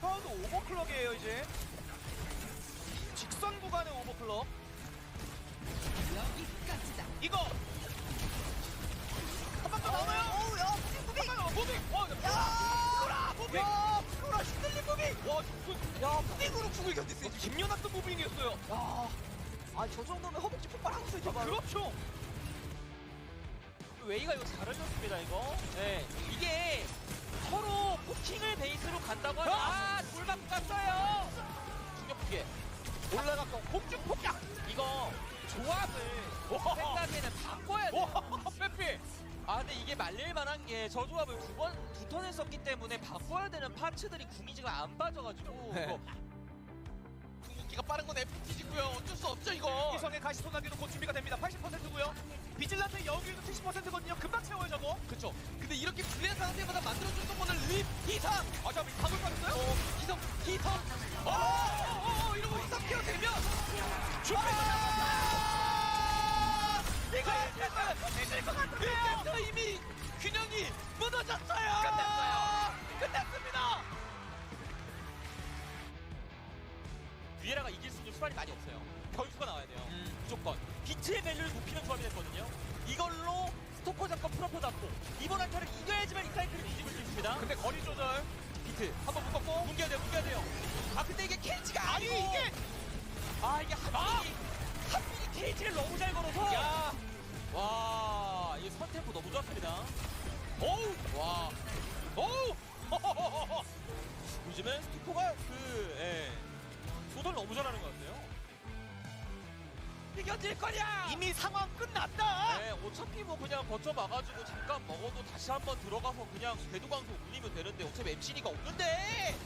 슈퍼하우드 오버클럭이에요 이제. 직선 구간의 오버클럭. 여기까지다. 이거 한 번 더 나오나요? 어우, 야, 무빙! 한번 더 무빙! 와, 야! 무빙! 야, 플로라 휘둘린 무빙! 와, 야, 무빙으로 궁을 견뎠어요, 지금. 김연았던 무빙이었어요. 야, 아, 저 정도면 허벅지 폭발하고 있어요, 저거. 그렇죠. 웨이가 이거 잘 흘렸습니다 이거. 네. 이게 서로 포킹을 베이스로 간다고 하면 돌막 갔어요. 중력 부계 올라갔고 공중 폭격. 이거 조합을 생각에는 바꿔야 돼요. 빼빼. 아 근데 이게 말릴만한 게 저 조합을 두 턴 했었기 때문에 바꿔야 되는 파츠들이 궁이 지금 안 빠져가지고 네. 궁극기가 빠른 건 FTG고요. 어쩔 수 없죠 이거. 이성의 가시 소나기도 곧 준비가 됩니다. 80%고요. 비질란트 여기도 70%거든요. 금방 채워요 저거. 그쵸. 근데 이렇게 불리한 상태마다 만들어줬던 거는 립 이상. 아, 잠깐 방금 빠졌어요? 기성 히터. 이러고 이상 케어 되면 이거 해줄 것 같은데요. 이때부터 이미 균형이 무너졌어요. 끝났습니다. 위에라가 이길 수 있는 수단이 많이 없어요. 변수가 나와야 돼요. 무조건. 빛의 밸류를 높이는 조합이 됐거든요. 이걸로 스토커 잡고 프로포 잡고 이번 한타를 이겨야지만 이 사이클을 뒤집을 수 있습니다. 근데 거리 조절. 비트 한번 묶었고 뭉겨야 돼요. 아 근데 이게 케이지가 아니 아니고 이게 이게 한 분이 케이지를 너무 잘 걸어서 야. 와 이게 선템포 너무 좋았습니다. 어우 요즘엔 스토커가 조절 너무 잘하는 것 같아요. 이겨질 거냐? 이미 상황 끝났다. 네, 어차피 뭐 그냥 버텨 막아주고 잠깐 먹어도 다시 한번 들어가서 그냥 궤도광속 울리면 되는데 어차피 MC니가 없는데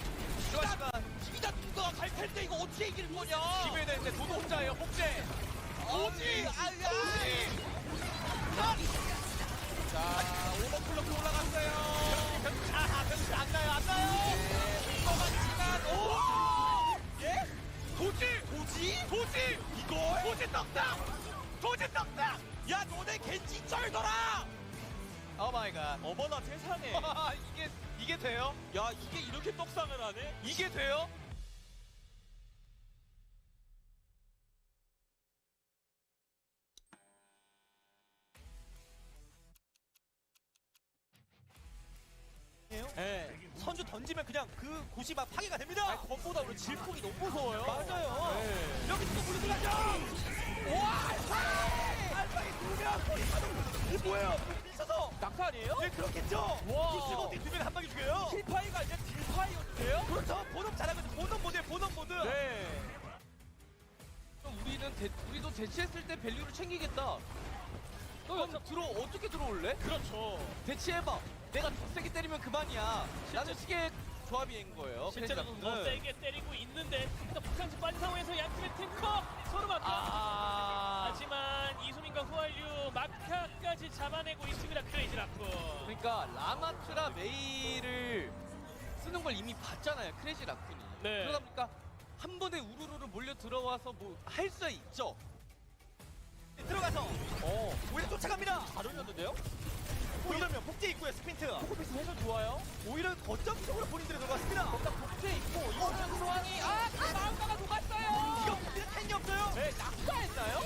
추가 시간. 기다 누가 갈 텐데 이거 어떻게 이길 거냐? 기회야 되는데 도도 혼자예요. 복제. 오지. 자, 오버클럭 올라갔어요. 변수 안 나요. 이거 같지만 예? 도지. 이걸? 도지 떡당. 야 너네 겐지 쩔더라. 오 마이 갓. 어머나 세상에. 이게 돼요? 야 이게 이렇게 떡상을 하네? 이게 돼요? 네. 선주 던지면 그냥 그 곳이 막 파괴가 됩니다. 그것보다 우리 질풍이 너무 무서워요. 맞아요. 네. 여기 또 물이 들어가죠. 와, 알파이 2명. 이게 뭐예요? 미쳐서. 낙타 아니에요? 예, 그렇겠죠. 와. 그 어떻게 2명을 한 방에 죽여요? 킬파이가 아니라 딜파이였는데요? 그렇죠. 본업 잘하거든요. 본업 모드. 네. 우리도 대치했을 때 밸류를 챙기겠다. 그럼 어떻게 들어올래? 그렇죠. 대치해봐. 내가 더 세게 때리면 그만이야. 라는 식의 조합인 거예요. 실제로는 팬 더 잡는. 세게 때리고 있는데 일단 북한지 빠진 상황에서 양팀의 탱커 서로 맞고 하지만 이수민과 후알류 마카까지 잡아내고 있습니다. 크레이지 라프. 그러니까 라마트라 메이를 쓰는 걸 이미 봤잖아요. 크레이지 라쿤이. 네. 그러다 보니까 한 번에 우르르 몰려 들어와서 뭐 할 수 있죠. 들어가서 오히려 쫓아갑니다. 잘 올렸는데요? 그러면 복제 있고요. 스핀트. 포커페이스 해설 좋아요. 오히려 거점적으로 본인들이 들어갔습니다. 딱 복제 있고 이거는 상황이 마음가가 녹았어요. 이거 근데 탱이 없어요. 네, 낙타했나요?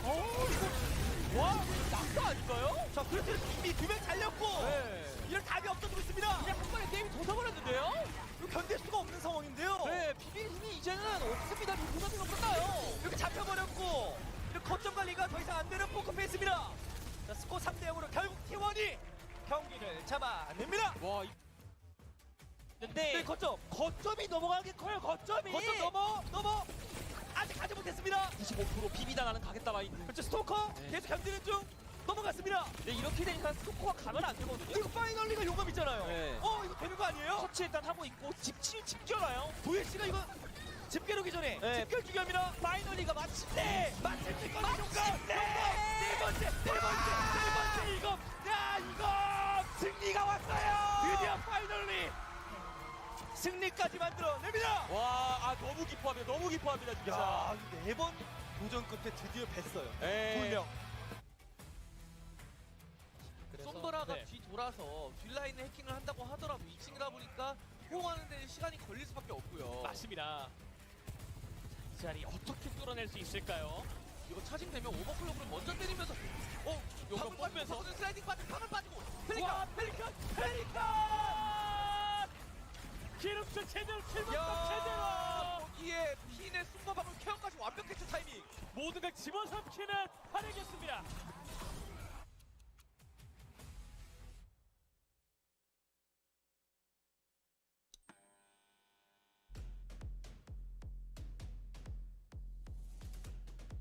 이거 와 낙타 아닌가요? 자, 그렇게 이미 2명 잘렸고 네. 이런 답이 없어지고 있습니다. 그냥 한 번에 게임이 터져버렸는데요? 이거 견딜 수가 없는 상황인데요. 네, 비빌 힘이 이제는 없습니다. 누구나 끝나요. 이렇게 잡혀버렸고 이런 거점 관리가 더 이상 안 되는 포커페이스입니다. 자, 스코어 3대0으로 결국 T1이 경기를 잡아냅니다. 와, 근데 네, 거점이 넘어가는 게 커요. 거점이. 거점 넘어 아직 가지 못했습니다. 25% 비비당하는 가겠다 마인드. 그렇죠. 스토커 네. 계속 견디는 중 넘어갔습니다. 근데 이렇게 되니까 스코어가 가면 안 되거든요. 그리고 파이널리가 용감 있잖아요. 네. 이거 되는 거 아니에요? 터치 일단 하고 있고 집결나요. 도예씨가 이거 집결 오기 전에 네. 집결 중요합니다. 파이널리가 마침내 마침내 용감 네 번째 이거 이거 승리가 왔어요. 드디어 파이널리 승리까지 만들어냅니다. 와, 너무 기뻐합니다, 진짜. 야, 4번 도전 끝에 드디어 뵀어요. 네. 2명. 솜브라가 네. 뒤돌아서 뒷라인에 해킹을 한다고 하더라도 2층이다 보니까 호응하는 데 시간이 걸릴 수밖에 있습니다. 이 자리 어떻게 뚫어낼 수 있을까요? 이거 차징되면 오버클럭으로 먼저 때리면서 요거 뽑으면서 슬라이딩 빠지고 팝을 빠지고 와, 펠리칸! 기록수 제대로 킬목각 제대로! 거기에 핀의 숨어방울 케어까지 완벽했죠 타이밍. 모든 걸 집어삼키는 활약이었습니다.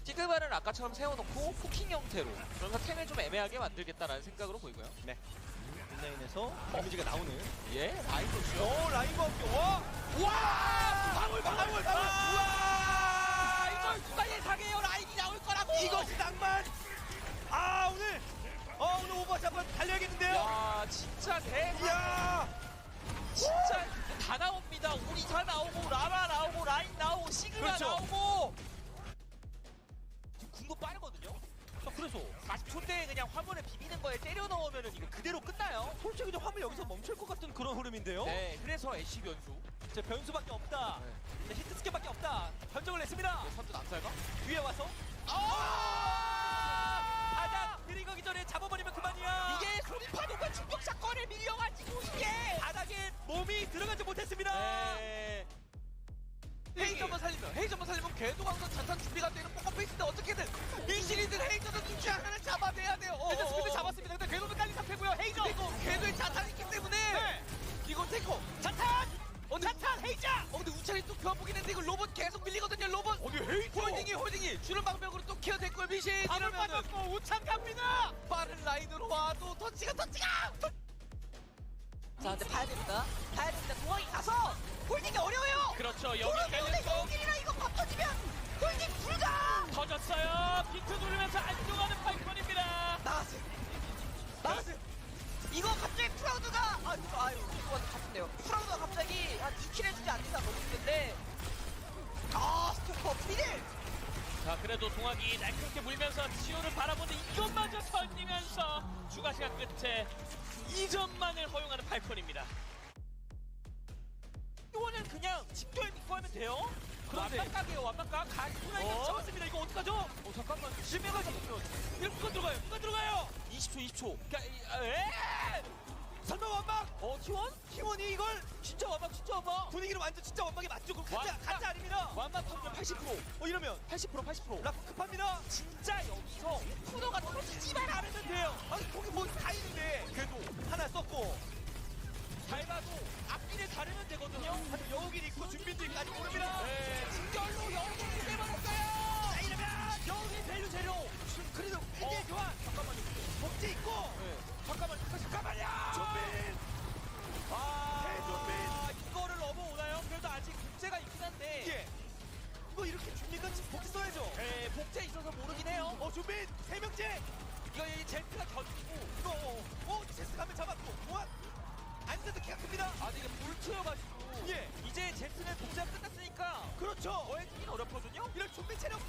시그마를 아까처럼 세워놓고 포킹 형태로 그러면서 템을 좀 애매하게 만들겠다라는 생각으로 보이고요. 인라인에서 데미지가 나오는. 예, 라인 좋죠. 라인과 함께 와! 방울. 와! 이걸 누가 예상해요? 라인이 나올 거라고. 이것이 낭만. 오늘 오버워치 한번 달려야겠는데요. 야, 진짜 대박. 이야. 진짜 다 나옵니다. 우리사 나오고 라마 나오고 라인 나오고 시그마 그렇죠. 나오고. 지금 궁도 빠르거든요. 그래서 40초대에 그냥 화물에 비비는 거에 때려 넣으면은 이거 그대로 끝나요. 솔직히 그냥 화면 여기서 멈출 것 같은 그런 흐름인데요. 네, 그래서 애쉬 변수. 이제 변수밖에 없다. 이제 히트스케밖에 없다. 결정을 했습니다. 선두 남살가? 위에 와서 바닥 들이거기 전에 잡아버리면 그만이야. 이게 소리파도가 충격 사건에 밀려가지고 이게. 바닥에 몸이 들어가지 못했습니다. 네. 헤이저만 살리면 궤도광선 자탄 준비가 되는 포커페이스인데 어떻게든 이 시리즈는 헤이저도 눈치 하나 잡아내야 돼요. 일단 스피드 잡았습니다. 근데 궤도는 깔린 상태고요. 헤이저. 그리고 궤도에 자탄이 있기 때문에 이거 테이커 자탄. 자탄 헤이저. 근데 우찬이 또 교환보긴 했는데 이거 로봇 계속 밀리거든요. 로봇. 헤이저. 홀딩이 주는 방벽으로 또 키워댔고요. 미신 밥을 이러면은 빠졌고 우창 갑니다. 빠른 라인으로 와도 터치가 자, 근데 봐야 됩니다. 중앙에 가서 홀딩이 어려워요. 그렇죠. 여기 중앙에 깔렸고 여기랑 이거 밥 터지면 홀딩 불가. 터졌어요. 비트 누르면서 안쪽하는 파이콘입니다. 나왔어요. 이거 갑자기 프라우드가 이거 같은데요. 프라우드가 갑자기 한 2킬 해주지 않는 이상 너무 힘든데. 스토커 프리딜. 자, 그래도 동학이 날카롭게 물면서 지호를 바라보는 이것마저 던지면서 추가 시간 끝에 2점만을 허용하는 팔콘입니다. 이거는 그냥 집결 믿고 하면 돼요. 그런데 완막각이에요. 완막각. 이거 잡았습니다. 이거 어떡하죠? 잠깐만. 실명을 잡았어요. 이거 누가 들어가요? 누가 들어가요? 20초. 설마 완막? T1? T1이 이걸 진짜 완막. 분위기를 완전 진짜 완막이 맞죠? 그럼 완막. 가짜 아닙니다. 완막하면 80%. 이러면 80%. 라프 급합니다. 진짜 여기서 프로가 터지지만 않으면 돼요. 아니 거기 뭐 다 있는데 그래도 하나 썼고 잘 봐도 앞길에 자르면 되거든요. 하지만 여우길 있고 준비들까지 모릅니다. 진결로 여우길을 내버렸어요. 자 이러면 여우길 밸류 재료. 그래도 이게 교환. 잠깐만요. 복제 있고. 잠깐만요. 준비. 대준비. 이거를 넘어오나요? 그래도 아직 복제가 있긴 한데. 예. 이거 이렇게 줍니까? 지금 복제 써야죠. 네, 복제 있어서 모르긴 해요. 준비 3명째. 이거 이 젠트가 던지고. 이거 제스 가면 잡았고 교환. 안돼도 키가 큽니다. 아니 이게 볼트여가지고. 예. 이제 젠트는 복제가 끝났으니까. 그렇죠. 어해주긴 어렵거든요. 이럴 준비 체력.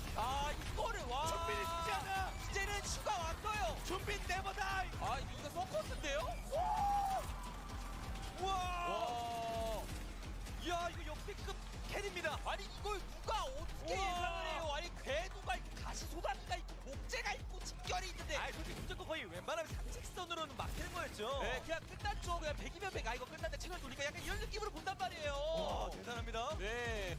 이거를 와. 준비는 쉽지 않아. 이제는 추가 왔어요. 준비 네버다. 이거 서커스인데요? 우와. 이야 이거 역대급 캔입니다. 아니 이걸 누가 어떻게 우와. 예상을 해요? 아니 궤도가 있고 가시소다기가 있고 목재가 있고 집결이 있는데. 솔직히 무조건 거의 웬만하면 상식선으로는 막히는 거였죠. 네, 그냥 끝났죠. 그냥 100이면 100. 이거 끝났는데 채널 돌리니까 약간 이런 느낌으로 본단 말이에요. 와 대단합니다. 네.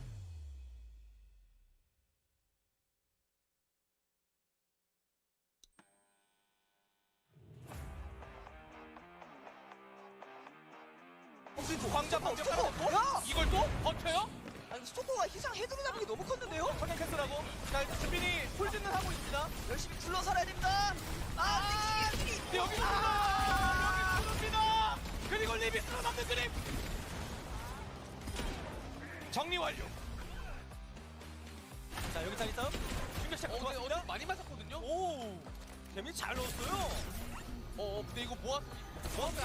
광장 뭐야? 이걸 또 버텨요? 아니 스토커가 희상 헤드로 잡는 게 너무 컸는데요? 확인 캔슬하고. 자 일단 준비니 홀드는 하고 있습니다. 열심히 굴러 살아야 됩니다. 근데 길이 여기 니다 여기 니다 그리고 리비스로 남는 그림. 정리 완료. 자 여기 타기 싸움. 중격 시작 좋았습니다. 많이 맞았거든요. 오 데미지 잘 넣었어요. 근데 이거 모았어.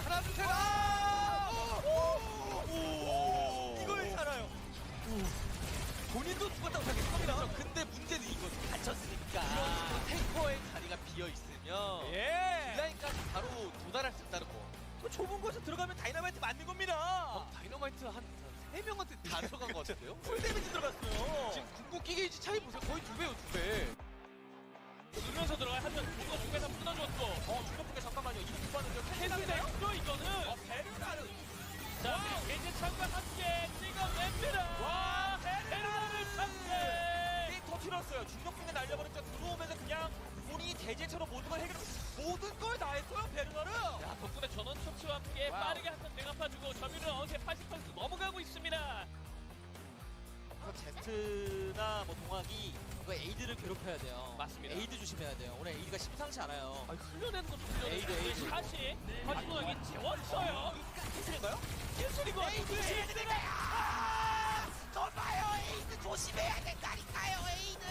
하나 둘 셋. 이걸 살아요. 본인도 죽었다고 생각했습니다. 근데 문제는 이거죠. 다쳤으니까. 이런 탱커의 자리가 비어 있으면 예. 딜라인까지 바로 도달할 수 있다는 거. 그 좁은 곳에 들어가면 다이너마이트 맞는 겁니다. 다이너마이트 한 3명한테 다 들어간 것 같은데요? 풀 데미지 들어갔어요. 지금 궁극기 게이지 차이 보세요. 거의 2배요, 2배. 누면서 들어가야 하지만 누가 중간에서 끊어줬고 중력풍계 잠깐만요. 이거 못 봤는데요. 해당되죠 이거는. 베르나르. 자 이제 창과 함께 찍어냅니다. 와 베르나를 상대. 더 튀었어요. 중력풍계 날려버렸죠. 들어오면서 그냥 본인이 대제처럼 모든 걸 해결하고 모든 걸 다 했어요, 베르나르. 야 덕분에 전원 척추와 함께 와우. 빠르게 한턴 대갚아주고 점유율은 어느새 80% 넘어가고 있습니다. 제트나 뭐 동학이 그 에이드를 괴롭혀야 돼요. 맞습니다. 에이드 조심해야 돼요. 오늘 에이드가 심상치 않아요. 흘려내는 것도 에이드, 흘려내는 에이드. 다시 하지만 재웠어요. 기술인가요? 예술이고 저 봐요, 에이드 조심해야 된다니까요, 에이드.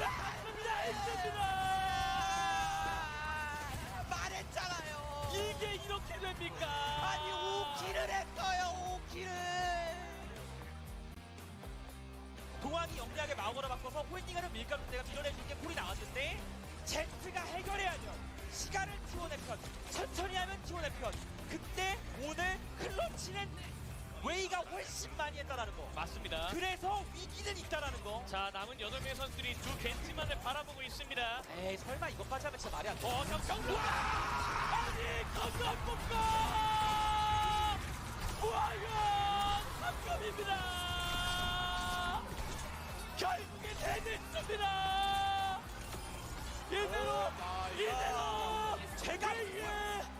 맞습니다. 있습니다. 말했잖아요. 이게 이렇게 됩니까? 아니 5킬을 했어요, 5킬을. 동황이 영리하게 마우거를 바꿔서 홀딩하는 밀가루 내가 밀어내주는 게 폴이 나왔는데 제트가 해결해야죠. 시간을 T1의 편, 천천히 하면 T1의 편. 그때 오늘 클러치는 웨이가 훨씬 많이 했다라는 거. 맞습니다. 그래서 위기는 있다라는 거. 자 남은 8명의 선수들이 두 겐지만을 바라보고 있습니다. 에이 설마 이것까지 하면 진짜 말이 안 돼. 정성과 아니 건강국가 우아연 상금입니다. 결국에 해냈습니다. 이대로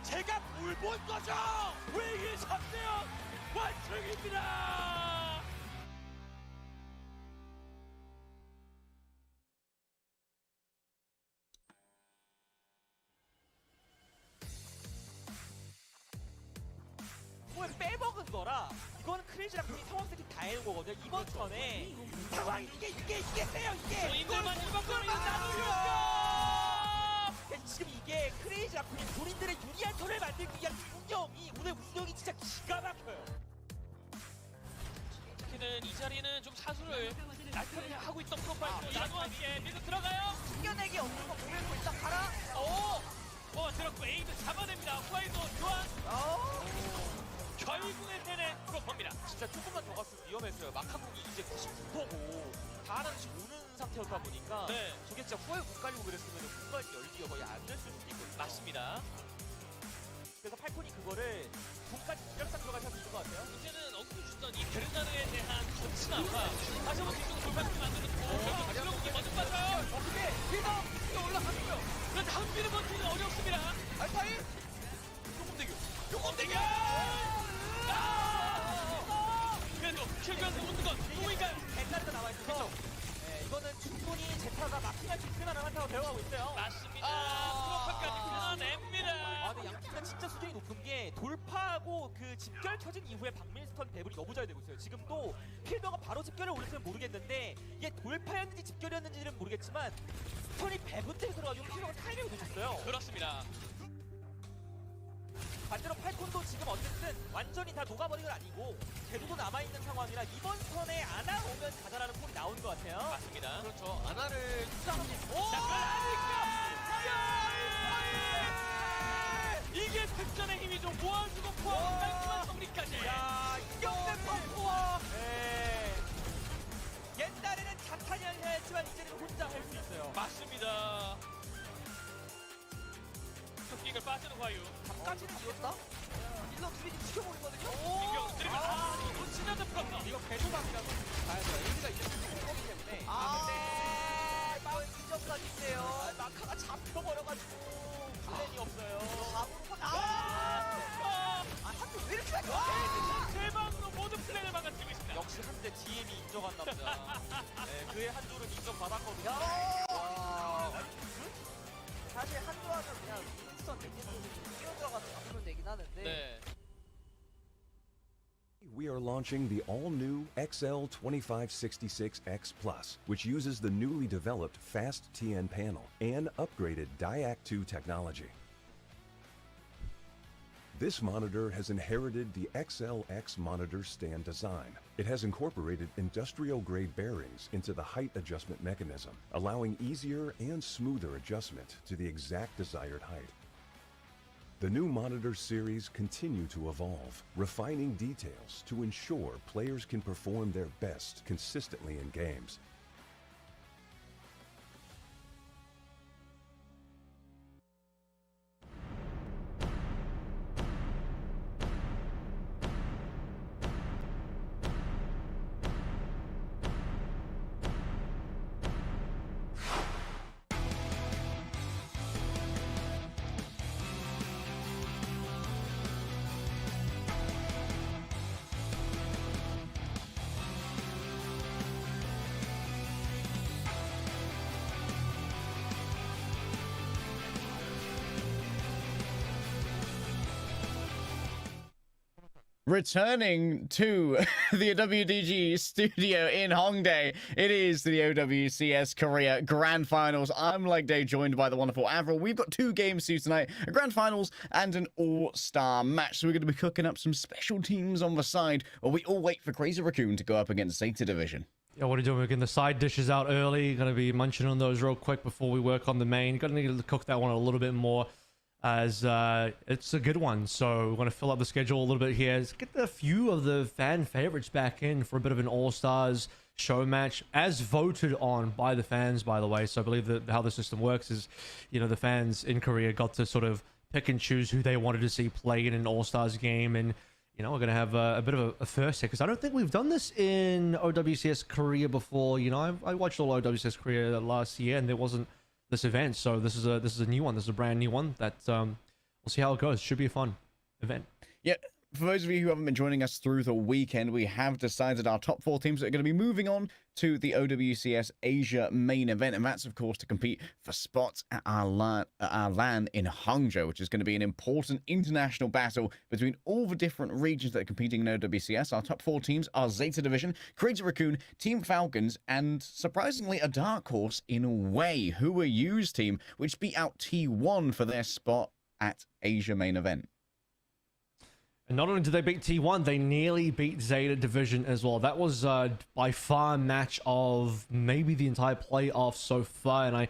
제가 뭘 본 거죠? 회의 3대0 완승입니다. 뭘 빼먹은 거라 이거는 크레이지 라쿤이 상황 세팅 다 해놓은 거거든요. 이번 턴에 상황이 이게 세요 이게. 본인들만 일방적으로 나누려. 지금 이게 크레이지 라쿤이 본인들의 유리한 턴을 만들기 위한 운영이 오늘 운영이 진짜 기가 막혀요. 특히는 이 자리는 좀 사수를 날카롭게 하고 있던 프로파일로 야구와 함께 미드 들어가요. 숨겨내기 없는 거 보면서 일단 가라. 들었고 에이드 잡아냅니다. 후아이도 교환. 결국에 해낸 프로파입니다. 진짜 조금만 더 갔으면 위험했어요. 막한국이 이제 99%고 다 하나씩 오는 상태였다 보니까 네. 저게 진짜 후에 못 갈리고 그랬으면 공간이 열기가 거의 안 됐을 수도 있거든요. 맞습니다. 그래서 팔콘이 그거를 공까지 기량상 들어갈 수 있을 것 같아요. 문제는 어떻게 주던 이 베르나르에 대한 전치나와 다시 한번 뒤쪽으로 돌파팀 만들었고 결국 주력국이 먼저 빠져요. 어떻게 리더 올라가고요. 그런데 한비를 버티는 어렵습니다. 알파이 용검대교 용검대결! 그래도 킬교환서 웃는 건 누구인가요? 옛날에도 나와 있어서 네, 이거는 충분히 제타가 마킹할 수 있을 만한 한타로 되어가고 있어요. 맞습니다. 프로파까지 끊어냅니다. 근데 양팀은 진짜 수준이 높은 게 돌파하고 그 집결 켜진 이후에 박밀스턴 배분이 너무 잘 되고 있어요. 지금도 필더가 바로 집결을 올렸으면 모르겠는데 이게 돌파였는지 집결이었는지는 모르겠지만 스턴이 배분 때에 들어가지고 필더가 타이밍을 놓쳤어요. 그렇습니다. 반대로 팔콘도 지금 어쨌든 완전히 다 녹아버린 건 아니고 제도도 남아있는 상황이라 이번 턴에 아나 오면 가자라는 콜이 나오는 것 같아요. 맞습니다. 그렇죠. 아나를 자, 이게 득전의 힘이죠. 모아주고 포함 깔끔한 정리까지. 야, 이경대 펌프와 옛날에는 자탄이 아니라 했지만 이제는 혼자 할 수 있어요. 맞습니다. 토끼가 빠지는 화유. 까지는 이었다? 일러 드리기 지켜보거든요. 민경 드리블. 놓치는 듯 이거 궤도방이라고 봐야죠. 에이드가 이제 거기 때문에 마을 이점까지 있네요. 마카가 잡혀버려가지고 플랜이 없어요. 한대 왜 이렇게 많이 세 방으로 모든 플랜을 망가뜨리고 있습니다. 역시 한때 DM이 인정한 남자. 네, 그의 한조를 인정받았거든요. 사실 한조하면 그냥 윈스턴 대기선수 뛰어들어가서 잡으면 되긴 하는데 네. We are launching the all-new XL2566X Plus, which uses the newly developed Fast TN panel and upgraded Diac 2 technology. This monitor has inherited the XLX monitor stand design. It has incorporated industrial-grade bearings into the height adjustment mechanism, allowing easier and smoother adjustment to the exact desired height. The new monitor series continue to evolve, refining details to ensure players can perform their best consistently in games. Returning to the WDG studio in Hongdae, it is the OWCS Korea Grand Finals. I'm Legday, joined by the wonderful Avril. We've got 2 games to tonight, a Grand Finals and an All-Star match. So we're going to be cooking up some special teams on the side while we all wait for Crazy Raccoon to go up against Zeta Division. Yeah, what are you doing? We're getting the side dishes out early. Going to be munching on those real quick before we work on the main. Going to need to cook that one a little bit more, as it's a good one. So we're going to fill up the schedule a little bit here. Let's get a few of the fan favorites back in for a bit of an All-Stars show match, as voted on by the fans, by the way. So I believe that how the system works is, you know, the fans in Korea got to sort of pick and choose who they wanted to see play in an All-Stars game. And, you know, we're going to have a bit of a first here, because I don't think we've done this in OWCS Korea before. You know, I watched all OWCS Korea last year, and there wasn't this event, so this is a new one. This is a brand new one that we'll see how it goes. Should be a fun event. Yeah, for those of you who haven't been joining us through the weekend, we have decided our top 4 teams are going to be moving on to the OWCS Asia main event, and that's of course to compete for spots at our LAN in Hangzhou, which is going to be an important international battle between all the different regions that are competing in OWCS. Our top 4 teams are Zeta Division, Crazy Raccoon, Team Falcons, and surprisingly a dark horse in Wei, who are U's team, which beat out T1 for their spot at Asia main event. And not only did they beat T1, they nearly beat Zeta Division as well. That was by far a match of maybe the entire playoff so far. And I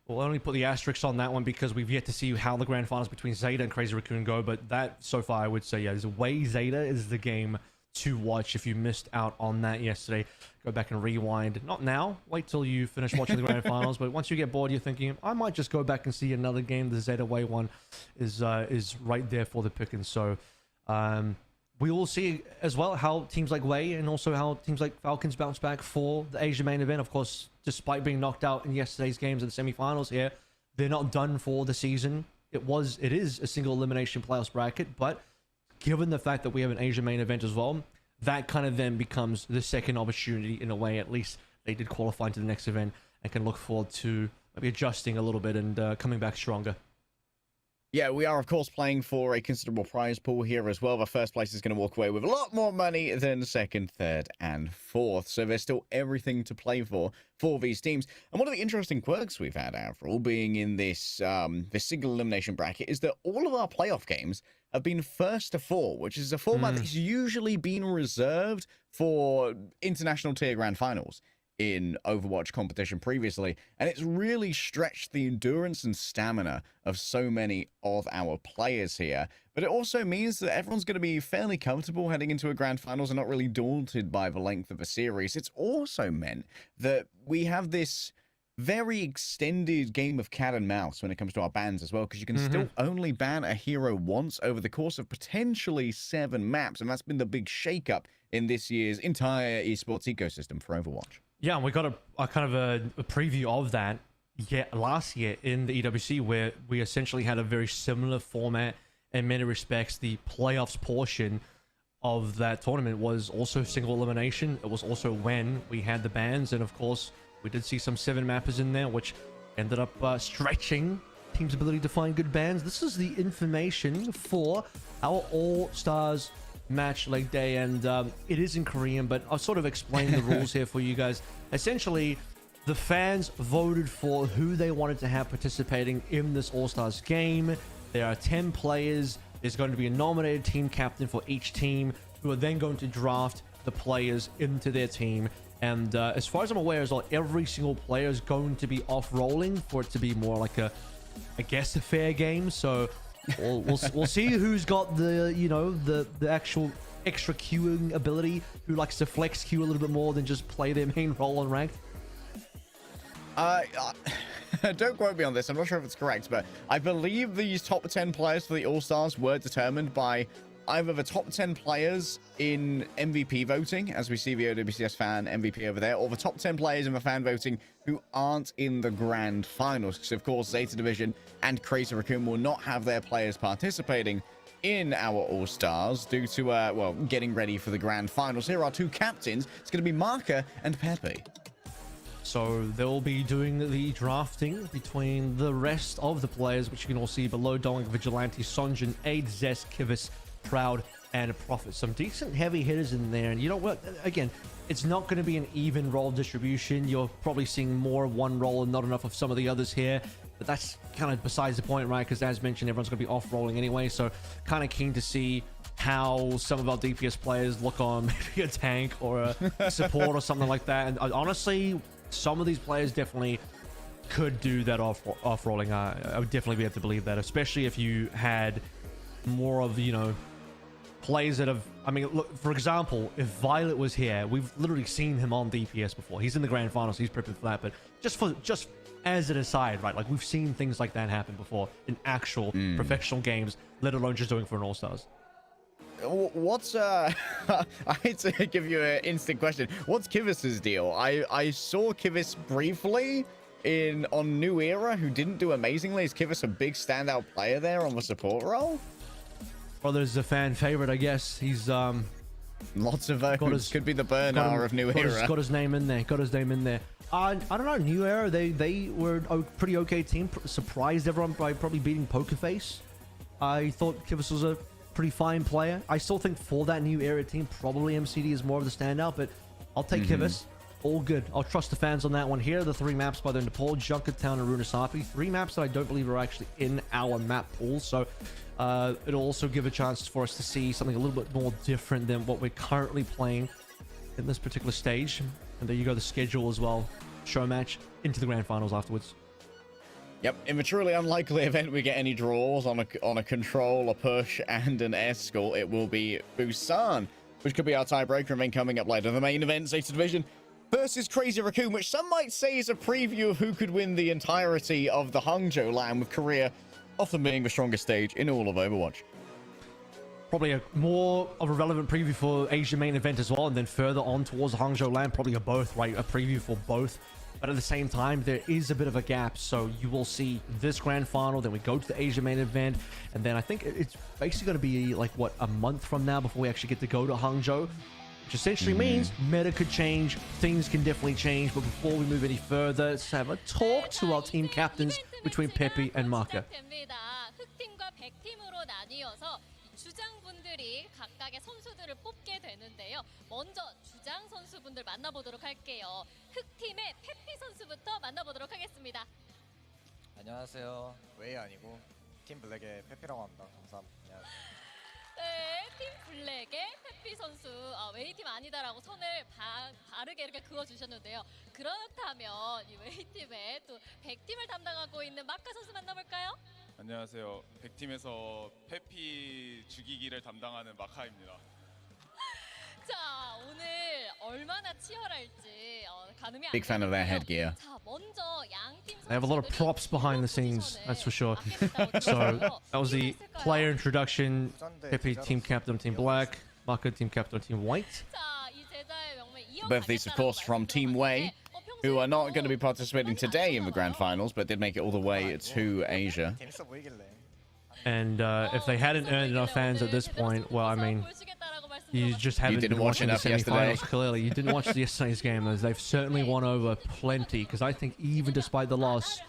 will only put the asterisk on that one because we've yet to see how the grand finals between Zeta and Crazy Raccoon go. But that, so far, I would say, yeah, Way Zeta is the game to watch. If you missed out on that yesterday, go back and rewind. Not now. Wait till you finish watching the grand finals. But once you get bored, you're thinking, I might just go back and see another game. The Zeta Way one is right there for the picking. So we will see as well how teams like Wei and also how teams like Falcons bounce back for the Asia main event. Of course, despite being knocked out in yesterday's games in the semifinals here, they're not done for the season. It is a single elimination playoffs bracket, but given the fact that we have an Asia main event as well, that kind of then becomes the second opportunity in a way. At least they did qualify into the next event and can look forward to maybe adjusting a little bit and coming back stronger. Yeah, we are, of course, playing for a considerable prize pool here as well. The first place is going to walk away with a lot more money than second, third, and fourth. So there's still everything to play for these teams. And one of the interesting quirks we've had, Avril, being in this single elimination bracket, is that all of our playoff games have been first to 4, which is a format that's usually been reserved for international tier grand finals in Overwatch competition previously, and it's really stretched the endurance and stamina of so many of our players here. But it also means that everyone's going to be fairly comfortable heading into a grand finals and not really daunted by the length of a series. It's also meant that we have this very extended game of cat and mouse when it comes to our bans as well, because you can still only ban a hero once over the course of potentially 7 maps, and that's been the big shakeup in this year's entire esports ecosystem for Overwatch. Yeah, and we got a kind of a preview of that last year in the EWC, where we essentially had a very similar format in many respects. The playoffs portion of that tournament was also single elimination. It was also when we had the bans, and of course, we did see some 7-mappers in there, which ended up stretching teams' ability to find good bans. This is the information for our All-Stars match leg day, and it is in Korean, but I'll sort of explain the rules here for you guys. Essentially, the fans voted for who they wanted to have participating in this All-Stars game. There are 10 players. There's going to be a nominated team captain for each team, who are then going to draft the players into their team. And as far as I'm aware as well, every single player is going to be off-rolling for it to be more like I guess a fair game. So We'll see who's got the the actual extra queuing ability, who likes to flex queue a little bit more than just play their main role on ranked. Don't quote me on this. I'm not sure if it's correct, but I believe these top 10 players for the All-Stars were determined by either the top 10 players in MVP voting, as we see the OWCS fan MVP over there, or the top 10 players in the fan voting who aren't in the grand finals. Because, of course, Zeta Division and Crazy Raccoon will not have their players participating in our All-Stars due to, well, getting ready for the grand finals. Here are two captains. It's going to be Marker and Pepe. So they'll be doing the drafting between the rest of the players, which you can all see below: Dominic, Vigilante, Sonjin, Aid, Zest, Kivis, Proud, and Prophet. Some decent heavy hitters in there. And you know what? Again, it's not going to be an even role distribution. You're probably seeing more of one role and not enough of some of the others here. But that's kind of besides the point, right? Because as mentioned, everyone's going to be off-rolling anyway. So kind of keen to see how some of our DPS players look on maybe a tank or a support or something like that. And honestly, some of these players definitely could do that off-rolling. I would definitely be able to believe that, especially if you had more of, players that have... I mean, look, for example, if Violet was here, we've literally seen him on DPS before. He's in the grand finals, he's prepping for that, but just as an aside, right, like we've seen things like that happen before in actual professional games, let alone just doing for an All-Stars. What's I hate to give you an instant question. What's Kivis's deal? I saw Kivis briefly on New Era, who didn't do amazingly. Is Kivis a big standout player there on the support role? Well, there's a fan favorite, I guess. He's lots of votes. Could be the Bernard of New Era. Got his name in there. I don't know. New Era, they were a pretty okay team. Surprised everyone by probably beating Pokerface. I thought Kivis was a pretty fine player. I still think for that New Era team, probably MCD is more of the standout, but I'll take Kivis. All good. I'll trust the fans on that one. Here are the three maps by the Nepal, Junkertown, and Runasapi. Three maps that I don't believe are actually in our map pool, so it'll also give a chance for us to see something a little bit more different than what we're currently playing in this particular stage. And there you go, the schedule as well. Show match into the grand finals afterwards. Yep, in the truly unlikely event we get any draws on a control, a push, and an escort, it will be Busan, which could be our tiebreaker, and then coming up later, the main event, Zeta Division versus Crazy Raccoon, which some might say is a preview of who could win the entirety of the Hangzhou LAN, with Korea often being the strongest stage in all of Overwatch. Probably a more of a relevant preview for Asia main event as well, and then further on towards the Hangzhou LAN, probably a both, right? A preview for both. But at the same time, there is a bit of a gap. So you will see this grand final, then we go to the Asia main event, and then I think it's basically going to be like, what, a month from now before we actually get to go to Hangzhou, which essentially means meta could change, things can definitely change. But before we move any further, let's have a talk to our team captains between Pepe and Marker. 주장분들이 각각의 선수들을 뽑게 되는데요. 먼저 주장 선수분들 만나보도록 할게요. 흑팀의 페피 선수부터 만나보도록 하겠습니다. 안녕하세요. 웨이 아니고 팀 블랙의 페피라고 합니다. 감사합니다. 네, 팀 블랙의 페피 선수 웨이팀 아니다라고 선을 바르게 이렇게 그어주셨는데요. 그렇다면 이 웨이팀의 또 100팀을 담당하고 있는 마카 선수 만나볼까요? 안녕하세요. 100팀에서 페피 죽이기를 담당하는 마카입니다. 자, 오늘 얼마나 치열할지 가늠이 안 Big fan of their headgear. 자, 먼저 양팀 They have a lot of props behind the scenes, that's for sure. So that was the player introduction. Pepe, team captain, team black. Marker, team captain, team white. 자, 이 제자의 명물 Both these, of course, from Team Wei, who are not going to be participating today in the grand finals, but did make it all the way to Asia. And if they hadn't earned enough fans at this point, well, I mean, you just haven't been watching the semifinals. Clearly, you didn't watch yesterday's game, as they've certainly won over plenty. Because I think even despite the loss,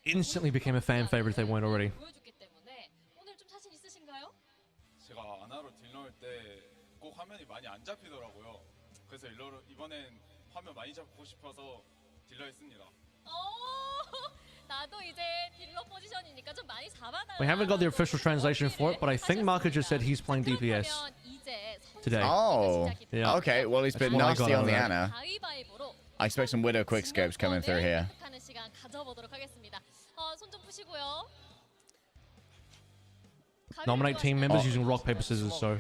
instantly became a fan favorite if they weren't already. 제가 아나로 딜 넣을 때 꼭 화면이 많이 안 잡히더라고요. 그래서 이번엔 화면 많이 잡고 싶어서 딜러 했습니다. 나도 이제 딜러 포지션이니까 좀 많이 잡아달라. We haven't got the official translation for it, but I think Marker just said he's playing DPS today. Oh, yeah. Okay. Well, he's been That's what I nasty got on the out of Ana. I expect some Widow quickscopes coming through here. 시간 가져보도록 하겠습니다. 손 좀 푸시고요. nominate team members using rock, paper, scissors. So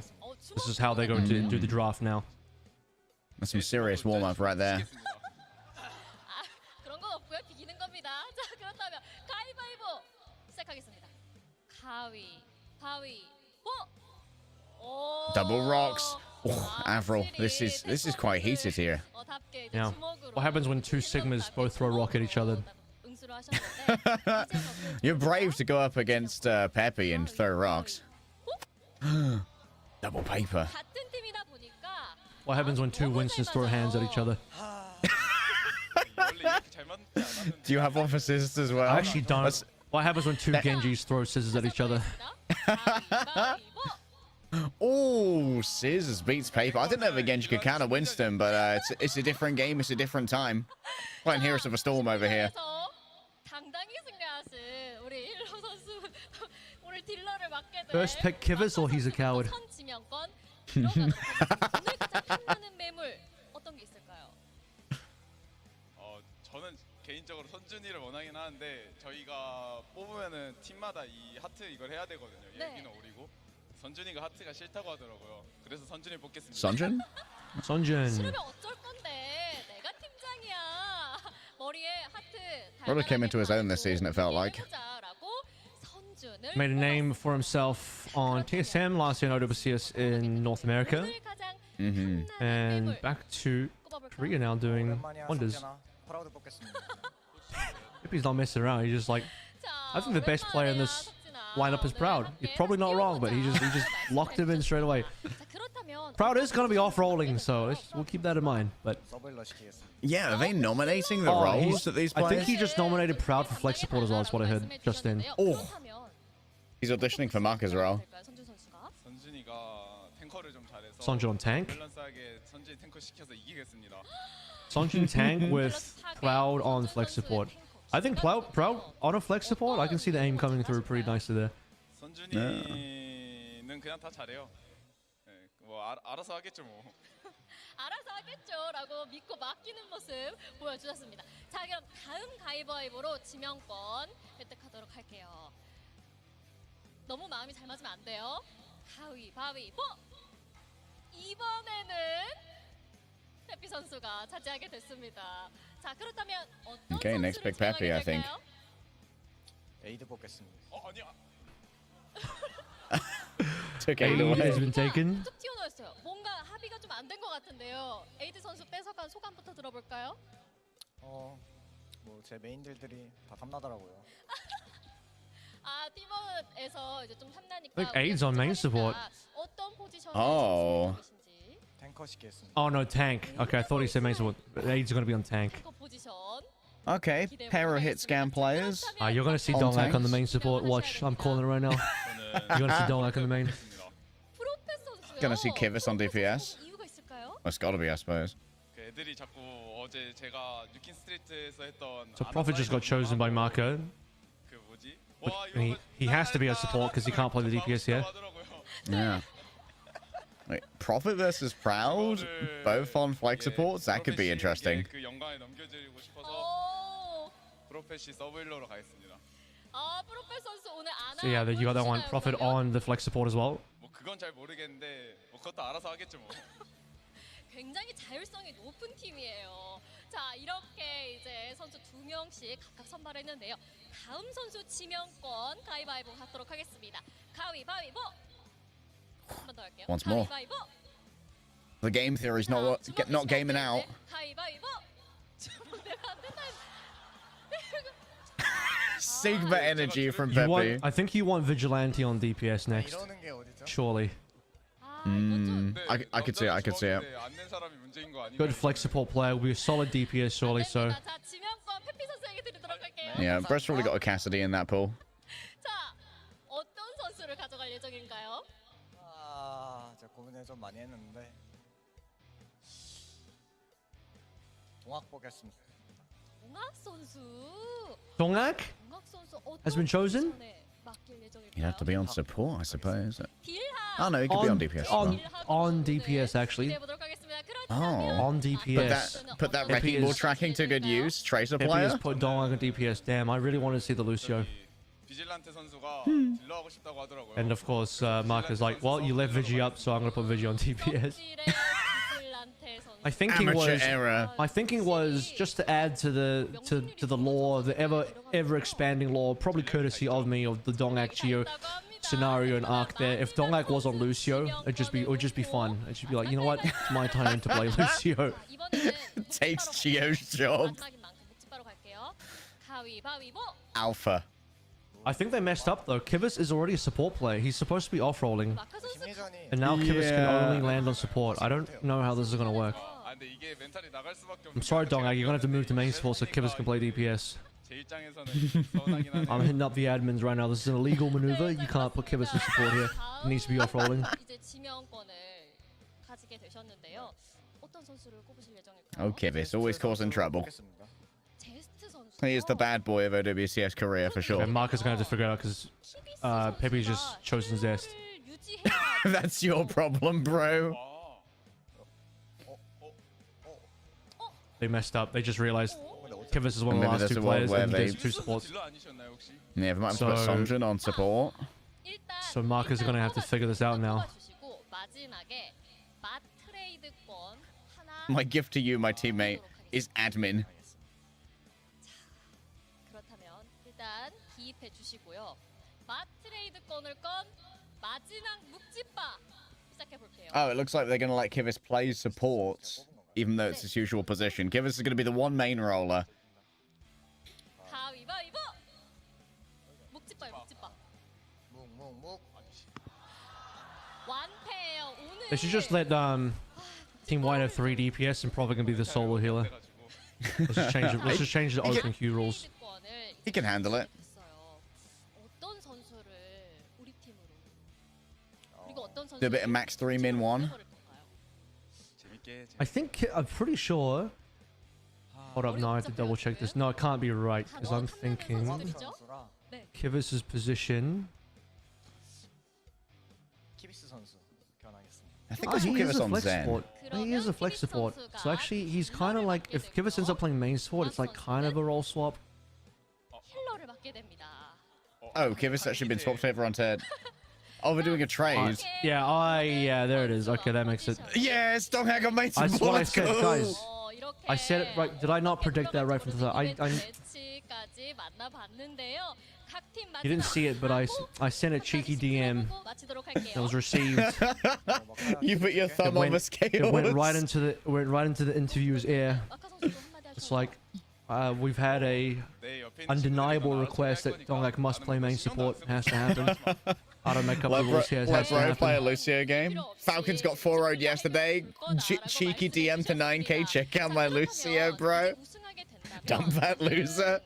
this is how they're going to do the draft now. That's some serious warm-up right there. 그런 건 없고요. 비기는 겁니다. 자, 그렇다면 가위바위보 시작하겠습니다. 가위바위보. Double rocks. Oh, Avril, this is quite heated here. Yeah. What happens when two Sigmas both throw rock at each other? You're brave to go up against Peppy and throw rocks. Double paper. 같은 팀이다 보니까 What happens when two Winstons throw hands at each other? Do you have one for scissors as well? I actually don't. That's- What happens when two Genjis throw scissors at each other? Oh, scissors beats paper. I didn't know the Genji could counter Winston, but it's a different game. It's a different time. Playing Heroes of a Storm over here. 당당히 승리하신 우리 일로 선수 오늘 딜러를 맡게 된 First pick Kivas or he's a coward? 선 지명권 들어가도록 하겠습니다. 오늘 가장 탐나는 매물 어떤 게 있을까요? 저는 개인적으로 선준이를 원하긴 하는데 저희가 뽑으면은 팀마다 이 하트 이걸 해야 되거든요. 네. 얘기는 오리고 선준이가 하트가 싫다고 하더라고요. 그래서 선준이 뽑겠습니다. Sunjin? Sunjin. 싫으면 어쩔 건데 내가 팀장이야. 머리에 하트 Really came into his own this season, it felt like. 해보자라고 선준을 Made a name for himself on TSM last year in OWCS in North America. 오늘 가장 Mm-hmm. 탐나는 And 매물 back to 꼽아볼까요? Korea now doing 오랜만이야, wonders. 성현아. 프라우드 뽑겠습니다. If he's not messing around, he's just like, 자, I think the best player in this 석진아. lineup is 네, Proud. 함께 He's probably not wrong, but he just locked him in straight away. 자, 그렇다면 Proud is going to be off rolling, so we'll keep that in mind. But 서브일러 시키겠습니다. Yeah, are they nominating the Oh, roles that these I think players? he just nominated Proud for flex support as well. That's what I heard just then. Oh. He's auditioning for Mark as well. 선준 선수가 선준이가 탱커를 좀 잘해서 Sunjin on tank. 밸런스하게 선준이 탱커 시켜서 이기겠습니다. Sunjin tank with Proud on flex support. I think Proud on a flex support, I can see the aim coming through pretty nicely there. 선준이는 그냥 다 잘해요. 네, 뭐 알아서 하겠죠 뭐. 알아서 하겠죠라고 믿고 맡기는 모습 보여주셨습니다. 자, 그럼 다음 가위바위보로 지명권 획득하도록 할게요. 너무 마음이 잘 맞으면 안 돼요. 가위바위보. 이번에는 페피 선수가 차지하게 됐습니다. 자, 그렇다면 어떤 Okay, next 선수를 pick Pepe, I think. 지명하게 될까요? 에이드 뽑겠습니다. 아니야. Took Aid Aid away. has been taken. 툭 튀어나왔어요. 뭔가 합의가 좀 안 된 것 같은데요. 에이드 선수 뺏어간 소감부터 들어볼까요? 뭐 제 메인들이 다 탐나더라고요. 아, 팀원에서 이제 좀 탐나니까 I think Aid's on main support. 어떤 포지션에 Oh. 계신지. 탱커 시키겠습니다. Oh no, tank. Okay, I thought he said main support. But Aid's going to be on tank. 탱커 포지션. Okay, pair of hit scan players. You're going to see On Dongak on the tanks. main support. Watch, I'm calling it right now. You're going to see Dongak on the main. 프로페 선수요. Gonna see Kivas on DPS. 이유가 있을까요? It's got to be, I suppose. 그 애들이 자꾸 어제 제가 뉴킨 스트리트에서 했던 So Prophet just got chosen by Marco. 그 뭐지? But 와, he has to be a support because he can't play the DPS here. Yeah. Wait, Prophet versus Proud, both on flex supports. That could be interesting. 그 영광에 넘겨드리고 싶어서 오. 프로페시 서브힐러로 가겠습니다. 아, 프로페 선수 오늘 안 So yeah, you got that one. Prophet on the flex support as well. 뭐 그건 잘 모르겠는데 뭐 그것도 알아서 하겠죠 뭐. 굉장히 자율성이 높은 팀이에요. 자, 이렇게 이제 선수 2명씩 각각 선발했는데요. 다음 선수 지명권 가위바위보 갖도록 하겠습니다. 가위바위보. 한 번 더 할게요. Once more. 가위바위보. The game theory's not gaming out. 가위바위보. 내가 안 된다. Sigma energy from You want, Pepe. I think you want Vigilante on DPS next. 이러는 게 어디죠? Surely. 아, 이건 좀 I could see it. I could see it. 안낸 사람이 문제인 거 아닌가? Good flex support player. Will be a solid DPS surely. So 자, 지명권 페피 선수에게 드리도록 할게요. Yeah, Brett's probably got a Cassidy in that pool. 자, 어떤 선수를 가져갈 예정인가요? 제가 고민을 좀 많이 했는데 동학 뽑겠습니다. 동학 선수. Dongak 동학 선수 어떤 has been chosen. 포지션에 맡길 예정일까요? You'd have to be on support, I suppose. 딜하. Oh no, he could be on DPS. as well. On DPS actually. 기대해보도록 하겠습니다. Oh. On DPS. Put that If he wrecking ball is- tracking to good use. Tracer Pepe player. has put Dongak on DPS. Damn, I really wanted to see the Lucio. 비질란테 선수가 딜러 하고 싶다고 하더라고요. And of course, Mark is like, well, you left Vigi up, so I'm gonna put Vigi on TPS. My thinking Amateur was, error. my thinking was just to add to the lore, the ever expanding lore, probably courtesy of me, of the Dongak Geo scenario and arc there. If Dongak was on Lucio, it would just be fun. It'd just be like, you know what, it's my turn to play Lucio. Takes Gio's job. Alpha. I think they messed up though. Kivas is already a support player. He's supposed to be off-rolling. And now Kivas can only land on support. I don't know how this is going to work. I'm sorry, Dongak. You're going to have to move to main support so Kivas can play DPS. I'm hitting up the admins right now. This is an illegal maneuver. You can't put Kivas in support here. It needs to be off-rolling. Oh, Kivas, always causing trouble. He is the bad boy of OWCS career for sure. And Marcus is going to have to figure it out because Pepe's just chosen Zest. That's your problem, bro. They messed up. They just realized Kivas is one of the last two players and he does two supports. Yeah, they might have to put Sonjin on support. So Marcus is going to have to figure this out now. My gift to you, my teammate, is admin. Oh, it looks like they're going to let Kivas play support, even though it's his usual position. Kivas is going to be the one main roller. They should just let Team White have 3 DPS and probably going to be the solo healer. Let's just change it. Let's just change the open queue rules. He can handle it. Do a bit of max 3 min 1. I think I'm pretty sure. Hold up, now I have to double check this. No, it can't be right because I'm thinking Kivas' position. I think this will give us on Zen. Support. He is a flex support. So actually, he's kind of like, if Kivas ends up playing main support, it's like kind of a role swap. Oh, Kivas actually been swapped over on Ted. Oh, we're doing a trade. Yeah, there it is. Okay, that makes it. Yes, Dongak got made That's what I support. said, guys. I said it right. Did I not predict that right from the start? You didn't see it, but I sent a cheeky DM that was received. You put your thumb on the scale. It went right into the interviewer's ear. It's like we've had a undeniable request that Dongak must play main support. It has to happen. I don't make up the rules here. It has to happen. Play a Lucio game. Falcons got 4-0'd yesterday. Cheeky DM to 9k. Check out my Lucio, bro. Dump that loser.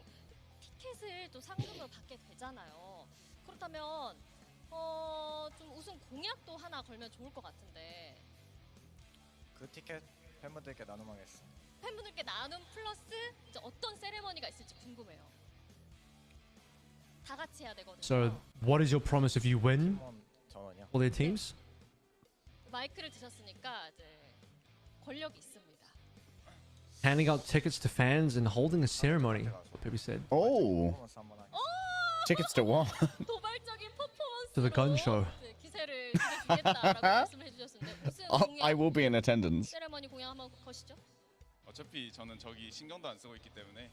그 티켓 팬분들께 나눔하겠습니다. 팬분들께 나눔 플러스 이제 어떤 세레머니가 있을지 궁금해요. 다 같이 해야 되거든요. So, what is your promise if you win 전원이요. all their teams? 마이크를 드셨으니까 이제 권력이 있습니다. Handing out tickets to fans and holding a ceremony. What Pepe said. Oh. Tickets to what? 도발적인 퍼포먼스. To the gun show. 기세를 기대주겠다라고 말씀을 해주셨는데 무슨 I will be in attendance. 세레머니 공연 한번 거시죠? 어차피 저는 저기 신경도 안 쓰고 있기 때문에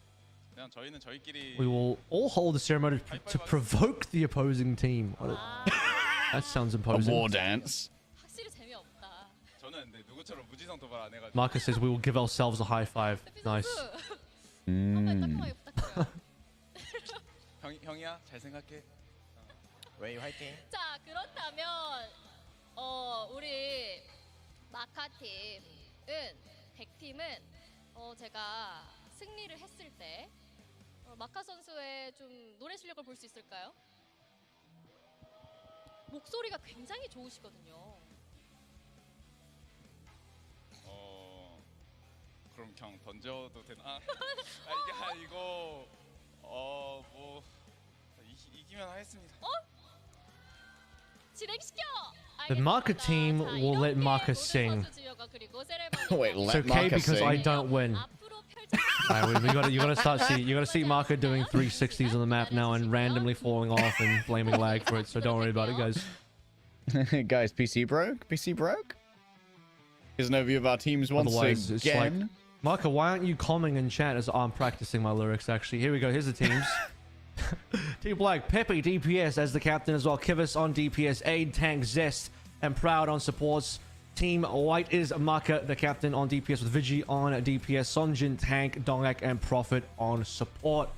그냥 저희는 저희끼리. We will all hold a ceremony to provoke the opposing team. That sounds A imposing. war dance. 확실히 재미없다. 저는 근데 누구처럼 무지성 도발 안 해가지고. Marcus says we will give ourselves a high five. Nice. 따끔하게 부탁드려요. 형이야 잘 생각해. 웨이 화이팅. 자 그렇다면 우리 마카 팀은 100팀은 제가 승리를 했을 때 마카 선수의 좀 노래 실력을 볼 수 있을까요? 목소리가 굉장히 좋으시거든요. 그럼 그냥 던져도 되나? 이게 아니고 뭐 이기면 하겠습니다. 진행시켜. The Marca team will let Marcus sing. Wait, It's let okay Marcus because I sing. don't win. Alright, you gotta see Marco doing 360s on the map now and randomly falling off and blaming lag for it. So don't worry about it, guys. Guys, PC broke. PC broke. Here's an overview of our teams once Otherwise, it's like, again. Marco, why aren't you commenting in chat as I'm practicing my lyrics? Actually, here we go. Here's the teams. Team Black, Pepe DPS as the captain as well. Kivas on DPS, Aid, Tank, Zest, and Proud on supports. Team White is Maka, the captain on DPS, with Vigi on DPS, Sonjin, Tank, Dongak, and Prophet on support.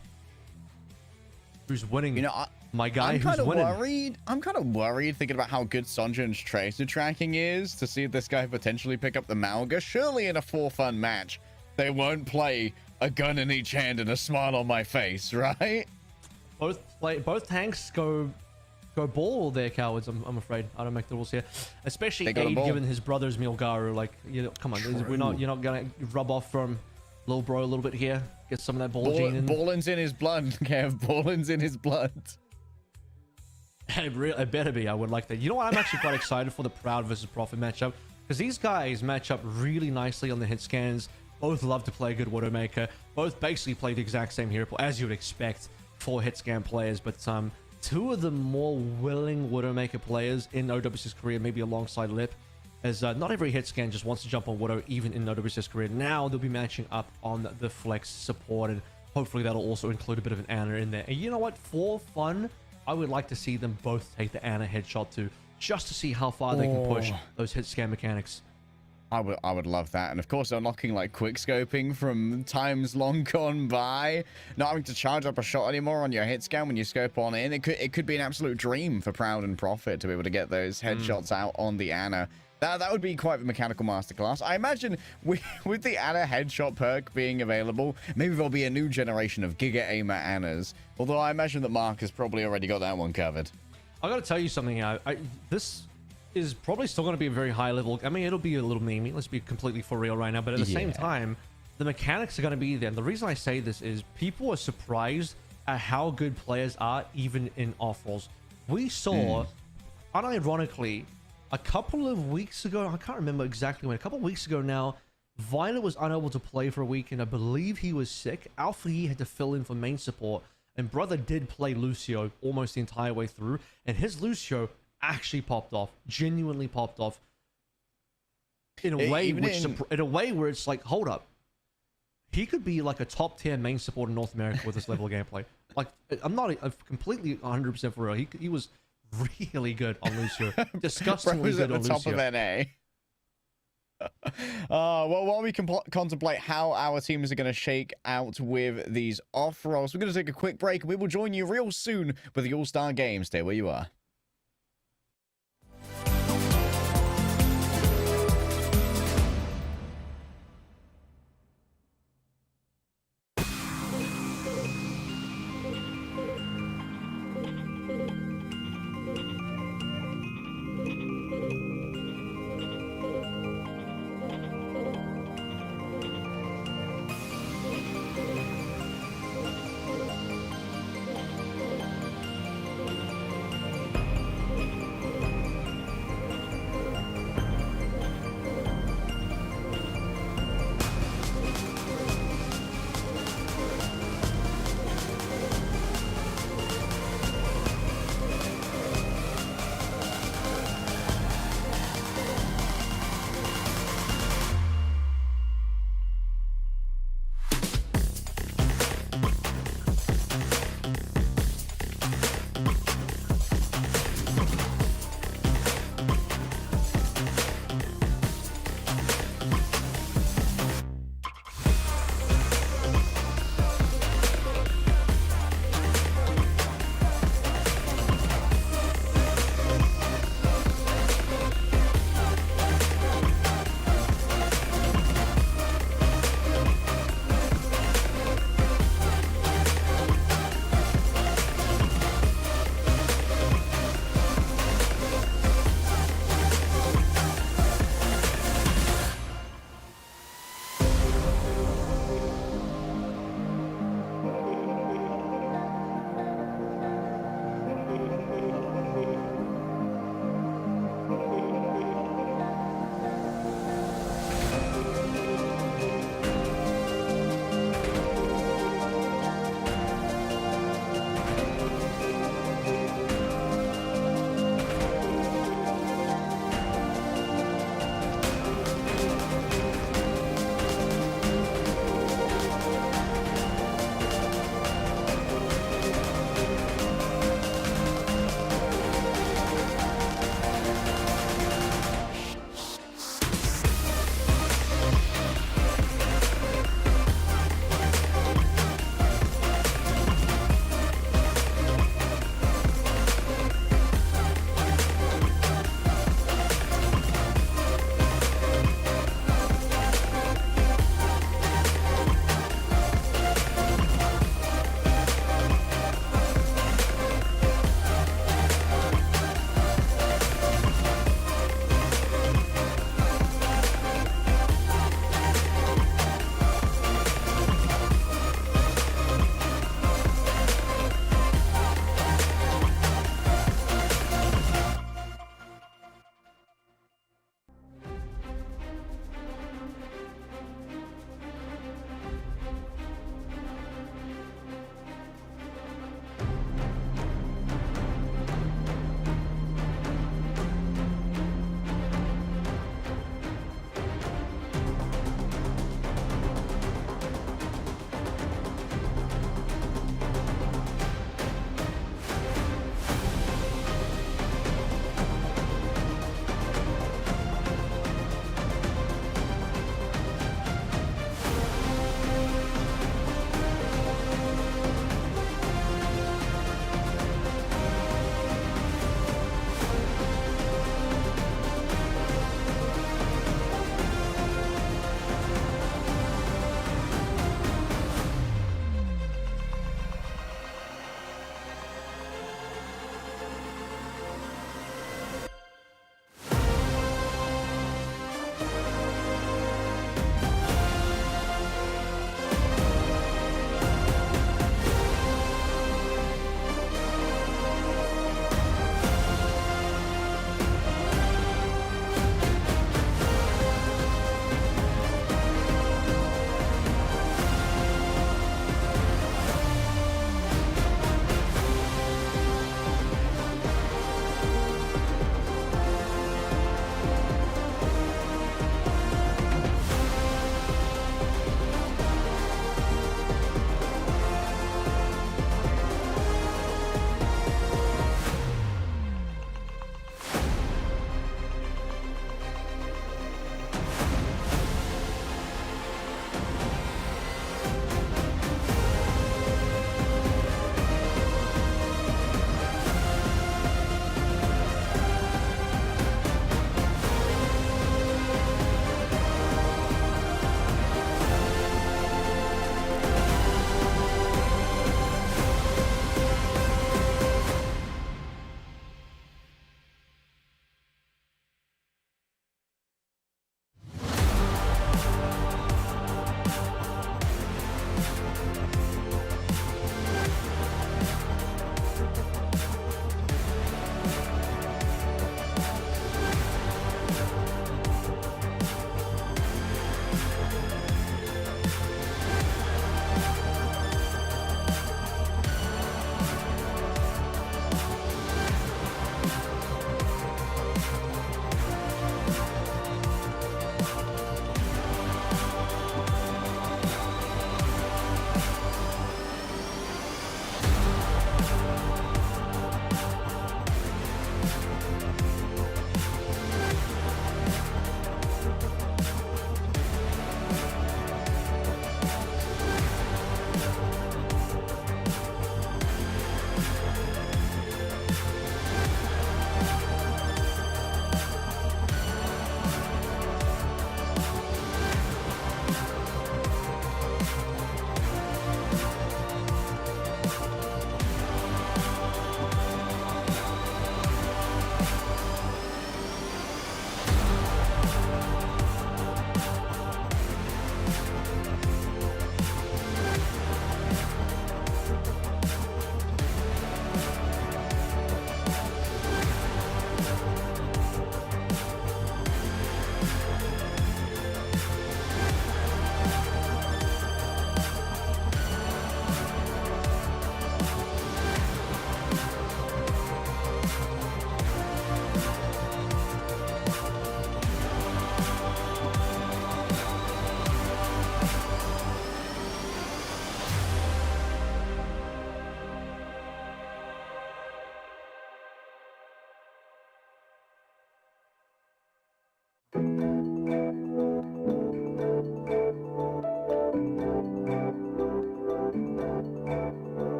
Who's winning? You know, my guy I'm who's winning. I'm kind of worried thinking about how good Sonjin's tracer tracking is to see if this guy potentially pick up the Malga. Surely in a 4-fun match, they won't play a gun in each hand and a smile on my face, right? Both tanks go ball. They're cowards. I'm afraid. I don't make the rules here. Especially Aid, given his brother's Milgaru. Like, you know, come on, you're not gonna rub off from little bro a little bit here. Get some of that ball gene in. Ballin's in his blood, Kev. Ballin's in his blood. It better be. I would like that. You know what? I'm actually quite excited for the Proud versus Prophet matchup because these guys match up really nicely on the hit scans. Both love to play a good Widowmaker. Both basically play the exact same hero pool as you would expect for hit scan players, but two of the more willing Widowmaker players in OWCS Korea, maybe alongside Lip, as not every hit scan just wants to jump on Widow, even in OWCS Korea. Now they'll be matching up on the flex support, and hopefully that'll also include a bit of an Ana in there. And you know what? For fun, I would like to see them both take the Ana headshot too, just to see how far they can push those hit scan mechanics. I would love that. And of course, unlocking like quick scoping from times long gone by, not having to charge up a shot anymore on your hit scan when you scope on in. It could be an absolute dream for Proud and Prophet to be able to get those headshots out on the Ana. That would be quite the mechanical masterclass. I imagine with the Ana headshot perk being available, maybe there'll be a new generation of Giga Aimer Anas. Although I imagine that Mark has probably already got that one covered. I gotta tell you something. This is probably still going to be a very high level. I mean, it'll be a little memey. Let's be completely for real right now. But at the same time, the mechanics are going to be there. And the reason I say this is people are surprised at how good players are, even in off-rolls. We saw, unironically, a couple of weeks ago, I can't remember exactly when, a couple of weeks ago now, Violet was unable to play for a week, and I believe he was sick. Alpha E had to fill in for main support, and Brother did play Lucio almost the entire way through, and his Lucio actually popped off, genuinely popped off in a way in a way where it's like, hold up, he could be like a top tier main support in North America with this level of gameplay. Like, I'm not completely 100% for real. He was really good on Lucio, disgustingly good on Lucio. Top of NA. Well, while we contemplate how our teams are going to shake out with these off rolls, we're going to take a quick break and we will join you real soon with the All-Star Game. Stay where you are.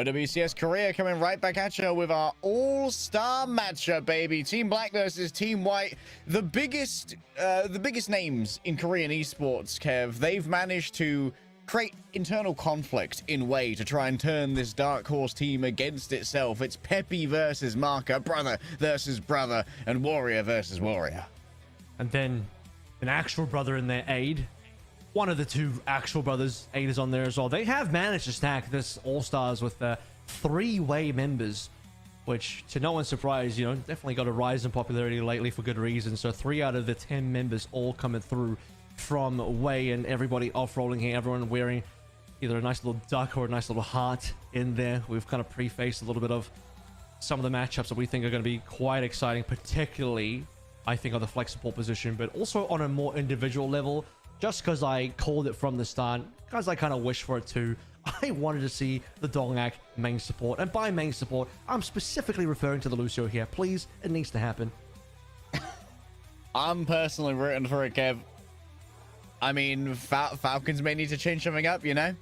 OWCS Korea coming right back at you with our all-star matchup, baby. Team Black versus Team White. The biggest names in Korean esports, Kev. They've managed to create internal conflict in way to try and turn this Dark Horse team against itself. It's Peppy versus Marker, brother versus brother, and warrior versus warrior. And then an actual brother in their Aid. One of the two actual brothers, Aid, is on there as well. They have managed to stack this All-Stars with 3-way members, which, to no one's surprise, you know, definitely got a rise in popularity lately for good reason. So 3 out of the 10 members all coming through from Way, and everybody off-rolling here. Everyone wearing either a nice little duck or a nice little heart in there. We've kind of prefaced a little bit of some of the matchups that we think are going to be quite exciting, particularly, I think, on the flex support position, but also on a more individual level. Just because I called it from the start, because I kind of wish for it too. I wanted to see the Dongak main support. And by main support, I'm specifically referring to the Lucio here. Please, it needs to happen. I'm personally rooting for it, Kev. I mean, Falcons may need to change something up, you know?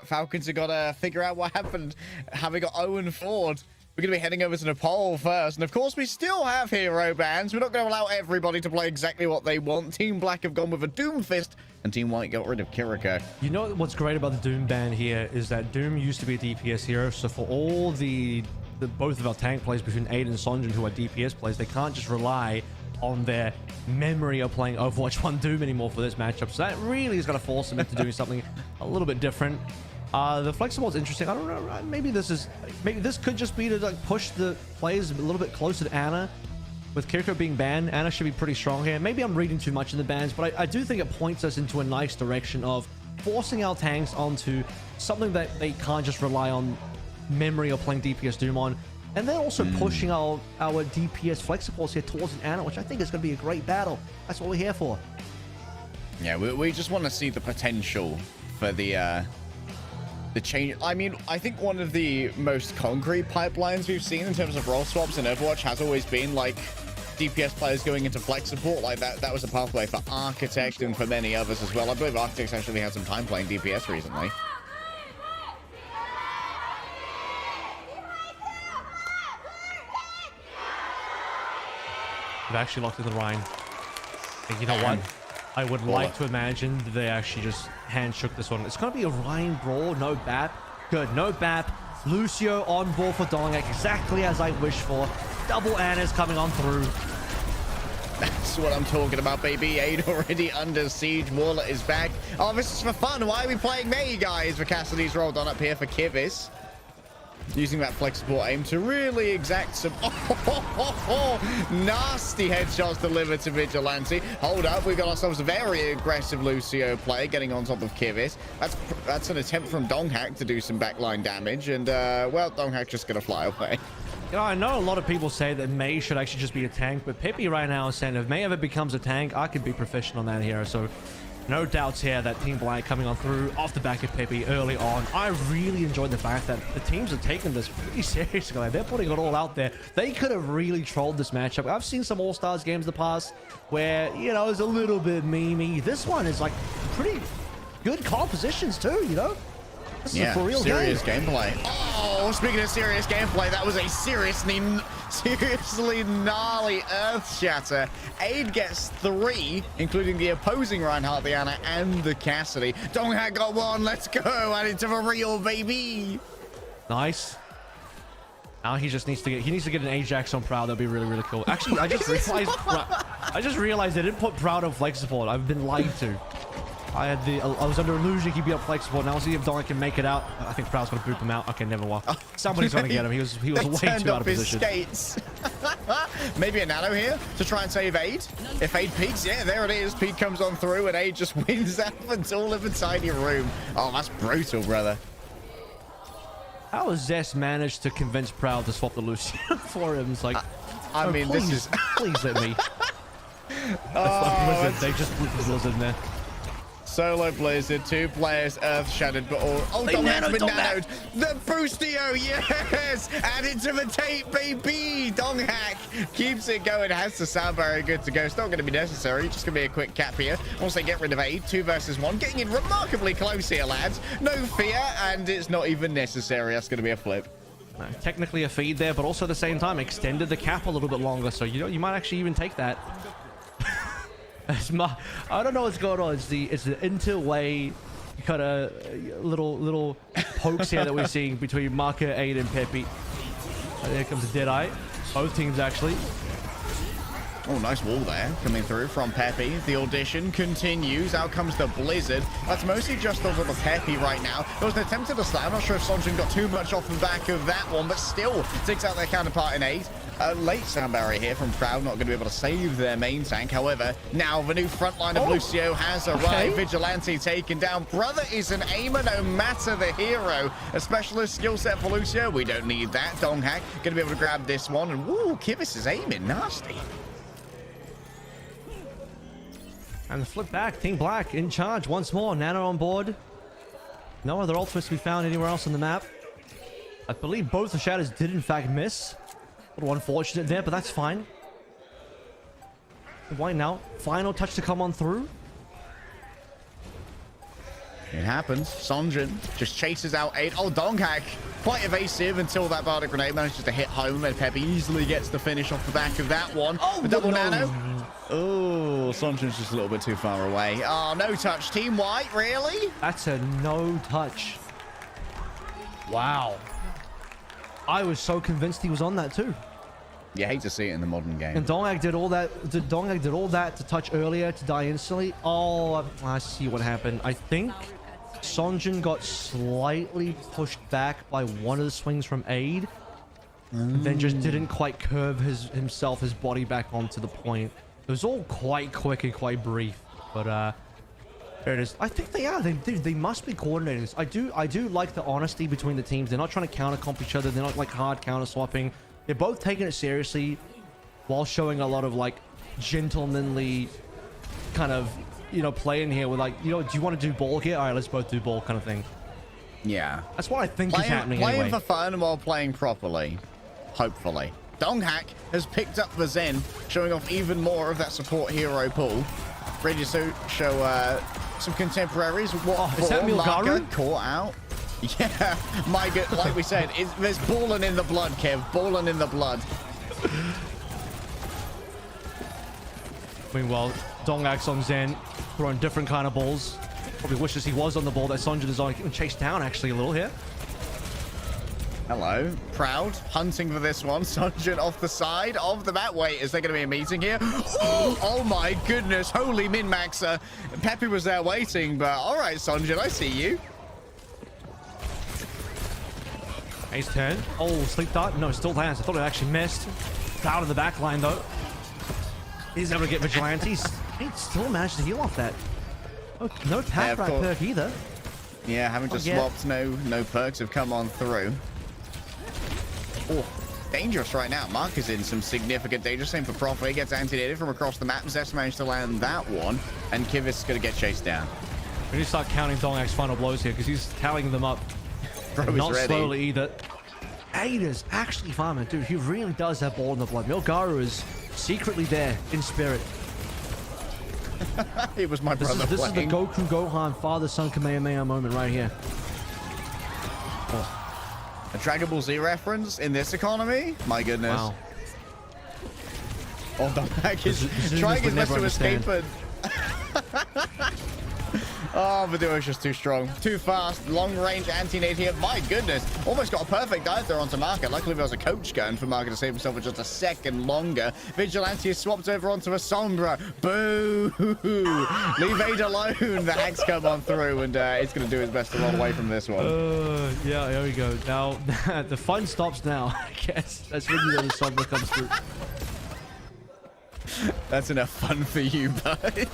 Falcons have got to figure out what happened. Having got Owen Ford, we're going to be heading over to Nepal first. And of course, we still have hero bans. We're not going to allow everybody to play exactly what they want. Team Black have gone with a Doomfist, and Team White got rid of Kiriko. You know what's great about the Doom ban here is that Doom used to be a DPS hero. So for all the both of our tank players between Aid and Sonjin, who are DPS players, they can't just rely on their memory of playing Overwatch 1 Doom anymore for this matchup. So that really is going to force them into doing something a little bit different. The flexible is interesting. I don't know. Maybe this could just be to like push the players a little bit closer to Ana. With Kiriko being banned, Ana should be pretty strong here. Maybe I'm reading too much in the bans, but I do think it points us into a nice direction of forcing our tanks onto something that they can't just rely on memory or playing DPS Doom on. And then also pushing our DPS flex supports here towards an Ana, which I think is going to be a great battle. That's what we're here for. Yeah, we just want to see the potential for the change. I mean, I think one of the most concrete pipelines we've seen in terms of role swaps in Overwatch has always been like DPS players going into flex support. Like that was a pathway for Architect and for many others as well. I believe Architect's actually had some time playing DPS recently. They've actually locked in the Rhine. And you know what? I would like to imagine that they actually just hand-shook this one. It's going to be a Rhine brawl. No BAP. Good. No BAP. Lucio on board for Dongak, exactly as I wished for. Double Anas coming on through. That's what I'm talking about, baby. Aid already under siege. Warler is back. Oh, this is for fun. Why are we playing May, guys? For Cassidy's rolled on up here for Kivis. Using that flexible aim to really exact some nasty headshots delivered to Vigilante. Hold up, we've got ourselves a very aggressive Lucio play getting on top of Kivis. That's an attempt from Donghack to do some backline damage, and well, Donghack just gonna fly away. You know, I know a lot of people say that May should actually just be a tank, but Pippi right now is saying if May ever becomes a tank, I could be proficient on that hero. So no doubts here that Team Black coming on through off the back of Pippi early on. I really enjoyed the fact that the teams are taking this pretty seriously. Like, they're putting it all out there. They could have really trolled this matchup. I've seen some All-Stars games in the past where, you know, it's a little bit memey. This one is like pretty good compositions too, you know? This is a for real serious gameplay. Oh, speaking of serious gameplay, that was a seriously gnarly earth shatter. Aid gets 3, including the opposing Reinhardt, the Ana, and the Cassidy. Donghack got 1. Let's go. Add it to the real, baby. Nice. Now he just needs to get an Ajax on Proud. That'd be really, really cool. Actually, I just realized they didn't put Proud on flex support. I've been lied to. I was under illusion he'd be up flex support. Now see if Donghack can make it out. I think Proud's gonna boop him out. Okay, never mind. Somebody's gonna get him. He was way too out of position. Skates. Maybe a nano here to try and save Aid. If Aid peeks, yeah, there it is. Pete comes on through and Aid just wins that all in a tiny room. Oh, that's brutal, brother. How has Zest managed to convince Proud to swap the Lucian for him? It's like, I mean, please, this is please let me. Oh, They just put the Blizzard in there. Solo Blizzard, 2 players earth shattered, but all. Oh, Donghack's been nanoed. The Boostio, yes! Added to the tape, baby. Donghack keeps it going. Has the sound barrier good to go. It's not going to be necessary. Just going to be a quick cap here. Once they get rid of Aid, 2 versus 1. Getting in remarkably close here, lads. No fear, and it's not even necessary. That's going to be a flip. Technically a feed there, but also at the same time extended the cap a little bit longer. So you know you might actually even take that. I don't know what's going on. It's the interway kind of little pokes here that we're seeing between Marker, Aid, and Peppy. There comes a Deadeye. Both teams actually. Oh, nice wall there coming through from Peppy. The audition continues. Out comes the Blizzard. That's mostly just over the Peppy right now. There was an attempt at a slam. I'm not sure if Sonjin got too much off the back of that one, but still takes out their counterpart in 8. A late sound barrier here from Proud, not going to be able to save their main tank. However, now the new front line of Lucio has arrived. Vigilante taken down. Brother is an aimer, no matter the hero. A specialist skill set for Lucio. We don't need that. Donghack going to be able to grab this one. And woo, Kivas is aiming nasty. And the flip back, Team Black in charge once more. Nano on board. No other ultimates to be found anywhere else on the map. I believe both the shatters did in fact miss. A little unfortunate there, but that's fine. Why now? Final touch to come on through. It happens. Sonjin just chases out 8. Oh, Donghack quite evasive until that Bardic Grenade manages to hit home, and Peppy easily gets the finish off the back of that one. Oh, the double nano. Oh, Sonjin's just a little bit too far away. Oh, no touch. Team White, really? That's a no touch. Wow. I was so convinced he was on that too. You hate to see it in the modern game. And Donghack did all that. Donghack did all that to touch earlier to die instantly. Oh, I see what happened. I think Sonjin got slightly pushed back by one of the swings from Aid, and then just didn't quite curve his body back onto the point. It was all quite quick and quite brief, but there it is. I think they are. They must be coordinating. I do like the honesty between the teams. They're not trying to counter comp each other. They're not like hard counter swapping. They're both taking it seriously while showing a lot of like gentlemanly kind of, you know, play in here with like, you know, do you want to do ball here? All right, let's both do ball kind of thing. Yeah. That's what I think is happening Playing anyway. for fun while playing properly. Hopefully. Donghack has picked up the Zen, showing off even more of that support hero pool. Ready to show some contemporaries. What is that Milgaru? Caught out. Yeah, my God, like we said, there's balling in the blood, Kev. Balling in the blood. Meanwhile, Donghack's on Zen, throwing different kind of balls. Probably wishes he was on the ball that Sonjin is on. Getting chased down actually a little here. Hello, Proud, hunting for this one. Sonjin off the side of the map. Wait, is there going to be a meeting here? Oh my goodness, holy min-maxer. Peppy was there waiting, but all right, Sonjin, I see you. Ace turn. Oh, sleep dart. No, still lands. I thought it actually missed. Out of the back line, though. He's able to get Vigilantes. He still managed to heal off that. Oh, no path right perk either. Yeah, having just swapped. No perks have come on through. Oh, dangerous right now. Mark is in some significant danger. Same for Prophet. He gets anti-nated from across the map. Zest managed to land that one, and Kivas is going to get chased down. We need to start counting Donghack's final blows here because he's tallying them up. Not ready. Slowly either. Ada's actually farming, dude. He really does have ball in the blood. Milgaru is secretly there in spirit. It was my brother. This is the Goku Gohan father-son Kamehameha moment right here. Oh. A Dragon Ball Z reference in this economy? My goodness. Wow. Oh, Donghack is trying his best to escape it. Oh, the duo's just too strong. Too fast. Long-range anti-nade here. My goodness. Almost got a perfect dive there onto Marker. Luckily, there was a coach going for Marker to save himself for just a second longer. Vigilante is swapped over onto a Sombra. Boo! Leave Aid alone. The hacks come on through, and it's going to do his best to run away from this one. Yeah, there we go. Now, the fun stops now, I guess. That's when the Sombra comes through. That's enough fun for you, bud.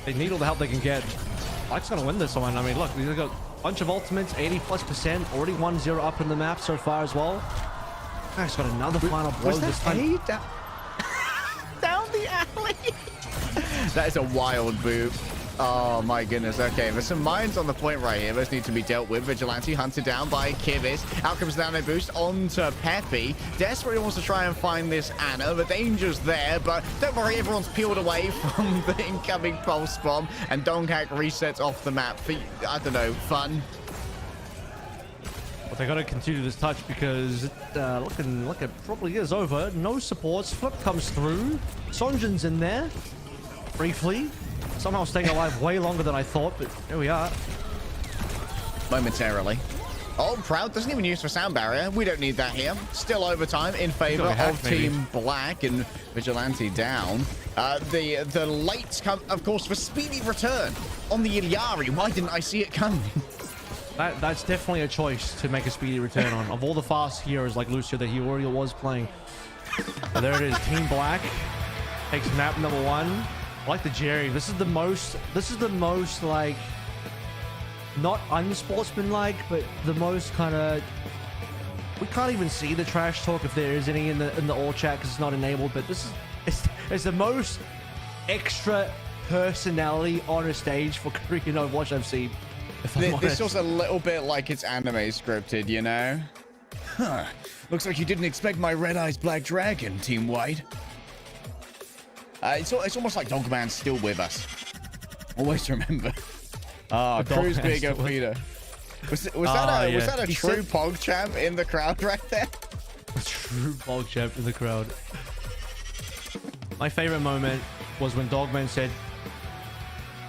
They need all the help they can get. Black's gonna win this one. I mean, look, we've got a bunch of ultimates, 80+%, already 1-0 up in the map so far as well. Guy's got another final blow this time. Down the alley. That is a wild boot. Oh my goodness. Okay, there's some mines on the point right here. Those need to be dealt with. Vigilante hunted down by Kivvis. Out comes down a boost onto Peppy. Desperately wants to try and find this Anna. The danger's there, but don't worry, everyone's peeled away from the incoming pulse bomb. And Donkak resets off the map for, I don't know, fun. But they got to continue this touch because looking like it probably is over. No supports. Flip comes through. Sonjin's in there briefly. Somehow staying alive way longer than I thought, but here we are. Momentarily. Oh, Proud doesn't even use for sound barrier. We don't need that here. Still overtime in favor of Team Black and Vigilante down. The lights come, of course, for speedy return on the Ilyari. Why didn't I see it coming? That's definitely a choice to make a speedy return on. Of all the fast heroes like Lucio that he already was playing. There it is. Team Black takes map number 1. I like the Jerry. This is the most like not unsportsmanlike, but the most kind of, we can't even see the trash talk if there is any in the all chat because it's not enabled. But this is it's the most extra personality on a stage for Korean Overwatch I've seen. This feels a little bit like it's anime scripted, you know? Huh. Looks like you didn't expect my Red Eyes Black Dragon, Team White. It's almost like Dogman's still with us. Always remember. Ah, Cruz Bigger Peter. Was that a true PogChamp in the crowd right there? A true PogChamp in the crowd. My favorite moment was when Dogman said,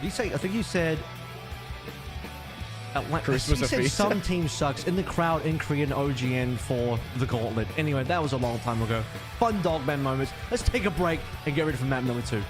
I think you said, Chris was he a said feast. some team sucks in the crowd in Korean OGN for the gauntlet. Anyway, that was a long time ago. Fun Dogman moments. Let's take a break and get ready for map number 2.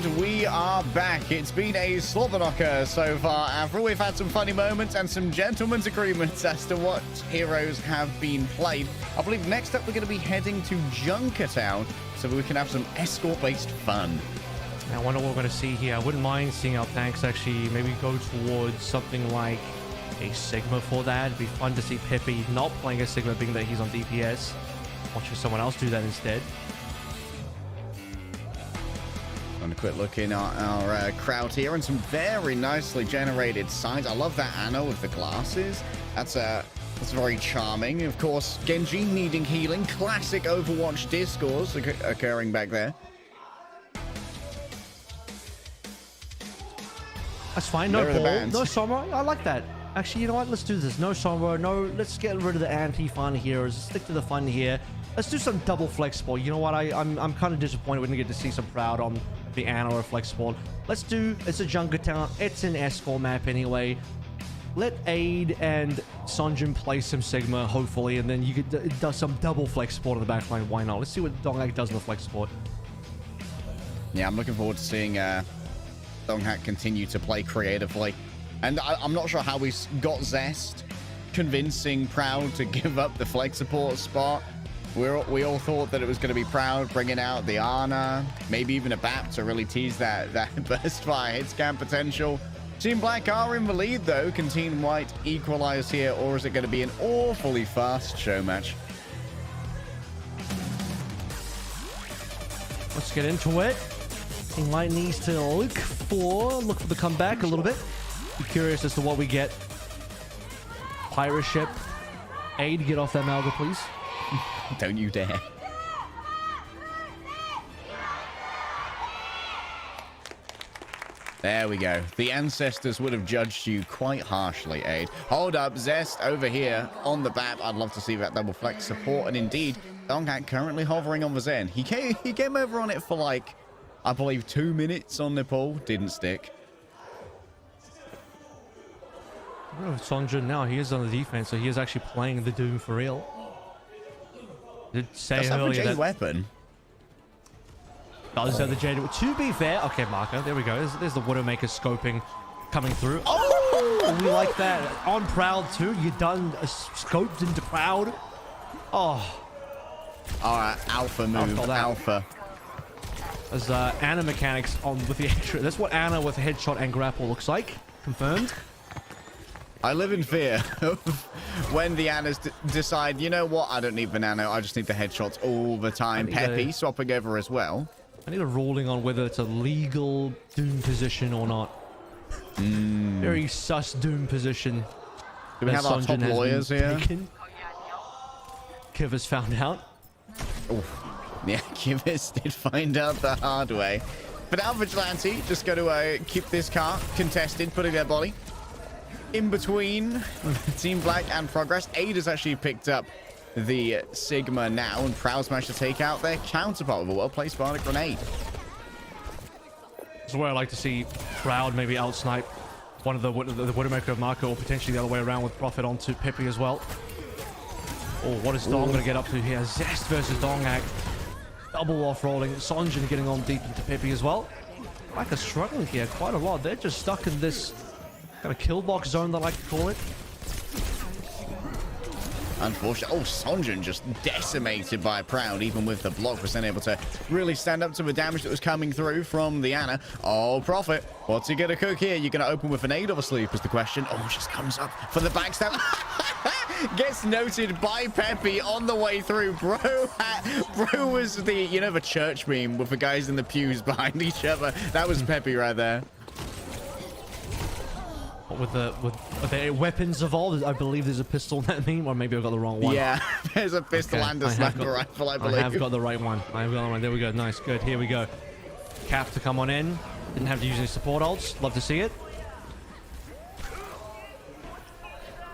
And we are back. It's been a slobber knocker so far, Avril. We've had some funny moments and some gentlemen's agreements as to what heroes have been played. I believe next up we're going to be heading to Junkertown so we can have some escort-based fun. I wonder what we're going to see here. I wouldn't mind seeing our tanks actually maybe go towards something like a Sigma for that. It'd be fun to see Peppy not playing a Sigma, being that he's on DPS. Watching someone else do that instead. And a quick look in our crowd here, and some very nicely generated signs. I love that Anna with the glasses. That's very charming. Of course, Genji needing healing. Classic Overwatch discourse occurring back there. That's fine. No ball, no Sombra. I like that. Actually, you know what? Let's do this. No Sombra. No, let's get rid of the anti-fun here. Stick to the fun here. Let's do some double flex ball. You know what? I'm kind of disappointed we didn't get to see some Proud on the Ana or flex ball. Let's do. It's a Junkertown. It's an escort map anyway. Let Aid and Sunjin play some Sigma, hopefully, and then you could do some double flex support in the backline. Why not? Let's see what Donghack does in the flex support. Yeah, I'm looking forward to seeing Donghack continue to play creatively. And I'm not sure how we got Zest convincing Proud to give up the flex support spot. We all thought that it was going to be Proud bringing out the Ana, maybe even a BAP to really tease that burst fire hit scan potential. Team Black are in the lead, though. Can Team White equalize here, or is it going to be an awfully fast show match? Let's get into it. Team White needs to look for the comeback a little bit. Be curious as to what we get. Pirate ship. Aid, get off that Malga, please. Don't you dare. There we go. The ancestors would have judged you quite harshly, Aid. Hold up, Zest over here on the BAP. I'd love to see that double flex support. And indeed, Donghack currently hovering on the Zen. He came over on it for like, I believe, 2 minutes on Nepal. Didn't stick. Oh, Sonjun now, he is on the defense, so he is actually playing the Doom for real. Did say earlier that weapon. Does have the Jade. To be fair, okay, Marco, there we go. There's the Widowmaker scoping coming through. Oh, we like that. On Proud too. You done scoped into Proud. Oh. All right, alpha move, alpha. There's Ana mechanics on with the extra. That's what Ana with a headshot and grapple looks like. Confirmed. I live in fear of when the Anas decide, you know what, I don't need the nano, I just need the headshots all the time. Peppy swapping over as well. I need a ruling on whether it's a legal Doom position or not. Very sus Doom position. Do we have our top lawyers here? Kivas found out. Oh, yeah, Kivas did find out the hard way. But now Vigilante just going to keep this car contested, putting their body in between Team Black and Progress. Aid has actually picked up the Sigma now, and Proud's managed to take out their counterpart with a well-placed Bardic Grenade. This is where I like to see Proud maybe outsnipe one of the Widowmaker of Marco, or potentially the other way around with Prophet onto Peppy as well. Oh, what is Dong going to get up to here? Zest versus Donghack. Double off-rolling. Sonjin getting on deep into Peppy as well. Black are struggling here quite a lot. They're just stuck in this kind of kill box zone, that I like to call it. Unfortunately, Sonjin just decimated by Proud, even with the block, was then able to really stand up to the damage that was coming through from the Ana. Oh, Prophet, what's he gonna cook here? You're gonna open with an Aid or a sleep is the question. Oh, just comes up for the backstab. Gets noted by Peppy on the way through. Bro was the, you know, the church meme with the guys in the pews behind each other. That was Peppy right there. With are there weapons evolved? I believe there's a pistol in that meme, or maybe I got the wrong one. Yeah, there's a pistol and a sniper rifle, I believe. I have got the right one. I have got the right one. There we go. Nice, good. Here we go. Cap to come on in. Didn't have to use any support ults. Love to see it.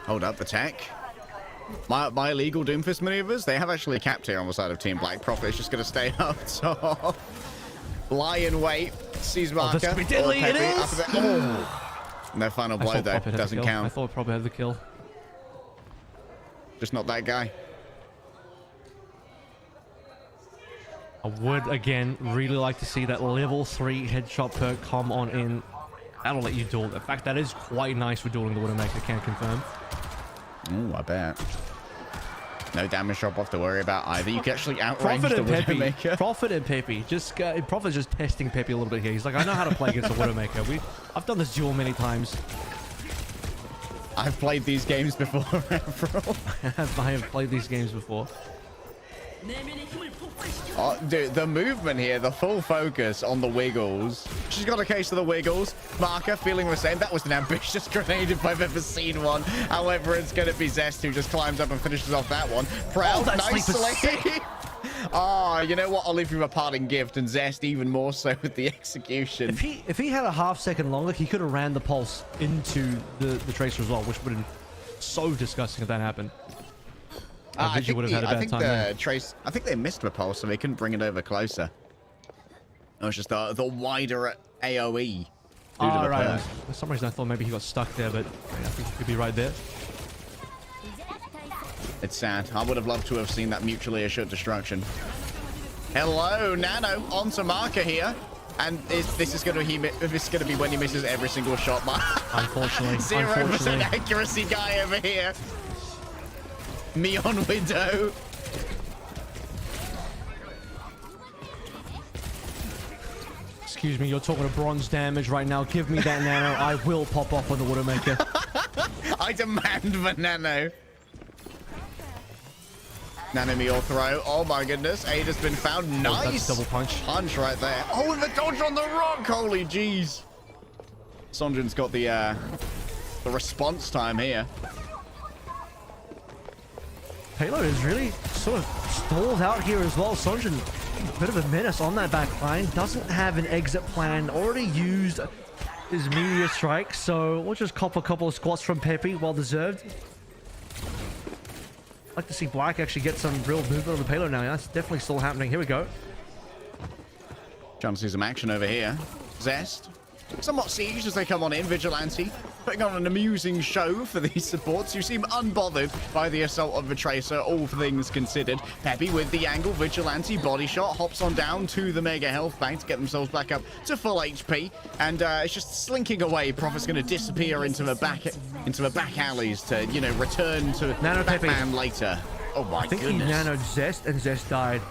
Hold up the tech. My illegal Doomfist maneuvers, they have actually capped here on the side of Team Black. Prophet is just going to stay up top. Lie in wait. Sees marker. This could be deadly. It is. No final blow, though. Doesn't count. I thought Prophet had the kill. Just not that guy. I would, again, really like to see that level 3 headshot perk come on in. That'll let you duel. In fact, that is quite nice for dueling the Widowmaker, can confirm. Oh, I bet. No damage drop off to worry about either. You can actually outrange Profit the and Pepe. Widowmaker. Profit and Pepe. Profit's just testing Pepe a little bit here. He's like, I know how to play against the Widowmaker. I've done this duel many times. I've played these games before, bro. I have played these games before. Oh, dude, the movement here, the full focus on the Wiggles. She's got a case of the Wiggles. Marker feeling the same. That was an ambitious grenade if I've ever seen one. However, it's going to be Zest who just climbs up and finishes off that one. Proud, nice sleep. Ah, you know what? I'll leave you a parting gift, and Zest even more so with the execution. If he had a half second longer, he could have ran the pulse into the Tracer as well, which would have been so disgusting if that happened. I think, would have had a bad time there. I think they missed the pulse, so they couldn't bring it over closer. It was just the wider AoE. Oh, right. For some reason, I thought maybe he got stuck there, but I think he could be right there. It's sad. I would have loved to have seen that mutually assured destruction. Hello, Nano, onto Marker here. And this is going to be when he misses every single shot. Unfortunately. 0% accuracy guy over here. Me on Widow. Excuse me, you're talking to bronze damage right now. Give me that Nano. I will pop off on the Widowmaker. I demand the Nano. Nano me or throw. Oh my goodness. Aid has been found. Nice. Oh, that's double punch. Punch right there. Oh, and the dodge on the rock. Holy jeez. Sonjin's got the response time here. Payload is really sort of stalled out here as well. Sonjin, a bit of a menace on that back line. Doesn't have an exit plan. Already used his meteor strike, so we'll just cop a couple of squats from Pepe, well deserved. I'd like to see Black actually get some real movement on the payload now. That's definitely still happening. Here we go. Trying to see some action over here. Zest. Somewhat sieged as they come on in. Vigilante putting on an amusing show for these supports who seem unbothered by the assault of the Tracer, all things considered. Pepe with the angle. Vigilante body shot hops on down to the Mega Health Bank to get themselves back up to full HP, and it's just slinking away. Prophet's going to disappear into the back alleys to, you know, return to Nano Batman later. Oh my I think goodness. he nanoed Zest, and Zest died.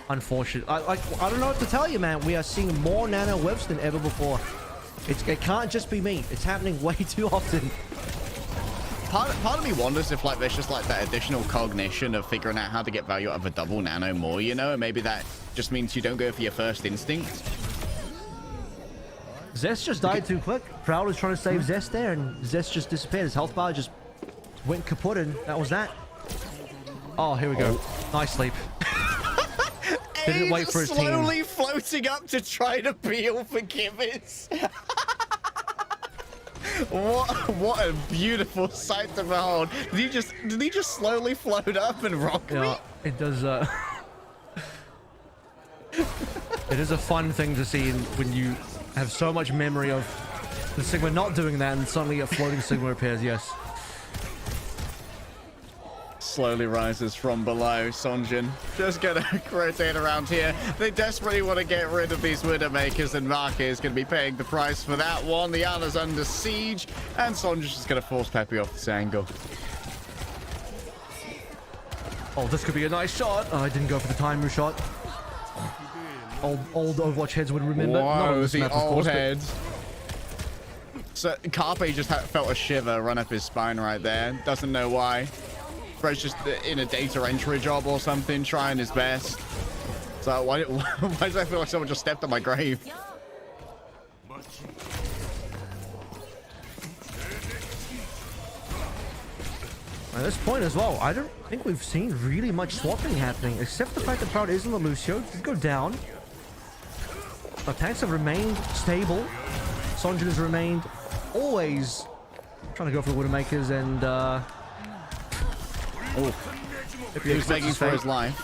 Unfortunate. I don't know what to tell you, man. We are seeing more nano webs than ever before. It can't just be me. It's happening way too often. Part of me wonders if like there's just like that additional cognition of figuring out how to get value out of a double nano more, you know? And maybe that just means you don't go for your first instinct. Zest just died too quick. Proud was trying to save Zest there, and Zest just disappeared. His health bar just went kaput, and that was that. Oh, here we go. Nice sleep. Didn't wait for his team. Slowly floating up to try to peel for Gibbons. What a beautiful sight to behold. Did he just slowly float up and rock me? Yeah, it does. It is a fun thing to see when you have so much memory of the Sigma not doing that, and suddenly a floating Sigma appears. Yes. Slowly rises from below. Sonjin just gonna rotate around here. They desperately want to get rid of these Widowmakers, and Mark is gonna be paying the price for that one. The Ana's under siege, and Sonjin's just gonna force Pepe off this angle. Oh, this could be a nice shot. Oh, I didn't go for the timer shot. Old Overwatch heads would remember. Whoa, the old heads. So Carpe just felt a shiver run up his spine right there. Doesn't know why. Bro's just in a data entry job or something, trying his best. So why does I feel like someone just stepped on my grave? At this point as well, I don't think we've seen really much swapping happening, except the fact that Proud is on the Lucio. Did go down. The tanks have remained stable. Sonjin has remained always trying to go for the Widowmakers, and he was begging for his life.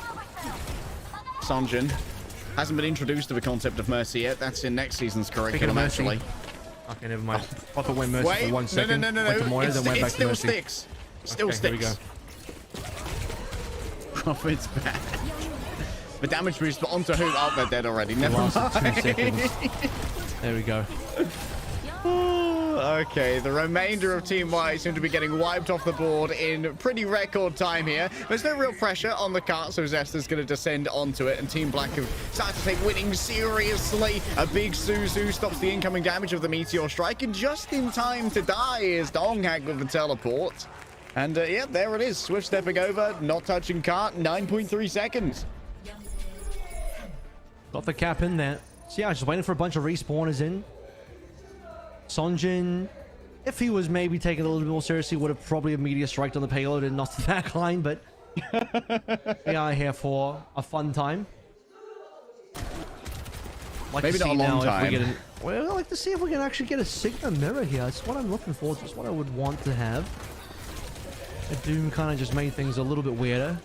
Sonjin hasn't been introduced to the concept of mercy yet. That's in next season's curriculum, actually. Okay, never mind. I thought went mercy for 1 second. No. Went to Moya, then went back to mercy. Sticks. Still okay, sticks. Here we go. Prophet's back. The damage boost, but onto who? Oh, they're dead already. Never Last mind. 2 seconds. There we go. Okay, the remainder of Team White seem to be getting wiped off the board in pretty record time here. There's no real pressure on the cart, so Zester's going to descend onto it, and Team Black have started to take winning seriously. A big Suzu stops the incoming damage of the Meteor Strike, and just in time to die is Donghack with the teleport. And yeah, there it is. Swift stepping over, not touching cart, 9.3 seconds. Got the cap in there. So yeah, just waiting for a bunch of respawners in. Sonjin, if he was maybe taken a little bit more seriously, would have probably immediately striked on the payload and not the back line, but we are here for a fun time. Like Maybe to not see a long now time. If we get well, I'd like to see if we can actually get a Sigma mirror here. That's what I'm looking for. That's what I would want to have. A Doom kind of just made things a little bit weirder.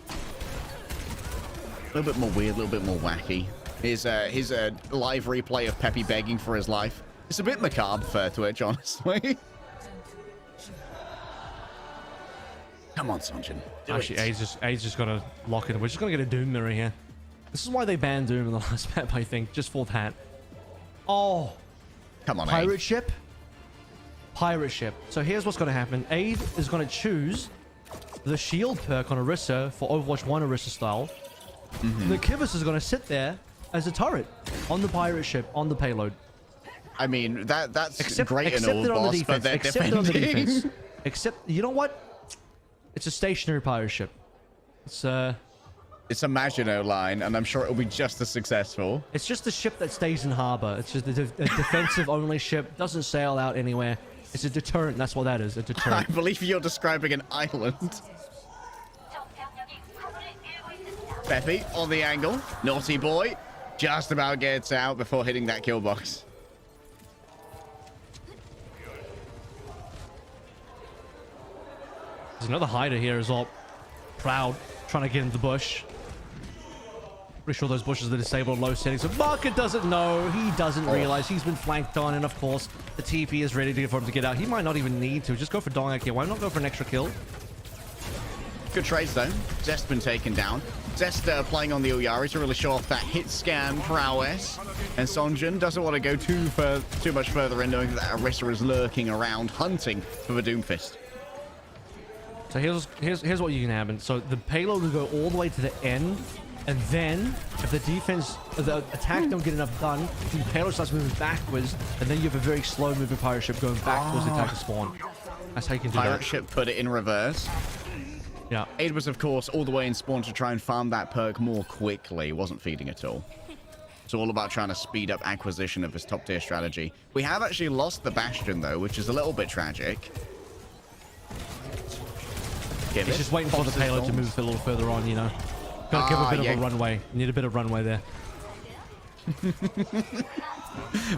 A little bit more weird, a little bit more wacky. His live replay of Peppy begging for his life. It's a bit macabre for Twitch, honestly. Come on, Sonjin. Actually, A's just got to lock in. We're just going to get a Doom mirror here. This is why they banned Doom in the last map, I think, just for that. Oh. Come on, Pirate Aid. ship. Pirate ship. So here's what's going to happen. Aid is going to choose the shield perk on Orisa for Overwatch 1 Orisa style. The Kivus is going to sit there as a turret on the pirate ship, on the payload. I mean, that's great and except all, it on boss, the but defense. they're Except it on the defending. defense. Except, you know what? It's a stationary pirate ship. It's a Maginot line, and I'm sure it'll be just as successful. It's just a ship that stays in harbor. It's just a defensive-only ship. Doesn't sail out anywhere. It's a deterrent. That's what that is. A I deterrent. believe you're describing an island. Peppy on the angle. Naughty boy. Just about gets out before hitting that kill box. There's another hider here as well. Proud. Trying to get into the bush. Pretty sure those bushes are disabled low settings. So Market doesn't know. He doesn't realize he's been flanked on. And of course, the TP is ready for him to get out. He might not even need to. Just go for Donghack here. Why not go for an extra kill? Good trades, though. Zest been taken down. Zest playing on the Uyari to really show off that hit scan prowess. And Sonjin doesn't want to go too much further in, knowing that Orisa is lurking around, hunting for the Doomfist. So here's what you can happen. So the payload will go all the way to the end, and then if the attack don't get enough done, the payload starts moving backwards, and then you have a very slow moving pirate ship going back towards the attacker spawn. That's how you can do Pirate that. ship put it in reverse. Yeah. Aid was, of course, all the way in spawn to try and farm that perk more quickly. Wasn't feeding at all. It's all about trying to speed up acquisition of his top tier strategy. We have actually lost the Bastion, though, which is a little bit tragic. He's just waiting for the payload to move a little further on, you know. Gotta give a bit of a runway. Need a bit of runway there.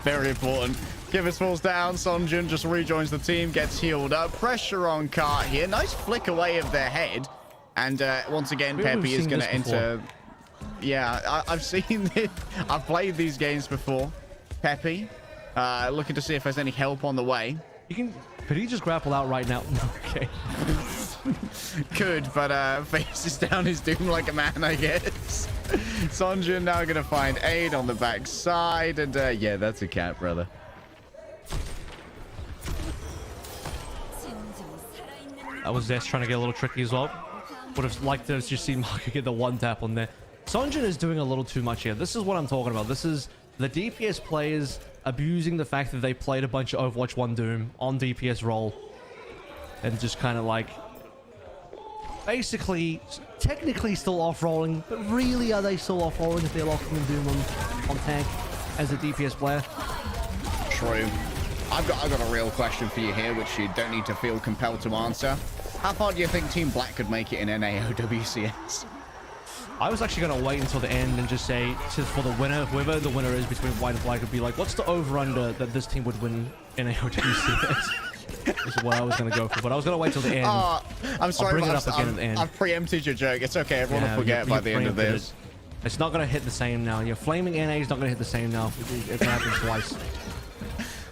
Very important. Kivus falls down. Sonjin just rejoins the team, gets healed up. Pressure on Cart here. Nice flick away of their head. And once again, Peppy is going to enter. Yeah, I've seen it. I've played these games before. Peppy, looking to see if there's any help on the way. Could he just grapple out right now? Okay. Could, but faces down his Doom like a man, I guess. Sonjin now going to find Aid on the back side. And yeah, that's a cat, brother. That was Zest trying to get a little tricky as well. Would have liked to just see Marco get the one tap on there. Sonjin is doing a little too much here. This is what I'm talking about. This is the DPS players abusing the fact that they played a bunch of Overwatch 1 Doom on DPS role. And just kind of like... basically, technically still off-rolling, but really are they still off-rolling if they're locking in Doom on tank as a DPS player? True. I've got a real question for you here, which you don't need to feel compelled to answer. How far do you think Team Black could make it in NA OWCS? I was actually going to wait until the end and just say, for the winner, whoever the winner is between White and Black, would be like, what's the over-under that this team would win in OWCS? This is what I was going to go for, but I was going to wait till the end. I'm sorry, I've preempted your joke. It's okay, everyone will forget by the end of this. It's not going to hit the same now. Your flaming NA is not going to hit the same now. It can happen twice.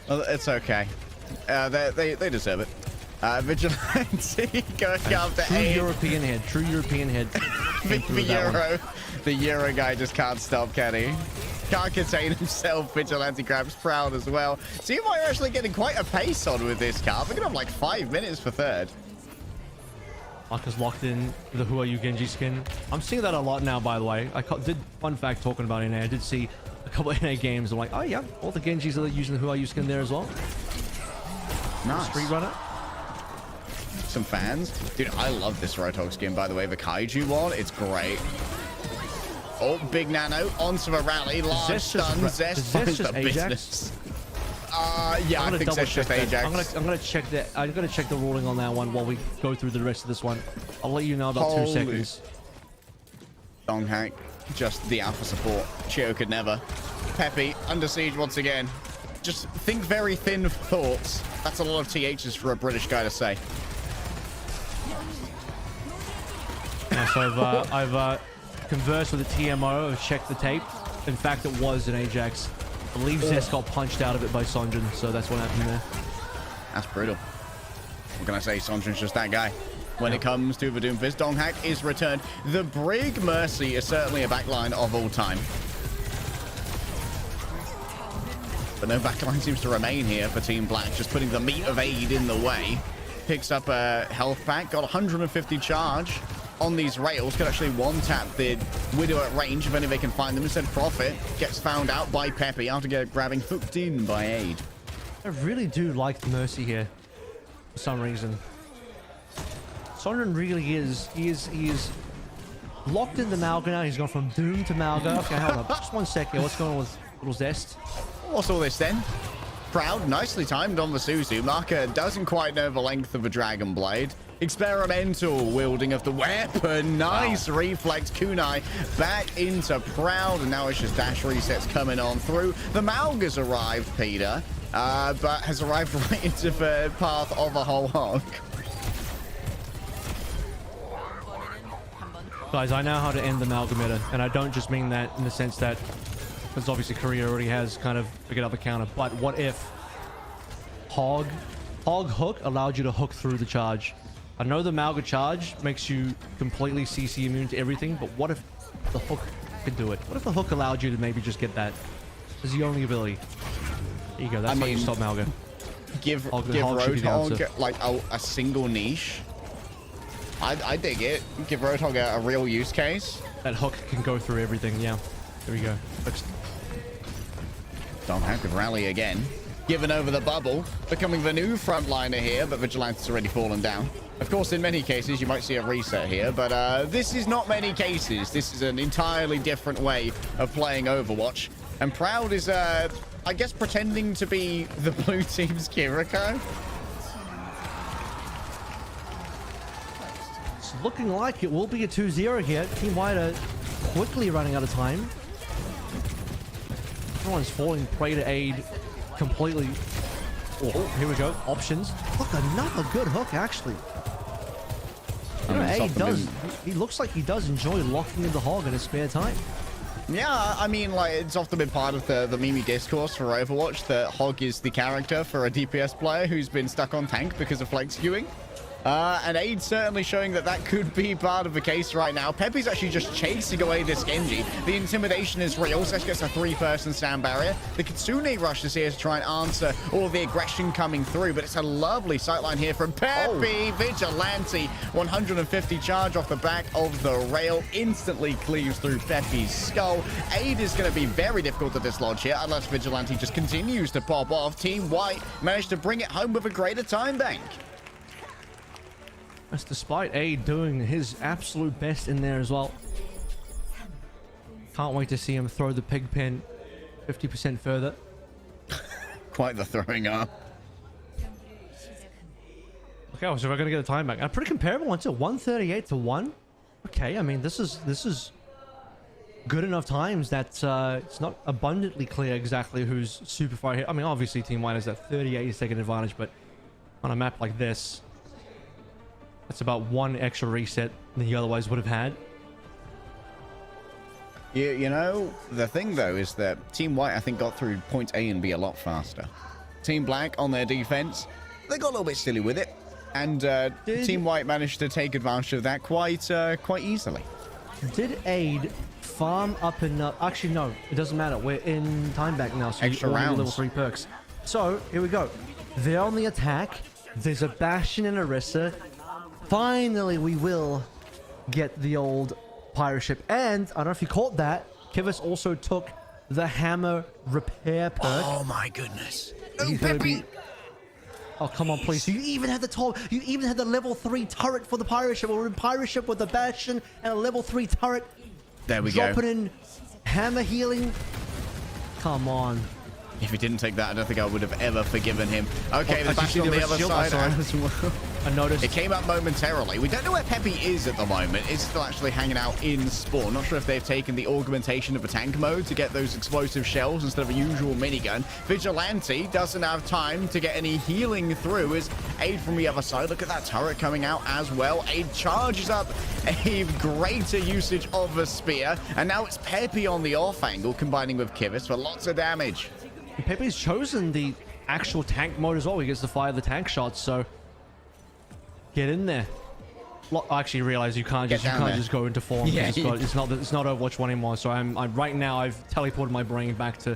Well, it's okay. They deserve it. Vigilante going after True Aid. European head. True European head. The Euro guy just can't stop, can he? Can't contain himself. Vigilante grabs Proud as well. Team White are actually getting quite a pace on with this car. We're going to have like 5 minutes for third. Marcus locked in the Who Are You Genji skin. I'm seeing that a lot now, by the way. Did fun fact talking about NA. I did see a couple of NA games. I'm like, oh yeah, all the Genjis are using the Who Are You skin there as well. Nice. Street runner. Some fans. Dude, I love this Roadhog skin, by the way. The Kaiju one, it's great. Oh, big nano onto a rally. Large stun. Zest finds the business. Yeah, I think Zest just Ajax. I'm gonna check that. I'm gonna check the ruling on that one while we go through the rest of this one. I'll let you know about 2 seconds. Donghack, just the alpha support. Chio could never. Peppy, under siege once again. Just think very thin thoughts. That's a lot of THs for a British guy to say. So I've conversed with the TMO. I've checked the tape. In fact, it was an Ajax. I believe Zest got punched out of it by Sonjin, so that's what happened there. That's brutal. What can I say? Sonjin's just that guy. When it comes to the Doomfist, Donghack is returned. The Brig Mercy is certainly a backline of all time. But no backline seems to remain here for Team Black, just putting the meat of Aid in the way. Picks up a health pack, got 150 charge on these rails. Could actually one-tap the Widow at range if only they can find them. Instead, Prophet gets found out by Peppy after grabbing hooked in by Aid. I really do like the Mercy here for some reason. Sonjin really is. He is locked into Malga now. He's gone from Doom to Malga. Okay, hold up. Just 1 second. What's going on with little Zest? What's all this then? Proud, nicely timed on the Suzu. Marker doesn't quite know the length of a Dragon Blade. Experimental wielding of the weapon. Nice reflex. Kunai back into Proud. And now it's just dash resets coming on through. The Malga's arrived, Peter. But has arrived right into the path of a whole hog. Guys, I know how to end the Malga meta. And I don't just mean that in the sense that, because obviously Korea already has kind of figured out the counter. But what if Hog hook allowed you to hook through the charge? I know the Malga charge makes you completely CC immune to everything, but what if the hook could do it? What if the hook allowed you to maybe just get that as the only ability? There you go. That's how you stop Malga. Give Roadhog like a single niche. I dig it. Give Roadhog a real use case. That hook can go through everything. Yeah. There we go. Donghack with rally again. Given over the bubble, becoming the new frontliner here, but Vigilante's already fallen down. Of course, in many cases, you might see a reset here, but this is not many cases. This is an entirely different way of playing Overwatch. And Proud is, I guess, pretending to be the blue team's Kiriko. It's looking like it will be a 2-0 here. Team White are quickly running out of time. Everyone's falling prey to Aid completely. Oh, here we go. Options. Look, another good hook, actually. You know, Aid does. He looks like he does enjoy locking in the hog in his spare time. Yeah, I mean, like, it's often been part of the meme discourse for Overwatch that Hog is the character for a DPS player who's been stuck on tank because of flex queuing. And Aid certainly showing that that could be part of the case right now. Peppy's actually just chasing away this Genji. The intimidation is real. Zesh gets a 3-person stand barrier. The Kitsune rush is here to try and answer all the aggression coming through, but it's a lovely sightline here from Peppy. Vigilante, 150 charge off the back of the rail, instantly cleaves through Peppy's skull. Aid is going to be very difficult to dislodge here unless Vigilante just continues to pop off. Team White managed to bring it home with a greater time bank. That's despite Aid doing his absolute best in there as well. Can't wait to see him throw the pig pen 50% further. Quite the throwing up. Okay, so we're gonna get a time back. A pretty comparable one too. 138 to 1. Okay, I mean this is good enough times that it's not abundantly clear exactly who's super far here. I mean, obviously Team White has that 38-second advantage, but on a map like this, that's about one extra reset than you otherwise would have had. You know, the thing though is that Team White, I think, got through points A and B a lot faster. Team Black on their defense, they got a little bit silly with it. And Team White managed to take advantage of that quite easily. Did Aid farm up enough? Actually, no, it doesn't matter. We're in time back now, so Extra you only rounds. level 3 perks. So here we go. They're on the attack. There's a Bastion and Orisa. Finally, we will get the old pirate ship. And I don't know if you caught that. Kivas also took the hammer repair perk. Oh my goodness. He's gonna be... Oh, come on, please. You even had the top. You even had the level 3 turret for the pirate ship. We're in pirate ship with the Bastion and a level 3 turret. There we go. Dropping in hammer healing. Come on. If he didn't take that, I don't think I would have ever forgiven him. Okay, the Bastion on the other shield? side. I noticed. It came up momentarily. We don't know where Peppy is at the moment. It's still actually hanging out in spawn. Not sure if they've taken the augmentation of a tank mode to get those explosive shells instead of a usual minigun. Vigilante doesn't have time to get any healing through as Aid from the other side. Look at that turret coming out as well. Aid charges up a greater usage of the spear. And now it's Peppy on the off angle, combining with Kivas for lots of damage. Pepe's chosen the actual tank mode as well. He gets to fire the tank shots, so get in there. I actually realize you can't just go into form. Yeah, it's not Overwatch 1 anymore. So I'm right now I've teleported my brain back to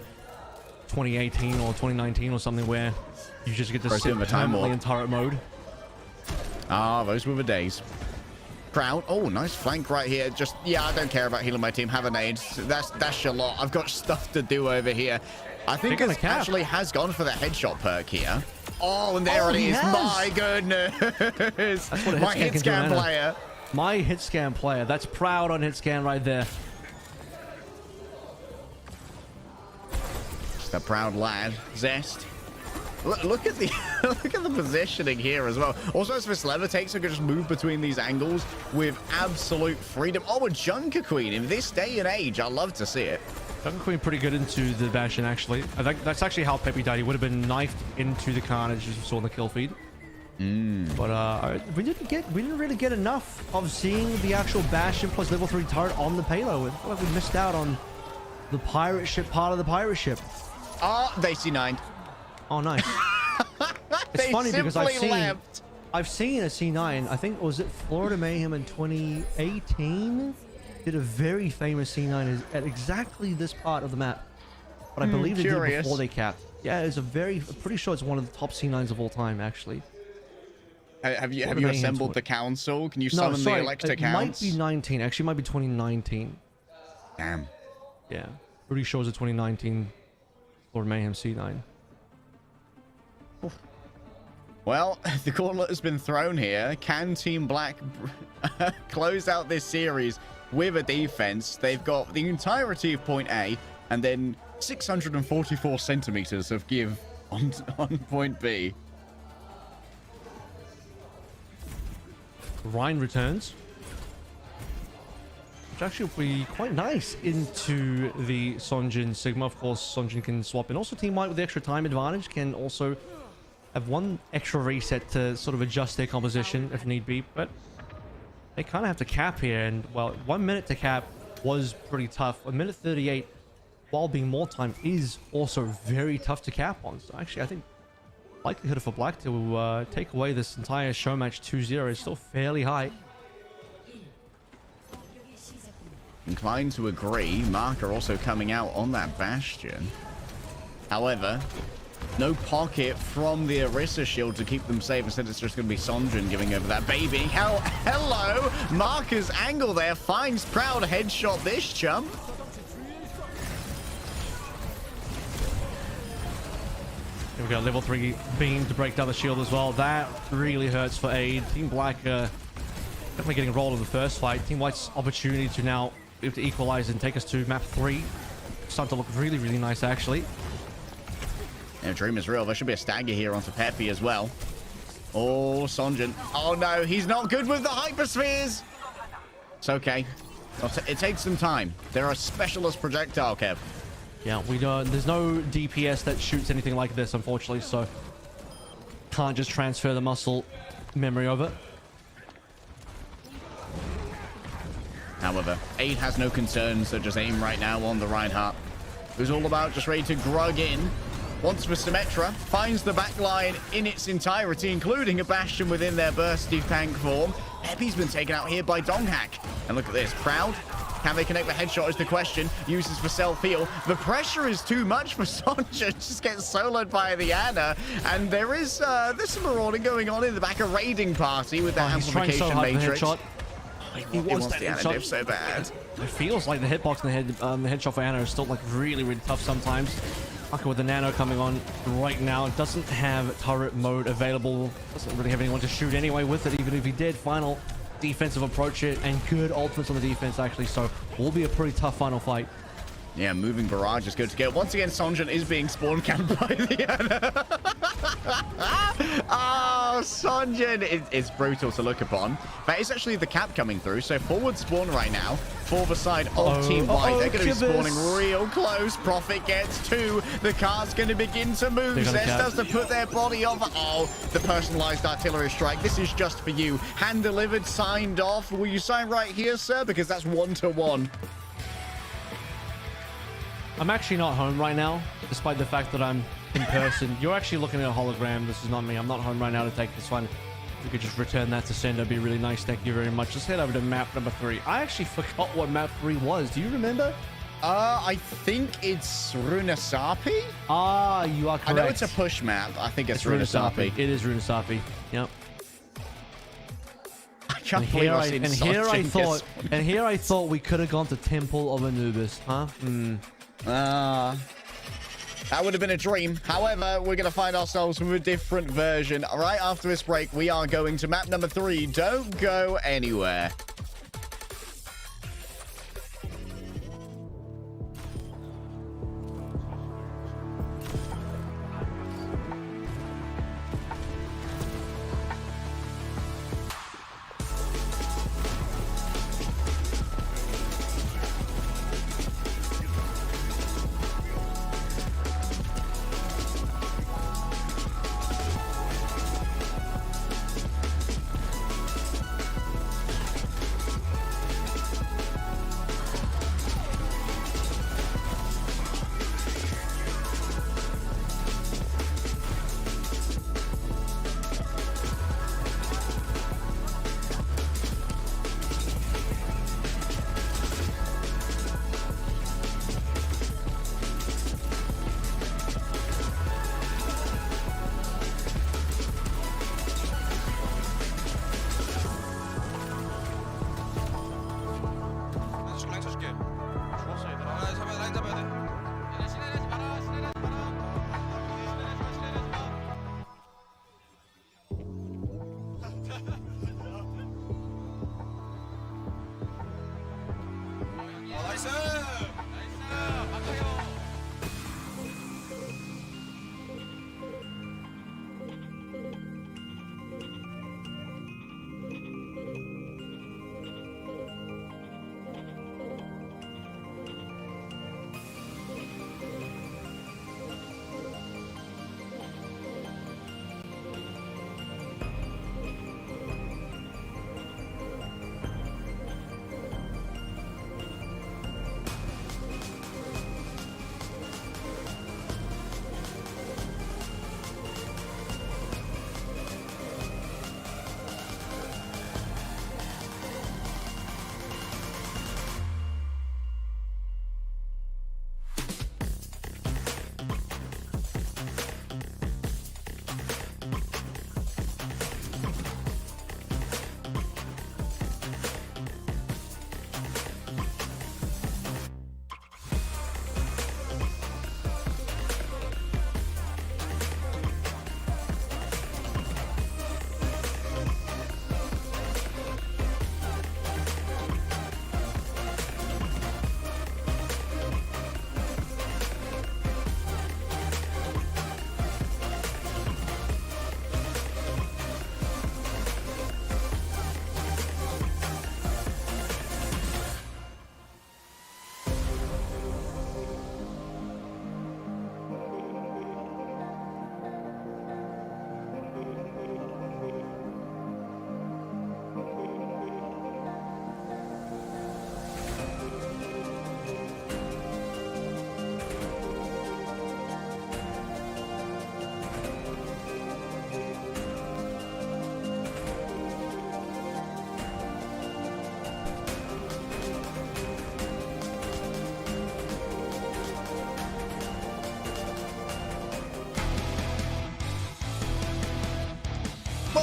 2018 or 2019 or something where you just get to sit permanently in turret mode. Ah, those were the days. Proud. Oh, nice flank right here. Just, yeah, I don't care about healing my team. Have an aid. That's your lot. I've got stuff to do over here. I think it actually has gone for the headshot perk here. Oh, and there it is. My goodness. My hit scan player. My hit scan player. That's Proud on hit scan right there. Just a Proud lad. Zest. Look at the look at the positioning here as well. Also, as this levitate, so I can just move between these angles with absolute freedom. Oh, a Junker Queen in this day and age. I love to see it. Junker Queen pretty good into the Bastion, actually. I think that's actually how Peppy died. He would have been knifed into the carnage, as we saw in the kill feed. But we didn't really get enough of seeing the actual Bastion plus level 3 turret on the payload. I feel like we missed out on the pirate ship part of the pirate ship. Oh, they C9. Oh, nice. It's funny because I've seen a C9. I think, was it Florida Mayhem in 2018? Did a very famous C9 at exactly this part of the map. But I believe they did it before they capped. Yeah, it's I'm pretty sure it's one of the top C9s of all time, actually. Have you assembled the council? Can you summon the Elector counts? It might be 19. Actually, it might be 2019. Damn. Yeah. Pretty sure it's a 2019 Florida Mayhem C9. Well, the gauntlet has been thrown here. Can Team Black close out this series with a defense? They've got the entirety of point A and then 644 centimeters of give on point B. Ryan returns, which actually will be quite nice into the Sonjin Sigma. Of course, Sonjin can swap in. Also, Team White with the extra time advantage can also have one extra reset to sort of adjust their composition if need be, but they kind of have to cap here. And well, 1 minute to cap was pretty tough. A minute 38, while being more time, is also very tough to cap on. So actually, I think likelihood for Black to take away this entire show match 2-0 is still fairly high. Inclined to agree. Marker also coming out on that Bastion. However, no pocket from the Orisa shield to keep them safe. Instead, it's just going to be Sonjin giving over that baby. Hello! Marker's angle there finds Proud headshot this chump. Here we go, level 3 beam to break down the shield as well. That really hurts for Aid. Team Black definitely getting rolled in the first fight. Team White's opportunity to now be able to equalize and take us to map 3. Starting to look really, really nice, actually. Yeah, dream is real. There should be a stagger here onto Peppy as well. Oh, Sonjin. Oh, no. He's not good with the hyperspheres. It's okay. It takes some time. They're a specialist projectile, Kev. Yeah, we don't. There's no DPS that shoots anything like this, unfortunately, so can't just transfer the muscle memory over. However, Aid has no concerns, so just aim right now on the Reinhardt, who's all about just ready to grug in. Wants for Symmetra. Finds the back line in its entirety, including a Bastion within their bursty tank form. Pepe's been taken out here by Donghack. And look at this. Proud. Can they connect the headshot is the question. Uses for self-heal. The pressure is too much for Sonja. Just gets soloed by the Ana. And there's some marauding going on in the back. A raiding party with that amplification so hard matrix. For He wants the Ana diff so bad. It feels like the hitbox and the headshot for Ana is still like really, really tough sometimes. Fucking with the Nano coming on right now. It doesn't have turret mode available. Doesn't really have anyone to shoot anyway with it, even if he did. Final defensive approach it, and good ultimates on the defense actually, so will be a pretty tough final fight. Yeah, moving barrage is good to get. Once again, Sonjan is being spawn camped by the Ana. Oh, Sonjan is brutal to look upon. But it's actually the cap coming through, so forward spawn right now for the side of Team White. They're going to be spawning real close. Profit gets 2. The car's going to begin to move. Zest does to put their body over. Oh, the personalized artillery strike. This is just for you. Hand delivered, signed off. Will you sign right here, sir? Because that's 1-to-1. I'm actually not home right now, despite the fact that I'm in person. You're actually looking at a hologram. This is not me. I'm not home right now to take this one. If we could just return that to send, that'd be really nice. Thank you very much. Let's head over to map number 3. I actually forgot what map 3 was. Do you remember? I think it's Runasapi. Ah, you are correct. I know it's a push map. I think it's Runasapi. It is Runasapi. Yep. I can't believe I've seen and here I thought we could have gone to Temple of Anubis, huh? That would have been a dream. However, we're going to find ourselves with a different version. Right after this break, we are going to map number 3. Don't go anywhere.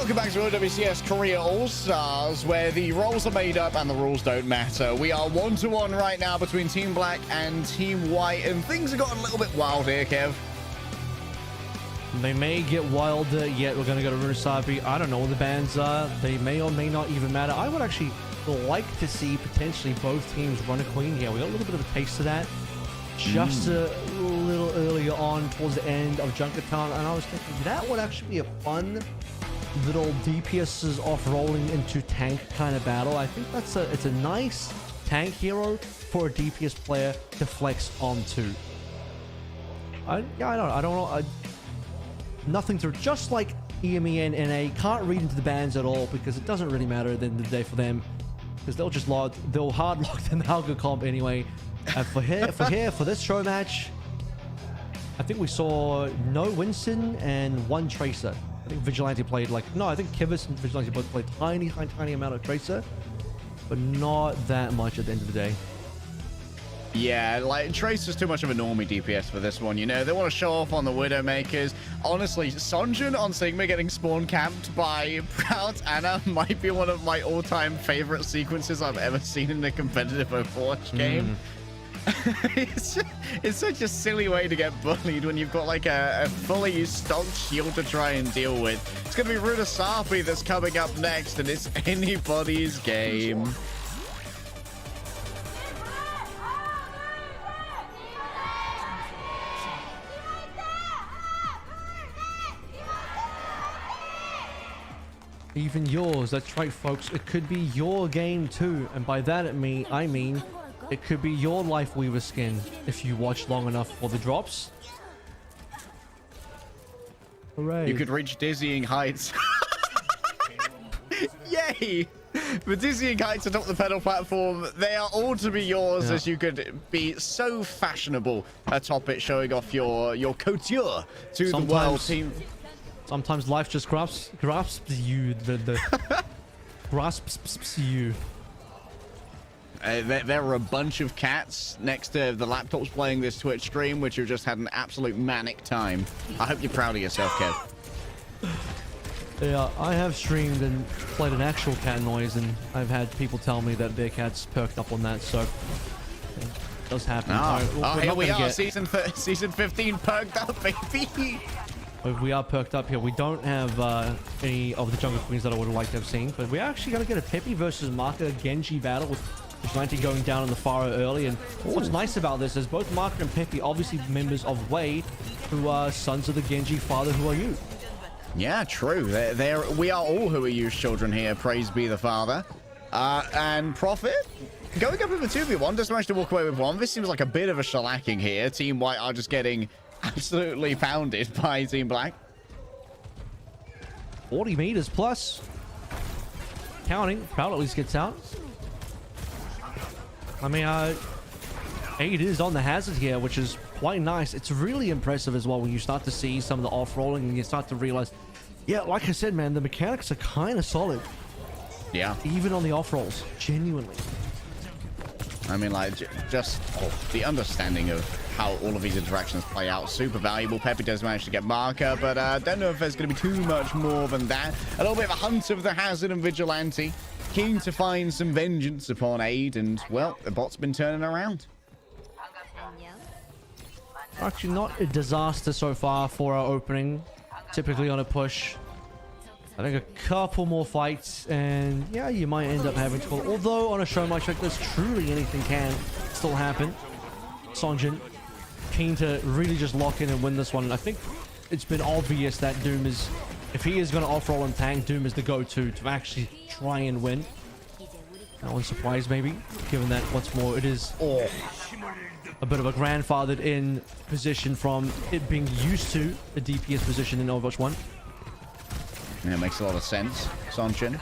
welcome back to OWCS Korea All-Stars, where the roles are made up and the rules don't matter. We are 1-1 right now between Team Black and Team White, and things have gotten a little bit wild here, Kev. They may get wilder, yet we're going to go to Runasabi. I don't know what the bans are. They may or may not even matter. I would actually like to see potentially both teams run a queen here. We got a little bit of a taste of that just a little earlier on towards the end of Junkertown, and I was thinking that would actually be a fun little DPS's off-rolling into tank kind of battle. I think it's a nice tank hero for a DPS player to flex onto. I don't know. Nothing to, just like EMEA and NA, can't read into the bans at all because it doesn't really matter at the end of the day for them, because they'll hard lock them Alga comp anyway. And for this show match, I think we saw no Winston and one Tracer. I think Vigilante played I think Kivas and Vigilante both played tiny amount of Tracer, but not that much at the end of the day. Yeah, like Tracer's too much of a normie DPS for this one, you know. They want to show off on the Widowmakers. Honestly, Sonjin on Sigma getting spawn camped by Proud Anna might be one of my all-time favorite sequences I've ever seen in a competitive Overwatch game. It's such a silly way to get bullied when you've got like a fully stocked shield to try and deal with. It's going to be Runasabi that's coming up next, and it's anybody's game. Even yours, that's right, folks. It could be your game too, and by that I mean it could be your Lifeweaver skin if you watch long enough for the drops. Hooray! You could reach dizzying heights. Yay! The dizzying heights atop the pedal platform, they are all to be yours, as you could be so fashionable atop it, showing off your couture to the world team. Sometimes life just grasps you, grasps you. There are a bunch of cats next to the laptops playing this Twitch stream, which have just had an absolute manic time. I hope you're proud of yourself, Kev. Yeah, I have streamed and played an actual cat noise, and I've had people tell me that their cats perked up on that, so it does happen. Here we are, season 15 perked up, baby. We are perked up here. We don't have any of the jungle queens that I would have liked to have seen, but we're actually going to get a Peppy versus Marker Genji battle with Vigilante going down in the Pharah early. And what's nice about this is both Marker and Peppy, obviously members of Wade, who are sons of the Genji father, who are you. Yeah, true. We are all who are you children here. Praise be the father. And Prophet going up in the 2v1, just managed to walk away with one. This seems like a bit of a shellacking here. Team White are just getting absolutely pounded by Team Black. 40 meters plus. Counting. Proud at least gets out. I mean, 8 is on the hazard here, which is quite nice. It's really impressive as well when you start to see some of the off-rolling and you start to realize, yeah, like I said, man, the mechanics are kind of solid. Yeah. Even on the off-rolls. Genuinely. I mean, like, just the understanding of how all of these interactions play out, super valuable. Peppy does manage to get Marker, but don't know if there's going to be too much more than that. A little bit of a hunt of the Hazard and Vigilante. Keen to find some vengeance upon Aid, and, well, the bot's been turning around. Actually, not a disaster so far for our opening. Typically on a push. I think a couple more fights, and yeah, you might end up having to call. Although on a show match like this, truly anything can still happen. Sonjin keen to really just lock in and win this one. And I think it's been obvious that Doom is, if he is going to off-roll and tank, Doom is the go-to to actually try and win. No one's surprised, maybe, given that once more it is a bit of a grandfathered in position from it being used to a DPS position in Overwatch 1. Yeah, it makes a lot of sense. Sonjin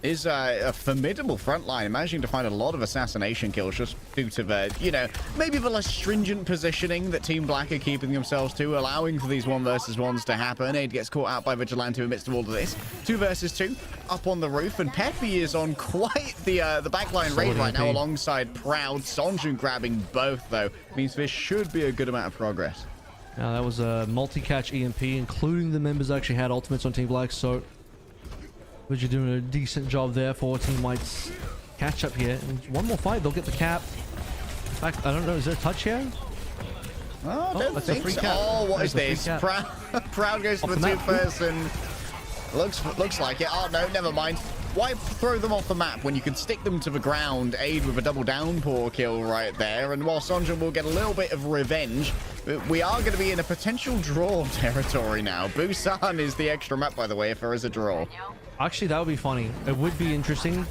is a formidable frontline, managing to find a lot of assassination kills just due to the, you know, maybe the less stringent positioning that Team Black are keeping themselves to, allowing for these 1 versus 1s to happen. Aid gets caught out by Vigilante in the midst of all of this. 2 versus 2 up on the roof, and Peppy is on quite the backline raid right now alongside Proud. Sonjin grabbing both, though. Means this should be a good amount of progress. Now that was a multi-catch EMP, including the members that actually had ultimates on Team Black, so But you're doing a decent job there for Team White's catch up here. And one more fight, they'll get the cap. In fact, I don't know, is there a touch here? Oh, I don't that's think a free so. cap. Oh, what is That's a free this? cap. Proud goes for Off the the map. two-person. Looks like it. Oh, no, never mind. Why throw them off the map when you can stick them to the ground, aid with a double downpour kill right there? And while Sonjin will get a little bit of revenge, we are going to be in a potential draw territory now. Busan is the extra map, by the way, if there is a draw. Actually, that would be funny. It would be interesting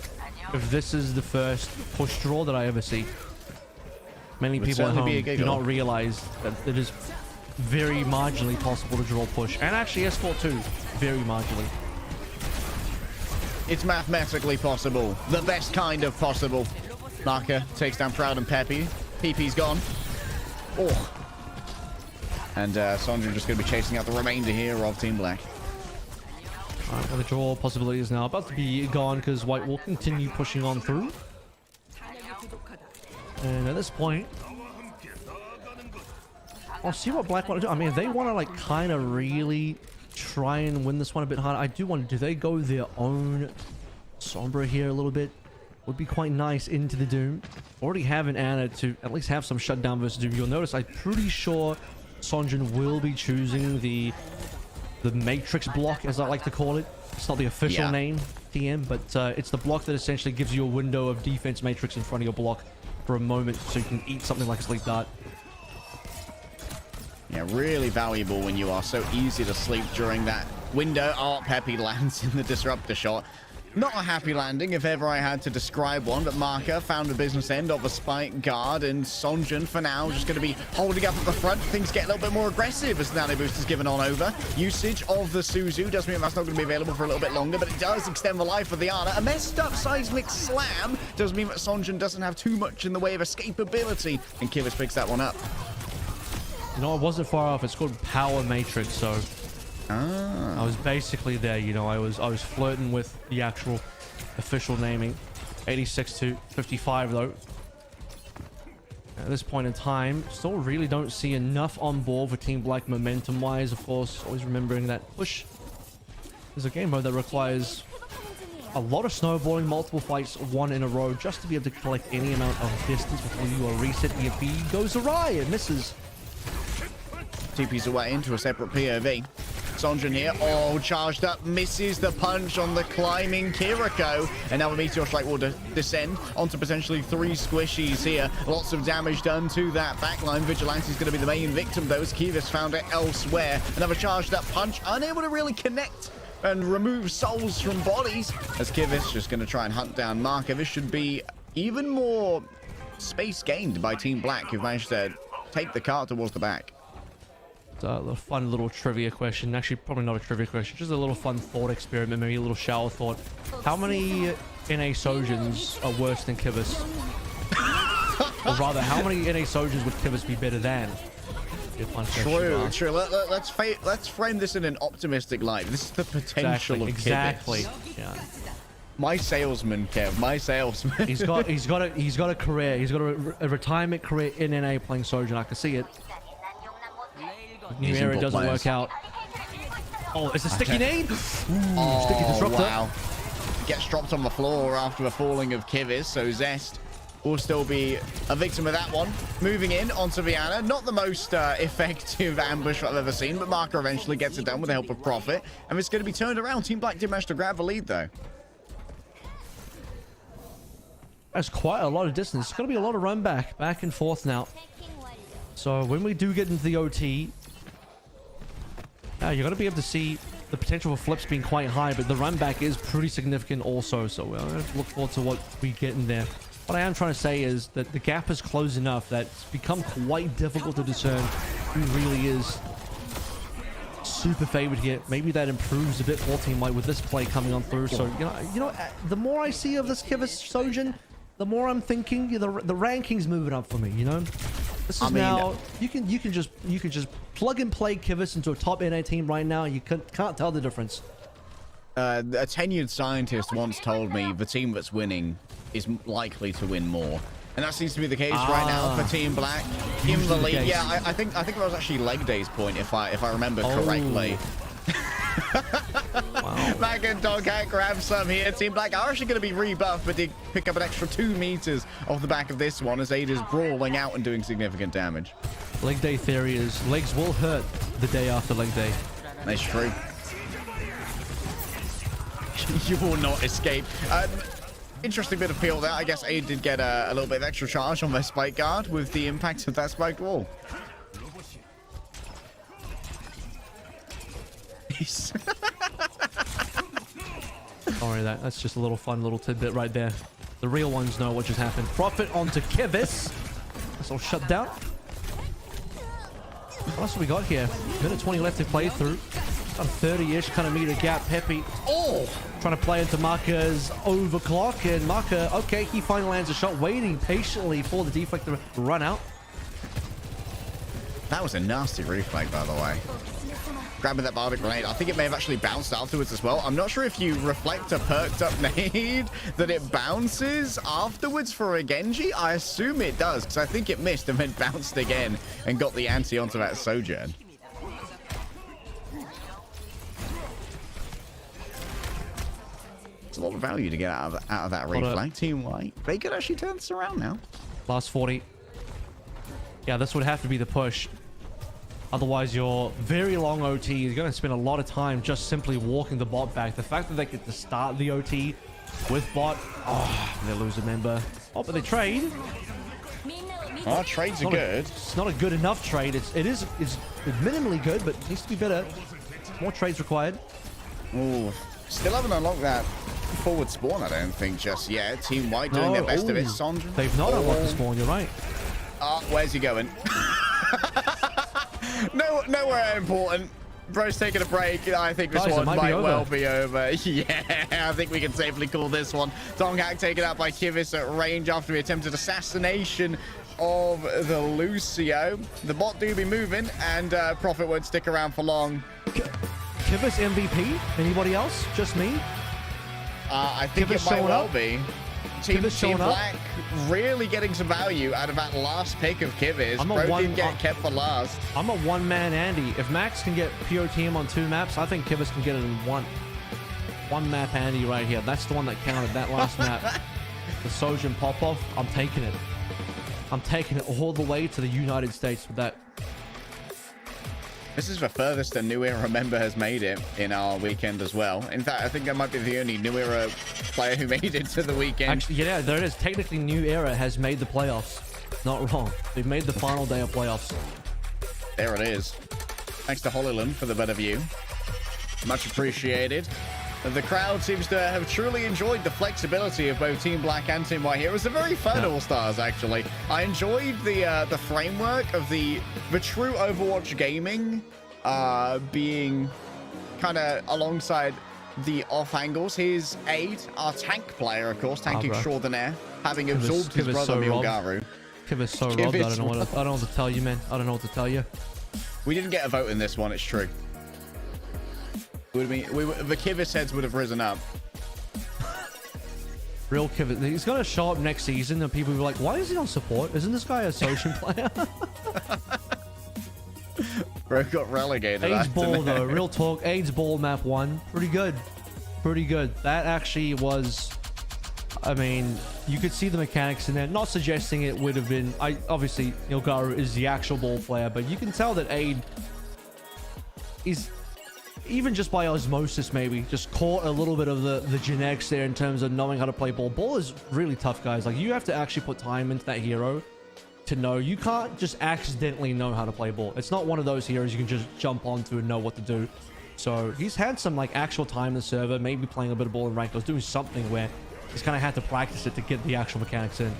if this is the first push draw that I ever see. Many people at home do not realize that it is very marginally possible to draw push. And actually, Esport too, very marginally. It's mathematically possible. The best kind of possible. Marker takes down Proud and Peppy. PP's gone. Oh. And Sonjin just going to be chasing out the remainder here of Team Black. Alright, well, the draw possibility is now about to be gone because White will continue pushing on through. And at this point, I'll see what Black want to do. I mean, if they want to like kind of really try and win this one a bit harder, I do wonder, do they go their own Sombra here a little bit? Would be quite nice into the Doom. Already have an Ana to at least have some shutdown versus Doom. You'll notice I'm pretty sure Sonjin will be choosing the Matrix block, as I like to call it. It's not the official name, TM, but it's the block that essentially gives you a window of defense matrix in front of your block for a moment so you can eat something like a sleep dart. Yeah, really valuable when you are so easy to sleep during that window. Oh, Peppy lands in the disruptor shot. Not a happy landing if ever I had to describe one, but Marker found the business end of a spike guard, and Sonjin for now just going to be holding up at the front. Things get a little bit more aggressive as Nano Boost is given on over. Usage of the Suzu does mean that's not going to be available for a little bit longer, but it does extend the life of the Ana. A messed up seismic slam does mean that Sonjin doesn't have too much in the way of escapability, and Kivas picks that one up. You know, it wasn't far off. It's called Power Matrix, so I was basically there. You know, I was flirting with the actual official naming. 86 to 55 though. At this point in time, still really don't see enough on board for Team Black momentum wise. Of course, always remembering that push is a game mode that requires a lot of snowballing, multiple fights, one in a row, just to be able to collect any amount of distance before you are reset. EMP goes awry, it misses. TP's away into a separate POV. Sonjin here, oh, charged up, misses the punch on the climbing Kiriko, and now a Meteor Strike will descend onto potentially 3 squishies here. Lots of damage done to that backline. Vigilante's going to be the main victim though, as Kivas found it elsewhere. Another charged up punch, unable to really connect and remove souls from bodies, as Kivas just going to try and hunt down Marker. This should be even more space gained by Team Black, who've managed to take the car towards the back. A fun little trivia question. Actually, probably not a trivia question. Just a little fun thought experiment. Maybe a little shower thought. How many NA Sojins are worse than Kivas? Or rather, how many NA Sojins would Kivas be better than? True. Let's frame this in an optimistic light. This is the potential of exactly. Kivas. Yeah. My salesman, Kev. My salesman. He's got a career. He's got a retirement career in NA playing Sojin. I can see it. New era doesn't work out. Oh, it's a sticky nade. Sticky disruptor. Wow. Gets dropped on the floor after the falling of Kivas, so Zest will still be a victim of that one. Moving in onto Viana. Not the most effective ambush I've ever seen, but Marker eventually gets it done with the help of Prophet. And it's going to be turned around. Team Black did manage to grab the lead, though. That's quite a lot of distance. It's going to be a lot of run back and forth now. So when we do get into the OT, you're going to be able to see the potential for flips being quite high, but the run back is pretty significant also. So we'll look forward to what we get in there. What I am trying to say is that the gap is close enough that it's become quite difficult to discern who really is super favored here. Maybe that improves a bit for Team White with this play coming on through. So you know, the more I see of this Kivas Sojin, the more I'm thinking the rankings moving up for me. You know, this is now you can just plug and play Kivas into a top NA team right now. You can't tell the difference. A tenured scientist once told me the team that's winning is likely to win more, and that seems to be the case right now for Team Black in the league. Yeah, I think it was actually leg day's point if I remember correctly. Wow. Mac and Dogcat grab some here. Team Black are actually going to be rebuffed, but they pick up an extra 2 meters off the back of this one as Aid is brawling out and doing significant damage. Leg day theory is legs will hurt the day after leg day. That's true. You will not escape. Interesting bit of peel there. I guess Aid did get a little bit of extra charge on their spike guard with the impact of that spiked wall. Sorry, that's just a little fun little tidbit right there. The real ones know what just happened. Profit onto Kivis. This all shut down. What else have we got here? Minute 20 left to play through. About a 30-ish kind of meter gap. Peppy, trying to play into Marka's overclock, and Marka, okay, he finally lands a shot, waiting patiently for the deflector to run out. That was a nasty reflect, by the way. Grabbing that Bardic grenade. I think it may have actually bounced afterwards as well. I'm not sure if you reflect a perked up nade that it bounces afterwards for a Genji. I assume it does, because I think it missed and then bounced again and got the anti onto that Sojourn. It's a lot of value to get out of that reflect. Team White, they could actually turn this around now. Last 40. Yeah, this would have to be the push. Otherwise, your very long OT is going to spend a lot of time just simply walking the bot back. The fact that they get to start the OT with bot, they lose a member. Oh, but they trade. Oh, trades are good. It's not a good enough trade. It's minimally good, but it needs to be better. More trades required. Ooh, still haven't unlocked that forward spawn, I don't think, just yet. Team White doing their best of it. Sondra. They've not unlocked the spawn, you're right. Where's he going? Nowhere important. Bro's taking a break. I think this one might well be over. Yeah, I think we can safely call this one. Donghack taken out by Kivis at range after he attempted assassination of the Lucio. The bot do be moving, and Prophet won't stick around for long. Kivis MVP? Anybody else? Just me? I think Kivis it might well up? be. Team Black really getting some value out of that last pick of Kivis. Bro didn't get kept for last. I'm a one-man Andy. If Max can get POTM on 2 maps, I think Kivis can get it in one map Andy right here. That's the one that counted, that last map. The Sojin pop-off, I'm taking it. I'm taking it all the way to the United States with that. This is the furthest a New Era member has made it in our weekend as well. In fact, I think that might be the only New Era player who made it to the weekend. Actually, yeah, there it is. Technically, New Era has made the playoffs. Not wrong. They've made the final day of playoffs. There it is. Thanks to Holyland for the better view. Much appreciated. The crowd seems to have truly enjoyed the flexibility of both Team Black and Team White here. It was a very fun All-Stars, actually. I enjoyed the framework of the true Overwatch gaming being kind of alongside the off angles. Here's Aid, our tank player, of course, tanking Shordenair, having absorbed his brother Milgaru. Kivis so robbed. I don't know what to tell you, man. I don't know what to tell you. We didn't get a vote in this one, it's true. The Kivis heads would have risen up. Real Kivis. He's going to show up next season and people will be like, why is he on support? Isn't this guy a Sojin player? Bro got relegated. AIDS Ball, though. Real talk. AIDS Ball map 1. Pretty good. Pretty good. That actually was... I mean, you could see the mechanics in there. Not suggesting it would have been... Obviously, Ilgaru is the actual ball player, but you can tell that Aid is... Even just by osmosis, maybe, just caught a little bit of the genetics there in terms of knowing how to play ball. Ball is really tough, guys. Like, you have to actually put time into that hero to know. You can't just accidentally know how to play ball. It's not one of those heroes you can just jump onto and know what to do. So he's had some, like, actual time in the server, maybe playing a bit of ball in rank. I was doing something where he's kind of had to practice it to get the actual mechanics in.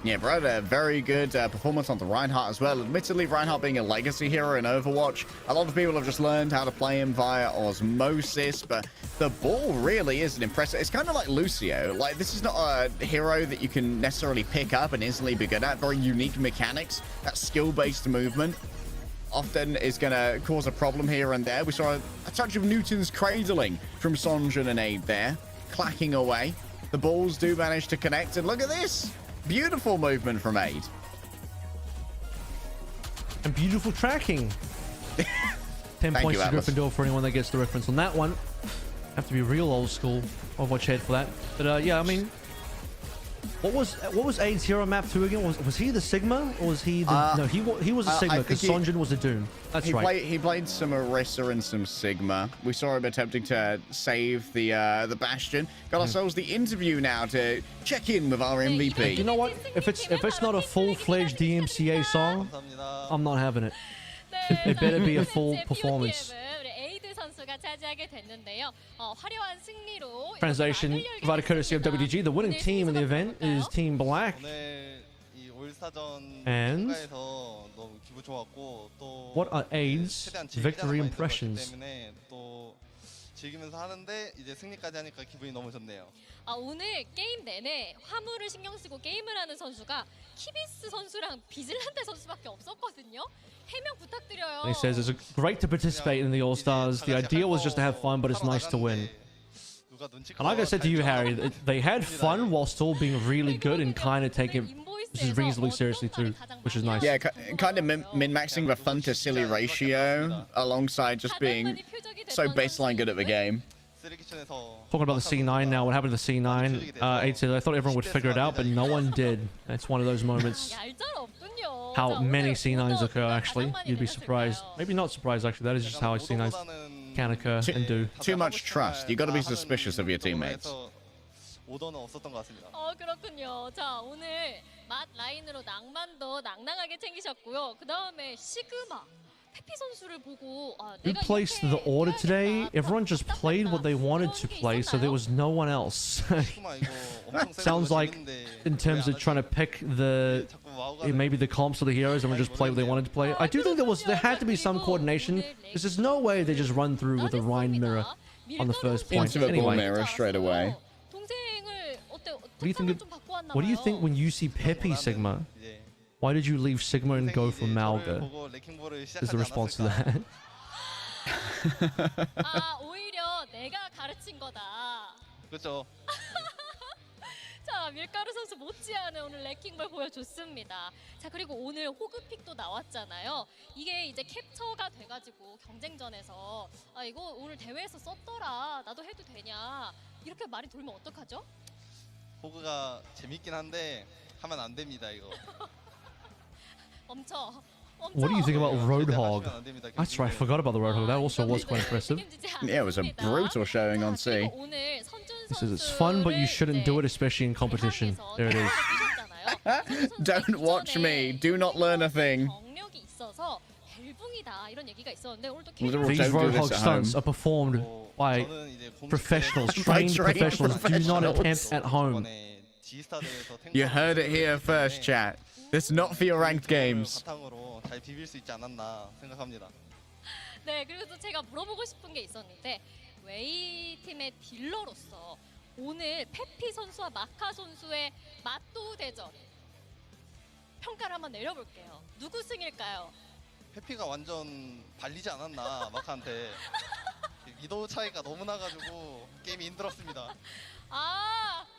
Yeah, bro, a very good performance on the Reinhardt as well. Admittedly, Reinhardt being a legacy hero in Overwatch, a lot of people have just learned how to play him via osmosis, but the ball really is an impressive. It's kind of like Lucio. Like, this is not a hero that you can necessarily pick up and instantly be good at. Very unique mechanics. That skill-based movement often is going to cause a problem here and there. We saw a touch of Newton's cradling from Sonjun and Aid there, clacking away. The balls do manage to connect, and look at this. Beautiful movement from Aid. And beautiful tracking. 10 points to Gryffindor for anyone that gets the reference on that one. Have to be real old school Overwatch head for that. But yeah, I mean, what was Aid's hero map 2 again? Was he the Sigma or was he the? No, he was a Sigma because Sonjin was a Doom. That's right. He played some Orisa and some Sigma. We saw him attempting to save the Bastion. Got ourselves the interview now to check in with our MVP. You know what? If it's not a full-fledged DMCA song, I'm not having it. It better be a full performance. Translation provided courtesy of WDG. The winning team in the event is Team Black. And what are Aid's victory impressions? 즐기면서 하는데 이제 승리까지 하니까 기분이 너무 좋네요. 오늘 게임 내내 화물을 신경 쓰고 게임을 하는 선수가 키비스 선수랑 비즐란테 선수밖에 없었거든요. 해명 부탁드려요. He says it's great to participate in the All-Stars. The idea was just to have fun, but it's nice to win. And like I said to you, Harry, they had fun while still being really good and kind of taking it reasonably seriously too, which is nice. Yeah, kind of min-maxing the fun to silly ratio alongside just being so baseline good at the game. Talking about the C9 now, what happened to the C9? Aid said, I thought everyone would figure it out, but no one did. It's one of those moments. How many C9s occur, actually. You'd be surprised. Maybe not surprised, actually. That is just how C9s can occur and do. Too much trust. You got to be suspicious of your teammates. 오더는 없었던 것 같습니다. 그렇군요. 자, 오늘 맛 라인으로 낭만도 낭낭하게 챙기셨고요. 그 다음에 시그마. 페피 선수를 보고 Who placed the order today? Everyone just played what they wanted to play, so there was no one else. Sounds like, in terms of trying to pick the maybe the comps or the heroes, everyone just played what they wanted to play. I do think there had to be some coordination, because there's no way they just run through with a Rhine mirror on the first point. Into the Anyway, mirror straight away. What do you think when you see Pepe Sigma? Why did you leave Sigma and go for Malga? Is the response to that? 오히려 내가 가르친 거다. 그렇죠. 자, 밀가루 선수 못지않은 오늘 레킹볼 보여줬습니다. 자, 그리고 오늘 호그픽도 나왔잖아요. 이게 이제 캡처가 돼가지고 경쟁전에서 이거 오늘 대회에서 썼더라. 나도 해도 되냐. 이렇게 말이 돌면 어떡하죠? 호그가 재밌긴 한데 하면 안 됩니다 이거. What do you think about Roadhog? That's right, I forgot about the Roadhog. That also was quite impressive. Yeah, it was a brutal showing on C. He says it's fun, but you shouldn't do it, especially in competition. There it is. Don't watch me. Do not learn a thing. These Roadhog stunts are performed by professionals, trained professionals. Do not attempt at home. You heard it here first, chat. This is not for your ranked games. 잘 비빌 수 있지 않았나 생각합니다. 네, 그리고 또 제가 물어보고 싶은 게 있었는데 웨이 팀의 딜러로서 오늘 페피 선수와 마카 선수의 맞도 대전 평가를 한번 내려볼게요. 누구 승일까요? 페피가 완전 발리지 않았나 마카한테. 위도우 차이가 너무 나가지고 게임이 힘들었습니다.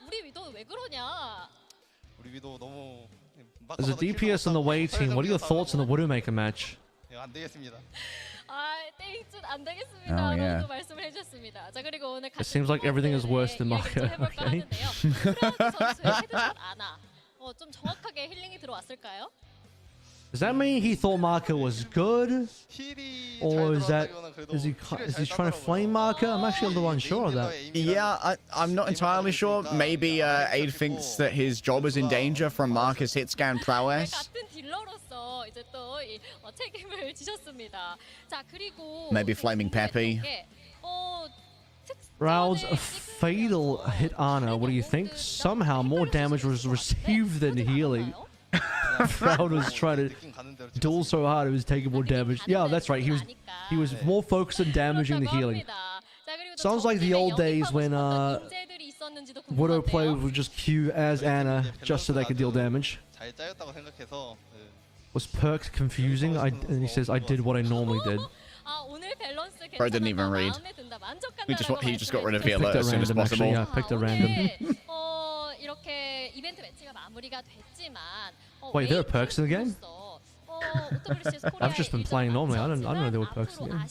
우리 위도우 왜 그러냐? 우리 위도우 너무. As a DPS on the Wei team, what are your thoughts on the Widowmaker match? 안 되겠습니다. 땡준 안 되겠습니다. 라고 말씀을 해주셨습니다. 자, 그리고 오늘 It seems like everything is worse than Maka. Okay. 프라우드 선수의 헤드샷 아나. 좀 정확하게 힐링이 들어왔을까요? Does that mean he thought Marker was good? Or is he trying to flame Marker? I'm actually a little unsure of that. Yeah, I'm not entirely sure. Maybe Aid thinks that his job is in danger from Marker's hit scan prowess. Maybe flaming Peppy. Raul's fatal hit Ana. What do you think? Somehow more damage was received than healing. Proud was trying to duel so hard it was taking more damage. Yeah, that's right. He was more focused on damaging the healing. Sounds like the old days when Widow players would just queue as Ana just so they could deal damage. Was perks confusing? And he says, I did what I normally did. Bro didn't even read. He just got rid of the alert as soon as possible. Actually, yeah, picked a random. Wait, there are perks in the game? I've just been playing normally. I don't know there were perks in the game.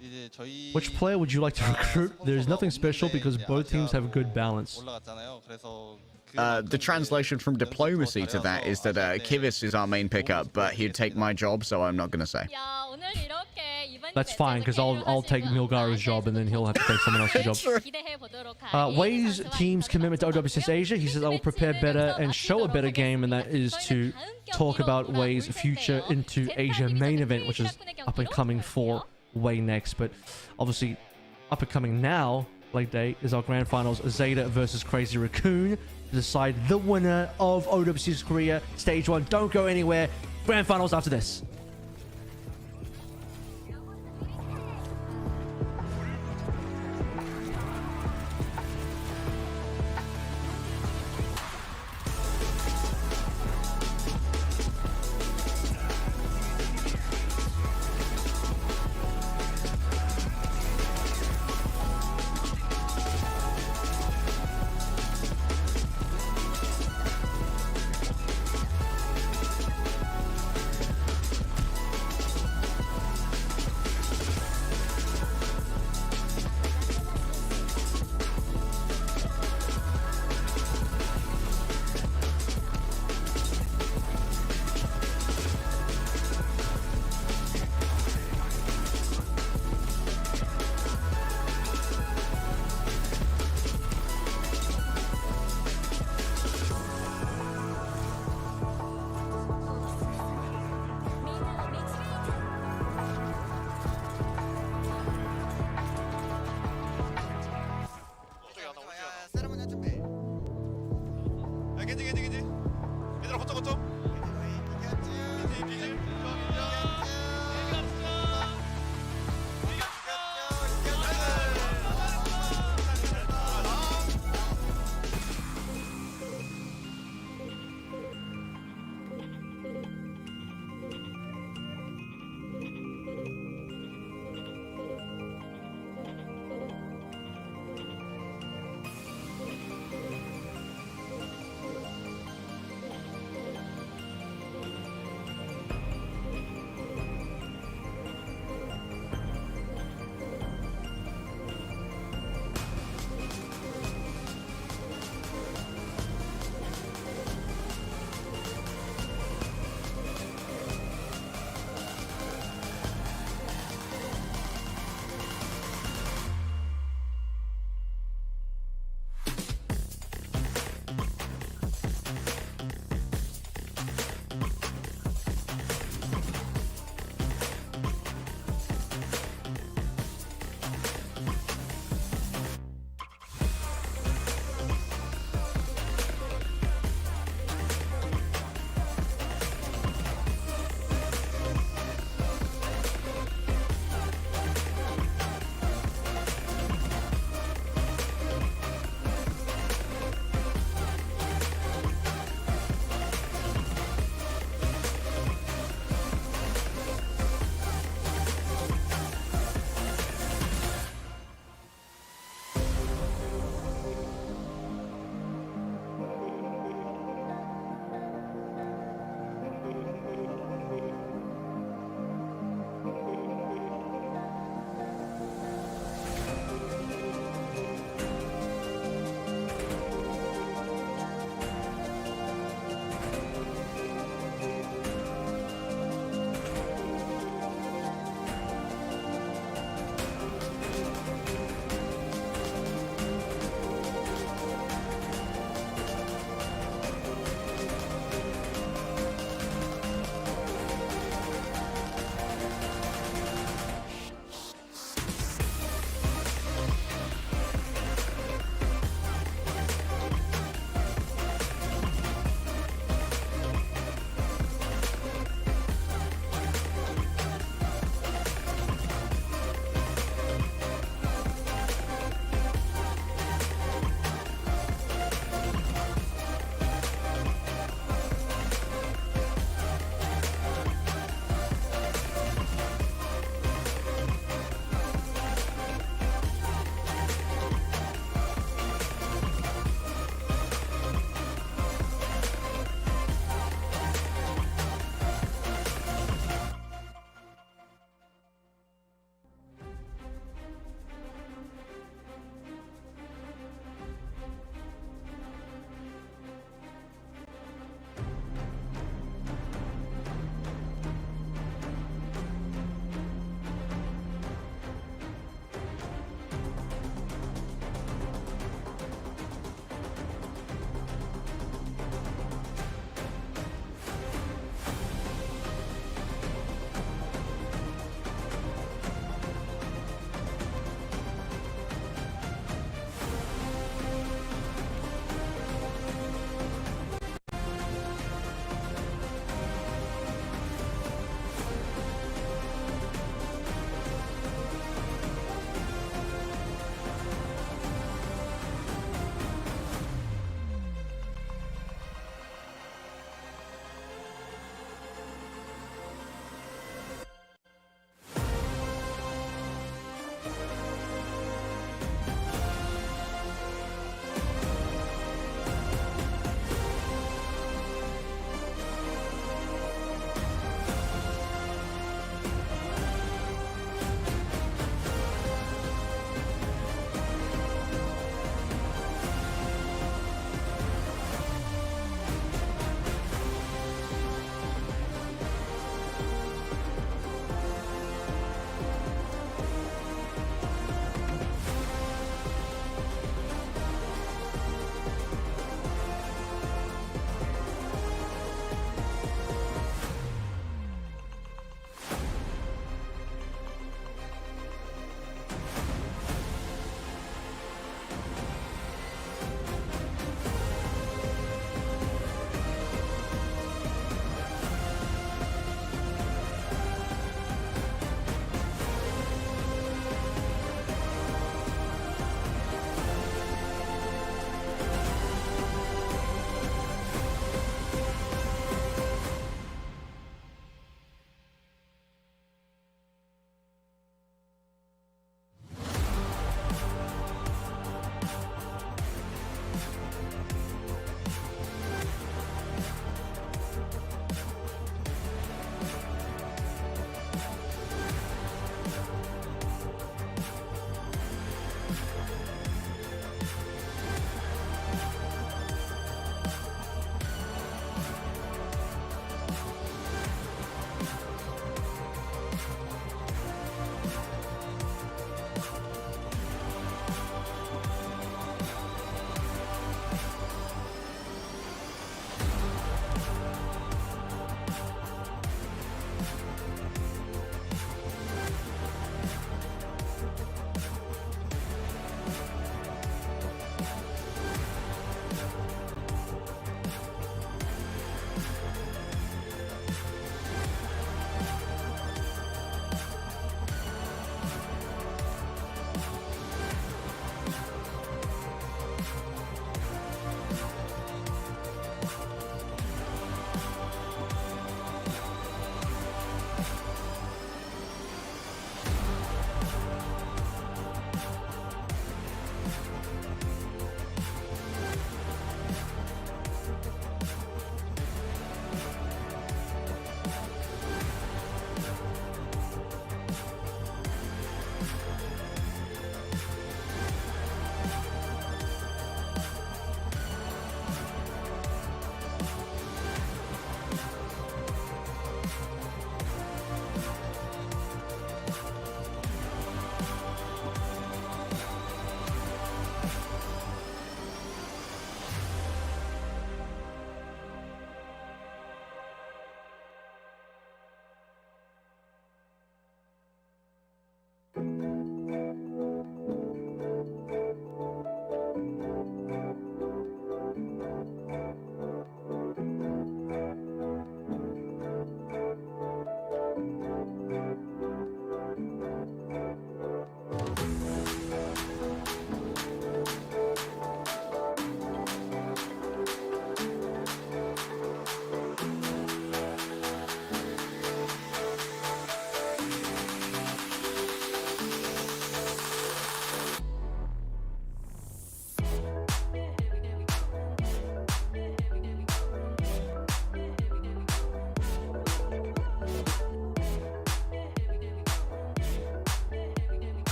이제 저희 Which player would you like to recruit? There's nothing special because both teams have good balance. 올라갔잖아요. 그래서 The translation from diplomacy to that is that Kivis is our main pickup, but he'd take my job, so I'm not going to say. 야, 오늘 이렇게 이번 That's fine, because I'll take Milgara's job and then he'll have to take someone else's job. 기대해 보도록 할게요. Wei's team's commitment to OWCS Asia, he says I will prepare better and show a better game, and that is to talk about Wei's future into Asia main event, which is up and coming for Wei next. But obviously, up and coming now, late day, is our grand finals, Zeta versus Crazy Raccoon, to decide the winner of OWCS Korea Stage 1. Don't go anywhere. Grand finals after this.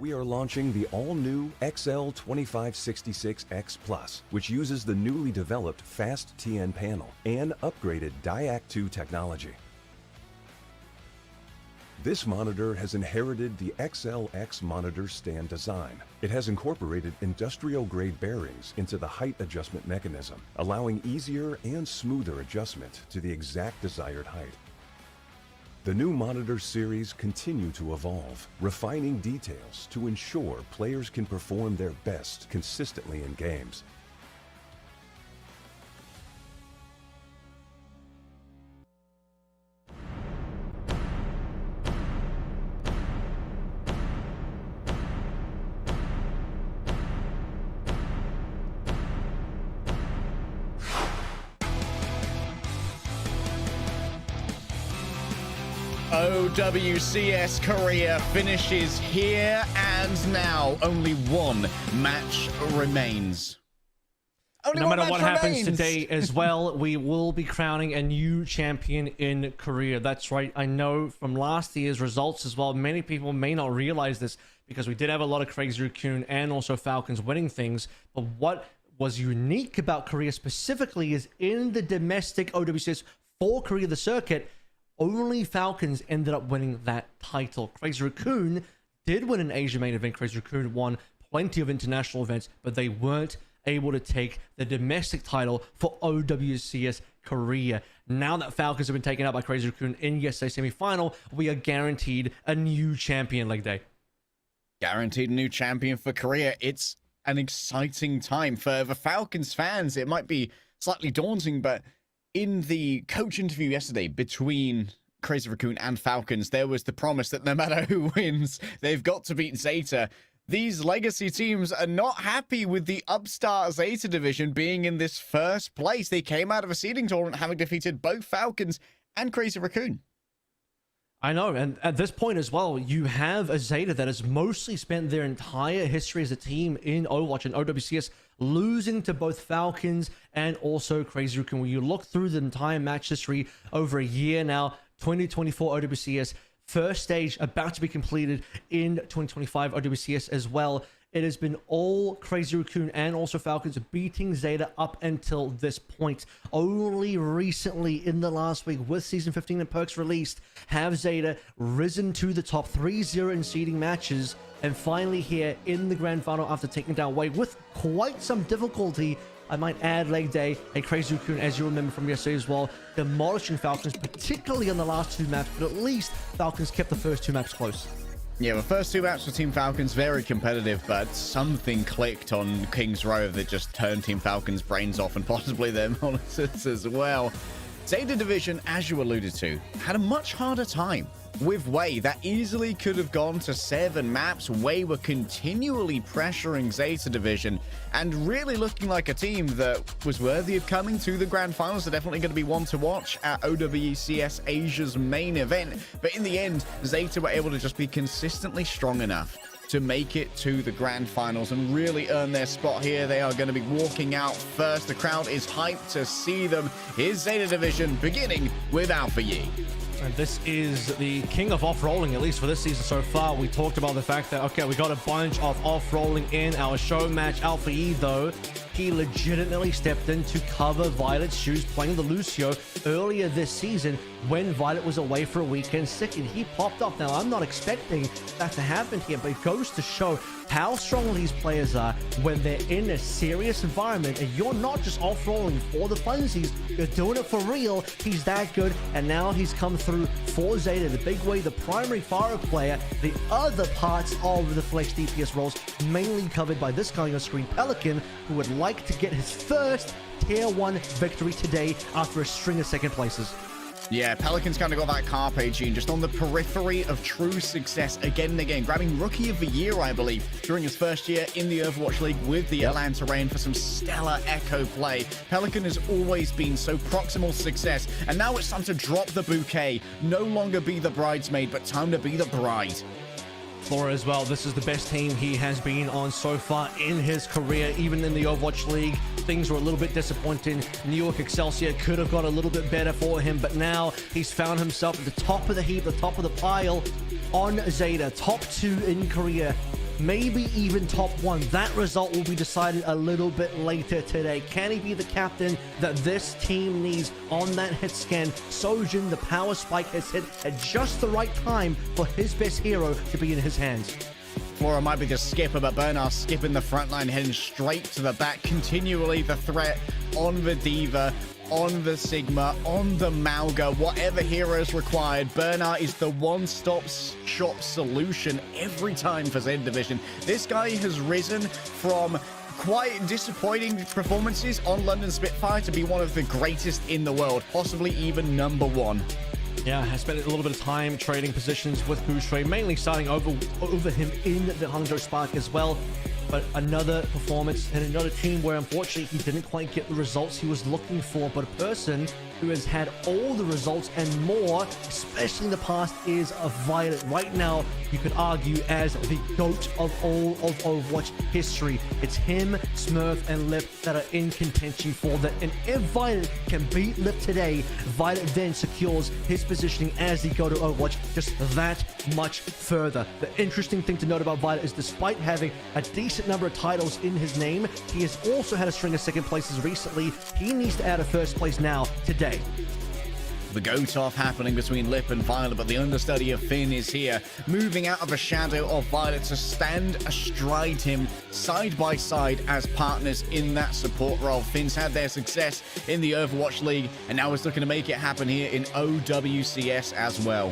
We are launching the all-new XL2566X Plus, which uses the newly developed Fast TN panel and upgraded Diac 2 technology. This monitor has inherited the XLX monitor stand design. It has incorporated industrial-grade bearings into the height adjustment mechanism, allowing easier and smoother adjustment to the exact desired height. The new monitor series continue to evolve, refining details to ensure players can perform their best consistently in games. OWCS Korea finishes here and now. Only one match remains. No matter what happens today as well, we will be crowning a new champion in Korea. That's right. I know from last year's results as well, many people may not realize this because we did have a lot of Crazy Raccoon and also Falcons winning things. But what was unique about Korea specifically is in the domestic OWCS for Korea, the circuit, only Falcons ended up winning that title. Crazy Raccoon did win an Asia main event. Crazy Raccoon won plenty of international events, but they weren't able to take the domestic title for OWCS Korea. Now that Falcons have been taken out by Crazy Raccoon in yesterday's semi-final, we are guaranteed a new champion leg day. Guaranteed a new champion for Korea. It's an exciting time for the Falcons fans. It might be slightly daunting, but in the coach interview yesterday between Crazy Raccoon and Falcons, there was the promise that no matter who wins, they've got to beat Zeta. These legacy teams are not happy with the upstart Zeta division being in this first place. They came out of a seeding tournament having defeated both Falcons and Crazy Raccoon. I know, and at this point as well, you have a Zeta that has mostly spent their entire history as a team in Overwatch and OWCS losing to both Falcons and also Crazy Raccoon. When you look through the entire match history over a year now, 2024 OWCS, first stage about to be completed in 2025 OWCS as well. It has been all Crazy Raccoon and also Falcons beating Zeta up until this point. Only recently in the last week with Season 15 and Perks released have Zeta risen to the top 3-0 in seeding matches, and finally here in the grand final after taking down Wade with quite some difficulty. I might add leg day, a Crazy Raccoon, as you remember from yesterday as well, demolishing Falcons, particularly on the last two maps, but at least Falcons kept the first two maps close. Yeah, the first two maps for Team Falcons, very competitive, but something clicked on King's Row that just turned Team Falcons' brains off and possibly their monitors as well. Zeta Division, as you alluded to, had a much harder time with Wei. That easily could have gone to 7 maps. Wei were continually pressuring Zeta Division and really looking like a team that was worthy of coming to the grand finals. They're definitely going to be one to watch at OWCS Asia's main event. But in the end, Zeta were able to just be consistently strong enough to make it to the grand finals and really earn their spot here. They are going to be walking out first. The crowd is hyped to see them. Here's Zeta Division beginning with Alpha Yi. And this is the king of off-rolling, at least for this season so far. We talked about the fact that, okay, we got a bunch of off-rolling in our show match. Alpha E, though, he legitimately stepped in to cover Violet's shoes playing the Lucio earlier this season when Violet was away for a weekend sick, and he popped up. Now, I'm not expecting that to happen here, but it goes to show how strong these players are when they're in a serious environment, and you're not just off-rolling for the funsies, you're doing it for real. He's that good, and now he's come through for Zeta, the big way, the primary fire player. The other parts of the flex DPS roles mainly covered by this guy on your screen, Pelican, who would like to get his first tier 1 victory today after a string of second places. Yeah, Pelican's kind of got that Carpe gene, just on the periphery of true success again and again, grabbing Rookie of the Year, I believe, during his first year in the Overwatch League with the Atlanta Reign for some stellar Echo play. Pelican has always been so proximal success, and now it's time to drop the bouquet. No longer be the bridesmaid, but time to be the bride. Flora as well. This is the best team he has been on so far in his career. Even in the Overwatch League, things were a little bit disappointing. New York Excelsior could have got a little bit better for him, but now he's found himself at the top of the heap, the top of the pile on Zeta. Top 2 in Korea, maybe even top 1. That result will be decided a little bit later today. Can he be the captain that this team needs on that hit scan? Sojin, the power spike, has hit at just the right time for his best hero to be in his hands. Flora might be the skipper, but Bernard skipping the front line, heading straight to the back. Continually the threat on the Diva, on the Sigma, on the Mauga, whatever hero is required. Bernard is the one-stop shop solution every time for Zeta Division. This guy has risen from quite disappointing performances on London Spitfire to be one of the greatest in the world, possibly even #1. Yeah, I spent a little bit of time trading positions with Boucher, mainly starting over him in the Hangzhou Spark as well. But another performance and another team where unfortunately he didn't quite get the results he was looking for. But a person who has had all the results and more, especially in the past, is a Violet. Right now, you could argue as the GOAT of all of Overwatch history. It's him, Smurf, and Lip that are in contention for that. And if Violet can beat Lip today, Violet then secures his positioning as the GOAT of Overwatch just that much further. The interesting thing to note about Violet is despite having a decent number of titles in his name, he has also had a string of second places recently. He needs to add a first place now, today. The goat-off happening between Lip and Violet, but the understudy of Finn is here, moving out of the shadow of Violet to stand astride him side by side as partners in that support role. Finn's had their success in the Overwatch League, and now is looking to make it happen here in OWCS as well.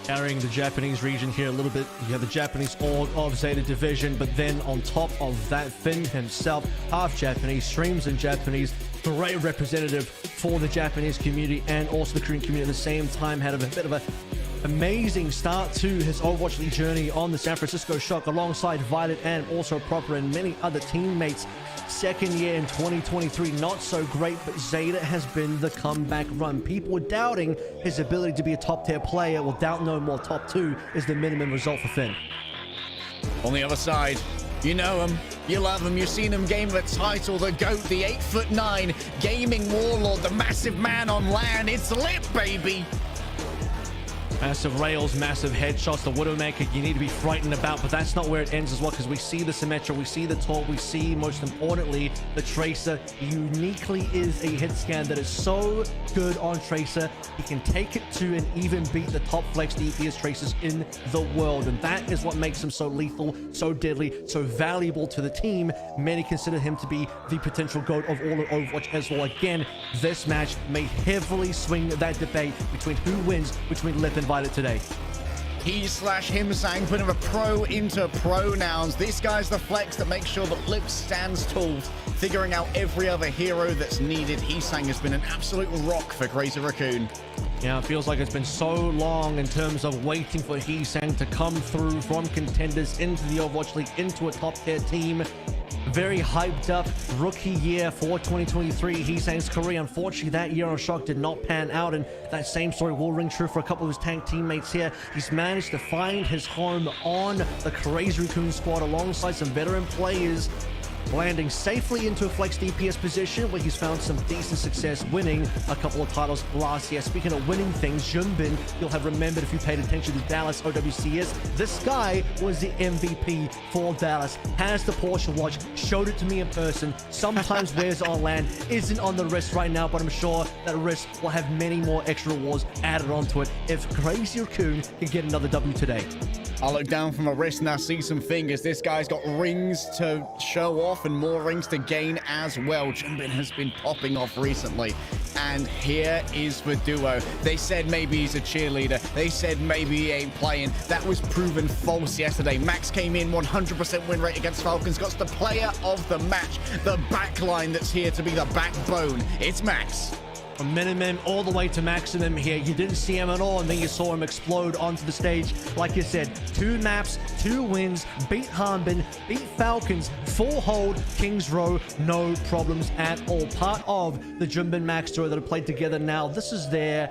Carrying the Japanese region here a little bit. You have the Japanese org of Zeta Division, but then on top of that, Finn himself, half Japanese, streams in Japanese, great representative for the Japanese community and also the Korean community at the same time. Had a bit of an amazing start to his Overwatch League journey on the San Francisco Shock alongside Violet and also Proper and many other teammates. Second year in 2023, not so great, but Zeta has been the comeback run. People were doubting his ability to be a top tier player. Well, doubt no more. Top 2 is the minimum result for Finn. On the other side, you know him, you love him, you've seen him game the title, the GOAT, the 8'9" gaming warlord, the massive man on land. It's Lip, baby. Massive rails, massive headshots. The Widowmaker you need to be frightened about, but that's not where it ends as well, because we see the Symmetra, we see the Torque, we see, most importantly, the Tracer. Uniquely is a hit scan that is so good on Tracer. He can take it to and even beat the top flex DPS Tracers in the world, and that is what makes him so lethal, so deadly, so valuable to the team. Many consider him to be the potential GOAT of all of Overwatch as well. Again, this match may heavily swing that debate between who wins between Lip and Violet today. He/him sang, putting a pro into pronouns. This guy's the flex that makes sure that Lip stands tall, figuring out every other hero that's needed. He/sang has been an absolute rock for Crazy Raccoon. Yeah, it feels like it's been so long in terms of waiting for He/sang to come through from contenders into the Overwatch League, into a top-tier team. Very hyped up rookie year for 2023. He/sang's career, unfortunately, that year on Shock did not pan out, and that same story will ring true for a couple of his tank teammates here. He's managed to find his home on the Crazy Raccoon squad alongside some veteran players, landing safely into a flex DPS position where he's found some decent success winning a couple of titles last year. Speaking of winning things, Junbin, you'll have remembered if you paid attention to Dallas OWCS, this guy was the MVP for Dallas, has the Porsche watch, showed it to me in person, sometimes wears it on land, isn't on the wrist right now, but I'm sure that wrist will have many more extra rewards added onto it if Crazy Raccoon can get another W today. I'll look down from a wrist and I see some fingers. This guy's got rings to show off and more rings to gain as well. Junbin has been popping off recently. And here is the duo. They said maybe he's a cheerleader. They said maybe he ain't playing. That was proven false yesterday. Max came in 100% win rate against Falcons. Got the player of the match. The backline that's here to be the backbone. It's Max. From minimum all the way to maximum here. You didn't see him at all, and then you saw him explode onto the stage. Like you said, 2 maps, 2 wins, beat Harbin, beat Falcons, full hold, Kings Row, no problems at all. Part of the Junbin Max duo that have played together now. This is their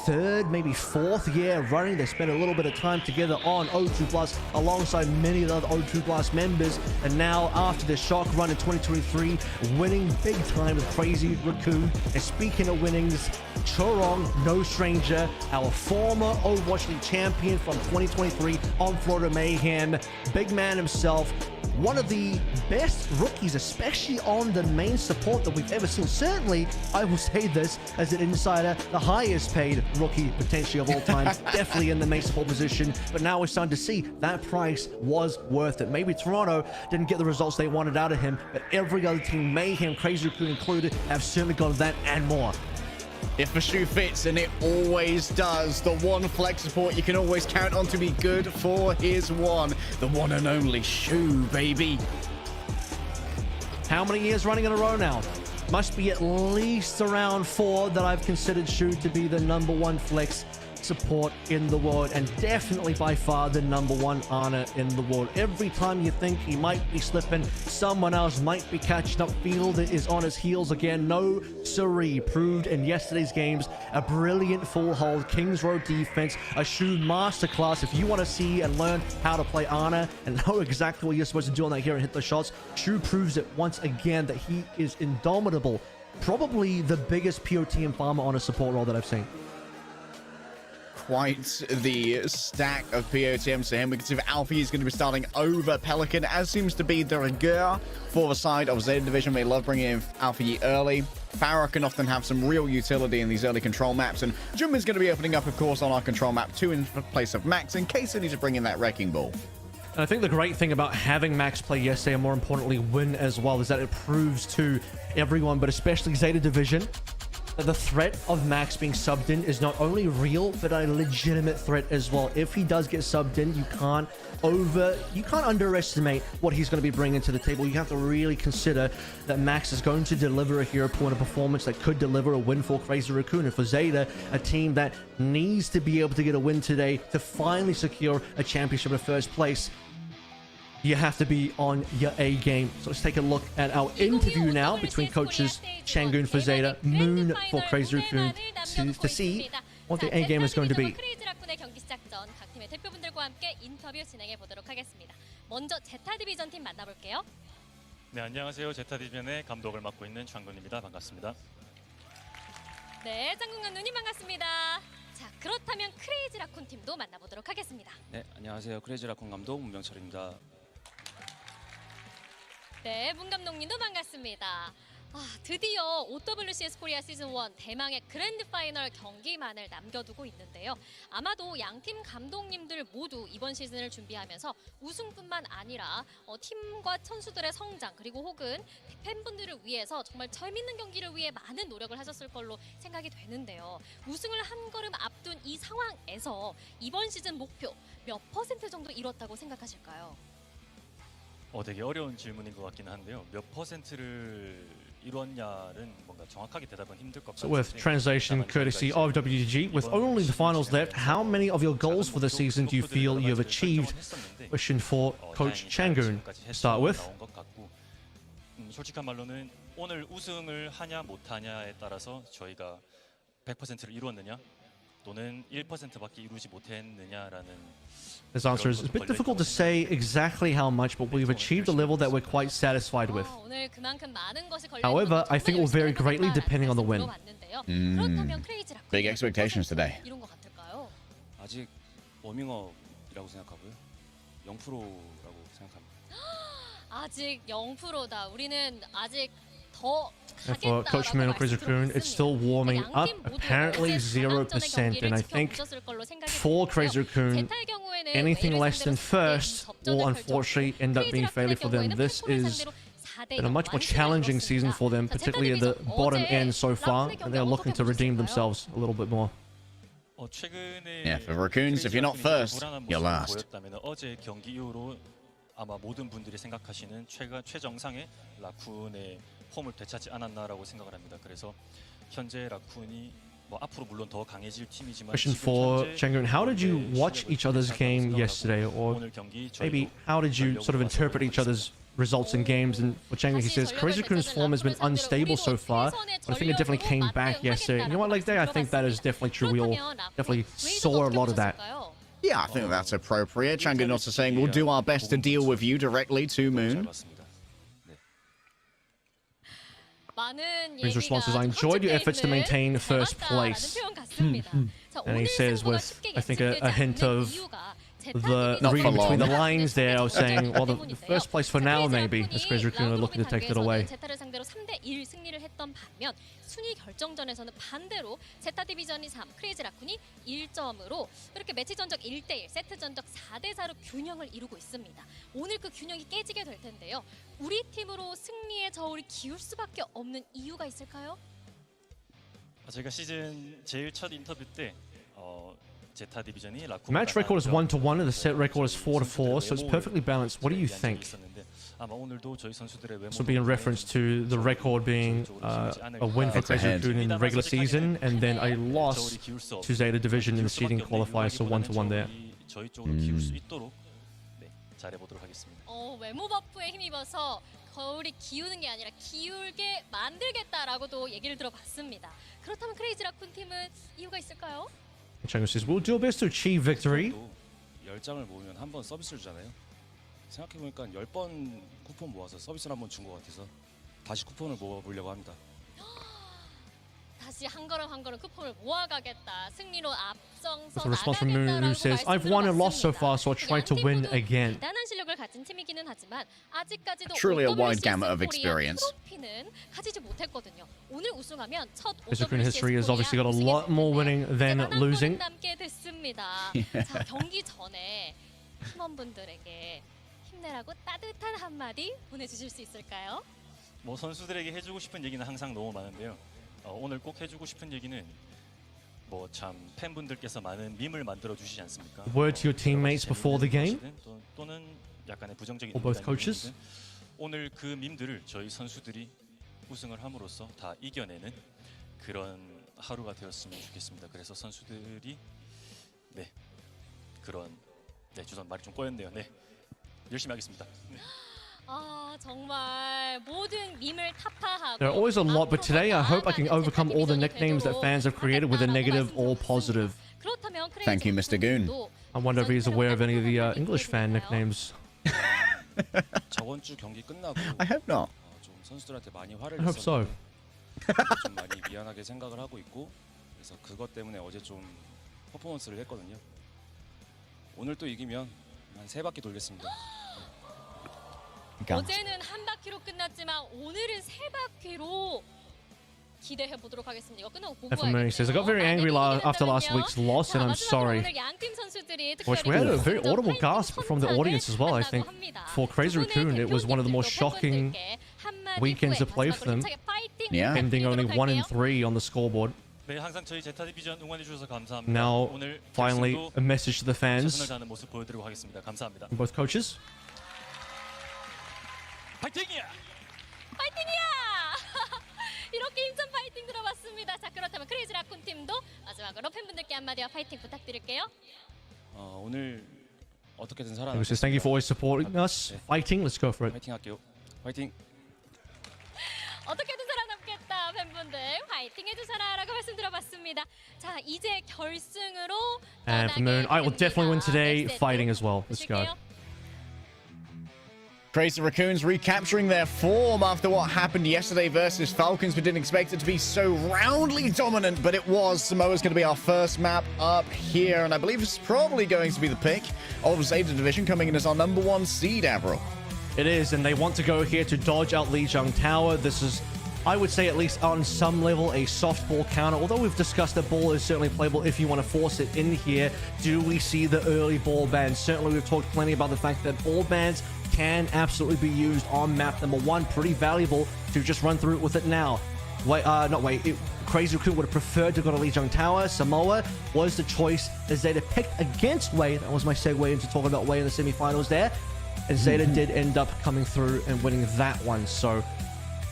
3rd, maybe 4th year running. They spent a little bit of time together on O2 Plus alongside many of the other O2 Plus members, and now after the Shock run in 2023, winning big time with Crazy Raccoon. And speaking of winnings, Chorong, no stranger, our former Overwatch League champion from 2023 on Florida Mayhem, big man himself, one of the best rookies, especially on the main support that we've ever seen. Certainly, I will say this as an insider, the highest paid rookie potentially of all time, definitely in the main support position. But now we're starting to see that price was worth it. Maybe Toronto didn't get the results they wanted out of him, but every other team, Mayhem, Crazy Raccoon included, have certainly got that and more. If the shoe fits, and it always does, the one flex support you can always count on to be good for his one. The one and only Shoe, baby. How many years running in a row now? Must be at least around 4 that I've considered Shoe to be the #1 flex support in the world, and definitely by far the #1 honor in the world. Every time you think he might be slipping, someone else might be catching up. Fielder is on his heels again. No siree, proved in yesterday's games. A brilliant full hold, Kings Row defense, a Shoe masterclass. If you want to see and learn how to play Ana and know exactly what you're supposed to do on that hero and hit the shots, Shoe proves it once again that he is indomitable. Probably the biggest POT and farmer on a support role that I've seen. Quite the stack of POTMs to him. We can see that Alfie is going to be starting over Pelican, as seems to be the rigueur for the side of Zeta Division. They love bringing in Alfie early. Farah can often have some real utility in these early control maps, and Junbin's going to be opening up, of course, on our control map 2 in place of Max, in case they need to bring in that Wrecking Ball. And I think the great thing about having Max play yesterday, and more importantly win as well, is that it proves to everyone, but especially Zeta Division, that the threat of Max being subbed in is not only real, but a legitimate threat as well. If he does get subbed in, you can't underestimate what he's going to be bringing to the table. You have to really consider that Max is going to deliver a hero pool and a performance that could deliver a win for Crazy Raccoon. And for Zeta, a team that needs to be able to get a win today to finally secure a championship in first place, you have to be on your A game. So let's take a look at our interview now between coaches Changun for Zeta, Moon for Crazy Raccoon, to see what the A game is going to be. 네, 안녕하세요. 제타 디비전의 감독을 맡고 있는 장군입니다. 반갑습니다. 네, 장군 감독님 반갑습니다. 자, 그렇다면 크레이지 라쿤 팀도 만나보도록 하겠습니다. 네, 안녕하세요. 크레이지 라쿤 감독 문명철입니다. 네, 문 감독님도 반갑습니다. 드디어 OWCS 코리아 시즌 1 대망의 그랜드 파이널 경기만을 남겨두고 있는데요. 아마도 양팀 감독님들 모두 이번 시즌을 준비하면서 우승뿐만 아니라 팀과 선수들의 성장 그리고 혹은 팬분들을 위해서 정말 재밌는 경기를 위해 많은 노력을 하셨을 걸로 생각이 되는데요. 우승을 한 걸음 앞둔 이 상황에서 이번 시즌 목표 몇 % 정도 이뤘다고 생각하실까요? 되게 어려운 질문인 것 같긴 한데요. 몇 퍼센트를 이뤘냐는 뭔가 정확하게 대답은 힘들 것 So 같아요. with translation courtesy of WGG, with only the finals left, how many of your goals for the season do you feel you have achieved? Question for Coach Changun. Start with. 솔직한 말로는 오늘 우승을 하냐 못하냐에 따라서 저희가 100%를 이루었느냐 또는 1%밖에 이루지 못했느냐라는 His answer is a bit difficult to say exactly how much, but we've achieved a level that we're quite satisfied with. 오늘 그만큼 많은 것이 걸려 However, I think it will vary greatly depending on the win. 그렇다면 크레이지 라쿤 Big expectations today. 이런 것 같을까요? 아직 워밍업이라고 생각하고요. 0%라고 생각합니다. 아직 0%다. 우리는 아직 더 And for Coach Moon or Crazy Raccoon, it's still warming up, apparently 0%. And I think for Crazy Raccoon, anything less than first will unfortunately end up being failure for them. This is been a much more challenging season for them, particularly at the bottom end so far, and they're looking to redeem themselves a little bit more. Yeah, for Raccoons, if you're not first, you're last. 어제 경기 이후로 아마 모든 분들이 생각하시는 최정상의 라쿤의 폼을 되찾지 않았나라고 생각을 합니다. 그래서 현재 라쿤이 앞으로 물론 더 강해질 팀이지만 Question for Changun, how did you watch each other's game yesterday, or maybe how did you sort of interpret each other's results in games? And for Changun, he says Crazy Raccoon's form has been unstable so far, but I think it definitely came back yesterday. You know what, like that, I think that is definitely true. We all definitely saw a lot of that. Yeah, I think that's appropriate. Changun also saying we'll do our best to deal with you directly to Moon. His response is, I enjoyed your efforts to maintain first place. And he says with, I think, a hint of the reading between the lines there, I was saying, well, the first place for now, maybe, as Crazy Raccoon are looking to take it away. 순위 결정전에서는 반대로 제타 디비전이 3, 크레이지 라쿤이 1점으로 이렇게 매치 전적 1대1, 세트 전적 4대4로 균형을 이루고 있습니다. 오늘 그 균형이 깨지게 될 텐데요. 우리 팀으로 승리의 저울이 기울 수밖에 없는 이유가 있을까요? 제가 시즌 제일 첫 인터뷰 때 제타 디비전이 라쿤 Match record is 1-1 and the set record is 4-4, so it's perfectly balanced. What do you think? This will be in reference to the record being a win for Crazy Raccoon in the regular season and then a loss to Zeta Division in the seeding qualifier, so 1-1 there. 저희 쪽으로 기울 수 있도록 잘해보도록 하겠습니다. 외모 버프에 힘입어서 거울이 기우는 게 아니라 기울게 만들겠다라고도 얘기를 들어봤습니다. 그렇다면 크레이지 라쿤 팀은 이유가 있을까요? Changu says, we'll do our best to achieve victory. 10장을 모으면 한 번 서비스를 주잖아요. 생각해보니까 10번 쿠폰 모아서 서비스를 한번 준 것 같아서 다시 쿠폰을 모아보려고 합니다. 다시 한 걸음 한 걸음 쿠폰을 모아가겠다. 승리로 앞서서 That's a response from Moon, who says, I've won and lost so far, so I'll try to win again. 대단한 실력을 가진 팀이기는 하지만 아직까지도 Truly a wide gamut of experience. 트로피는 가지지 못했거든요. 오늘 우승하면 첫 Crazy Raccoon history has obviously got a lot more winning than losing. 남게 됐습니다. 자, 경기 전에 팀원분들에게 힘내라고 따뜻한 한마디 보내주실 수 있을까요? 선수들에게 해주고 싶은 얘기는 항상 너무 많은데요. 오늘 꼭 해주고 싶은 얘기는 참 팬분들께서 많은 밈을 만들어 주시지 않습니까? Word to your teammates before the game? 또는 약간의 부정적인 Or both coaches? 오늘 그 밈들을 저희 선수들이 우승을 함으로써 다 이겨내는 그런 하루가 되었으면 좋겠습니다. 그래서 선수들이 죄송 말이 좀 꼬였네요. 열심히 하겠습니다. 정말 모든 밈을 타파하고 There are always a lot, but today I hope I can overcome all the nicknames that fans have created, whether negative or positive. Thank you, Mr. Goon. I wonder if he's aware of any of the English fan nicknames. 저번 주 경기 끝나고 I hope not. 좀 선수들한테 많이 화를 I hope so. 좀 많이 미안하게 생각을 하고 있고 그래서 그것 때문에 어제 좀 퍼포먼스를 했거든요. 오늘 또 이기면 한 3바퀴 돌겠습니다. 어제는 한 바퀴로 끝났지만 오늘은 세 바퀴로 기대해 보도록 하겠습니다. 이거 끝나고 보고 FMA says, I got very angry after last week's loss, and I'm sorry. Which we had a very audible gasp from the audience as well, I think. For Crazy Raccoon, it was one of the most shocking weekends to play for them. Yeah. Ending only 1-3 on the scoreboard. 네, 항상 저희 제타 디비전 응원해 주셔서 감사합니다. Now, 오늘 finally, 결승도 a message to the fans. 최선을 다하는 모습 보여드리고 하겠습니다. 감사합니다. Both coaches. 파이팅이야! 파이팅이야! 이렇게 힘찬 파이팅 들어봤습니다. 자, 그렇다면 크레이지 라쿤 팀도 마지막으로 팬분들께 한마디와 파이팅 부탁드릴게요. 오늘 어떻게든 He says, thank you for always supporting us. Fighting, let's go for it. 파이팅 할게요. 파이팅. 어떻게든 살아남겠다 팬분들 파이팅 해주셔라 라고 말씀 들어봤습니다. 자, 이제 결승으로 And for Moon, I will definitely win today. Fighting as well. Let's go. Crazy Raccoons recapturing their form after what happened yesterday versus Falcons. We didn't expect it to be so roundly dominant, but it was. Samoa's going to be our first map up here, and I believe it's probably going to be the pick of Zeta Division coming in as our #1 seed, Avril. It is, and they want to go here to dodge out Lijiang Tower. This is, I would say, at least on some level, a soft ball counter. Although we've discussed that ball is certainly playable if you want to force it in here. Do we see the early ball bans? Certainly, we've talked plenty about the fact that ball bans can absolutely be used on map #1. Pretty valuable to just run through it with it now. Crazy Raccoon would have preferred to go to Lijiang Tower. Samoa was the choice that Zeta picked against Wei. That was my segue into talking about Wei in the semifinals there. And Zeta did end up coming through and winning that one. So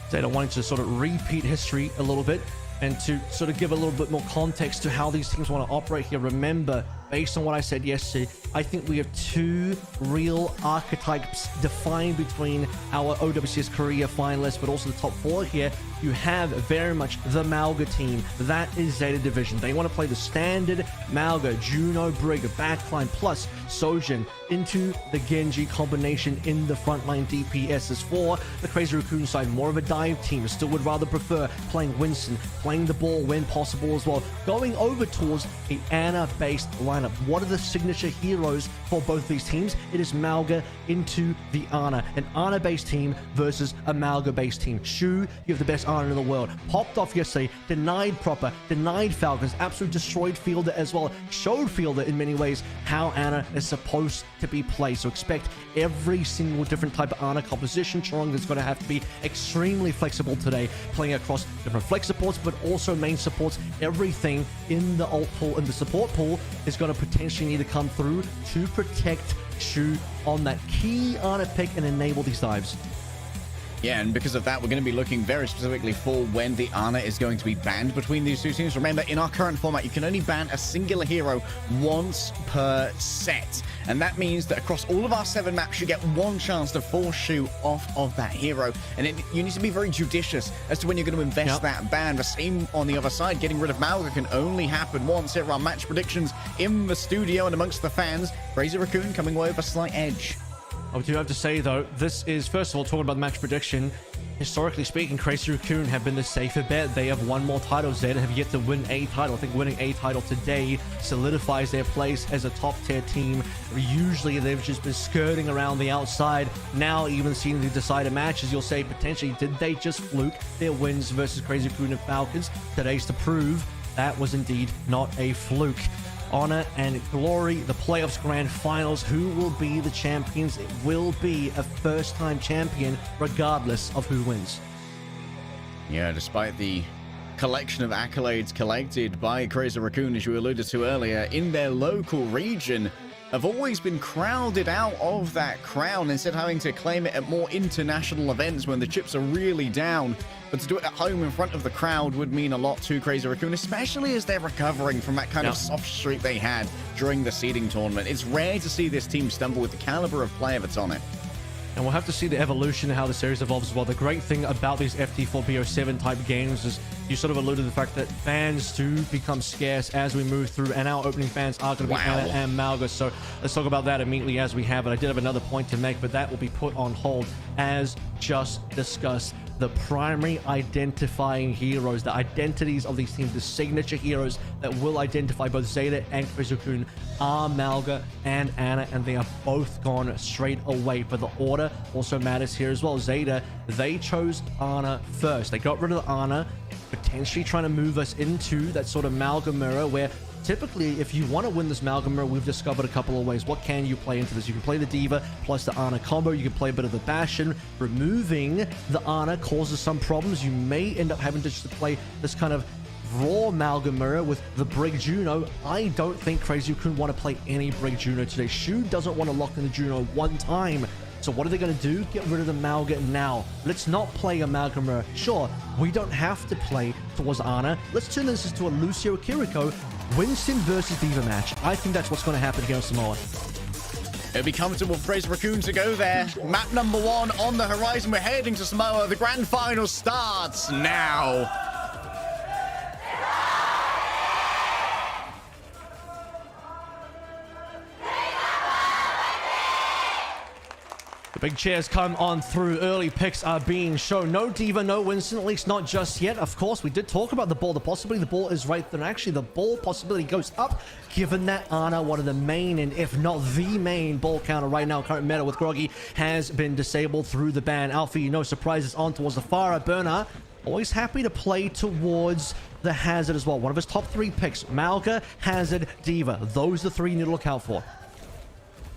Zeta wanting to sort of repeat history a little bit and to sort of give a little bit more context to how these teams want to operate here. Remember, based on what I said yesterday, I think we have two real archetypes defined between our OWCS Korea finalists, but also the top 4 here. You have very much the Malga team. That is Zeta Division. They want to play the standard Malga, Juno, Brig, backline, plus Sojin into the Genji combination in the frontline DPSs. For the Crazy Raccoon side, more of a dive team. Still would rather prefer playing Winston, playing the ball when possible as well. Going over towards a Ana-based lineup. What are the signature heroes for both these teams? It is Malga into the Ana. An Ana-based team versus a Malga-based team. Shu, you have the best Ana in the world. Popped off yesterday, denied Proper, denied Falcons, absolutely destroyed Fielder as well. Showed Fielder in many ways how Ana is supposed to be played. So expect every single different type of Ana composition. Chorong is going to have to be extremely flexible today, playing across different flex supports, but also main supports. Everything in the ult pool and the support pool is going to potentially need to come through to protect Shu on that key Ana pick and enable these dives. Yeah, and because of that, we're going to be looking very specifically for when the Ana is going to be banned between these two teams. Remember, in our current format, you can only ban a singular hero once per set. And that means that across all of our 7 maps, you get one chance to force Shu off of that hero. And you need to be very judicious as to when you're going to invest that ban. The same on the other side, getting rid of Malga can only happen once. Here are our match predictions in the studio and amongst the fans. Crazy Raccoon coming away with a slight edge. I do have to say, though, this is, first of all, talking about the match prediction. Historically speaking, Crazy Raccoon have been the safer bet. They have won more titles. Zeta have yet to win a title. I think winning a title today solidifies their place as a top-tier team. Usually, they've just been skirting around the outside. Now, even seeing the decided matches, you'll say, potentially, did they just fluke their wins versus Crazy Raccoon and Falcons? Today's to prove that was indeed not a fluke. Honor and glory, the playoffs grand finals. Who will be the champions? It will be a first-time champion regardless of who wins. Yeah, despite the collection of accolades collected by Crazy Raccoon, as you alluded to earlier, in their local region, have always been crowded out of that crown, instead having to claim it at more international events when the chips are really down. But to do it at home in front of the crowd would mean a lot to Crazy Raccoon, especially as they're recovering from that kind of soft streak they had during the seeding tournament. It's rare to see this team stumble with the caliber of player that's on it. And we'll have to see the evolution and how the series evolves as well. The great thing about these FT4BO7 type games is you sort of alluded to the fact that fans do become scarce as we move through, and our opening fans are going to be Ana and Malga. So let's talk about that immediately as we have it. I did have another point to make, but that will be put on hold as just discussed. the primary identifying heroes, the identities of these teams, the signature heroes that will identify both Zeta and Crazy Raccoon are Malga and Ana, and they are both gone straight away. But the order also matters here as well. Zeta, they chose Ana first. They got rid of the Ana, potentially trying to move us into that sort of Malga mirror where typically, if you want to win this Malga mirror, we've discovered a couple of ways. What can you play into this? You can play the Diva plus the Ana combo. You can play a bit of the Bastion. Removing the Ana causes some problems. You may end up having to just play this kind of raw Malga mirror with the Brig Juno. I don't think Crazy Raccoon want to play any Brig Juno today. Shu doesn't want to lock in the Juno one time. So what are they going to do? Get rid of the Malga now. Let's not play a Malga mirror. Sure, we don't have to play towards Ana. Let's turn this into a Lucio Kiriko Winston versus Diva match. I think that's what's going to happen here on Samoa. It'll be comfortable for Crazy Raccoon to go there. Map number 1 on the horizon. We're heading to Samoa. The grand final starts now. The big chairs come on through. Early picks are being shown. No Diva, no Winston, at least not just yet. Of course, we did talk about the ball. The possibility the ball is right there. Actually, the ball possibility goes up, given that Ana, one of the main, and if not the main ball counter right now, current meta with Groggy, has been disabled through the ban. Alfie, no surprises on towards the Farah. Bernard, always happy to play towards the Hazard as well. One of his top 3 picks, Malga, Hazard, Diva. Those are the 3 you need to look out for.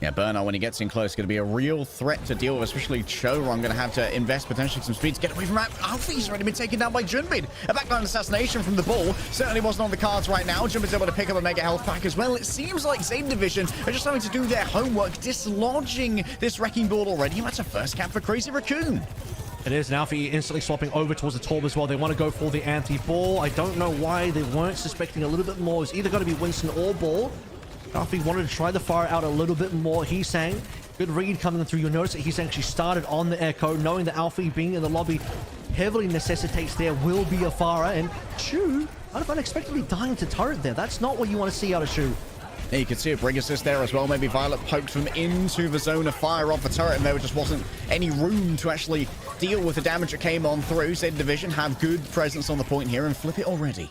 Yeah, Bernard, when he gets in close, going to be a real threat to deal with, especially Choron. Going to have to invest potentially some speed to get away from Alfie's already been taken down by Junbin. A backline assassination from the ball certainly wasn't on the cards right now. Junbin's able to pick up a mega health pack as well. It seems like Zeta Division are just having to do their homework, dislodging this wrecking ball already. That's a first cap for Crazy Raccoon. It is, and Alfie instantly swapping over towards the Torb as well. They want to go for the anti-ball. I don't know why they weren't suspecting a little bit more. It's either going to be Winston or Ball. Alfie wanted to try the fire out a little bit more. Heesang, good read coming through. You'll notice that Heesang actually started on the Echo, knowing that Alfie being in the lobby heavily necessitates there will be a Farah. And Shu, kind of unexpectedly dying to turret there. That's not what you want to see out of Shu. Yeah, you can see a Brig assist there as well. Maybe Violet poked them into the zone of fire off the turret, and there just wasn't any room to actually deal with the damage that came on through. Zeta Division have good presence on the point here and flip it already.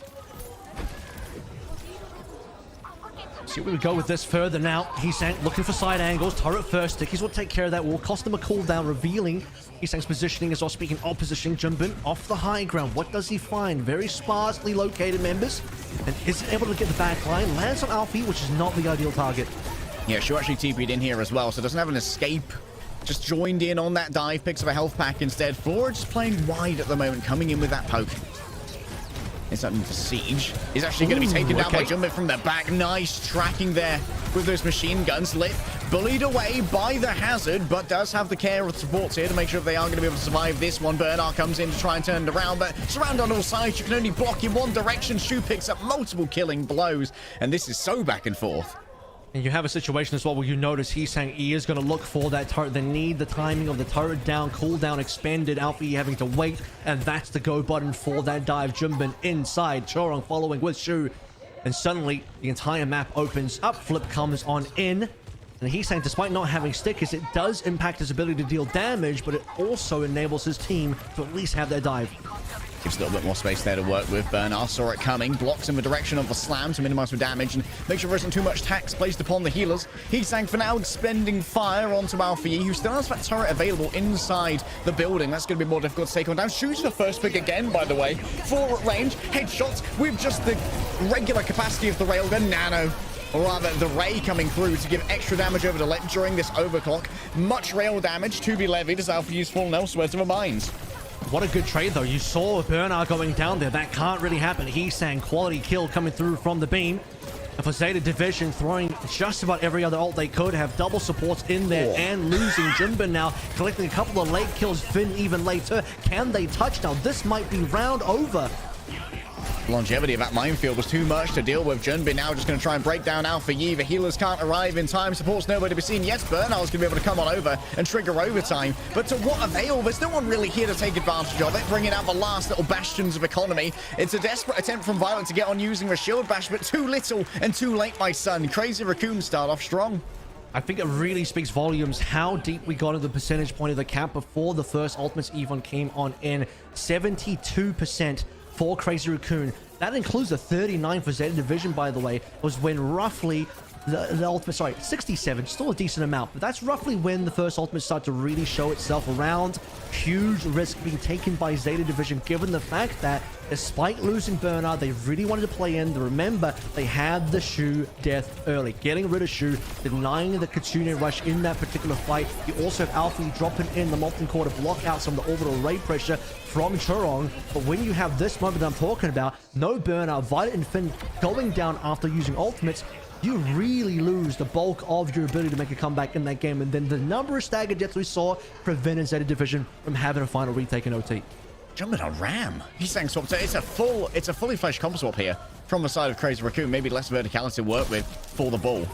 See where we go with this further now. Heesang looking for side angles. Turret first. Stickies will take care of that. Will cost them a cooldown, revealing Heesang's positioning as well. Speaking of positioning, Junbin off the high ground. What does he find? Very sparsely located members. And is able to get the back line. Lands on Alfie, which is not the ideal target. Yeah, Shu actually TP'd in here as well, so doesn't have an escape. Just joined in on that dive. Picks up a health pack instead. Flora just playing wide at the moment, coming in with that poke. It's something for Siege. He's actually going to be taken down by Junbin from the back. Nice tracking there with those machine guns. Lit, bullied away by the Hazard, but does have the care of supports here to make sure they are going to be able to survive this one. Bernard comes in to try and turn it around, but surrounded on all sides. You can only block in one direction. Shu picks up multiple killing blows, and this is so back and forth. And you have a situation as well where you notice Heesang is going to look for that turret. They need the timing of the turret down, cooldown expended. Alfie having to wait, and that's the go button for that dive. Junbin inside, Chorong following with Shu. And suddenly, the entire map opens up. Flip comes on in. And Heesang, despite not having stickers, it does impact his ability to deal damage, but it also enables his team to at least have their dive. Gives a little bit more space there to work with. Bernard saw it coming, blocks in the direction of the slam to minimize the damage and make sure there isn't too much tax placed upon the healers. Heesang for now spending fire onto Alfie, who still has that turret available inside the building. That's going to be more difficult to take on down. Shooting the first pick again, by the way. Full range, headshots with just the regular capacity of the railgun. Nano, or rather the ray coming through to give extra damage over the Let during this overclock. Much rail damage to be levied as Alfie is falling elsewhere to the mines. What a good trade, though. You saw Bernard going down there. That can't really happen. Heesang, quality kill coming through from the beam. And for Zeta Division, throwing just about every other ult they could, have double supports in there and losing. Junbin now collecting a couple of late kills. Finn even later. Can they touch now? This might be round over. Longevity of that minefield was too much to deal with. Junbin now just going to try and break down Alpha Yi. The healers can't arrive in time. Support's nowhere to be seen. Yes, Bernard's going to be able to come on over and trigger overtime. But to what avail? There's no one really here to take advantage of it. Bringing out the last little bastions of economy. It's a desperate attempt from Violet to get on using the shield bash, but too little and too late, my son. Crazy Raccoon start off strong. I think it really speaks volumes how deep we got at the percentage point of the cap before the first Ultimates even came on in. 72% for Crazy Raccoon. That includes the 39 for Zeta Division, by the way, was when roughly the Ultimate, sorry, 67, still a decent amount, but that's roughly when the first Ultimate started to really show itself around. Huge risk being taken by Zeta Division, given the fact that despite losing Bernard, they really wanted to play in. Remember, they had the Shu death early, getting rid of Shu, denying the Kitsune rush in that particular fight. You also have Alfie dropping in the Molten Core to block out some of the orbital ray pressure from Churong. But when you have this moment I'm talking about, no Bernard, Violet and Finn going down after using ultimates, you really lose the bulk of your ability to make a comeback in that game. And then the number of staggered deaths we saw prevented Zeta Division from having a final retake in OT. Jumping on Ram. He's saying swap. It's a fully fledged comp swap here from the side of Crazy Raccoon. Maybe less verticality to work with for the ball.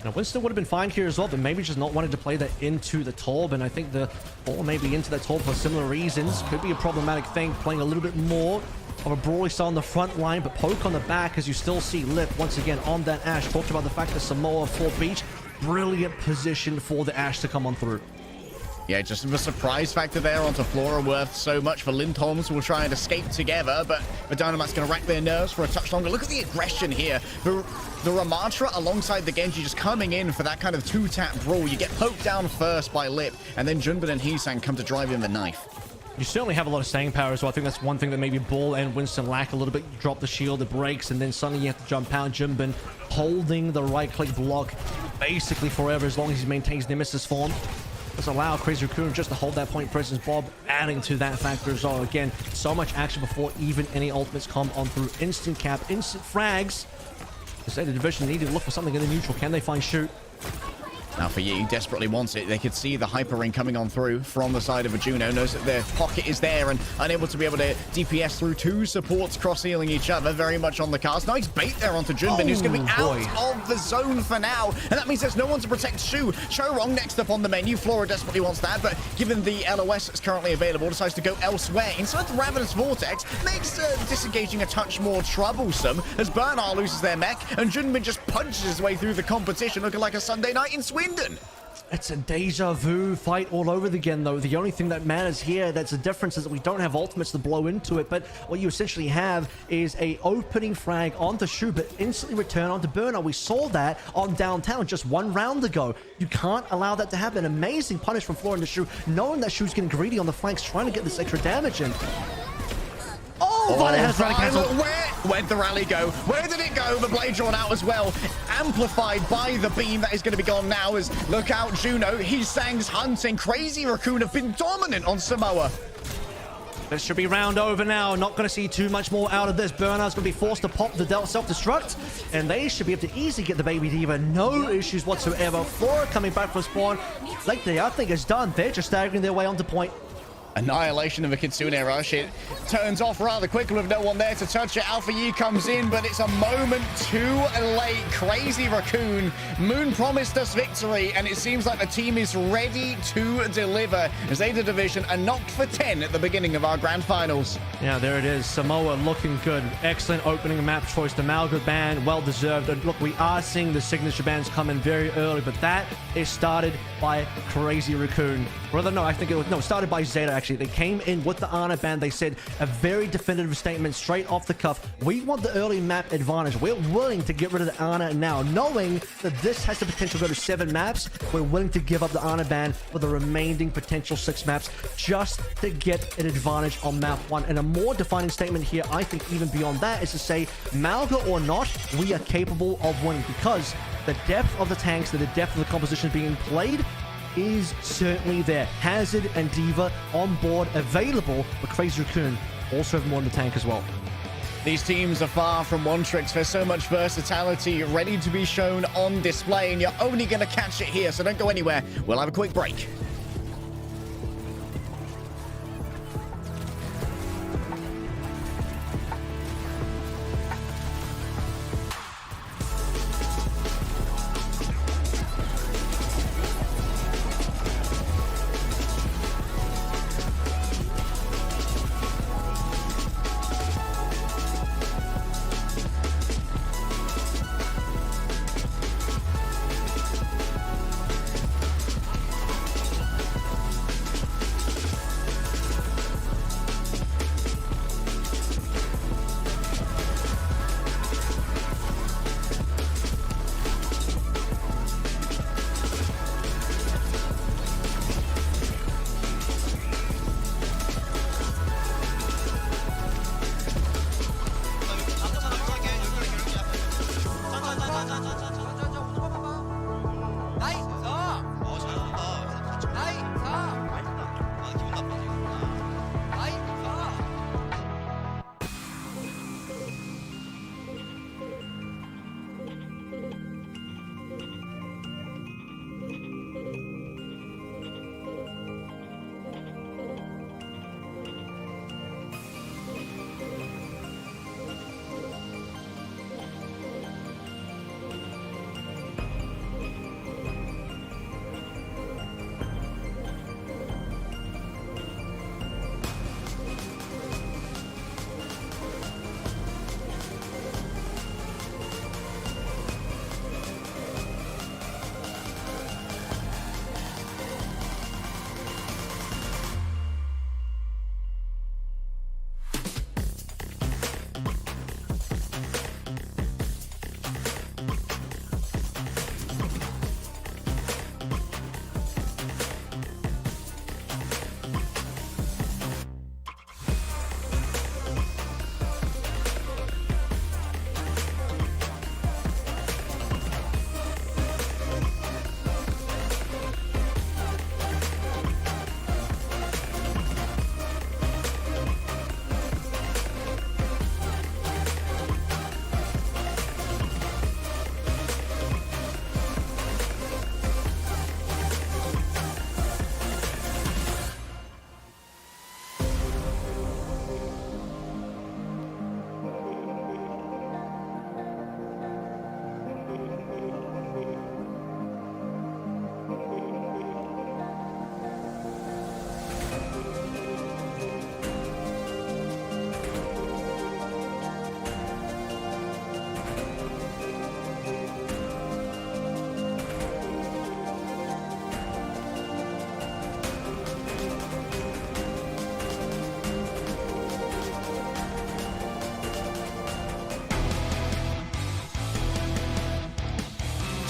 Now, Winston would have been fine here as well, but maybe just not wanting to play that into the Torb. And I think the ball maybe into that Torb for similar reasons. Could be a problematic thing, playing a little bit more of a brawly style on the front line, but poke on the back as you still see Lip once again on that Ashe. Talked about the fact that Samoa for Beach, brilliant position for the Ashe to come on through. Yeah, just the surprise factor there onto Flora worth so much for Lindholms. Will try and escape together, but the Dynamite's going to rack their nerves for a touch longer. Look at the aggression here. The Ramatra alongside the Genji just coming in for that kind of two-tap brawl. You get poked down first by Lip, and then Junbin and Heesang come to drive in the knife. You certainly have a lot of staying power as well. I think that's one thing that maybe Ball and Winston lack a little bit. You drop the shield, it breaks, and then suddenly you have to jump out. Junbin holding the right-click block basically forever as long as he maintains Nemesis form. Let's allow Crazy Raccoon just to hold that point presence. Bob adding to that factor as well. Again, so much action before even any ultimates come on through. Instant cap, instant frags. The Zeta Division needed to look for something in the neutral. Can they find Shoot? Now for Yi, desperately wants it. They could see the Hyper Ring coming on through from the side of a Juno. Knows that their pocket is there and unable to be able to DPS through two supports cross-healing each other. Very much on the cast. Nice bait there onto Junbin, who's going to be out of the zone for now. And that means there's no one to protect Shu. Chorong next up on the menu. Flora desperately wants that, but given the LOS that's currently available, decides to go elsewhere. Inside the Ravenous Vortex makes disengaging a touch more troublesome as Bernard loses their mech and Junbin just punches his way through the competition, looking like a Sunday night in Sweden. It's a deja vu fight all over again, though. The only thing that matters here that's the difference is that we don't have ultimates to blow into it, but what you essentially have is a opening frag onto Shu, but instantly return onto Burner. We saw that on Downtown just one round ago. You can't allow that to happen. Amazing punish from Flora into Shu, knowing that Shu's getting greedy on the flanks, trying to get this extra damage in. Oh, Violet has rally cancel. Where'd the rally go? Where did it go? The blade drawn out as well. Amplified by the beam that is going to be gone now as look out Juno. Heesang's hunting. Crazy Raccoon have been dominant on Samoa. This should be round over now. Not going to see too much more out of this. Bernard's going to be forced to pop the self-destruct, and they should be able to easily get the Baby Diva. No issues whatsoever. Flora coming back from spawn. Like I think it's done. They're just staggering their way onto point. Annihilation of a Kitsune rush. It turns off rather quickly with no one there to touch it. Alpha Yi comes in, but it's a moment too late. Crazy Raccoon. Moon promised us victory, and it seems like the team is ready to deliver. Zeta Division are knocked for 10 at the beginning of our grand finals. Yeah, there it is. Samoa looking good. Excellent opening map choice. The Malga ban, well deserved. And look, we are seeing the signature bans come in very early, but that is started by Crazy Raccoon. Rather, no, I think it was, no, started by Zeta, actually. They came in with the Ana ban. They said a very definitive statement straight off the cuff. We want the early map advantage. We're willing to get rid of the Ana now, knowing that this has the potential to go to 7 maps. We're willing to give up the Ana ban for the remaining potential 6 maps just to get an advantage on map 1. And a more defining statement here, I think even beyond that, is to say, Malga or not, we are capable of winning because the depth of the tanks, the depth of the composition being played is certainly there. Hazard and Diva on board, available, but Crazy Raccoon also have more in the tank as well. These teams are far from one tricks. There's so much versatility ready to be shown on display, and you're only going to catch it here, so don't go anywhere. We'll have a quick break.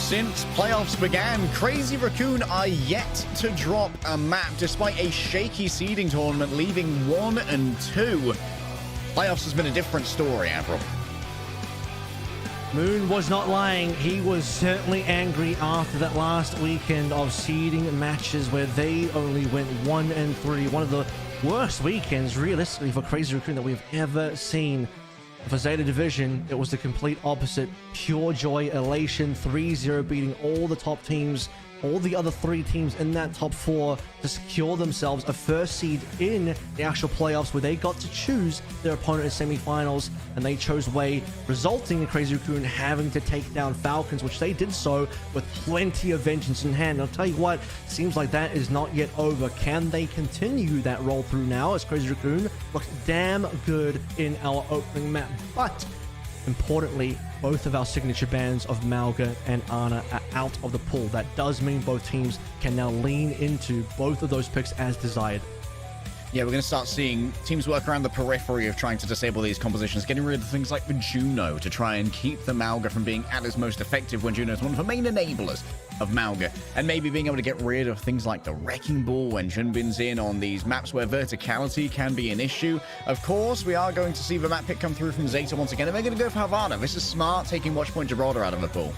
Since playoffs began, Crazy Raccoon are yet to drop a map despite a shaky seeding tournament leaving 1 and 2. Playoffs has been a different story, Avril. Moon was not lying. He was certainly angry after that last weekend of seeding matches where they only went 1 and 3. One of the worst weekends, realistically, for Crazy Raccoon that we've ever seen. For Zeta Division, it was the complete opposite. Pure joy, elation, 3-0, beating all the top teams, all the other 3 teams in that top 4 to secure themselves a first seed in the actual playoffs where they got to choose their opponent in semifinals, and they chose Wei, resulting in Crazy Raccoon having to take down Falcons, which they did so with plenty of vengeance in hand. I'll tell you what, seems like that is not yet over. Can they continue that roll through now as Crazy Raccoon looks damn good in our opening map? But importantly, both of our signature bands of Malga and Ana are out of the pool. That does mean both teams can now lean into both of those picks as desired. Yeah, we're going to start seeing teams work around the periphery of trying to disable these compositions, getting rid of things like the Juno to try and keep the Malga from being at its most effective when Juno is one of the main enablers of Malga, and maybe being able to get rid of things like the Wrecking Ball when Junbin's in on these maps where verticality can be an issue. Of course, we are going to see the map pick come through from Zeta once again, and they're going to go for Havana. This is smart, taking Watchpoint Gibraltar out of the pool.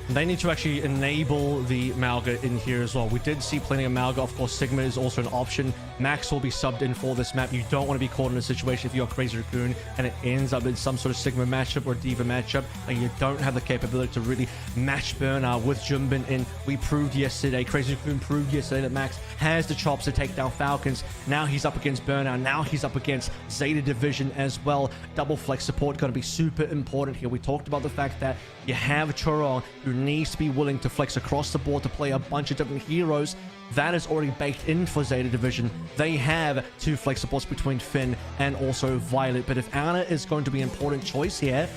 They need to actually enable the Malga in here as well. We did see plenty of Malga. Of course, Sigma is also an option. Max will be subbed in for this map. You don't want to be caught in a situation if you're Crazy Raccoon and it ends up in some sort of Sigma matchup or Diva matchup and you don't have the capability to really match Bernard with Junbin in. We proved yesterday, Crazy Raccoon proved yesterday that Max has the chops to take down Falcons. Now he's up against Bernard. Now he's up against Zeta Division as well. Double flex support going to be super important here. We talked about the fact that you have Chorong who needs to be willing to flex across the board to play a bunch of different heroes. That is already baked in for Zeta Division. They have 2 flex supports between Finn and also Violet. But if Ana is going to be an important choice here,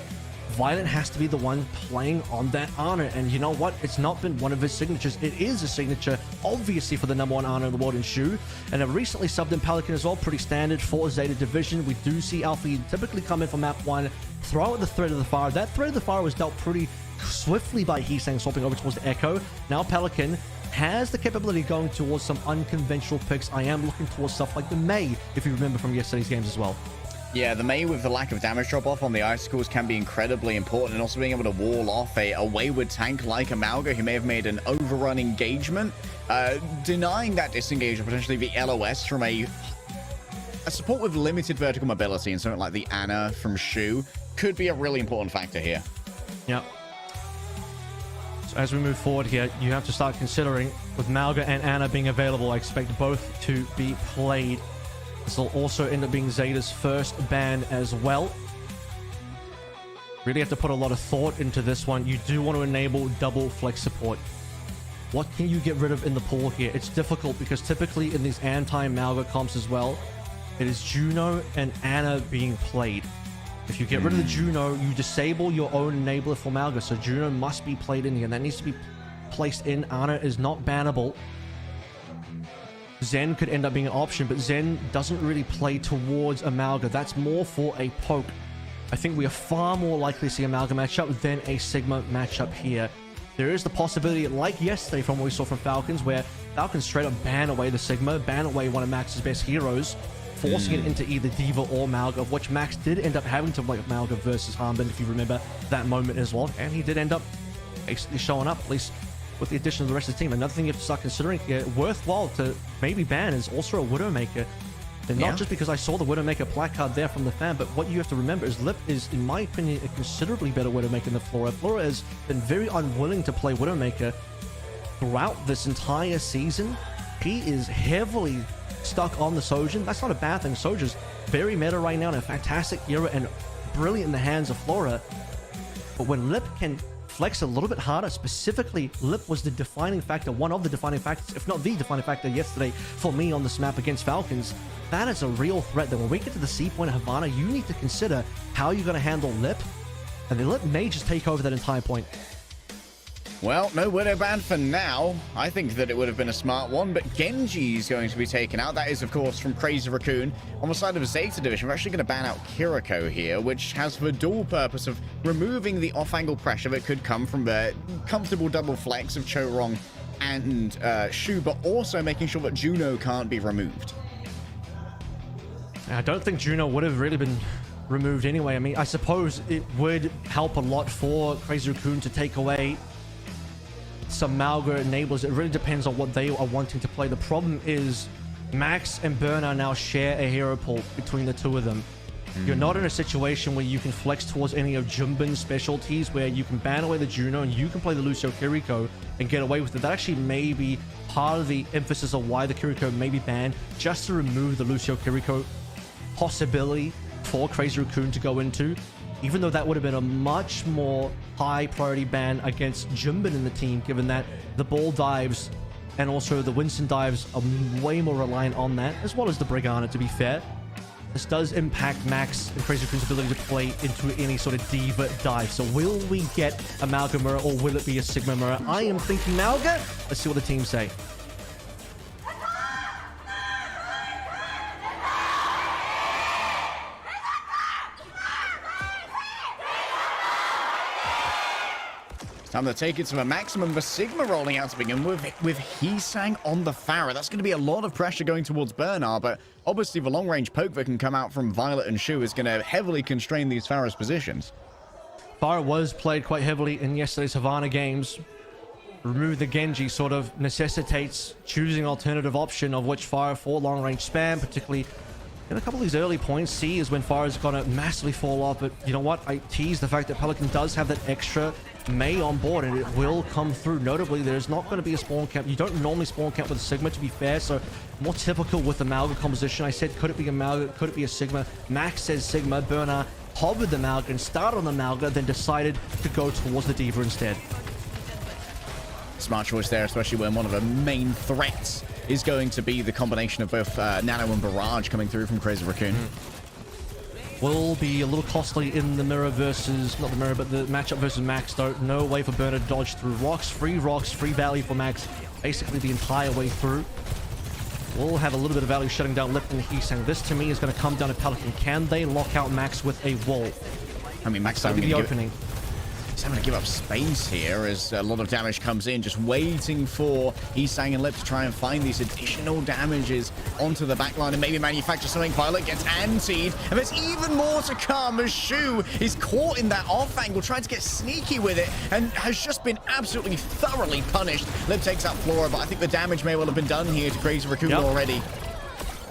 Violet has to be the one playing on that Ana. And you know what? It's not been one of his signatures. It is a signature, obviously, for the #1 Ana in the world in Shu. And have recently subbed in Pelican as well. Pretty standard for Zeta Division. We do see Alfie typically come in for map 1, throw out the Thread of the Fire. That Thread of the Fire was dealt pretty swiftly by Heesang, swapping over towards the Echo. Now Pelican has the capability of going towards some unconventional picks. I am looking towards stuff like the Mei, if you remember from yesterday's games as well. Yeah, the Mei with the lack of damage drop-off on the icicles can be incredibly important, and also being able to wall off a wayward tank like a Malga who may have made an overrun engagement, denying that disengage or potentially the LOS from a support with limited vertical mobility and something like the Ana from Shu could be a really important factor here. Yeah. So as we move forward here, you have to start considering, with Malga and Ana being available, I expect both to be played. This will also end up being Zeta's first ban as well. Really have to put a lot of thought into this one. You do want to enable double flex support. What can you get rid of in the pool here? It's difficult because typically in these anti-Malga comps as well, it is Juno and Ana being played. If you get rid of the Juno, you disable your own enabler for Malga. So Juno must be played in here. That needs to be placed in. Ana is not bannable. Zen could end up being an option, but Zen doesn't really play towards a Malga. That's more for a poke. I think we are far more likely to see a Malga matchup than a Sigma matchup here. There is the possibility, like yesterday from what we saw from Falcons, where Falcons straight up ban away the Sigma, ban away one of Max's best heroes, forcing it into either Diva or Malga, of which Max did end up having to play Malga versus Harmbin, if you remember that moment as well. And he did end up basically showing up, at least with the addition of the rest of the team. Another thing you have to start considering worthwhile to maybe ban is also a Widowmaker. And not just because I saw the Widowmaker placard there from the fan, but what you have to remember is Lip is, in my opinion, a considerably better Widowmaker than Flora. Flora has been very unwilling to play Widowmaker throughout this entire season. He is heavily stuck on the Sojin. That's not a bad thing. Soja's very meta right now and a fantastic hero and brilliant in the hands of Flora. But when Lip can flex a little bit harder, specifically Lip was the defining factor, one of the defining factors, if not the defining factor yesterday for me on this map against Falcons. That is a real threat. That when we get to the C point of Havana, you need to consider how you're going to handle Lip, and the Lip may just take over that entire point. Well, no Widow ban for now. I think that it would have been a smart one, but Genji is going to be taken out. That is, of course, from Crazy Raccoon. On the side of Zeta Division, we're actually going to ban out Kiriko here, which has the dual purpose of removing the off-angle pressure that could come from the comfortable double flex of Chorong and Shu, but also making sure that Juno can't be removed. I don't think Juno would have really been removed anyway. I mean, I suppose it would help a lot for Crazy Raccoon to take away some Malga enablers. It really depends on what they are wanting to play. The problem is Max and Burner now share a hero pool between the two of them. You're not in a situation where you can flex towards any of Junbin's specialties, where you can ban away the Juno and you can play the Lucio Kiriko and get away with it. That actually may be part of the emphasis of why the Kiriko may be banned, just to remove the Lucio Kiriko possibility for Crazy Raccoon to go into, even though that would have been a much more high priority ban against Junbin in the team, given that the ball dives and also the Winston dives are way more reliant on that, as well as the Brigana, to be fair. This does impact Max and Crazy Raccoon's ability to play into any sort of diva dive. So will we get a Malga mirror, or will it be a Sigma mirror? I am thinking Malga. Let's see what the team say. Time to take it to the maximum. The Sigma rolling out to begin with Heesang on the Pharah. That's going to be a lot of pressure going towards Bernard, but obviously the long-range poke that can come out from Violet and Shu is going to heavily constrain these Pharah's positions. Pharah was played quite heavily in yesterday's Havana games. Remove the Genji sort of necessitates choosing an alternative option, of which Pharah for long-range spam, particularly in a couple of these early points. C is when Pharah's going to massively fall off, but you know what? I tease the fact that Pelican does have that extra May on board, and it will come through. Notably, there's not going to be a spawn camp. You don't normally spawn camp with a Sigma, to be fair, so more typical with the Malga composition. I said, could it be a Malga? Could it be a Sigma? Max says Sigma. Bernard hovered the Malga and started on the Malga, then decided to go towards the Diva instead. Smart choice there, especially when one of the main threats is going to be the combination of both Nano and Barrage coming through from Crazy Raccoon. Will be a little costly in the mirror versus, not the mirror, but the matchup versus Max, though. No way for Burner to dodge through rocks, free value for Max basically the entire way through. We'll have a little bit of value shutting down Lip and Heesang. This to me is going to come down to Pelican. Can they lock out Max with a wall? I mean, Max that'll be the opening. He's having to give up space here as a lot of damage comes in, just waiting for Heesang and Lip to try and find these additional damages onto the backline and maybe manufacture something. Violet gets antied, and there's even more to come as Shu is caught in that off angle, trying to get sneaky with it, and has just been absolutely thoroughly punished. Lip takes out Flora, but I think the damage may well have been done here to Crazy Raccoon already.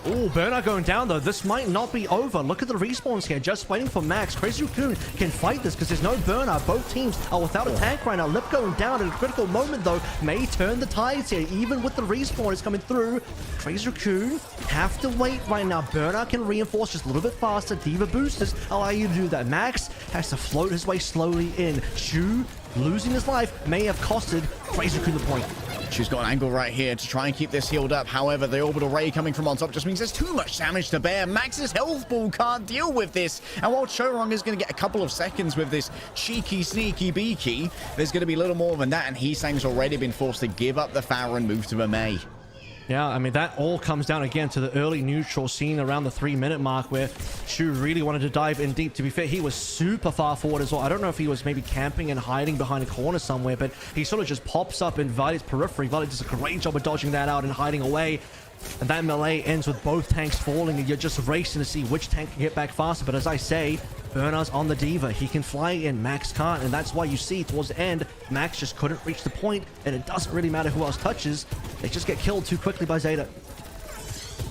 Oh, Bernard going down, though. This might not be over. Look at the respawns here. Just waiting for Max. Crazy Raccoon can fight this because there's no Bernard. Both teams are without a tank right now. Lip going down at a critical moment, though, may turn the tides here. Even with the respawn is coming through, Crazy Raccoon have to wait right now. Bernard can reinforce just a little bit faster. Diva boosters allow you to do that. Max has to float his way slowly in. Shu losing his life may have costed Crazy Raccoon the point. She's got an angle right here to try and keep this healed up. However, the orbital ray coming from on top just means there's too much damage to bear. Max's health ball can't deal with this. And while Chorong is going to get a couple of seconds with this cheeky, sneaky beaky, there's going to be a little more than that. And Heesang's already been forced to give up the Pharah and move to the May. Yeah, I mean, that all comes down again to the early neutral scene around the 3-minute mark where Shu really wanted to dive in deep. To be fair, he was super far forward as well. I don't know if he was maybe camping and hiding behind a corner somewhere, but he sort of just pops up in Violet's periphery. Violet does a great job of dodging that out and hiding away. And that melee ends with both tanks falling, and you're just racing to see which tank can get back faster. But as I say, Bernard's on the Diva. He can fly in, Max can't, and that's why you see towards the end, Max just couldn't reach the point, and it doesn't really matter who else touches. They just get killed too quickly by Zeta.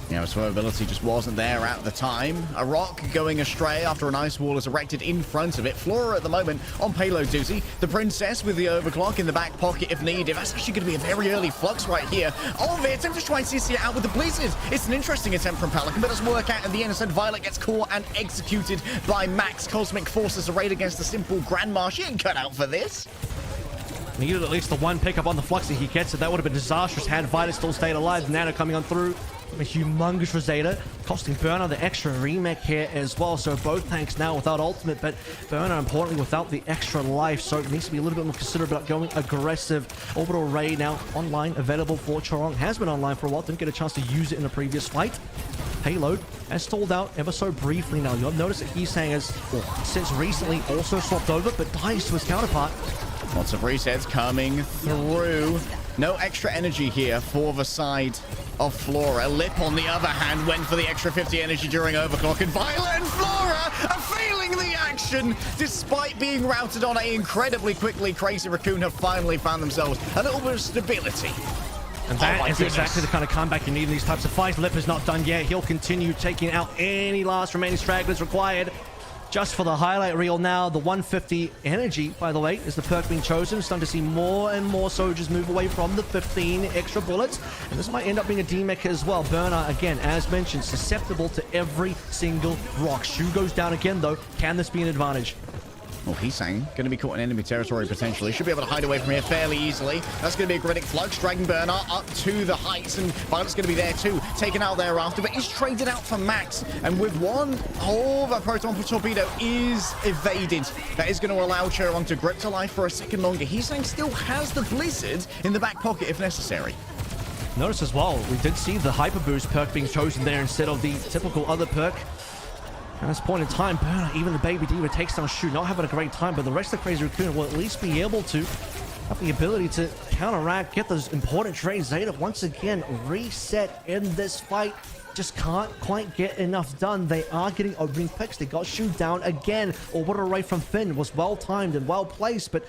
Yeah, survivability just wasn't there at the time. A rock going astray after an ice wall is erected in front of it. Flora at the moment on payload duty. The Princess with the overclock in the back pocket if needed. That's actually going to be a very early flux right here. Oh, the attempt to try and CC it out with the Blizzard. It's an interesting attempt from Pelican, but doesn't work out in the end. Instead, Violet gets caught and executed by Max. Cosmic forces a raid against the simple Grandma. She ain't cut out for this. Needed at least the one pickup on the flux, and he gets it. That would have been disastrous had Violet still stayed alive. Nano coming on through. humongous for Zeta, costing Burner the extra remake here as well. So both tanks now without ultimate, but Burner importantly without the extra life. So it needs to be a little bit more considerate about going aggressive. Orbital Ray now online, available for Chorong. Has been online for a while, didn't get a chance to use it in a previous fight. Payload has stalled out ever so briefly now. You'll notice that Heesang has, since recently, also swapped over, but dies to his counterpart. Lots of resets coming through. No extra energy here for the side of Flora. Lip, on the other hand, went for the extra 50 energy during overclock, and Violet and Flora are feeling the action. Despite being routed on incredibly quickly, Crazy Raccoon have finally found themselves a little bit of stability. And that is exactly the kind of comeback you need in these types of fights. Lip is not done yet. He'll continue taking out any last remaining stragglers required. Just for the highlight reel now, the 150 energy, by the way, is the perk being chosen. Starting to see more and more soldiers move away from the 15 extra bullets. And this might end up being a D-Mech as well. Burner, again, as mentioned, susceptible to every single rock. Shu goes down again, though. Can this be an advantage? Well, Heesang going to be caught in enemy territory potentially. Should be able to hide away from here fairly easily. That's going to be a Granitic Flux, dragging Burner up to the heights, and Violet's going to be there too, taken out thereafter, but he's traded out for Max. And with one, that Proton Torpedo is evaded. That is going to allow Chorong to grip to life for a second longer. Heesang still has the Blizzard in the back pocket if necessary. Notice as well, we did see the Hyper Boost perk being chosen there instead of the typical other perk. At this point in time, Burner, even the Baby Diva takes down Shu, not having a great time, but the rest of Crazy Raccoon will at least be able to have the ability to counteract, get those important trades. Zeta once again reset in this fight. Just can't quite get enough done. They are getting opening picks. They got Shu down again. Orbital Ray from Finn was well timed and well placed, but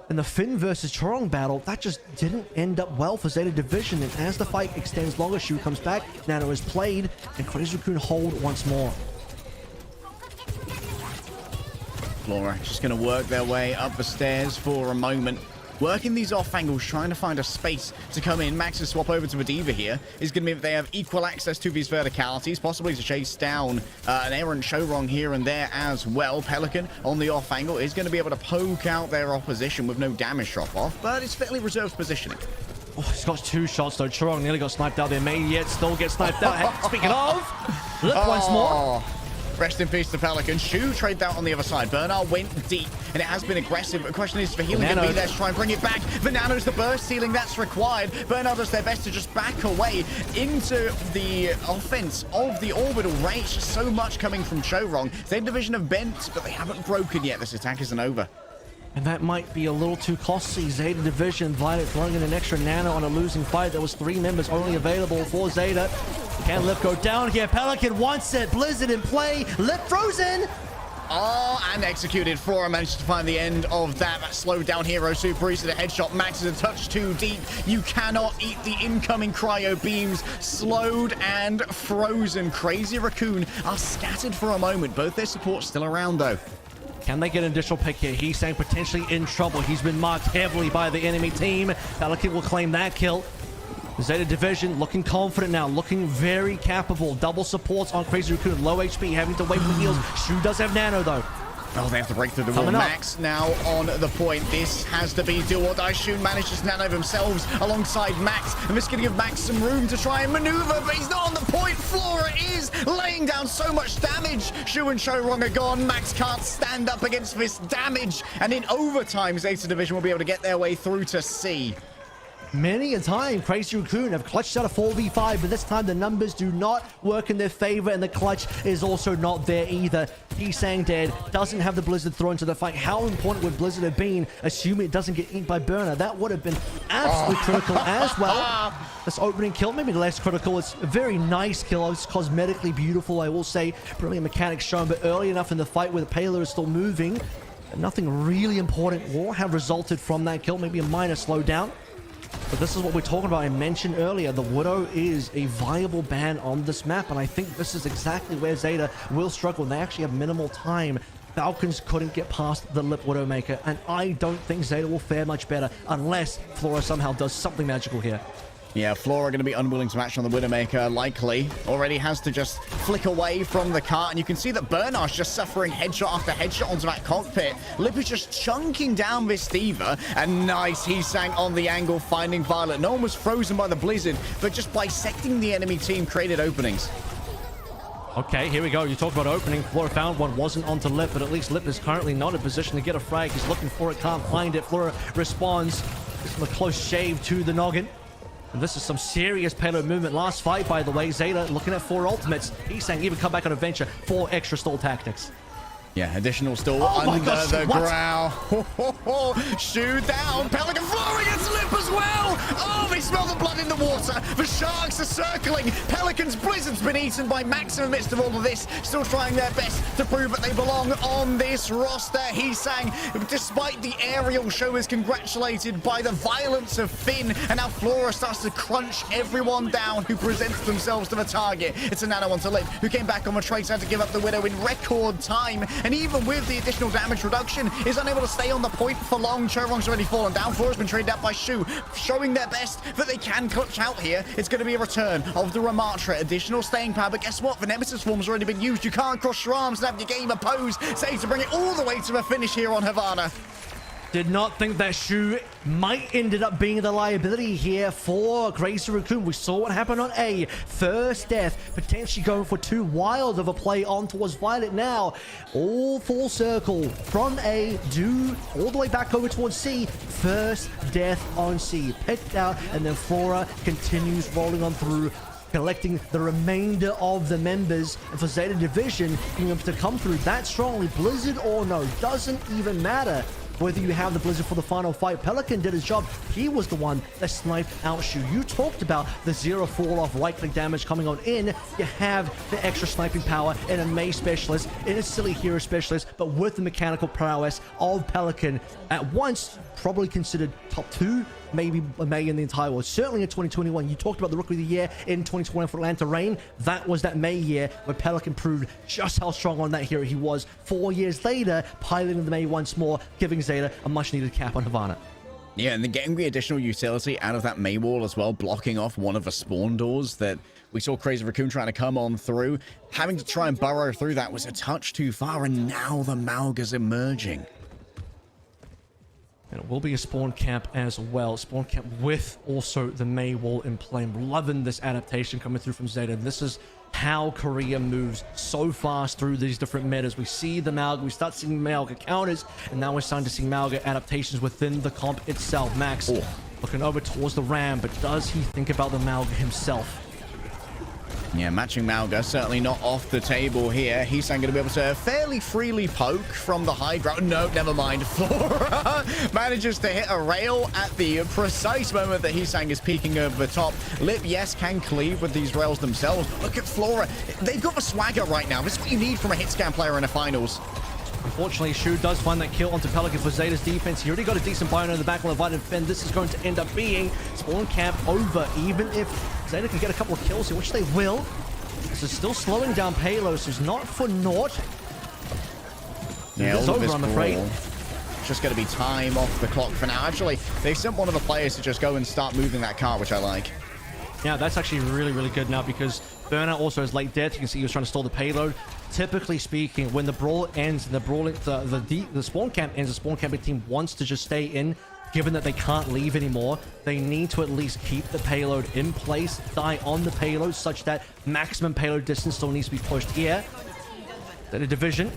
in the Finn versus Chorong battle, that just didn't end up well for Zeta Division. And as the fight extends longer, Shu comes back, Nano is played, and Crazy Raccoon hold once more. Flora just going to work their way up the stairs for a moment. Working these off angles, trying to find a space to come in. Max's swap over to a Diva here is going to mean that they have equal access to these verticalities, possibly to chase down an errant Chorong here and there as well. Pelican on the off angle is going to be able to poke out their opposition with no damage drop off, but it's fairly reserved positioning. Oh, he's got 2 shots though. Chorong nearly got sniped out there. May yet still get sniped out. Speaking of, Lip once more. Rest in peace to Pelican. Shu traded out on the other side. Bernard went deep, and it has been aggressive. The question is for healing to be there to try and bring it back. The Nano's the burst healing that's required. Bernard does their best to just back away into the offense of the Orbital Ray. It's just so much coming from Chorong. Zeta Division have bent, but they haven't broken yet. This attack isn't over. And that might be a little too costly. Zeta Division, Violet throwing in an extra Nano on a losing fight. There was 3 members only available for Zeta. Can Lip go down here? Pelican wants it. Blizzard in play. Lip frozen. Oh, and executed. Flora managed to find the end of that. That slowed down Hero Super Easy. The headshot. Max is a touch too deep. You cannot eat the incoming cryo beams. Slowed and frozen. Crazy Raccoon are scattered for a moment. Both their supports still around though. Can they get an additional pick here? Heesang potentially in trouble. He's been marked heavily by the enemy team. Pelican will claim that kill. Zeta Division looking confident now, looking very capable. Double supports on Crazy Raccoon, low HP, having to wait for heals. Shu does have Nano though. Oh, they have to break through the wall. Max now on the point. This has to be do or die. Shu manages Nano themselves alongside Max. And this is going to give Max some room to try and maneuver, but he's not on the point. Flora is laying down so much damage. Shu and Chorong are gone. Max can't stand up against this damage. And in overtime, Zeta Division will be able to get their way through to C. Many a time, Crazy Raccoon have clutched out a 4v5, but this time the numbers do not work in their favor, and the clutch is also not there either. Heesang dead, doesn't have the Blizzard thrown to the fight. How important would Blizzard have been, assuming it doesn't get eaten by Burner? That would have been absolutely critical as well. This opening kill, maybe less critical. It's a very nice kill. It's cosmetically beautiful, I will say. Brilliant mechanics shown, but early enough in the fight where the payload is still moving, nothing really important will have resulted from that kill. Maybe a minor slowdown. But this is what we're talking about. I mentioned earlier, the Widow is a viable ban on this map, and I think this is exactly where Zeta will struggle. They actually have minimal time. Falcons couldn't get past the Lip Widowmaker, and I don't think Zeta will fare much better unless Flora somehow does something magical here. Yeah, Flora going to be unwilling to match on the Widowmaker, likely. Already has to just flick away from the cart, and you can see that Bernard's just suffering headshot after headshot onto that cockpit. Lip is just chunking down this Diva, and nice, he sang on the angle, finding Violet. No one was frozen by the Blizzard, but just bisecting the enemy team created openings. Okay, here we go. You talked about opening. Flora found one, wasn't onto Lip, but at least Lip is currently not in position to get a frag. He's looking for it, can't find it. Flora responds. Just a close shave to the noggin. And this is some serious payload movement. Last fight, by the way, Zeta looking at 4 ultimates. He's saying even come back on adventure, 4 extra stall tactics. Yeah, additional stall under the growl. Shoot down. Pelican Flora against Lip as well. Oh, they smell the blood in the water. The sharks are circling. Pelican's Blizzard's been eaten by Max in the midst of all of this. Still trying their best to prove that they belong on this roster. He sang, despite the aerial show, is congratulated by the violence of Finn. And now Flora starts to crunch everyone down who presents themselves to the target. It's a nano onto Lip, who came back on the trace, had to give up the Widow in record time. And even with the additional damage reduction, is unable to stay on the point for long. Cherong's already fallen down. Flora's been traded out by Shu, showing their best that they can clutch out here. It's going to be a return of the Ramatra. Additional staying power, but guess what? The Nemesis form's already been used. You can't cross your arms and have your game opposed. Say to bring it all the way to a finish here on Havana. Did not think that Shu might ended up being the liability here for Crazy Raccoon. We saw what happened on A. First death, potentially going for too wild of a play on towards Violet now. All full circle from A, do all the way back over towards C. First death on C. Picked out, and then Flora continues rolling on through, collecting the remainder of the members. And for Zeta Division, being able to come through that strongly, Blizzard or no, doesn't even matter. Whether you have the Blizzard for the final fight, Pelican did his job. He was the one that sniped out Shu. You talked about the 0 fall off right-click damage coming on in. You have the extra sniping power in a Mei specialist, in a silly hero specialist, but with the mechanical prowess of Pelican, at once probably considered top 2, maybe Mei in the entire world. Certainly in 2021, you talked about the Rookie of the Year in 2021 for Atlanta Reign. That was that Mei year where Pelican proved just how strong on that hero he was. 4 years later, piloting the Mei once more, giving Zeta a much-needed cap on Havana. Yeah, and then getting the additional utility out of that Mei wall as well, blocking off one of the spawn doors that we saw Crazy Raccoon trying to come on through. Having to try and burrow through that was a touch too far, and now the Malga's emerging. And it will be a spawn camp as well. Spawn camp with also the Mei wall in play. I'm loving this adaptation coming through from Zeta. And this is how Korea moves so fast through these different metas. We see the Malga, we start seeing Malga counters, and now we're starting to see Malga adaptations within the comp itself. Max looking over towards the Ram, but does he think about the Malga himself? Yeah, matching Malga, certainly not off the table here. He's going to be able to fairly freely poke from the high ground. No, never mind. Flora manages to hit a rail at the precise moment that Heesang is peeking over the top. Lip, yes, can cleave with these rails themselves. Look at Flora. They've got the swagger right now. This is what you need from a hit scan player in a finals. Unfortunately, Shu does find that kill onto Pelican for Zeta's defense. He already got a decent bio in the back on the Violet Finn. This is going to end up being spawn camp over. Even if Zeta can get a couple of kills here, which they will. This is still slowing down payload, so it's not for naught. Yeah, it's over, I'm afraid. Just going to be time off the clock for now. Actually, they sent one of the players to just go and start moving that car, which I like. Yeah, that's actually really, really good now because Burnout also has late death. You can see he was trying to stall the payload. Typically speaking, when the brawl ends, the spawn camp ends, the spawn camping team wants to just stay in. Given that they can't leave anymore, they need to at least keep the payload in place, die on the payload, such that maximum payload distance still needs to be pushed here. Then a division,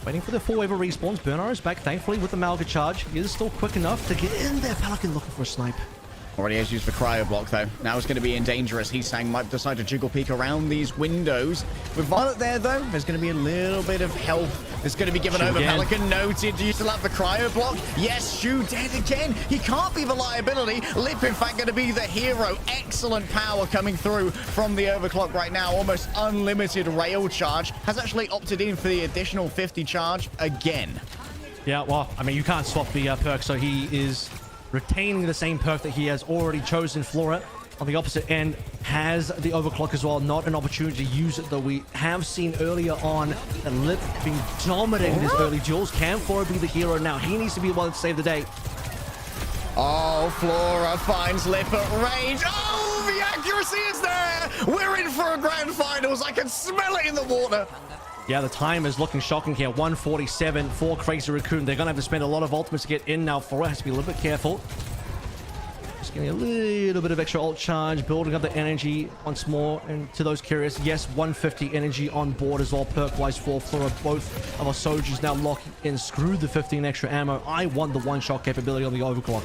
waiting for the 4 wave of respawns. Bernard is back, thankfully, with the Malga charge. He is still quick enough to get in there. Pelican looking for a snipe. Already has used the cryo block, though. Now it's going to be in dangerous. Heesang might decide to jiggle peek around these windows. With Violet there, though, there's going to be a little bit of health that's going to be given over. Again. Pelican noted. Do you still have the cryo block? Yes, Shu dead again. He can't be the liability. Lip, in fact, going to be the hero. Excellent power coming through from the overclock right now. Almost unlimited rail charge. Has actually opted in for the additional 50 charge again. Yeah, well, I mean, you can't swap the perk, so he is retaining the same perk that he has already chosen. Flora on the opposite end has the overclock as well. Not an opportunity to use it, though. We have seen earlier on that Lip being dominating his early duels. Can Flora be the hero now? He needs to be the one to save the day. Oh, Flora finds Lip at range. Oh, accuracy is there. We're in for a grand finals. I can smell it in the water. Yeah, the time is looking shocking here. 147 for Crazy Raccoon. They're going to have to spend a lot of ultimates to get in now. For it has to be a little bit careful. Just getting a little bit of extra ult charge, building up the energy once more. And to those curious, yes, 150 energy on board as well, perk-wise for Flora. Both of our soldiers now locking in. Screw the 15 extra ammo. I want the one-shot capability on the overclock.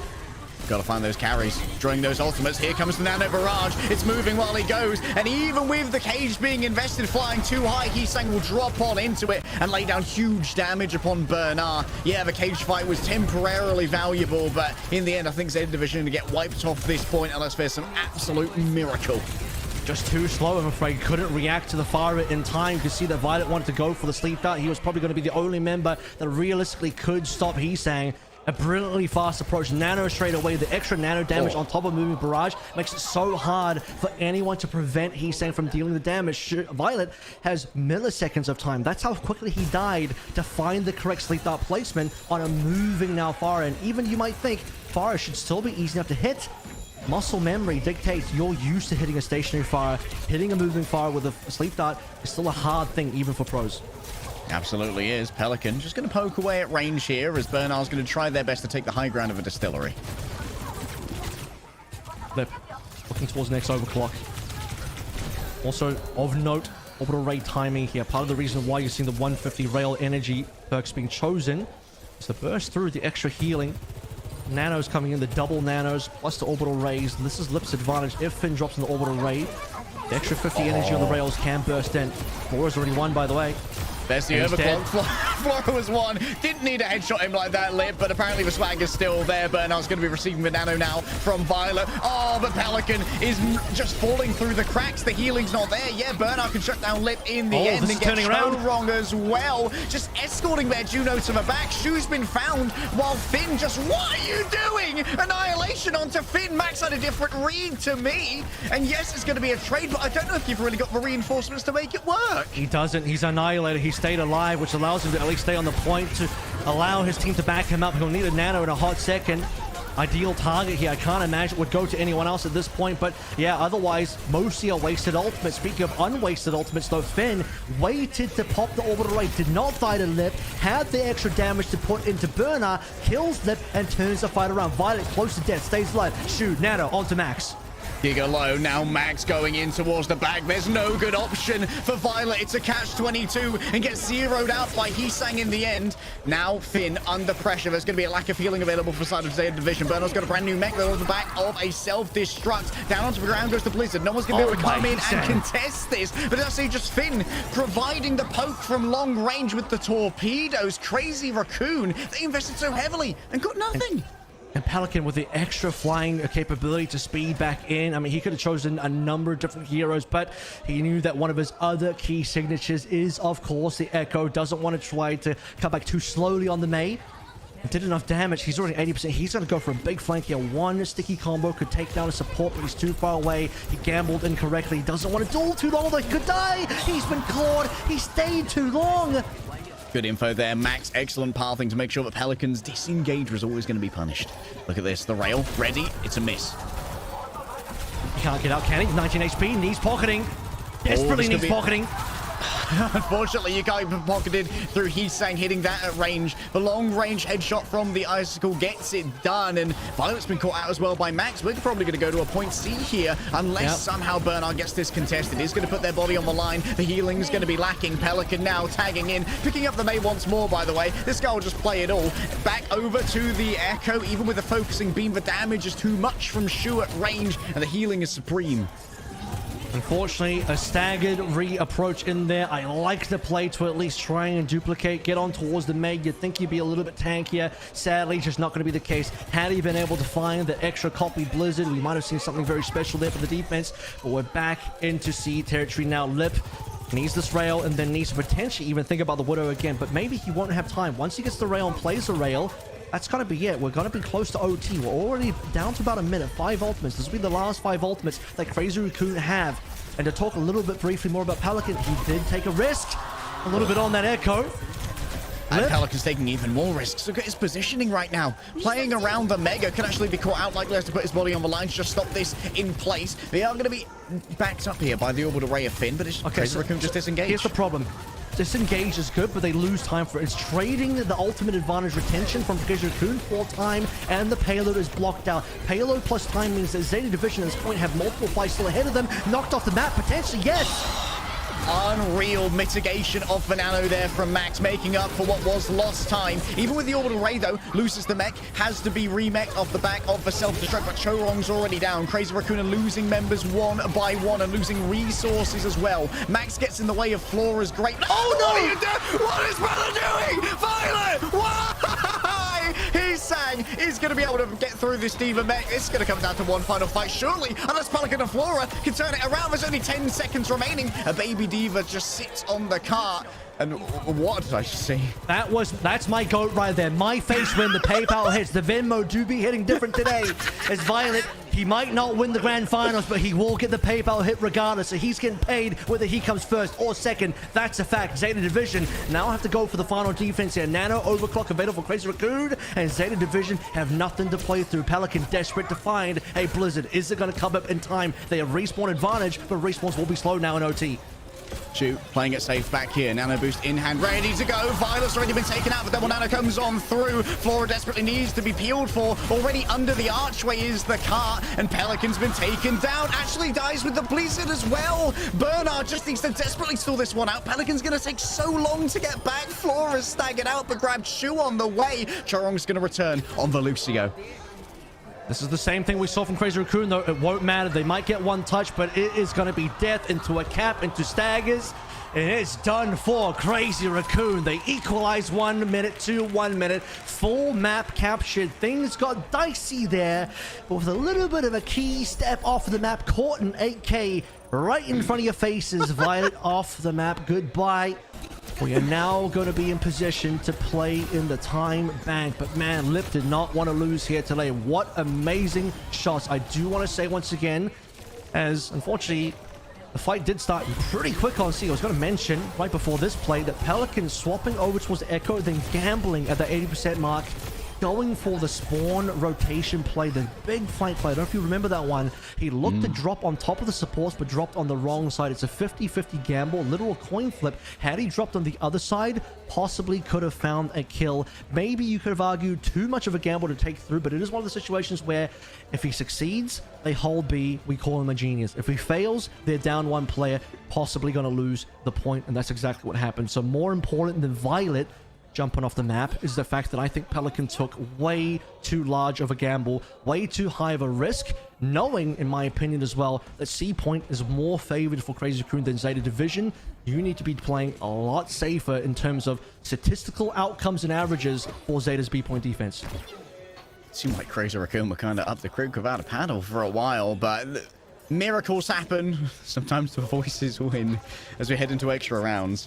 Gotta find those carries, drawing those ultimates. Here comes the Nano Barrage. It's moving while he goes. And even with the cage being invested, flying too high, Heesang will drop on into it and lay down huge damage upon Bernard. Yeah, the cage fight was temporarily valuable, but in the end, I think Zeta Division to get wiped off this point unless there's some absolute miracle. Just too slow, I'm afraid. Couldn't react to the fire in time. You can see that Violet wanted to go for the sleep dart. He was probably going to be the only member that realistically could stop Heesang. A brilliantly fast approach. Nano straight away. The extra nano damage on top of moving barrage makes it so hard for anyone to prevent Heesang from dealing the damage. Violet has milliseconds of time. That's how quickly he died to find the correct sleep dart placement on a moving now Pharah. And even you might think Pharah should still be easy enough to hit. Muscle memory dictates you're used to hitting a stationary Pharah. Hitting a moving Pharah with a sleep dart is still a hard thing even for pros. Absolutely is. Pelican just going to poke away at range here as Bernard's going to try their best to take the high ground of a distillery. Lip looking towards the next overclock. Also, of note, orbital ray timing here. Part of the reason why you're seeing the 150 rail energy perks being chosen is to burst through the extra healing. Nanos coming in, the double nanos plus the orbital rays. This is Lip's advantage. If Finn drops in the orbital ray, the extra 50 energy on the rails can burst in. Flora's already won, by the way. There's the overclock. Flora was one. Didn't need to headshot him like that, Lip, but apparently the swag is still there. Bernard's going to be receiving the nano now from Violet. Oh, but Pelican is just falling through the cracks. The healing's not there. Yeah, Bernard can shut down Lip in the end and get shown wrong as well. Just escorting their Juno to the back. Shu's been found while Finn just, what are you doing? Annihilation onto Finn. Max had a different read to me. And yes, it's going to be a trade, but I don't know if you've really got the reinforcements to make it work. He doesn't. He's annihilated. He's stayed alive, which allows him to at least stay on the point to allow his team to back him up. He'll need a nano in a hot second. Ideal target here. I can't imagine it would go to anyone else at this point, but yeah, otherwise, mostly a wasted ultimate. Speaking of unwasted ultimates, though, Finn waited to pop the orbital ray, did not die to Lip, had the extra damage to put into Bernard, kills Lip, and turns the fight around. Violet close to death, stays alive. Shoot, nano onto Max. Giga low, now Max going in towards the back. There's no good option for Violet. It's a catch-22 and gets zeroed out by Heesang in the end. Now Finn under pressure. There's going to be a lack of healing available for the side of Zeta Division. Bernard's got a brand new mech on the back of a self-destruct. Down onto the ground goes the Blizzard. No one's going to be able to come in and contest this. But that's just Finn providing the poke from long range with the torpedoes. Crazy Raccoon. They invested so heavily and got nothing. And Pelican with the extra flying capability to speed back in. I mean, he could have chosen a number of different heroes, but he knew that one of his other key signatures is, of course, the Echo. Doesn't want to try to come back too slowly on the Mei. Did enough damage. He's already 80%. He's going to go for a big flank here. One sticky combo could take down a support, but he's too far away. He gambled incorrectly. He doesn't want to duel too long, though. He could die. He's been clawed. He stayed too long. Good info there. Max, excellent pathing to make sure that Pelican's disengage was always going to be punished. Look at this. The rail. Ready. It's a miss. He can't get out, can he? 19 HP. Needs pocketing. Desperately needs pocketing. Unfortunately, you can't even pocketed through Heesang hitting that at range. The long-range headshot from the Icicle gets it done, and Violet's been caught out as well by Max. We're probably going to go to a point C here, unless somehow Bernard gets this contested. He's going to put their body on the line. The healing's going to be lacking. Pelican now tagging in, picking up the Mei once more, by the way. This guy will just play it all. Back over to the Echo. Even with the focusing beam, the damage is too much from Shu at range, and the healing is supreme. Unfortunately, a staggered reapproach in there. I like the play to at least try and duplicate, get on towards the Meg. You'd think he'd be a little bit tankier. Sadly, just not going to be the case. Had he been able to find the extra copy Blizzard, we might have seen something very special there for the defense. But we're back into C territory now. Lip needs this rail and then needs to potentially even think about the Widow again. But maybe he won't have time. Once he gets the rail and plays the rail, that's going to be it. We're going to be close to OT. We're already down to about a minute. 5 ultimates. This will be the last 5 ultimates that Crazy Raccoon have. And to talk a little bit briefly more about Pelican, he did take a risk. A little bit on that Echo. And Pelican's taking even more risks. Look at his positioning right now. Playing around the Mega could actually be caught out. Likely has to put his body on the line to just stop this in place. They are going to be backed up here by the orbital ray of Finn, but it's okay, so Raccoon just disengaged. Here's the problem. Disengage is good, but they lose time for it. It's trading the ultimate advantage retention from Crazy Raccoon for time, and the payload is blocked out. Payload plus time means that Zeta Division at this point have multiple fights still ahead of them. Knocked off the map, potentially, yes! Unreal mitigation of the Nano there from Max, making up for what was lost time. Even with the orbital ray, though, loses the mech, has to be remech off the back of the self-destruct, but Chorong's already down. Crazy Raccoon are losing members one by one and losing resources as well. Max gets in the way of Flora's great... Oh, no! What are you doing? What is brother doing? Violet! Why? He's saying he's going to be able to get through this Diva mech. It's going to come down to one final fight, surely, unless Pelican and Flora can turn it around. There's only 10 seconds remaining. A baby Diva just sits on the cart. And what did I see? That's my goat right there. My face when the PayPal hits. The Venmo do be hitting different today. As Violet, he might not win the grand finals, but he will get the PayPal hit regardless. So he's getting paid whether he comes first or second. That's a fact. Zeta Division now have to go for the final defense here. Nano overclock available for Crazy Raccoon, and Zeta Division have nothing to play through. Pelican desperate to find a Blizzard. Is it going to come up in time? They have respawn advantage, but respawns will be slow now in OT. Shoot, playing it safe back here. Nano boost in hand, ready to go. Violet's already been taken out, but then when Nano comes on through, Flora desperately needs to be peeled for. Already under the archway is the cart, and Pelican's been taken down. Actually dies with the Blizzard as well. Bernard just needs to desperately stall this one out. Pelican's going to take so long to get back. Flora's staggered out, but grabbed Shu on the way. Chorong's going to return on the Lucio. This is the same thing we saw from Crazy Raccoon, though. It won't matter. They might get one touch, but it is going to be death into a cap, into staggers. And it's done for Crazy Raccoon. They equalize 1 minute to 1 minute. Full map captured. Things got dicey there, but with a little bit of a key step off the map. Caught in 8K right in front of your faces. Violet off the map. Goodbye. We are now going to be in position to play in the time bank. But man, Lip did not want to lose here today. What amazing shots. I do want to say once again, as unfortunately, the fight did start pretty quick on C. I was going to mention right before this play that Pelican swapping over towards Echo, then gambling at the 80% mark, going for the spawn rotation play, the big fight play. I don't know if you remember that one. He looked to drop on top of the supports, but dropped on the wrong side. It's a 50-50 gamble, literal coin flip. Had he dropped on the other side, possibly could have found a kill. Maybe you could have argued too much of a gamble to take through, but it is one of the situations where if he succeeds, they hold B, we call him a genius. If he fails, they're down one player, possibly going to lose the point, and that's exactly what happened. So more important than Violet jumping off the map is the fact that I think Pelican took way too large of a gamble, way too high of a risk, knowing, in my opinion as well, that C point is more favored for Crazy Raccoon than Zeta Division. You need to be playing a lot safer in terms of statistical outcomes and averages for Zeta's B point defense. It seemed like Crazy Raccoon were kind of up the creek without a paddle for a while, but miracles happen. Sometimes the voices win as we head into extra rounds.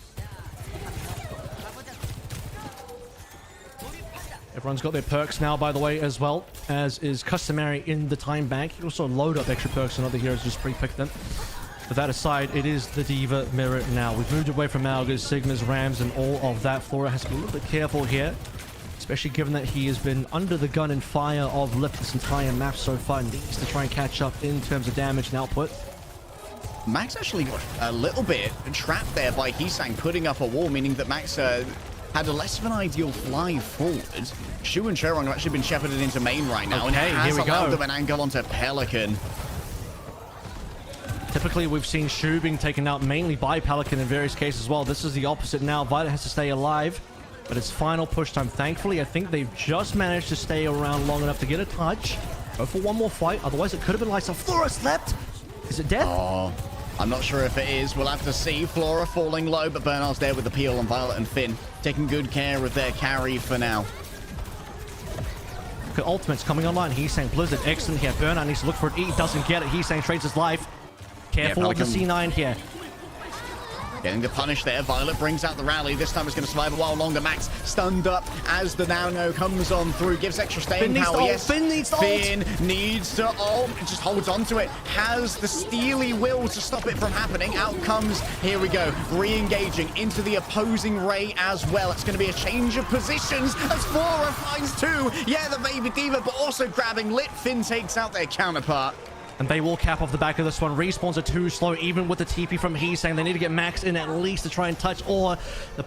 Everyone's got their perks now, by the way, as well, as is customary in the time bank. You also load up extra perks and other heroes, just pre-pick them. But that aside, it is the Diva mirror now. We've moved away from Malgas, Sigmas, Rams, and all of that. Flora has to be a little bit careful here, especially given that he has been under the gun and fire of Lip this entire map so far. And needs to try and catch up in terms of damage and output. Max actually got a little bit trapped there by Heesang putting up a wall, meaning that Max had a less of an ideal fly forward. Shu and Chorong have actually been shepherded into main right now, and has allowed them an angle onto Pelican. Typically, we've seen Shu being taken out mainly by Pelican in various cases as well. This is the opposite now. Violet has to stay alive, but it's final push time. Thankfully, I think they've just managed to stay around long enough to get a touch. Go for one more fight. Otherwise, it could have been like some Flora slept. Is it death? Oh, I'm not sure if it is. We'll have to see. Flora falling low, but Bernard's there with the peel on Violet and Finn, taking good care of their carry for now. Look at ultimates coming online. He's saying Blizzard, excellent here. Bernard needs to look for it. He doesn't get it. He's saying trades his life. Careful with the C9 here. Getting the punish there. Violet brings out the rally. This time it's going to survive a while longer. Max stunned up as the Nano comes on through. Gives extra staying power. Yes. Finn needs to ult. Finn needs to ult. Just holds on to it. Has the steely will to stop it from happening. Out comes, here we go, re-engaging into the opposing Ray as well. It's going to be a change of positions as Flora finds two. Yeah, the baby diva, but also grabbing Lit. Finn takes out their counterpart. And they will cap off the back of this one. Respawns are too slow, even with the TP from He saying they need to get Max in at least to try and touch, or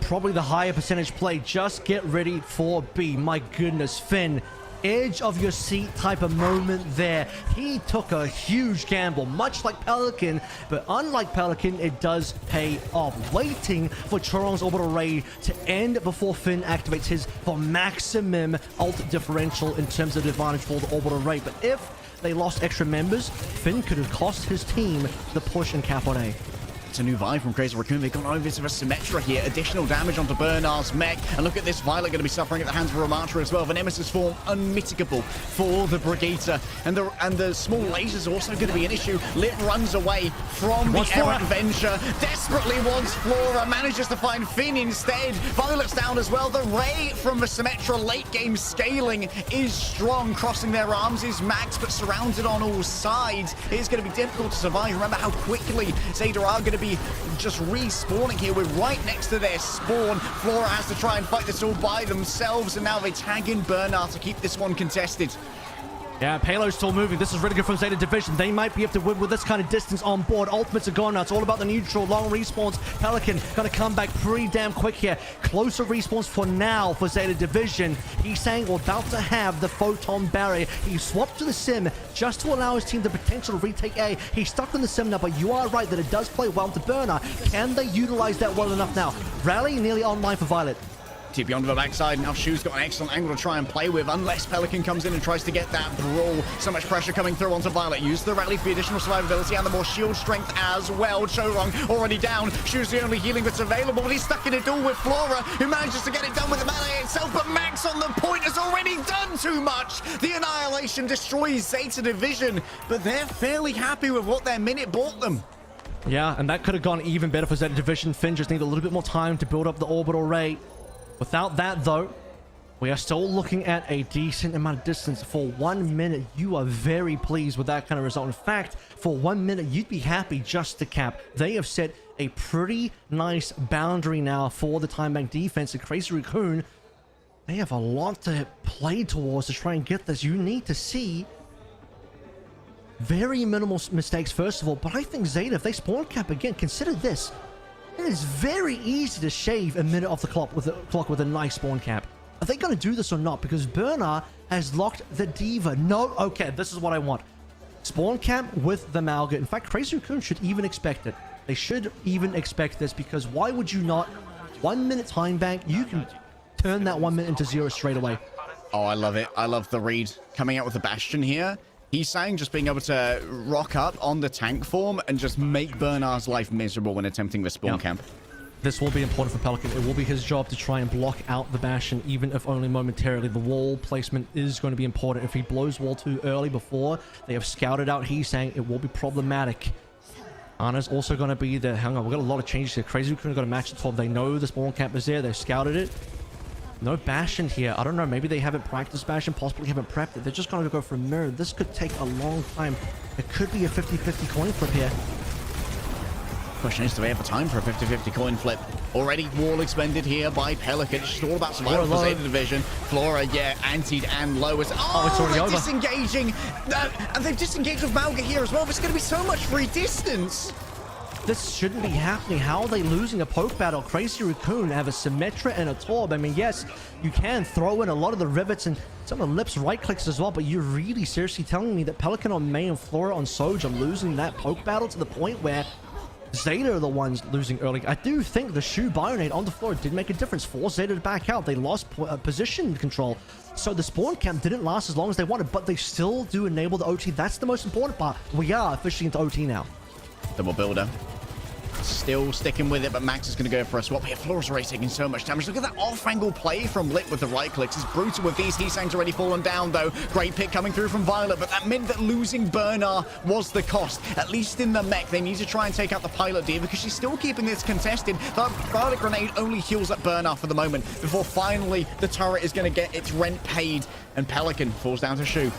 probably the higher percentage play. Just get ready for B. My goodness, Finn. Edge of your seat type of moment there. He took a huge gamble, much like Pelican, but unlike Pelican, it does pay off. Waiting for Chorong's orbital ray to end before Finn activates his for maximum ult differential in terms of advantage for the orbital ray. But if they lost extra members, Finn could have cost his team the push and cap on A. It's a new vibe from Crazy Raccoon. They've gone over to a Symmetra here. Additional damage onto Bernard's mech. And look at this, Violet going to be suffering at the hands of Ramatra as well. The Nemesis form unmitigable for the Brigitte. And the small lasers are also going to be an issue. Lit runs away from the errant venture. Desperately wants Flora. Manages to find Finn instead. Violet's down as well. The Ray from the Symmetra late game scaling is strong. Crossing their arms is Max, but surrounded on all sides. It's going to be difficult to survive. Remember how quickly Zeta are going to be just respawning here. We're right next to their spawn. Flora has to try and fight this all by themselves, and now they tag in Bernard to keep this one contested. Yeah, Payload's still moving. This is really good from Zeta Division. They might be able to win with this kind of distance on board. Ultimates are gone now. It's all about the neutral. Long respawns. Pelican going to come back pretty damn quick here. Closer respawns for now for Zeta Division. He's saying we're about to have the photon barrier. He swapped to the sim just to allow his team the potential to retake A. He's stuck in the sim now, but you are right that it does play well to Burner. Can they utilize that well enough now? Rally nearly online for Violet. TP onto the backside. Now Shu's got an excellent angle to try and play with, unless Pelican comes in and tries to get that brawl. So much pressure coming through onto Violet. Use the rally for the additional survivability and the more shield strength as well. Chorong already down. Shu's the only healing that's available, but he's stuck in a duel with Flora, who manages to get it done with the melee itself. But Max on the point has already done too much. The Annihilation destroys Zeta Division, but they're fairly happy with what their minute bought them. Yeah, and that could have gone even better for Zeta Division. Finn just needed a little bit more time to build up the orbital ray. Without that, though, we are still looking at a decent amount of distance. For 1 minute, you are very pleased with that kind of result. In fact, for 1 minute, you'd be happy just to cap. They have set a pretty nice boundary now for the time bank defense. And Crazy Raccoon, they have a lot to play towards to try and get this. You need to see very minimal mistakes, first of all. But I think Zeta, if they spawn cap again, consider this. It is very easy to shave a minute off the clock with a nice spawn cap. Are they going to do this or not? Because Burner has locked the Diva. No, okay, this is what I want. Spawn cap with the Malga. In fact, Crazy Raccoon should even expect it. They should even expect this, because why would you not? 1 minute time bank, you can turn that 1 minute into 0 straight away. Oh, I love it. I love the read coming out with the Bastion here. He's saying just being able to rock up on the tank form and just make Bernard's life miserable when attempting the spawn camp. This will be important for Pelican. It will be his job to try and block out the Bastion, even if only momentarily. The wall placement is going to be important. If he blows wall too early before they have scouted out, he's saying it will be problematic. Ana's also going to be there. Hang on, we've got a lot of changes here. Crazy Raccoon got a match at 12. They know the spawn camp is there. They've scouted it. No Bastion here. I don't know. Maybe they haven't practiced Bastion, possibly haven't prepped it. They're just going to go for a mirror. This could take a long time. It could be a 50-50 coin flip here. Question is, do they have the time for a 50-50 coin flip? Already wall expended here by Pelican. It's just all about survival for Zeta Division. Flora, yeah, antied and lowest. Oh, it's already over. Disengaging. And they've disengaged with Malga here as well. There's going to be so much free distance. This shouldn't be happening. How are they losing a poke battle? Crazy Raccoon have a Symmetra and a Torb. I mean, yes, you can throw in a lot of the rivets and some of the lips right clicks as well, but you're really seriously telling me that Pelican on May and Flora on Soj are losing that poke battle to the point where Zeta are the ones losing early. I do think the Shu Bionade on the floor did make a difference. Forced Zeta to back out. They lost position control. So the spawn camp didn't last as long as they wanted, but they still do enable the OT. That's the most important part. We are officially into OT now. Double builder. still sticking with it, but Max is going to go for a swap here. Flora's already taking so much damage. Look at that off-angle play from Lip with the right clicks. It's brutal with these. Heesang's already fallen down, though. Great pick coming through from Violet, but that meant that losing Bernard was the cost. At least in the mech, they need to try and take out the pilot deer because she's still keeping this contested. The Violet grenade only heals up Bernard for the moment before finally the turret is going to get its rent paid, and Pelican falls down to Shu.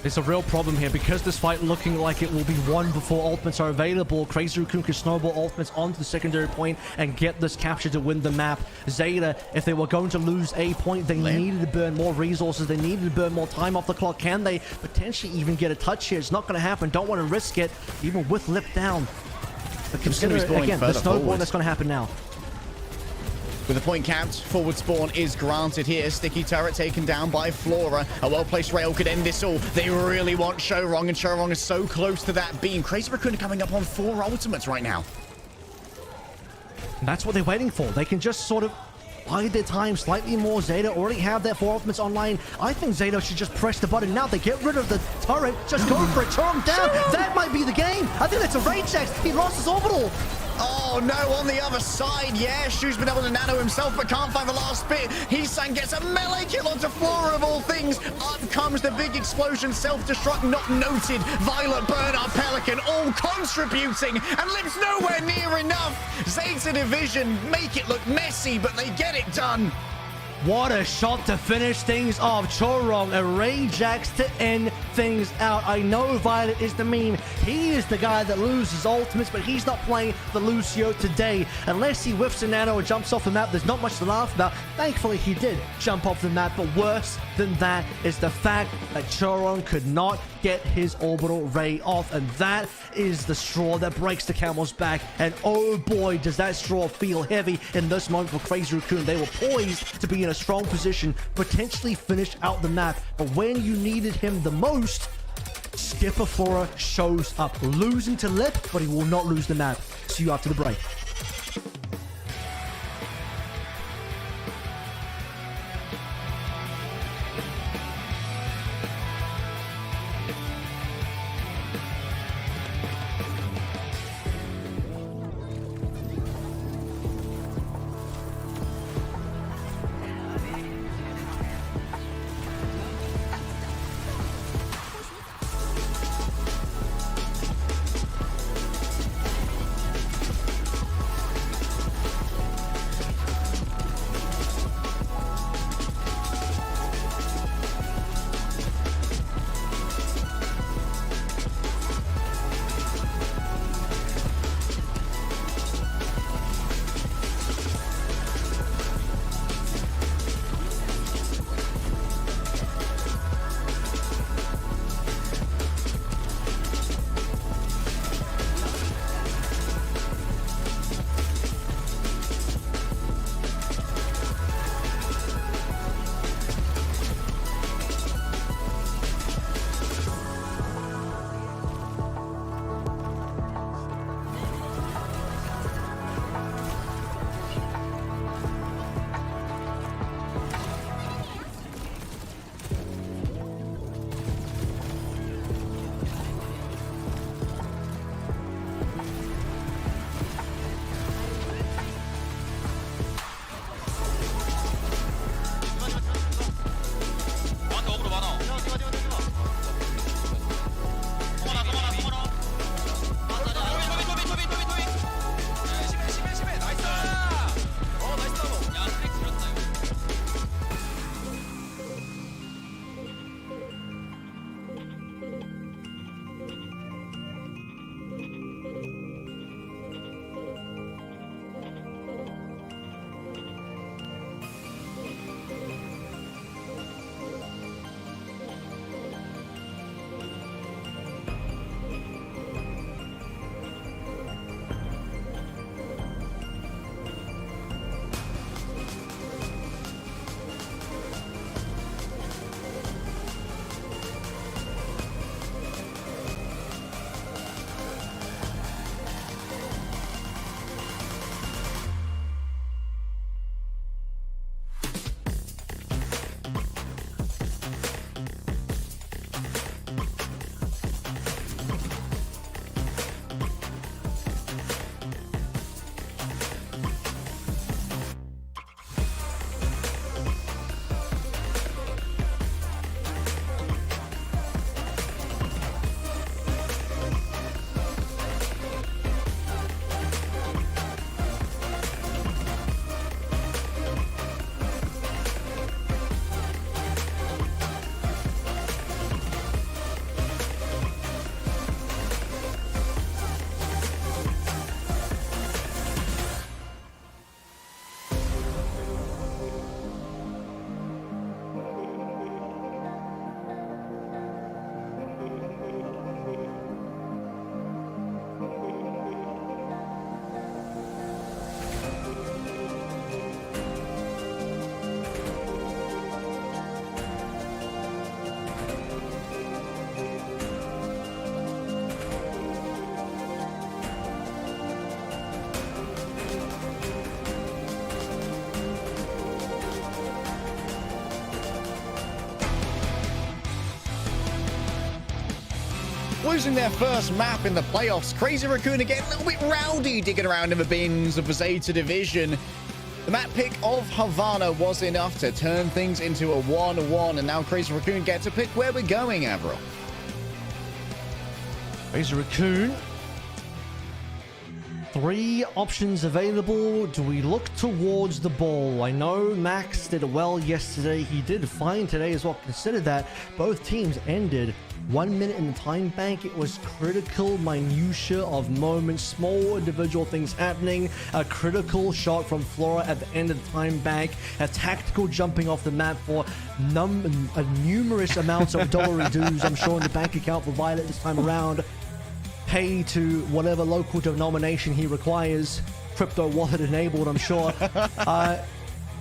It's a real problem here because this fight looking like it will be won before ultimates are available. Crazy Raccoon can snowball ultimates onto the secondary point and get this capture to win the map. Zeta, if they were going to lose a point, they needed to burn more resources. They needed to burn more time off the clock. Can they potentially even get a touch here? It's not going to happen. Don't want to risk it, even with Lip down. But consider, again, the snowball that's going to happen now. With the point capped, forward spawn is granted here. Sticky turret taken down by Flora. A well-placed rail could end this all. They really want Showrong, and Showrong is so close to that beam. Crazy Raccoon coming up on 4 ultimates right now. And that's what they're waiting for. They can just sort of bide their time slightly more. Zeta already have their 4 ultimates online. I think Zeta should just press the button now. They get rid of the turret. Just go for it. Turn him down. That might be the game. I think that's a Rage X. He lost his orbital. Oh no, on the other side, yeah, Shu's been able to nano himself, but can't find the last bit. Heesang gets a melee kill onto Flora of all things. Up comes the big explosion, self-destruct not noted. Violet, Bernard, Pelican, all contributing, and Lip's nowhere near enough. Zeta Division make it look messy, but they get it done. What a shot to finish things off. Chorong, a Rage Axe to end things out. I know Violet is the meme. He is the guy that loses ultimates, but he's not playing the Lucio today. Unless he whiffs a nano or jumps off the map, there's not much to laugh about. Thankfully, he did jump off the map, but worse than that is the fact that Chorong could not get his orbital ray off, and that is the straw that breaks the camel's back. And oh boy, does that straw feel heavy in this moment for Crazy Raccoon. They were poised to be in a strong position, potentially finish out the map, but when you needed him the most, Skipper Flora shows up, losing to Lip, but he will not lose the map. See you after the break. losing their first map in the playoffs. Crazy Raccoon again, a little bit rowdy, digging around in the bins of the Zeta division. The map pick of Havana was enough to turn things into a 1-1, and now Crazy Raccoon gets to pick where we're going, Avril. Crazy Raccoon. 3 options available. Do we look towards the ball? I know Max did well yesterday. He did fine today as well. Consider that both teams ended 1 minute in the time bank. It was critical minutia of moments, small individual things happening. A critical shot from Flora at the end of the time bank. A tactical jumping off the map for numerous amounts of dollar dues, I'm sure, in the bank account for Violet this time around. Pay to whatever local denomination he requires. Crypto wallet enabled, I'm sure. But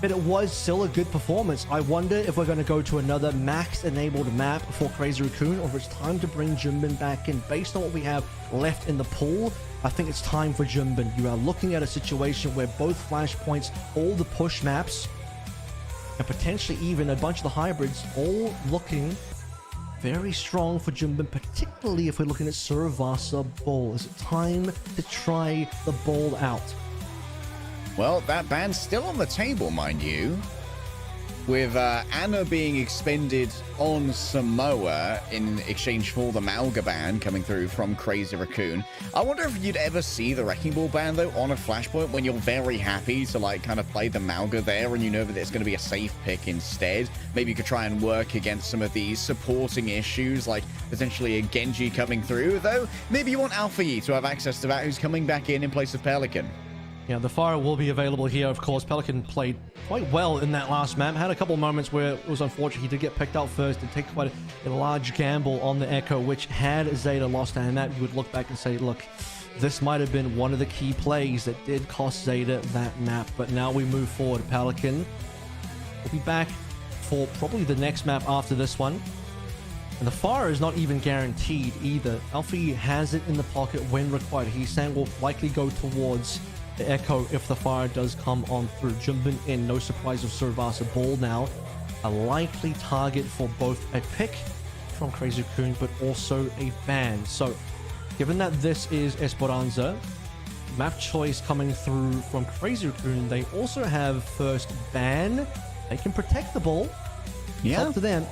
it was still a good performance. I wonder if we're going to go to another max-enabled map for Crazy Raccoon, or if it's time to bring Jimbin back in. Based on what we have left in the pool, I think it's time for Jimbin. You are looking at a situation where both flashpoints, all the push maps, and potentially even a bunch of the hybrids, all looking very strong for Jimbin, particularly if we're looking at Survasa Ball. Is it time to try the ball out? Well, that ban's still on the table, mind you, with Anna being expended on Samoa in exchange for the Malga ban coming through from Crazy Raccoon. I wonder if you'd ever see the Wrecking Ball ban, though, on a Flashpoint when you're very happy to, like, kind of play the Malga there and you know that it's going to be a safe pick instead. Maybe you could try and work against some of these supporting issues, like potentially a Genji coming through, though maybe you want Alpha Yi to have access to that, who's coming back in place of Pelican. Yeah, the fire will be available here, of course. Pelican played quite well in that last map. Had a couple moments where it was unfortunate. He did get picked out first. Did take quite a large gamble on the Echo, which had Zeta lost that map, you would look back and say, look, this might have been one of the key plays that did cost Zeta that map. But now we move forward. Pelican will be back for probably the next map after this one. And the fire is not even guaranteed either. Alfie has it in the pocket when required. He's saying will likely go towards the Echo if the fire does come on through. Jimbin in, no surprise of Survasa Ball now. A likely target for both a pick from Crazy Raccoon, but also a ban. So, given that this is Esperanza, map choice coming through from Crazy Raccoon, they also have first ban. They can protect the ball. Yeah. It's up to them.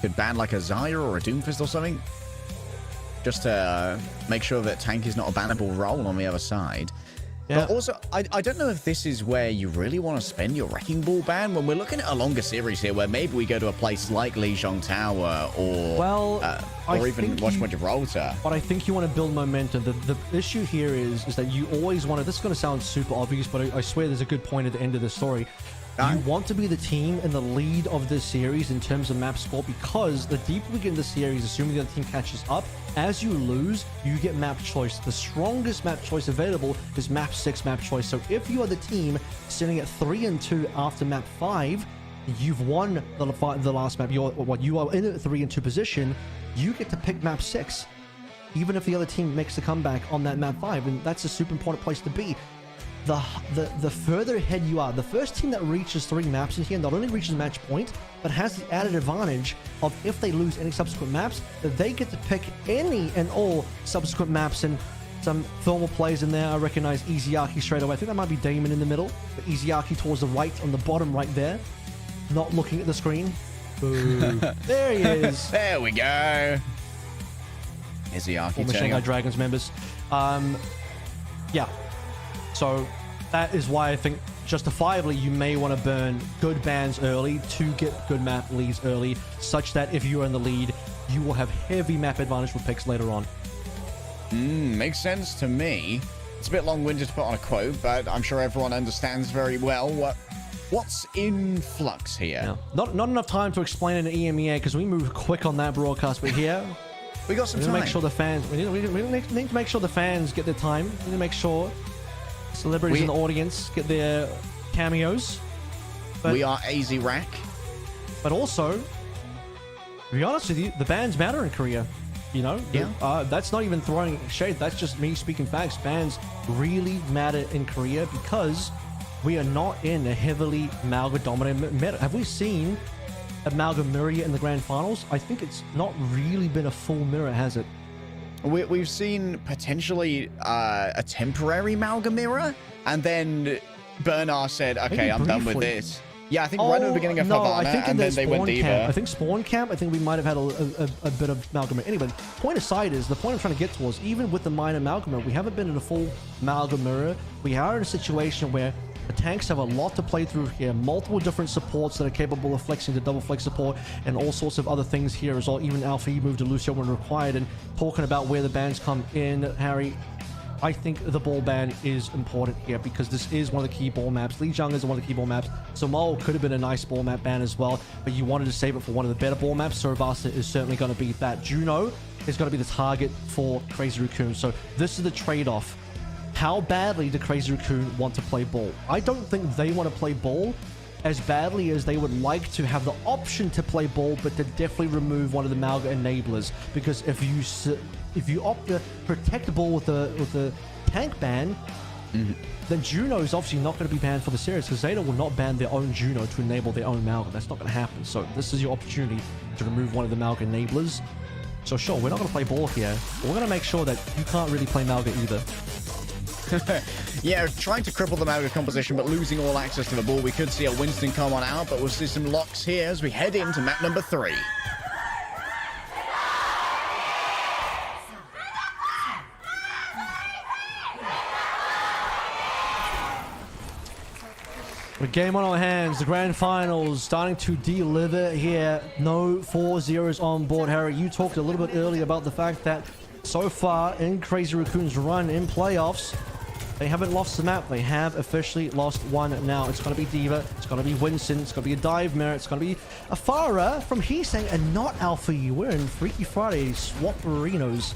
Could ban like a Zyra or a Doomfist or something. Just to make sure that tank is not a bannable role on the other side. Yeah. But also, I don't know if this is where you really want to spend your Wrecking Ball ban when we're looking at a longer series here, where maybe we go to a place like Lijiang Tower or even Watchpoint Gibraltar. But I think you want to build momentum. The issue here is that you always want to. This is going to sound super obvious, but I swear there's a good point at the end of the story. You want to be the team in the lead of this series in terms of map score, because the deeper we get in the series, assuming the other team catches up, as you lose, you get map choice. The strongest map choice available is map 6 map choice. So if you are the team sitting at 3-2 after map 5, you've won the last map. You are in a 3-2 position. You get to pick map 6, even if the other team makes the comeback on that map 5, and that's a super important place to be. The further ahead you are, the first team that reaches 3 maps in here not only reaches match point, but has the added advantage of, if they lose any subsequent maps, that they get to pick any and all subsequent maps. And some thermal plays in there. I recognize Iziaki straight away. I think that might be Damon in the middle, but Iziaki towards the right on the bottom right there, not looking at the screen. There he is. There we go. Iziaki Former Shanghai Dragons members. Yeah. So that is why I think justifiably you may want to burn good bans early to get good map leads early, such that if you are in the lead, you will have heavy map advantage for picks later on. Makes sense to me. It's a bit long-winded to put on a quote, but I'm sure everyone understands very well what's in flux here. Yeah. Not enough time to explain in the EMEA because we move quick on that broadcast, but here we got some time. Make sure the fans. We need to make sure the fans get their time. We need to make sure celebrities in the audience get their cameos. But we are AZ Rack. But also, to be honest with you, the bans matter in Korea. You know? Yeah. That's not even throwing shade. That's just me speaking facts. Bans really matter in Korea because we are not in a heavily Malga-dominated meta. Have we seen a Malga mirror in the grand finals? I think it's not really been a full mirror, has it? We've seen potentially a temporary Malga mirror, and then Bernard said, okay, I'm done with this. Yeah, I think right at the beginning of Havana, and then they went Diva. I think Spawn Camp, I think we might have had a bit of Amalgamate. Anyway, point aside is, the point I'm trying to get towards, even with the minor Amalgamate, we haven't been in a full Amalgam mirror. We are in a situation where the tanks have a lot to play through here. Multiple different supports that are capable of flexing to double flex support and all sorts of other things here as well. Even Alpha E moved to Lucio when required. And talking about where the bans come in, Harry, I think the ball ban is important here because this is one of the key ball maps. Lijiang is one of the key ball maps. Somal could have been a nice ball map ban as well, but you wanted to save it for one of the better ball maps. Sorabasa is certainly going to be that. Juno is going to be the target for Crazy Raccoon. So this is the trade-off. How badly do Crazy Raccoon want to play ball? I don't think they want to play ball as badly as they would like to have the option to play ball, but to definitely remove one of the Malga enablers. Because if you opt to protect the ball with the tank ban, then Juno is obviously not going to be banned for the series, because Zeta will not ban their own Juno to enable their own Malga. That's not going to happen. So this is your opportunity to remove one of the Malga enablers. So sure, we're not going to play ball here. We're going to make sure that you can't really play Malga either. Yeah, trying to cripple the Malga composition, but losing all access to the ball. We could see a Winston come on out, but we'll see some locks here as we head into map number 3. With game on our hands, the grand finals starting to deliver here. No 4-0s on board. Harry, you talked a little bit earlier about the fact that so far in Crazy Raccoon's run in playoffs, they haven't lost the map. They have officially lost one now. It's going to be Diva. It's going to be Winston. It's going to be a Dive Mirror. It's going to be a Farah from Heesang and not Alpha E. We're in Freaky Friday Swap-arinos.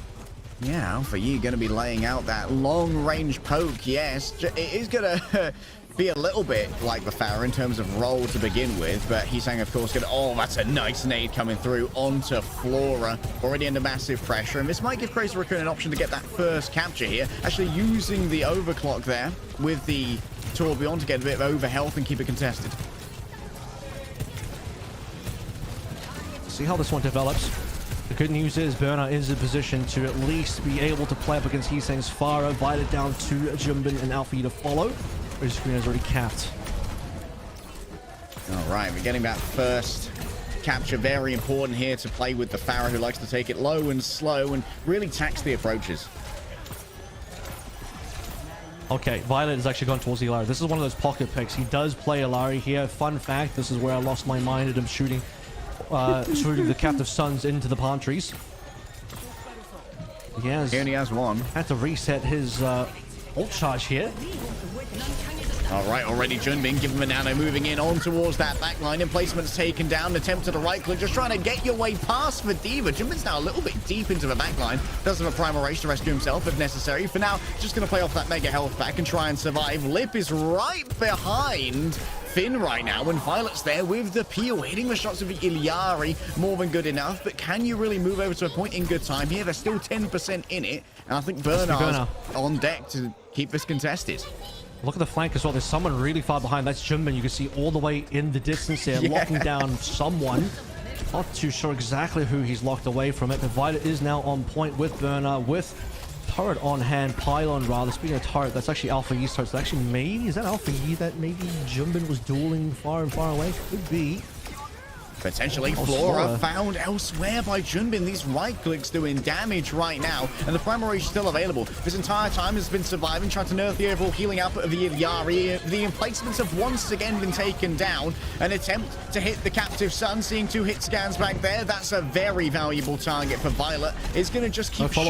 Yeah, Alpha E going to be laying out that long-range poke. Yes, it is going to be a little bit like the Farah in terms of role to begin with, but Heesang, of course, oh, that's a nice nade coming through onto Flora, already under massive pressure, and this might give Crazy Raccoon an option to get that first capture here, actually using the overclock there with the Tourbillon to get a bit of overhealth and keep it contested. See how this one develops. The good news is Burner is in position to at least be able to play up against Heesang's Farah, bite it down to Jimbin and Alpha E to follow. Crazy Raccoon has already capped. All right, we're getting that first capture. Very important here to play with the Farah, who likes to take it low and slow and really tax the approaches. Okay, Violet has actually gone towards the Illari. This is one of those pocket picks. He does play Illari here. Fun fact, this is where I lost my mind at him shooting the Captive Suns into the palm trees. He only has one. Had to reset his ult charge here. All right, already Junbin, give him a nano, moving in on towards that backline. Emplacement's taken down. Attempt to the right click, just trying to get your way past for Diva. Junbin's now a little bit deep into the backline. Does have a primal race to rescue himself if necessary. For now, just going to play off that mega health back and try and survive. Lip is right behind Finn right now, and Violet's there with the peel, hitting the shots of the Illari. More than good enough, but can you really move over to a point in good time here? There's still 10% in it, and I think Bernard's on deck to keep this contested. Look at the flank as well. There's someone really far behind. That's Jimbin. You can see all the way in the distance there, locking down someone. Not too sure exactly who he's locked away from it, but Violet is now on point with Burner, with turret on hand, pylon rather. Speaking of turret, that's actually Alpha E's turret. So actually, maybe, is that Alpha E that maybe Jimbin was dueling far and far away? Could be. Potentially Flora found elsewhere by Junbin. These right clicks doing damage right now, and the primary is still available. This entire time has been surviving, trying to nerf the overall healing output of the Illari. The emplacements have once again been taken down. An attempt to hit the Captive Sun, seeing 2 hit scans back there. That's a very valuable target for Violet. It's going to just keep Shu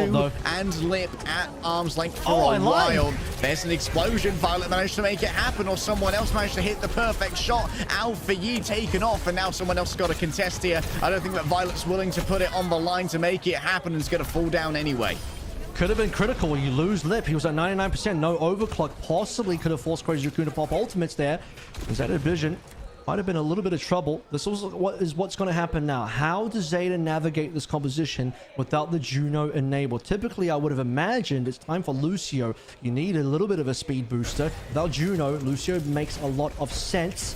and Lip at arm's length for a while. There's an explosion. Violet managed to make it happen, or someone else managed to hit the perfect shot. Alpha Yi taken off, and now someone else got a contest here. I don't think that Violet's willing to put it on the line to make it happen, and it's going to fall down anyway. Could have been critical. You lose Lip. He was at 99%. No overclock. Possibly could have forced Crazy Raccoon to pop ultimates there. Was that a vision? Might have been a little bit of trouble. This is what's going to happen now. How does Zeta navigate this composition without the Juno enabled? Typically, I would have imagined it's time for Lucio. You need a little bit of a speed booster. Without Juno, Lucio makes a lot of sense.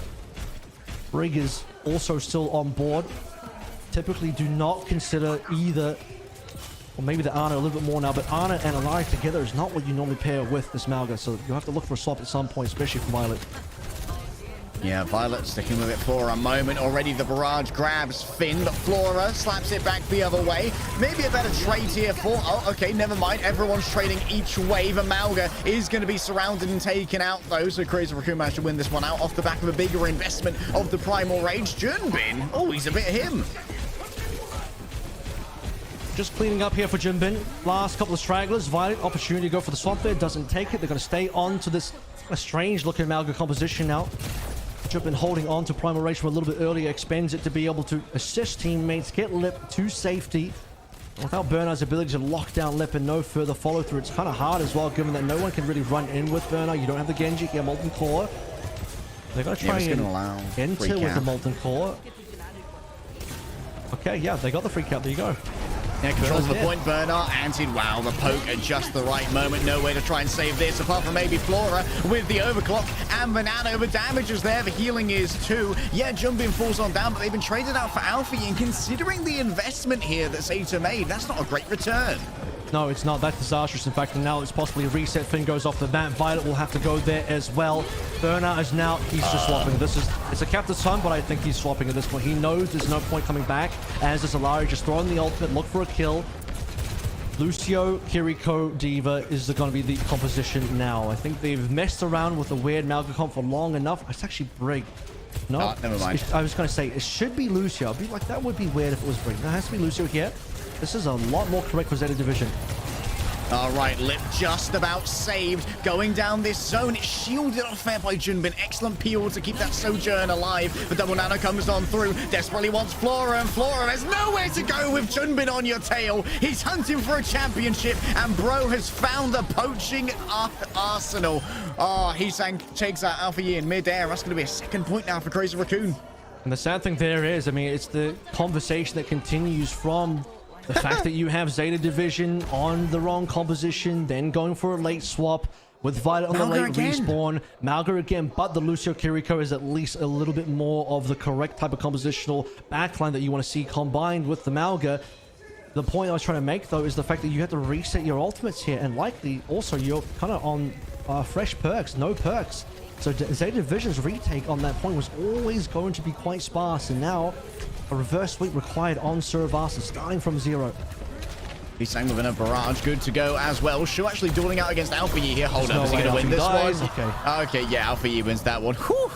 Rig is also still on board. Typically do not consider either or maybe the Ana a little bit more now, but Ana and Alari together is not what you normally pair with this Malga, so you'll have to look for a swap at some point, especially for Violet. Yeah, Violet sticking with it for a moment. Already the barrage grabs Finn, but Flora slaps it back the other way. Maybe a better trade here for... Oh, okay, never mind. Everyone's trading each wave. Amalga is going to be surrounded and taken out, though. So Crazy Raccoon managed to win this one out off the back of a bigger investment of the Primal Rage. Junbin, oh, he's a bit him. Just cleaning up here for Junbin. Last couple of stragglers. Violet, opportunity to go for the swamp there. Doesn't take it. They're going to stay on to this strange-looking Amalga composition now. Junbin holding on to Primal Rage for a little bit earlier. Expends it to be able to assist teammates. Get Lip to safety. Without Bernard's ability to lock down Lip and no further follow-through, it's kind of hard as well, given that no one can really run in with Bernard. You don't have the Genji. You have Molten Core. They're going to try and enter with the Molten Core. Okay, yeah, they got the free cap. There you go. Yeah, controls the point, Bernard, anted. Wow, the poke at just the right moment. No way to try and save this, apart from maybe Flora with the overclock and Banana. The damage is there, the healing is too. Yeah, Junbin falls on down, but they've been traded out for Alfie, and considering the investment here that Zeta made, that's not a great return. No, it's not. That's disastrous. In fact, and now it's possibly a reset. Finn goes off the map. Violet will have to go there as well. Bernard is now, he's just swapping. It's a captain's son, but I think he's swapping at this point. He knows there's no point coming back. As is Alari, just throwing the ultimate, look for a kill. Lucio, Kiriko, Diva is going to be the composition now. I think they've messed around with the weird Malga comp for long enough. It's actually Brig. No, never mind. I was going to say, it should be Lucio. I'd be like, that would be weird if it was Brig. It has to be Lucio here. This is a lot more correct for Zeta Division. All right, Lip just about saved. Going down this zone. It's shielded off there by Junbin. Excellent peel to keep that Sojourn alive. The double nano comes on through. Desperately wants Flora, and Flora has nowhere to go with Junbin on your tail. He's hunting for a championship, and Bro has found the poaching arsenal. Oh, takes out Alpha Yi in midair. That's going to be a second point now for Crazy Raccoon. And the sad thing there is, I mean, it's the conversation that continues from the fact that you have Zeta Division on the wrong composition, then going for a late swap with Violet on the late respawn, Malga again, but the Lucio Kiriko is at least a little bit more of the correct type of compositional backline that you want to see combined with the Malga. The point I was trying to make, though, is the fact that you have to reset your ultimates here, and likely also you're kind of on fresh perks, no perks. So Zeta Division's retake on that point was always going to be quite sparse, and now a reverse sweep required on Survasa, starting from 0. He's sang within a barrage, good to go as well. Shu actually dueling out against Alpha Yi here. Hold up, is he going to win this one? Okay, yeah, Alpha Yi wins that one. Whew.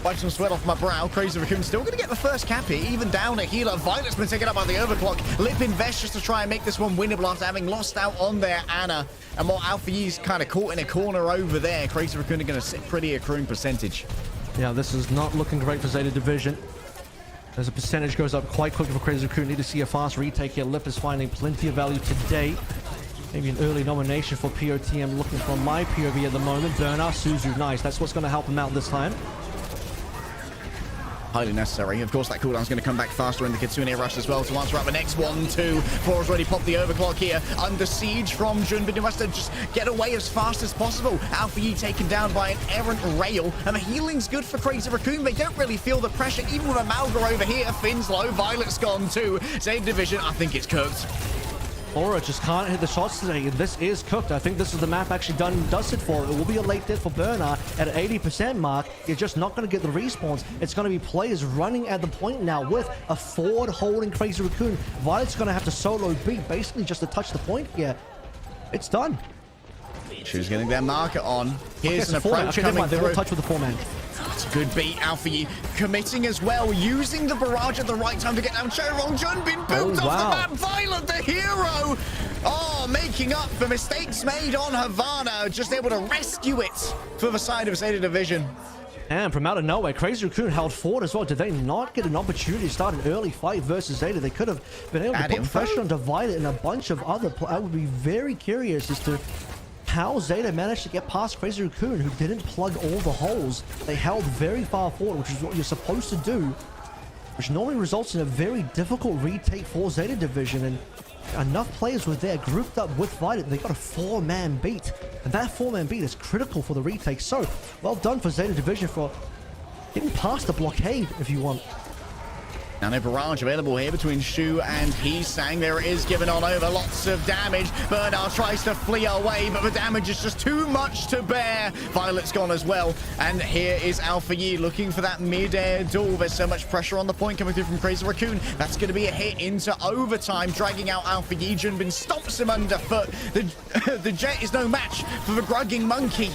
Wipe some sweat off my brow. Crazy Raccoon still going to get the first cap here, even down a healer. Violet's been taken up by the overclock. Lip invest just to try and make this one winnable after having lost out on their Ana. And while Alpha Yi's kind of caught in a corner over there, Crazy Raccoon are going to sit pretty accruing percentage. Yeah, this is not looking great for Zeta Division. As the percentage goes up quite quickly for Crazy Raccoon. Need to see a fast retake here. Lip is finding plenty of value today. Maybe an early nomination for POTM looking for my POV at the moment. Bernard, Suzu, nice. That's what's going to help him out this time. Highly necessary. Of course, that cooldown's going to come back faster in the Kitsune Rush as well to answer out the next 1-2. Flora's already popped the overclock here. Under siege from Junbin, who has to just get away as fast as possible. Alpha Yi taken down by an errant rail. And the healing's good for Crazy Raccoon. They don't really feel the pressure, even with Amalga over here. Finn's low. Violet's gone too. Zeta Division, I think it's cooked. Flora just can't hit the shots today. This is cooked. I think this is the map actually does it for. It will be a late death for Bernard at an 80% mark. You're just not going to get the respawns. It's going to be players running at the point now with a forward holding Crazy Raccoon. Violet's going to have to solo beat basically just to touch the point here. It's done. She's getting their marker on. Here's an approach coming through. They will touch with the 4-man. It's a good beat. Alpha Yi committing as well, using the barrage at the right time to get down. Chorong Junbin booped off the map. Violet, the hero. Oh, making up for mistakes made on Havana. Just able to rescue it for the side of Zeta Division. And from out of nowhere, Crazy Raccoon held forward as well. Did they not get an opportunity to start an early fight versus Zeta? They could have been able to put pressure on Violet and a bunch of other players. I would be very curious as to how Zeta managed to get past Crazy Raccoon, who didn't plug all the holes. They held very far forward, which is what you're supposed to do, which normally results in a very difficult retake for Zeta Division. And enough players were there grouped up with Violet. They got a 4-man beat, and that 4-man beat is critical for the retake. So well done for Zeta Division for getting past the blockade, if you want. Nano Barrage available here between Shu and Heesang. There it is, given on over. Lots of damage. Bernard tries to flee away, but the damage is just too much to bear. Violet's gone as well. And here is Alpha Yi looking for that mid-air duel. There's so much pressure on the point coming through from Crazy Raccoon. That's going to be a hit into overtime, dragging out Alpha Yi. Junbin stomps him underfoot. The Jet is no match for the Grugging Monkey.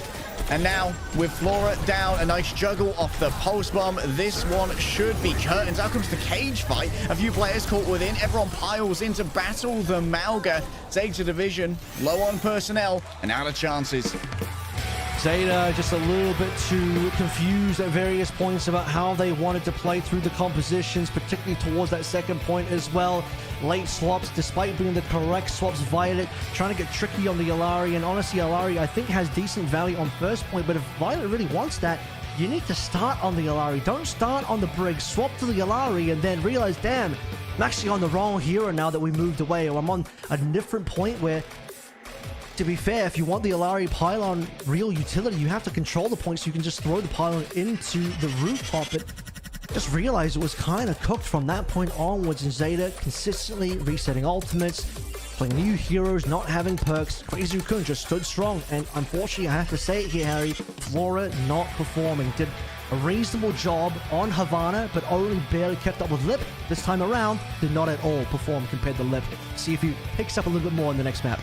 And now, with Flora down, a nice juggle off the Pulse Bomb. This one should be curtains. Out comes the cage fight. A few players caught within. Everyone piles in to battle the Malga. Zeta Division, low on personnel and out of chances. Zeta just a little bit too confused at various points about how they wanted to play through the compositions, particularly towards that second point as well. Late swaps, despite being the correct swaps. Violet trying to get tricky on the Illari, and honestly, Illari I think has decent value on first point, but if Violet really wants that, you need to start on the Illari. Don't start on the Brig, swap to the Illari, and then realize, damn, I'm actually on the wrong hero now that we moved away, or I'm on a different point where, to be fair, if you want the Illari pylon real utility, you have to control the point so you can just throw the pylon into the rooftop. But just realized it was kind of cooked from that point onwards, and Zeta consistently resetting ultimates, playing new heroes, not having perks. Crazy Raccoon just stood strong, and unfortunately, I have to say it here, Harry, Flora not performing. Did a reasonable job on Havana, but only barely kept up with Lip. This time around, did not at all perform compared to Lip. See if he picks up a little bit more in the next map.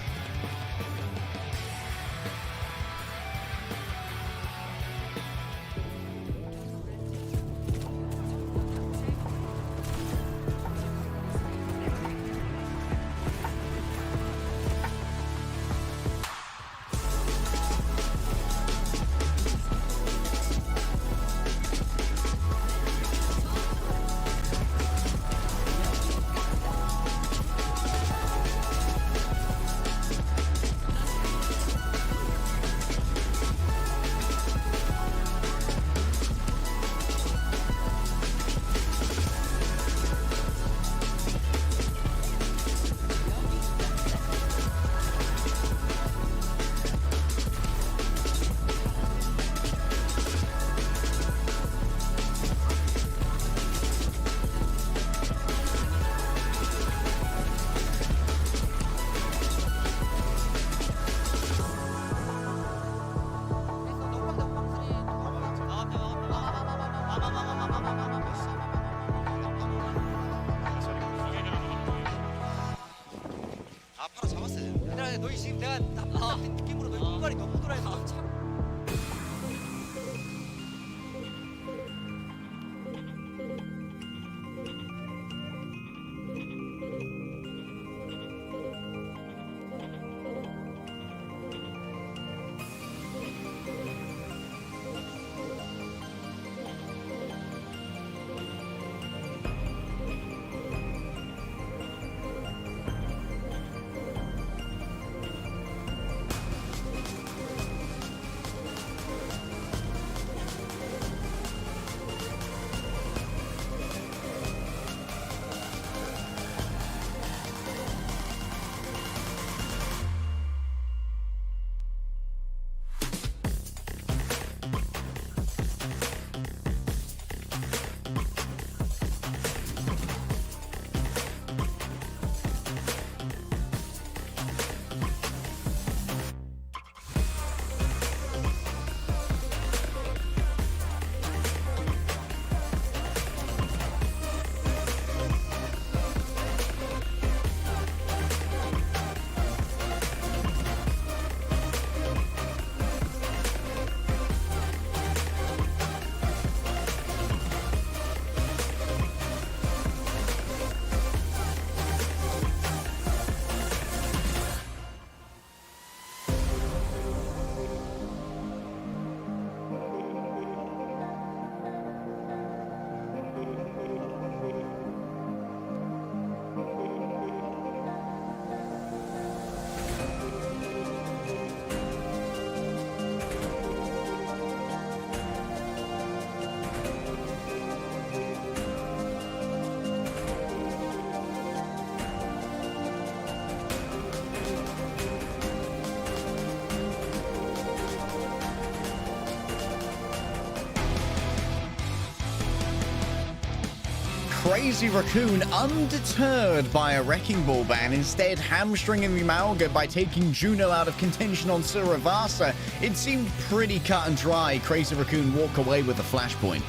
Crazy Raccoon, undeterred by a Wrecking Ball ban, instead hamstringing the Malga by taking Juno out of contention on Suravasa. It seemed pretty cut and dry. Crazy Raccoon walk away with the flashpoint.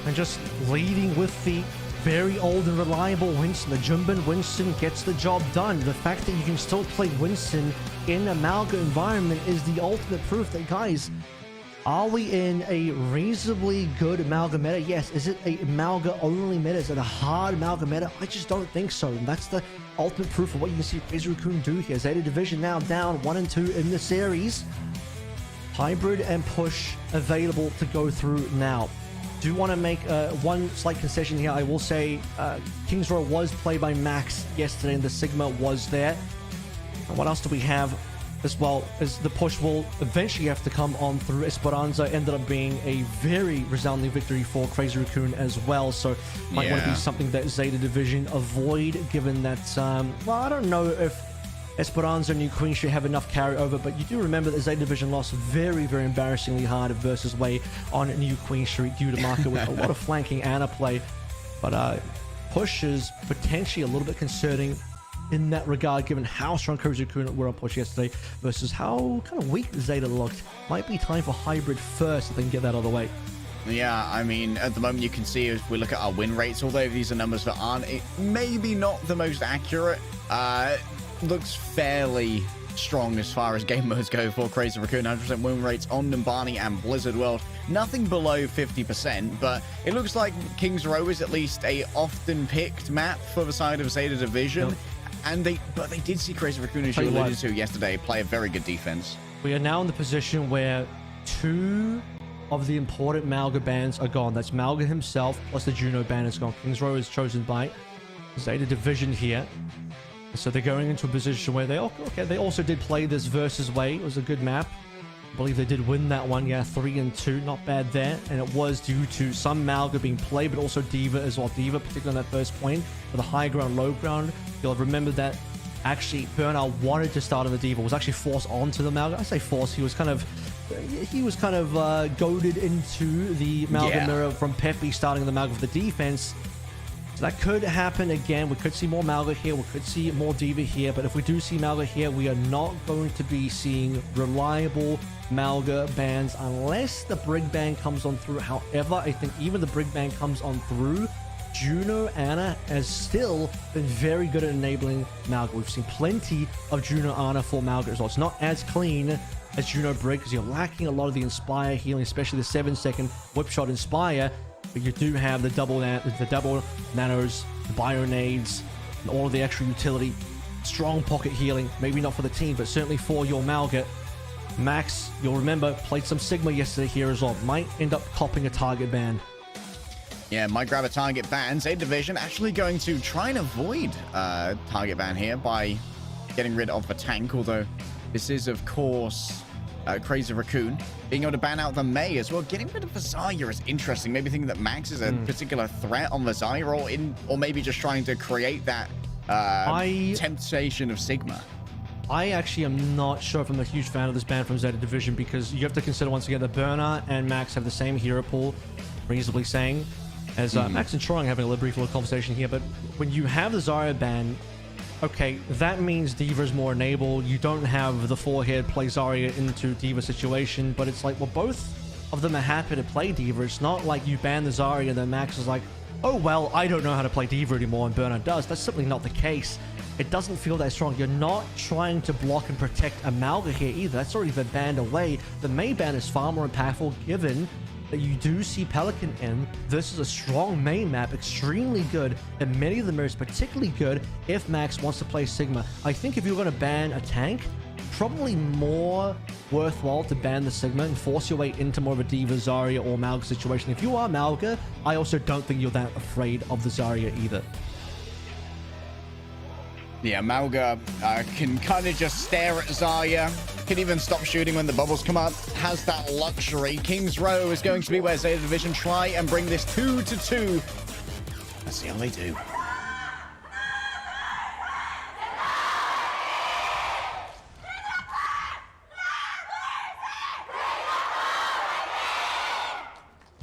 And just leading with the very old and reliable Winston. The Jumbin Winston gets the job done. The fact that you can still play Winston in a Malga environment is the ultimate proof that, guys, are we in a reasonably good Malga meta? Yes. Is it a Malga only meta? Is it a hard Malga meta? I just don't think so. And that's the ultimate proof of what you can see Crazy Raccoon do here. Zeta Division now down 1-2 in the series. Hybrid and push available to go through now. Do want to make one slight concession here. I will say Kings Row was played by Max yesterday and the Sigma was there. And what else do we have as well? As the push will eventually have to come on through. Esperanza ended up being a very resounding victory for Crazy Raccoon as well. So might want to be something that Zeta Division avoid, given that, well, I don't know if Esperanza and New Queen should have enough carryover, but you do remember that Zeta Division lost very, very embarrassingly hard versus Way on New Queen Street due to market with a lot of flanking Ana play. But push is potentially a little bit concerning in that regard, given how strong Crazy Raccoon were on push yesterday versus how kind of weak Zeta looked. Might be time for hybrid first if they can get that out of the way. Yeah, I mean, at the moment you can see if we look at our win rates, although these are numbers that aren't maybe not the most accurate, looks fairly strong as far as game modes go for Crazy Raccoon. 100% win rates on Numbani and Blizzard World. Nothing below 50%, but it looks like Kings Row is at least a often picked map for the side of Zeta Division. Yep. And they did see Crazy Raccoon, as you alluded to yesterday, play a very good defense. We are now in the position where 2 of the important Malga bans are gone. That's Malga himself, plus the Juno ban is gone. Kings Row is chosen by Zeta Division here. So they're going into a position where they also did play this versus Way. It was a good map. I believe they did win that one. Yeah, 3-2, not bad there. And it was due to some Malga being played, but also D.Va as well. D.Va, particularly on that first point, with a high ground, low ground. You'll remember that actually Bernard wanted to start on the D.Va, was actually forced onto the Malga. I say forced, he was kind of goaded into the Malga mirror from Pepe starting the Malga for the defense. So that could happen again. We could see more Malga here. We could see more D.Va here. But if we do see Malga here, we are not going to be seeing reliable Malga bans unless the Brig ban comes on through. However, I think even the Brig ban comes on through, Juno Ana has still been very good at enabling Malga. We've seen plenty of Juno Ana for Malga as well. It's not as clean as Juno Brig because you're lacking a lot of the Inspire healing, especially the 7-second whip shot Inspire. But you do have the double nanos, the bionades, and all of the extra utility. Strong pocket healing, maybe not for the team, but certainly for your Malga. Max, you'll remember, played some Sigma yesterday here as well. Might end up copping a target ban. Yeah, might grab a target ban. Zeta Division actually going to try and avoid target ban here by getting rid of the tank, although this is, of course, Crazy Raccoon. Being able to ban out the May as well. Getting rid of the Zarya is interesting. Maybe thinking that Max is a particular threat on the Zarya, or maybe just trying to create that temptation of Sigma. I actually am not sure if I'm a huge fan of this ban from Zeta Division, because you have to consider once again that Burner and Max have the same hero pool, reasonably saying, as Max and Trong having a brief little conversation here. But when you have the Zarya ban, okay, that means D.Va is more enabled. You don't have the forehead play Zarya into D.Va situation, but it's like, well, both of them are happy to play D.Va. It's not like you ban the Zarya and then Max is like, oh, well, I don't know how to play D.Va anymore, and Bernard does. That's simply not the case. It doesn't feel that strong. You're not trying to block and protect a Malga here either. That's already been banned away. The May ban is far more impactful, given that you do see Pelican in. This is a strong May map, extremely good, and many of them are particularly good if Max wants to play Sigma. I think if you're going to ban a tank, probably more worthwhile to ban the Sigma and force your way into more of a D.Va, Zarya, or Malga situation. If you are Malga, I also don't think you're that afraid of the Zarya either. Yeah, Malga can kind of just stare at Zarya, can even stop shooting when the bubbles come up, has that luxury. Kings Row is going to be where Zeta Division try and bring this 2-2. Let's see how they do.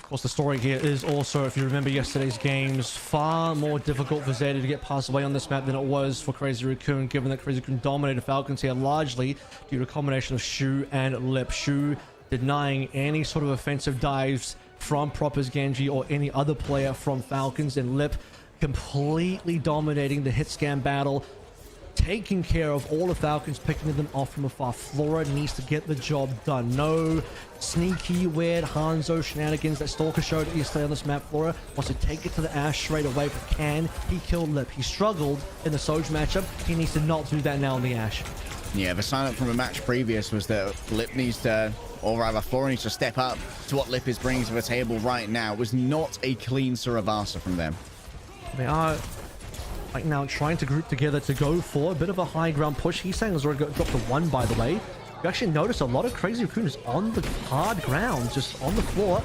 course, the story here is also, if you remember yesterday's games, far more difficult for Zeta to get past away on this map than it was for Crazy Raccoon, given that Crazy Raccoon dominated Falcons here largely due to a combination of Shu and Lip. Shu denying any sort of offensive dives from Proper's Genji or any other player from Falcons, and Lip completely dominating the hit scan battle, taking care of all the Falcons, picking them off from afar. Flora needs to get the job done. No sneaky, weird Hanzo shenanigans that Stalker showed yesterday on this map. Flora wants to take it to the Ash straight away, but can he kill Lip? He struggled in the Soj matchup. He needs to not do that now on the Ash. Yeah, the sign up from a match previous was that Lip needs to, or rather Flora needs to step up to what Lip is bringing to the table right now. It was not a clean Suravasa from them. They are right now trying to group together to go for a bit of a high ground push. He's saying has already dropped to 1, by the way. You actually notice a lot of Crazy Raccoon is on the hard ground, just on the floor.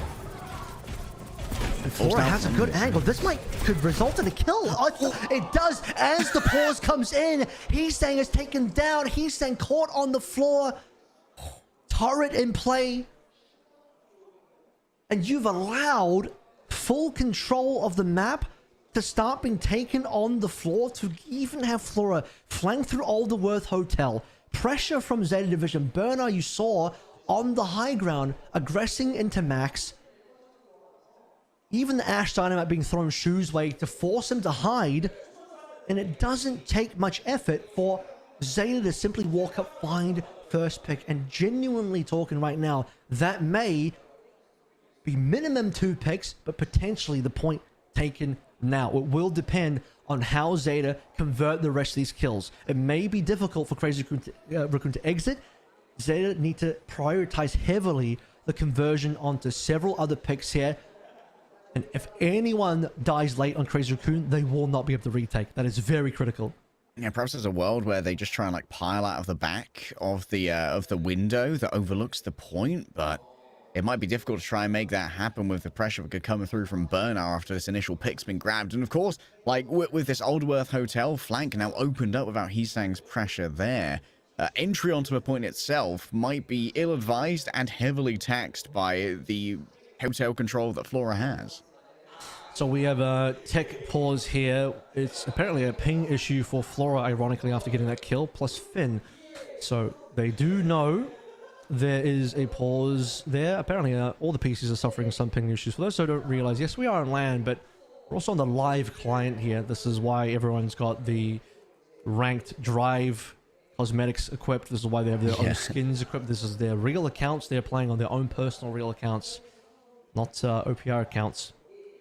And Flora has a good angle. This could result in a kill. Oh, it does as the pause comes in. He's saying is taken down. He's saying caught on the floor. Turret in play. And you've allowed full control of the map to start being taken on the floor, to even have Flora flank through Alderworth Hotel. Pressure from Zeta Division. Burner, you saw on the high ground, aggressing into Max. Even the Ash Dynamite being thrown Shu's way to force him to hide. And it doesn't take much effort for Zeta to simply walk up, find first pick. And genuinely talking right now, that may be minimum 2 picks, but potentially the point taken now. It will depend on how Zeta convert the rest of these kills. It may be difficult for Crazy Raccoon to exit. Zeta need to prioritize heavily the conversion onto several other picks here. And if anyone dies late on Crazy Raccoon, they will not be able to retake. That is very critical. Yeah, perhaps there's a world where they just try and like pile out of the back of the window that overlooks the point, but it might be difficult to try and make that happen with the pressure that could come through from Burner after this initial pick's been grabbed. And of course, like with this Alderworth Hotel flank now opened up without Heesang's pressure there, entry onto a point itself might be ill-advised and heavily taxed by the hotel control that Flora has. So we have a tech pause here. It's apparently a ping issue for Flora, ironically, after getting that kill, plus Finn. So they do know there is a pause there. Apparently, all the PCs are suffering some ping issues. For those who don't realize, yes, we are on LAN, but we're also on the live client here. This is why everyone's got the ranked drive cosmetics equipped. This is why they have their own skins equipped. This is their real accounts. They're playing on their own personal real accounts, not OPR accounts.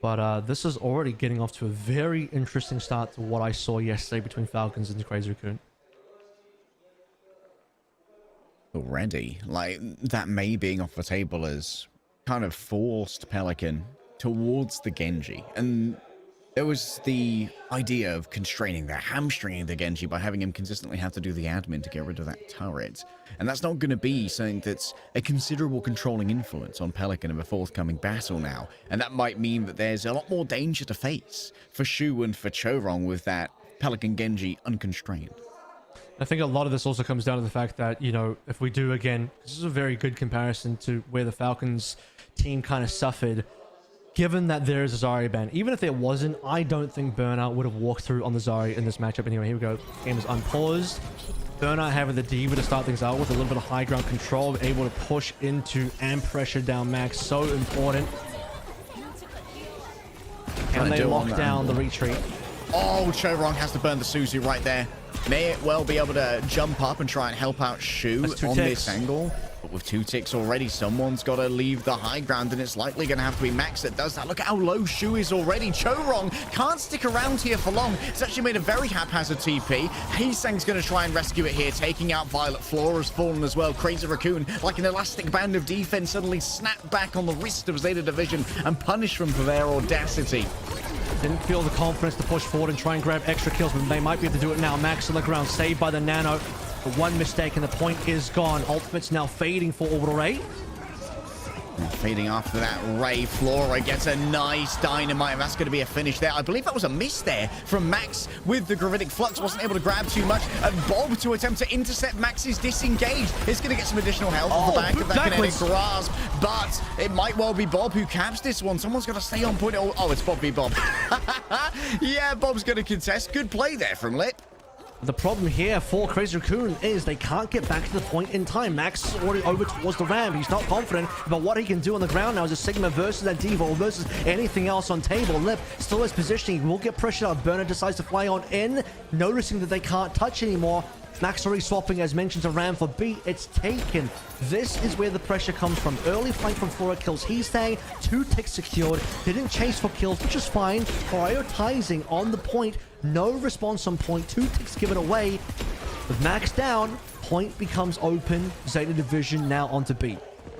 But this is already getting off to a very interesting start to what I saw yesterday between Falcons and Crazy Raccoon. Already, like, that May being off the table has kind of forced Pelican towards the Genji. And there was the idea of constraining that, hamstringing the Genji by having him consistently have to do the admin to get rid of that turret. And that's not going to be something that's a considerable controlling influence on Pelican in the forthcoming battle now. And that might mean that there's a lot more danger to face for Shu and for Chorong with that Pelican Genji unconstrained. I think a lot of this also comes down to the fact that, you know, if we do again, this is a very good comparison to where the Falcons team kind of suffered. Given that there is a Zarya ban, even if there wasn't, I don't think Burnout would have walked through on the Zarya in this matchup. Anyway, here we go. Game is unpaused. Burnout having the Diva to start things out with a little bit of high ground control, able to push into and pressure down Max. So important. Can they lock down the retreat? Oh, Chorong has to burn the Suzu right there. May well be able to jump up and try and help out Shu on this angle. But with 2 ticks already, someone's got to leave the high ground, and it's likely going to have to be Max that does that. Look at how low Shu is already. Chorong can't stick around here for long. It's actually made a very haphazard TP. Heesang's going to try and rescue it here, taking out Violet. Flora's fallen as well. Crazy Raccoon, like an elastic band of defense, suddenly snapped back on the wrist of Zeta Division and punished them for their audacity. Didn't feel the confidence to push forward and try and grab extra kills, but they might be able to do it now. Max on the ground, saved by the Nano. But one mistake and the point is gone. Ultimate's now fading for Orbital Ray. fading after that. Ray Flora gets a nice dynamite. That's going to be a finish there. I believe that was a miss there from Max with the Gravitic Flux. Wasn't able to grab too much. And Bob to attempt to intercept Max's disengage. It's going to get some additional health off the back of that kinetic grasp. But it might well be Bob who caps this one. Someone's got to stay on point. Oh, it's Bob v Bob. Yeah, Bob's going to contest. Good play there from Lip. The problem here for Crazy Raccoon is they can't get back to the point in time. Max is already over towards the ramp. He's not confident about what he can do on the ground now as a Sigma versus that Diva or versus anything else on table. Lip still is positioning. He will get pressured out. Burner decides to fly on in, noticing that they can't touch anymore. Max already swapping, as mentioned, to Ram for B. It's taken. This is where the pressure comes from. Early flank from Flora kills. He's saying 2 ticks secured. Didn't chase for kills, which is fine. Prioritizing on the point. No response on point. 2 ticks given away. With Max down, point becomes open. Zeta Division now onto B.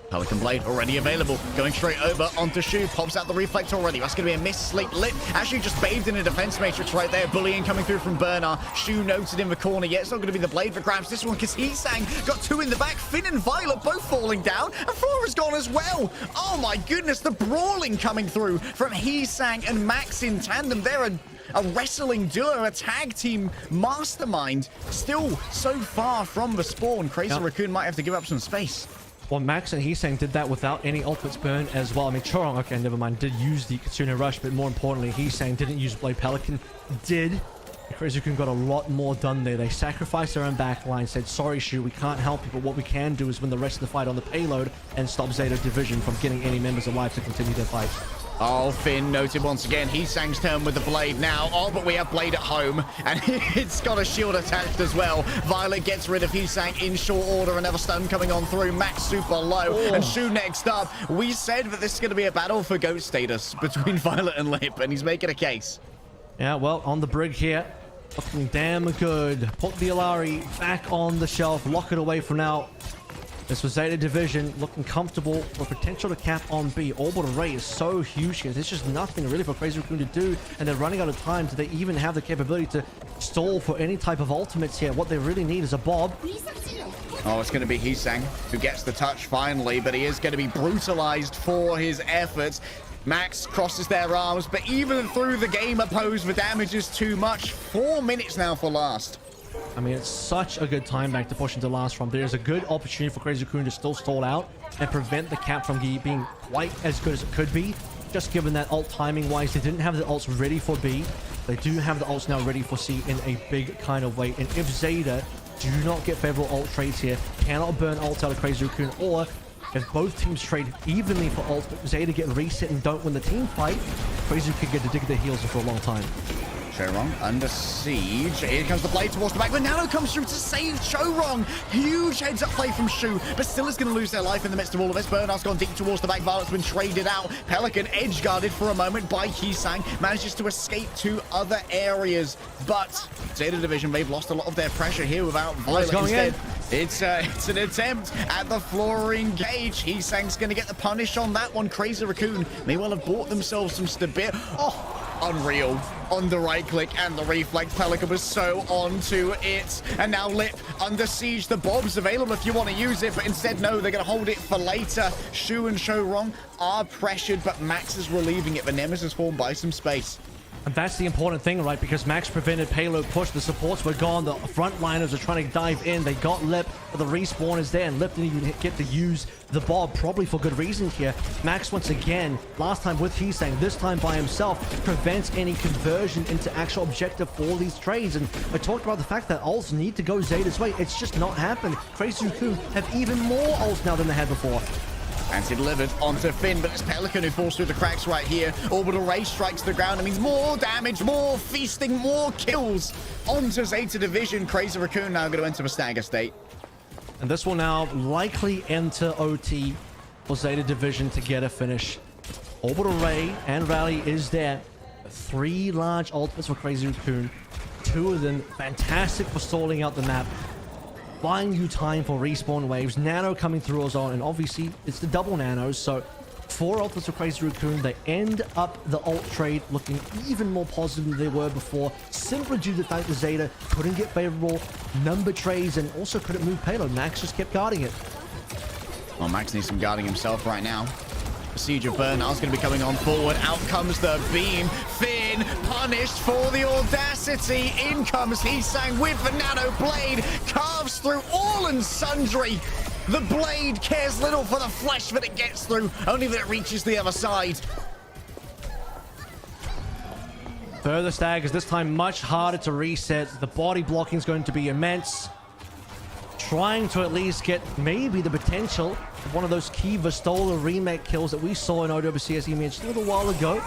Pelican Blade already available. Going straight over onto Shu. Pops out the reflect already. That's going to be a miss. Sleep Lit actually just bathed in a defense matrix right there. Bullying coming through from Bernard. Shu noted in the corner. Yeah, it's not going to be the Blade that grabs this one because Heesang got 2 in the back. Finn and Violet both falling down. And Flora's gone as well. Oh my goodness. The brawling coming through from Heesang and Max in tandem. They're a wrestling duo, a tag team mastermind. Still so far from the spawn. Crazy Raccoon might have to give up some space. Well, Max and Heesang did that without any ultimates burn as well. I mean, Chorong, okay, never mind, did use the Kitsune Rush, but more importantly, Heesang didn't use Blade. Pelican did. Crazy Raccoon got a lot more done there. They sacrificed their own backline, said, sorry, Shu, we can't help you, but what we can do is win the rest of the fight on the payload and stop Zeta Division from getting any members alive to continue their fight. Oh, Finn noted once again. Heesang's turn with the Blade now. Oh, but we have Blade at home, and it's got a shield attached as well. Violet gets rid of Heesang in short order. Another stun coming on through. Max super low, and Shu next up. We said that this is going to be a battle for GOAT status between Violet and Lip, and he's making a case. Yeah, well, on the brig here. Looking damn good. Put the Alari back on the shelf. Lock it away for now. This was Zeta Division looking comfortable with potential to cap on B. Orbital Ray is so huge here. There's just nothing really for Crazy Raccoon to do, and they're running out of time. Do they even have the capability to stall for any type of ultimates here? What they really need is a Bob. Oh, it's going to be Heesang who gets the touch finally, but he is going to be brutalized for his efforts. Max crosses their arms, but even through the game opposed, the damage is too much. 4 minutes now for last. I mean, it's such a good time back to push into last from. There's a good opportunity for Crazy Raccoon to still stall out and prevent the cap from being quite as good as it could be. Just given that ult timing wise, they didn't have the ults ready for B. They do have the ults now ready for C in a big kind of way. And if Zeta do not get favorable ult trades here, cannot burn ult out of Crazy Raccoon, or if both teams trade evenly for ults, but Zeta get reset and don't win the team fight, Crazy Raccoon get to dig their heels in for a long time. Chorong under siege. Here comes the Blade towards the back, but Nano comes through to save Chorong. Huge heads up play from Shu, but still is going to lose their life in the midst of all of this. Bernard's gone deep towards the back. Violet's been traded out. Pelican edge guarded for a moment by Heesang. Manages to escape to other areas, but Zeta Division, they've lost a lot of their pressure here without Violet instead. It's an attempt at the floor engage. Heesang's going to get the punish on that one. Crazy Raccoon may well have bought themselves some stability. Oh, unreal. On the right click and the reflex. Pelican was so onto it. And now Lip under siege. The Bob's available if you want to use it, but instead, no, they're going to hold it for later. Shu and Chorong are pressured, but Max is relieving it. The Nemesis formed by some space. And that's the important thing, right? Because Max prevented payload push. The supports were gone. The frontliners are trying to dive in. They got Lip, but the respawn is there, and Lip didn't even get to use the Bob, probably for good reason here. Max, once again, last time with Heesang, this time by himself, prevents any conversion into actual objective for these trades. And I talked about the fact that ults need to go Zeta's way. It's just not happened. Crazy Raccoon have even more ults now than they had before. Anti-delivered onto Finn, but it's Pelican who falls through the cracks right here. Orbital Ray strikes the ground. It means more damage, more feasting, more kills onto Zeta Division. Crazy Raccoon now going to enter a stagger state. And this will now likely enter OT for Zeta Division to get a finish. Orbital Ray and Rally is there. 3 large ultimates for Crazy Raccoon. 2 of them fantastic for stalling out the map. Buying you time for respawn waves. Nano coming through us on, and obviously it's the double nanos, so 4 ultimates for Crazy Raccoon. They end up the ult trade looking even more positive than they were before, simply due to the fact that Zeta couldn't get favorable number trades and also couldn't move payload. Max just kept guarding it. Well, Max needs some guarding himself right now. Siege of Bernar's going to be coming on forward. Out comes the beam. Finn punished for the audacity. In comes Hisang with the nano blade. Carves through all and sundry. The blade cares little for the flesh that it gets through, only that it reaches the other side. Further staggers, this time much harder to reset. The body blocking is going to be immense. Trying to at least get maybe the potential of one of those key Vistola remake kills that we saw in OWCS EMEA just a little while ago.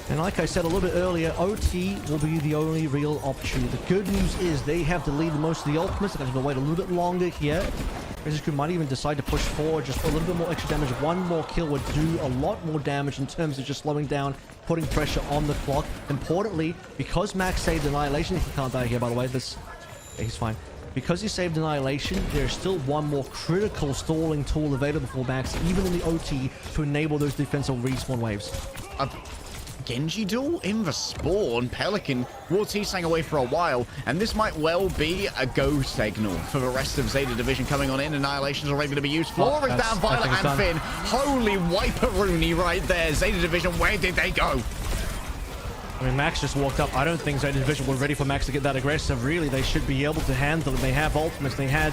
And like I said a little bit earlier, OT will be the only real opportunity. The good news is they have deleted most of the ultimates. They're going to wait a little bit longer here. Rizku might even decide to push forward just for a little bit more extra damage. One more kill would do a lot more damage in terms of just slowing down, putting pressure on the clock. Importantly, because Max saved Annihilation, he can't die here by the way, he's fine. Because he saved Annihilation, there's still one more critical stalling tool available for Max, even in the OT, to enable those defensive respawn waves. Genji duel in the spawn. Pelican will T-Sang away for a while, and this might well be a go signal for the rest of Zeta Division coming on in. Annihilation's already going to be used. Flora is down, Violet and Finn. Holy wiper-rooney right there. Zeta Division, where did they go? I mean, Max just walked up. I don't think Zeta Division were ready for Max to get that aggressive. Really, they should be able to handle it. They have ultimates. They had...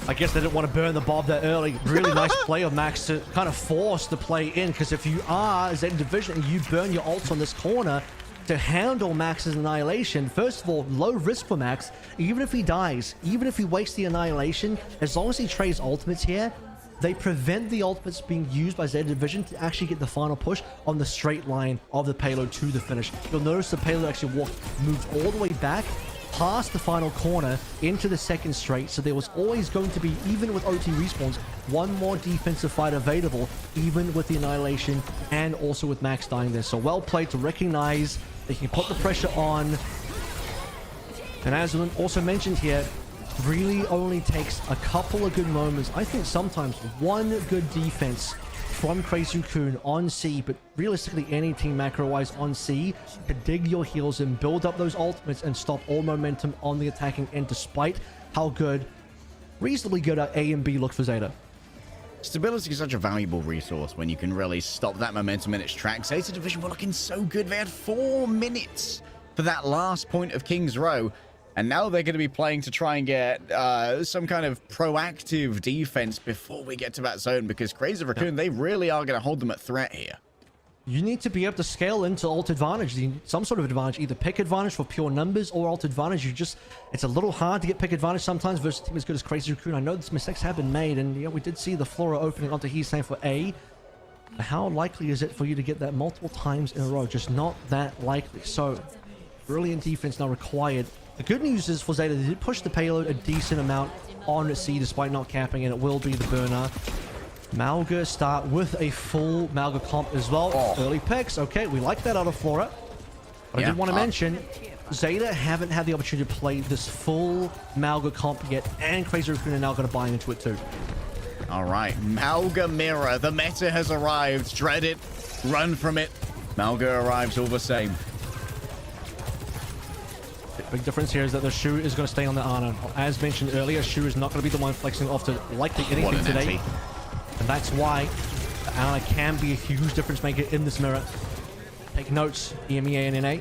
I guess they didn't want to burn the Bob that early. Really nice play of Max to kind of force the play in, because if you are Zeta Division and you burn your ults on this corner to handle Max's Annihilation, first of all, low risk for Max. Even if he dies, even if he wastes the Annihilation, as long as he trades ultimates here, they prevent the ultimates being used by Zeta Division to actually get the final push on the straight line of the payload to the finish. You'll notice the payload actually moved all the way back past the final corner into the second straight, so there was always going to be, even with OT respawns, one more defensive fight available, even with the Annihilation and also with Max dying there. So well played to recognize they can put the pressure on. And as also mentioned here, really only takes a couple of good moments. I think sometimes one good defense from Crazy on C, but realistically any team macro-wise on C, to dig your heels and build up those ultimates and stop all momentum on the attacking end, despite how good, reasonably good at A and B look for Zeta. Stability is such a valuable resource when you can really stop that momentum in its tracks. Zeta Division were looking so good. They had 4 minutes for that last point of King's Row. And now they're going to be playing to try and get some kind of proactive defense before we get to that zone, because Crazy Raccoon, they really are going to hold them at threat here. You need to be able to scale into ult advantage, some sort of advantage, either pick advantage for pure numbers or ult advantage. It's a little hard to get pick advantage sometimes versus a team as good as Crazy Raccoon. I know these mistakes have been made, and we did see the Flora opening onto Hisang for A. How likely is it for you to get that multiple times in a row? Just not that likely. So, brilliant defense now required. The good news is for Zeta, they did push the payload a decent amount on C despite not capping, and it will be the burner. Malga start with a full Malga comp as well. Early picks. Okay, we like that out of Flora. But I did want to mention, Zeta haven't had the opportunity to play this full Malga comp yet, and Crazy Raccoon are now going to buy into it too. All right, Malga Mirror. The meta has arrived. Dread it. Run from it. Malga arrives all the same. Big difference here is that the Shu is going to stay on the Ana. As mentioned earlier, Shu is not going to be the one flexing off to likely anything today. And that's why the Ana can be a huge difference maker in this mirror. Take notes, EMEA and NA.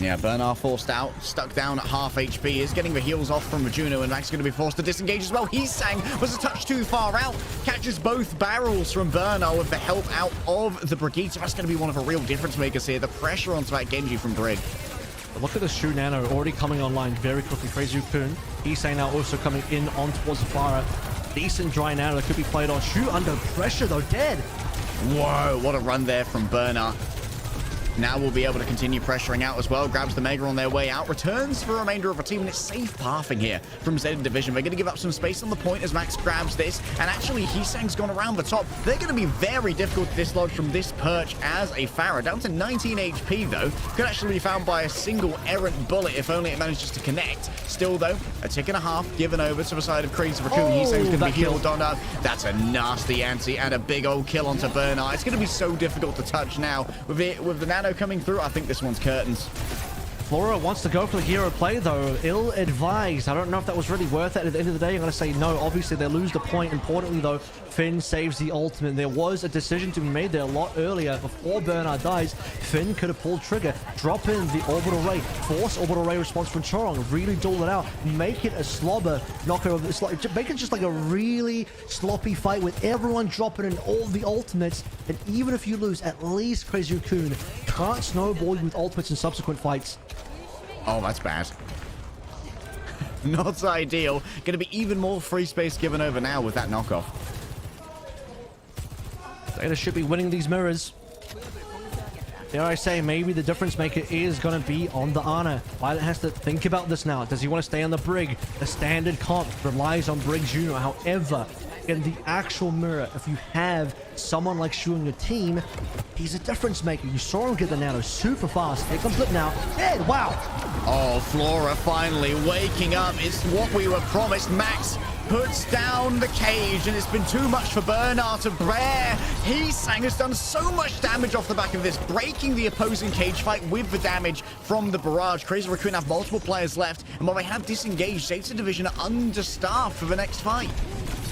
Yeah, Bernard forced out, stuck down at half HP, is getting the heals off from Juno, and Max is going to be forced to disengage as well. Hisang was a touch too far out, catches both barrels from Bernard with the help out of the Brigitte. So that's going to be one of the real difference makers here. The pressure onto that Genji from Brig. But look at the Shu Nano already coming online very quickly. Crazy Kun. Hisang now also coming in on towards Farah. Decent dry Nano that could be played on. Shu under pressure though, dead. Whoa, what a run there from Bernard. Now we'll be able to continue pressuring out as well. Grabs the Mega on their way out. Returns for the remainder of the team. And it's safe pathing here from Zeta Division. They're going to give up some space on the point as Max grabs this. And actually, Hisang's gone around the top. They're going to be very difficult to dislodge from this perch as a Farah. Down to 19 HP, though. Could actually be found by a single errant bullet if only it manages to connect. Still, though, a tick and a half given over to the side of Crazy Raccoon. Hisang's going to be healed on up. That's a nasty anti and a big old kill onto Bernard. It's going to be so difficult to touch now. With the Nano coming through, I think this one's curtains. Flora wants to go for the hero play, though. Ill-advised. I don't know if that was really worth it. At the end of the day, I'm going to say no. Obviously, they lose the point. Importantly, though, Finn saves the ultimate. There was a decision to be made there a lot earlier. Before Bernard dies, Finn could have pulled trigger, drop in the orbital ray, force orbital ray response from Chorong, really duel it out, make it a slobber, knock it over. Make it just like a really sloppy fight with everyone dropping in all the ultimates. And even if you lose, at least Crazy Raccoon can't snowball you with ultimates in subsequent fights. Oh, that's bad. Not ideal. Going to be even more free space given over now with that knockoff. Zeta should be winning these mirrors. Dare I say, maybe the difference maker is going to be on the Ana. Violet has to think about this now. Does he want to stay on the Brig? The standard comp relies on Brig Juno. However, in the actual mirror, if you have someone like Shu on your team, he's a difference maker. You saw him get the nano super fast. Here comes Flip now. Dead. Wow. Oh, Flora finally waking up. It's what we were promised. Max puts down the cage, and it's been too much for Bernard to bear. Heesang has done so much damage off the back of this, breaking the opposing cage fight with the damage from the barrage. Crazy Raccoon have multiple players left, and while they have disengaged, Zeta Division are understaffed for the next fight.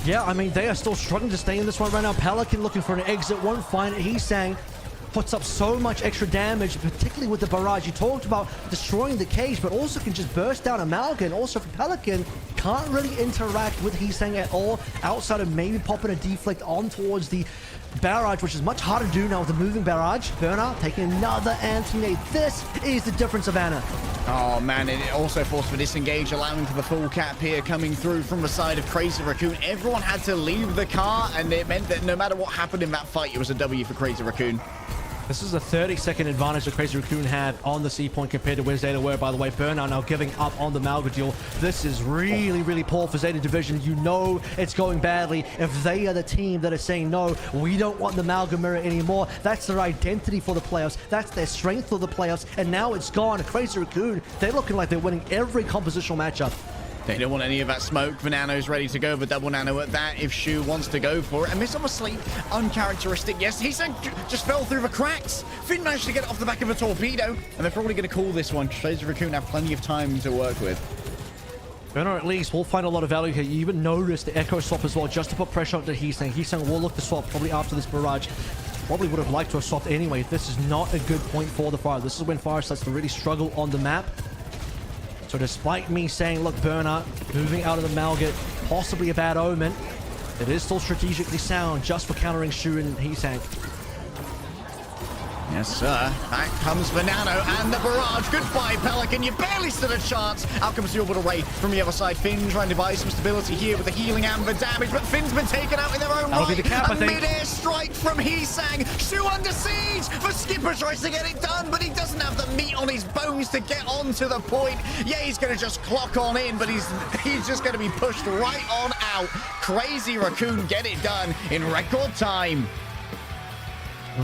Yeah, I mean, they are still struggling to stay in this one right now. Pelican looking for an exit, won't find it. Heesang puts up so much extra damage, particularly with the barrage. You talked about destroying the cage, but also can just burst down Amalgam. Also for Pelican, can't really interact with Heesang at all, outside of maybe popping a deflect on towards the barrage, which is much harder to do now with the moving barrage. Bernard taking another anti-nade. This is the difference of Ana. Oh man, it also forced for disengage, allowing for the full cap here coming through from the side of Crazy Raccoon. Everyone had to leave the car, and it meant that no matter what happened in that fight, it was a W for Crazy Raccoon. This is a 30-second advantage that Crazy Raccoon had on the C point compared to where Zeta were. By the way, Bernard now giving up on the Malga duel. This is really, really poor for Zeta Division. You know it's going badly if they are the team that are saying, no, we don't want the Malga mirror anymore. That's their identity for the playoffs. That's their strength for the playoffs. And now it's gone. Crazy Raccoon, they're looking like they're winning every compositional matchup. They don't want any of that smoke. Vanano's ready to go for double nano at that if Shu wants to go for it. And this obviously uncharacteristic. Yes, he said just fell through the cracks. Finn managed to get it off the back of a torpedo. And they're probably going to call this one. Crazy Raccoon have plenty of time to work with. Bernard at least will find a lot of value here. You even notice the echo swap as well, just to put pressure onto Heesang. Heesang will look to swap probably after this barrage. Probably would have liked to have swapped anyway. This is not a good point for the Fire. This is when Fire starts to really struggle on the map. So despite me saying, look, Bernard moving out of the Malgit, possibly a bad omen, it is still strategically sound just for countering Shu and Heesang. Yes, sir. Back comes Vanano and the barrage. Goodbye, Pelican. You barely stood a chance. Out comes the orbital ray from the other side. Finn trying to buy some stability here with the healing and the damage, but Finn's been taken out in their own That'll right. be the cap, I a think. mid-air strike from Heesang. Shu under siege. The skipper tries to get it done, but he doesn't have the meat on his bones to get onto the point. Yeah, he's going to just clock on in, but he's just going to be pushed right on out. Crazy Raccoon get it done in record time.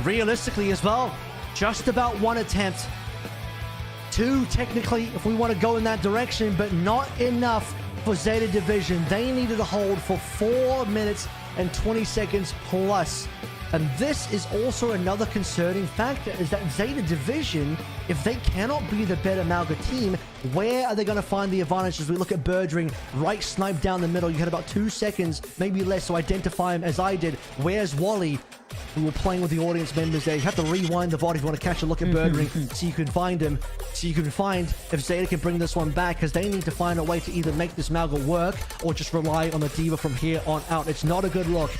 Realistically as well, just about one attempt. Two, technically, if we want to go in that direction, but not enough for Zeta Division. They needed a hold for 4 minutes and 20 seconds plus. And this is also another concerning factor, is that Zeta Division, if they cannot be the better Malga team, where are they going to find the advantage? As we look at Birdring, right snipe down the middle. You had about 2 seconds, maybe less, to identify him as I did. Where's Wally? We were playing with the audience members there. You have to rewind the VOD if you want to catch a look at Birdring so you can find him. So you can find if Zeta can bring this one back, because they need to find a way to either make this Malga work or just rely on the Diva from here on out. It's not a good look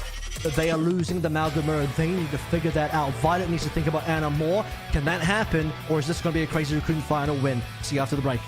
that they are losing the Malga mirror. They need to figure that out. Violet needs to think about Ana more. Can that happen, or is this going to be a Crazy Raccoon final win? See you after the break.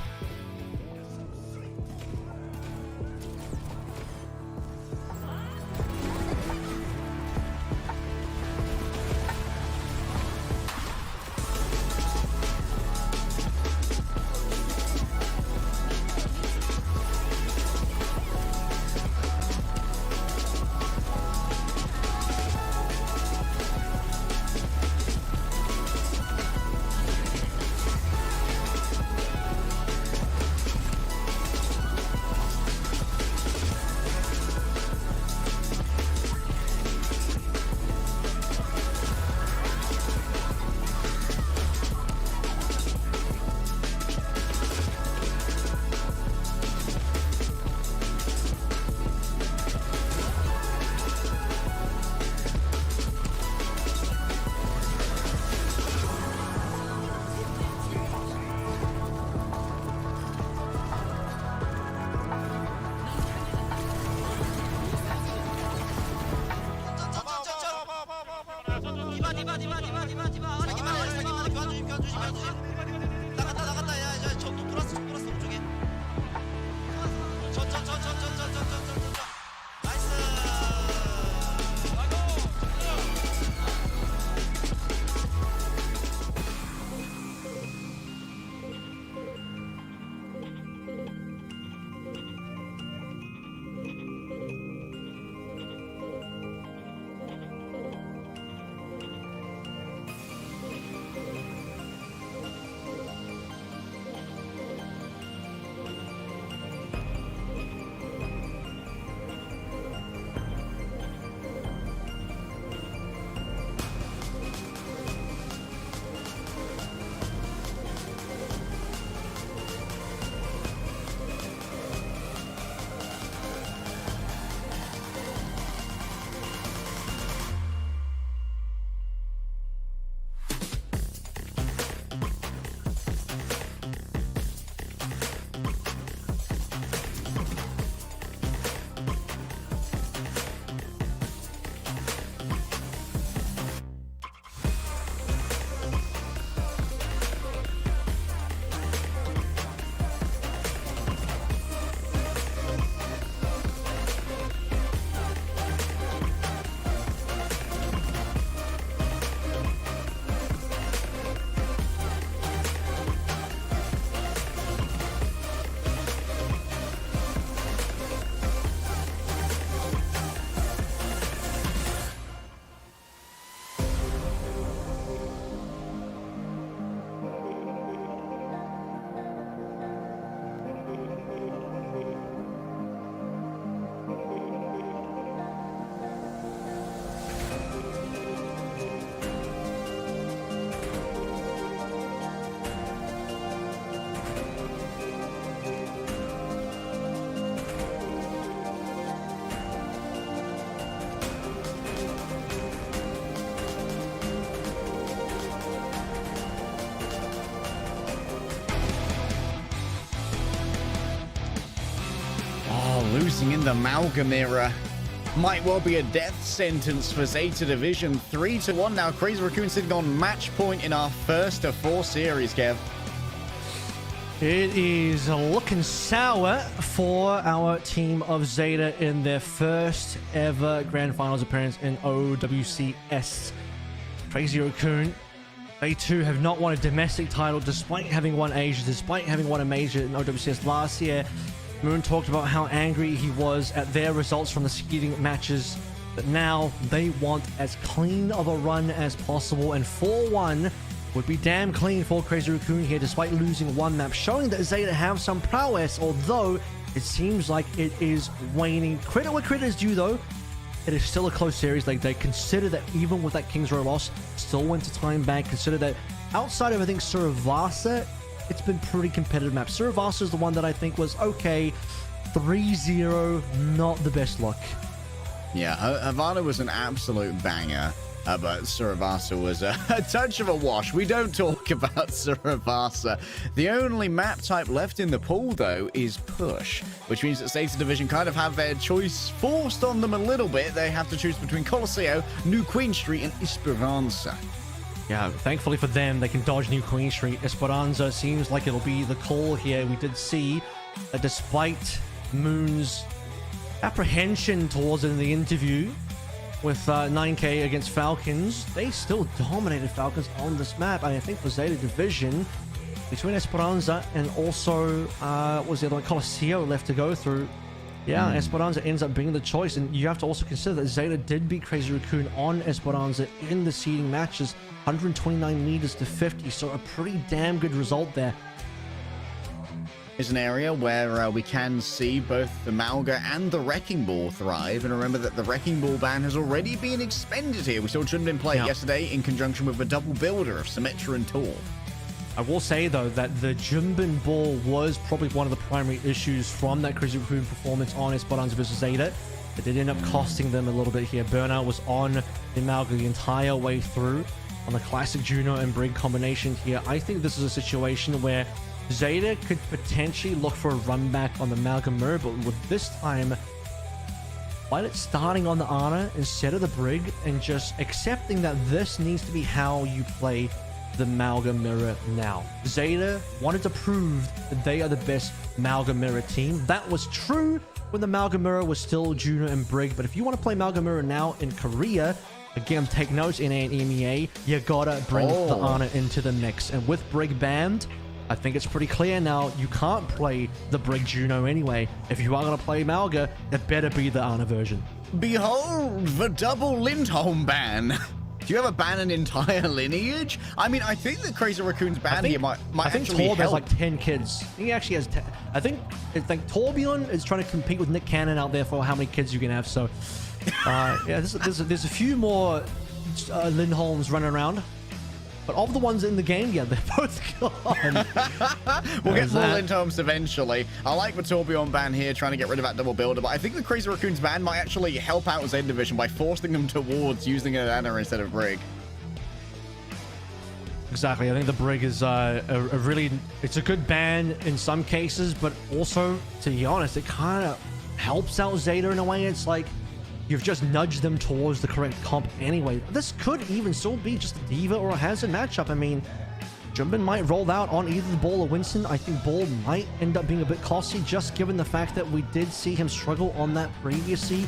losing in the Malga mirror might well be a death sentence for Zeta Division. 3-1 now. Crazy Raccoon sitting on match point in our first of 4 series, Kev. It is looking sour for our team of Zeta in their first ever Grand Finals appearance in OWCS. Crazy Raccoon, they too have not won a domestic title despite having won Asia, despite having won a major in OWCS last year. Moon talked about how angry he was at their results from the seeding matches, but now they want as clean of a run as possible, and 4-1 would be damn clean for Crazy Raccoon here despite losing one map, showing that Zeta have some prowess, although it seems like it is waning. Credit where credit is due though, it is still a close series. Like, they consider that even with that Kings Row loss, still went to time back. Consider that outside of, I think, Suravasa, it's been pretty competitive map. Suravasa is the one that I think was okay. 3-0, not the best luck. Yeah, Havana was an absolute banger. But Suravasa was a touch of a wash. We don't talk about Suravasa. The only map type left in the pool, though, is push, which means that Zeta Division kind of have their choice forced on them a little bit. They have to choose between Coliseo, New Queen Street, and Esperanza. Yeah, thankfully for them, they can dodge New Queen Street. Esperanza seems like it'll be the call here. We did see that despite Moon's apprehension towards it in the interview, with 9K against Falcons, they still dominated Falcons on this map. And I think for Zeta Division, between Esperanza and also, what was the other one? Coliseo left to go through. Yeah, Esperanza ends up being the choice. And you have to also consider that Zeta did beat Crazy Raccoon on Esperanza in the seeding matches, 129 meters to 50. So a pretty damn good result there. Is an area where we can see both the Malga and the Wrecking Ball thrive. And remember that the Wrecking Ball ban has already been expended here. We saw Junbin play yesterday in conjunction with a double builder of Symmetra and Tor. I will say, though, that the Junbin Ball was probably one of the primary issues from that Crazy Raccoon performance on Esperanza versus Zeta. It did end up costing them a little bit here. Burnout was on the Malga the entire way through on the classic Juno and Brig combination here. I think this is a situation where Zeta could potentially look for a run back on the Malga mirror, but with this time, Violet starting on the Ana instead of the Brig and just accepting that this needs to be how you play the Malga mirror now. Zeta wanted to prove that they are the best Malga mirror team. That was true when the Malga mirror was still Juno and Brig, but if you want to play Malga mirror now in Korea, again, take notes, NA and EMEA, you gotta bring the Ana into the mix. And with Brig banned, I think it's pretty clear now you can't play the Brig Juno anyway. If you are going to play Malga, it better be the Ana version. Behold the double Lindholm ban. Do you ever ban an entire lineage? I mean, I think that Crazy Raccoon's ban here might actually help. has like 10 kids. He actually has 10. I think Torbjorn is trying to compete with Nick Cannon out there for how many kids you can have. So, yeah, there's a few more Lindholms running around. But of the ones in the game, yeah, they're both gone. We'll get more Lindholms eventually. I like the Torbjorn ban here, trying to get rid of that double builder, but I think the Crazy Raccoon's ban might actually help out Zeta Division by forcing them towards using an Ana instead of Brig. Exactly. I think the Brig is it's a good ban in some cases, but also, to be honest, it kind of helps out Zeta in a way. It's like you've just nudged them towards the correct comp anyway. This could even still be just a Diva or a Hazard matchup. I mean, Jumbin might roll out on either the Ball or Winston. I think Ball might end up being a bit costly, just given the fact that we did see him struggle on that previously.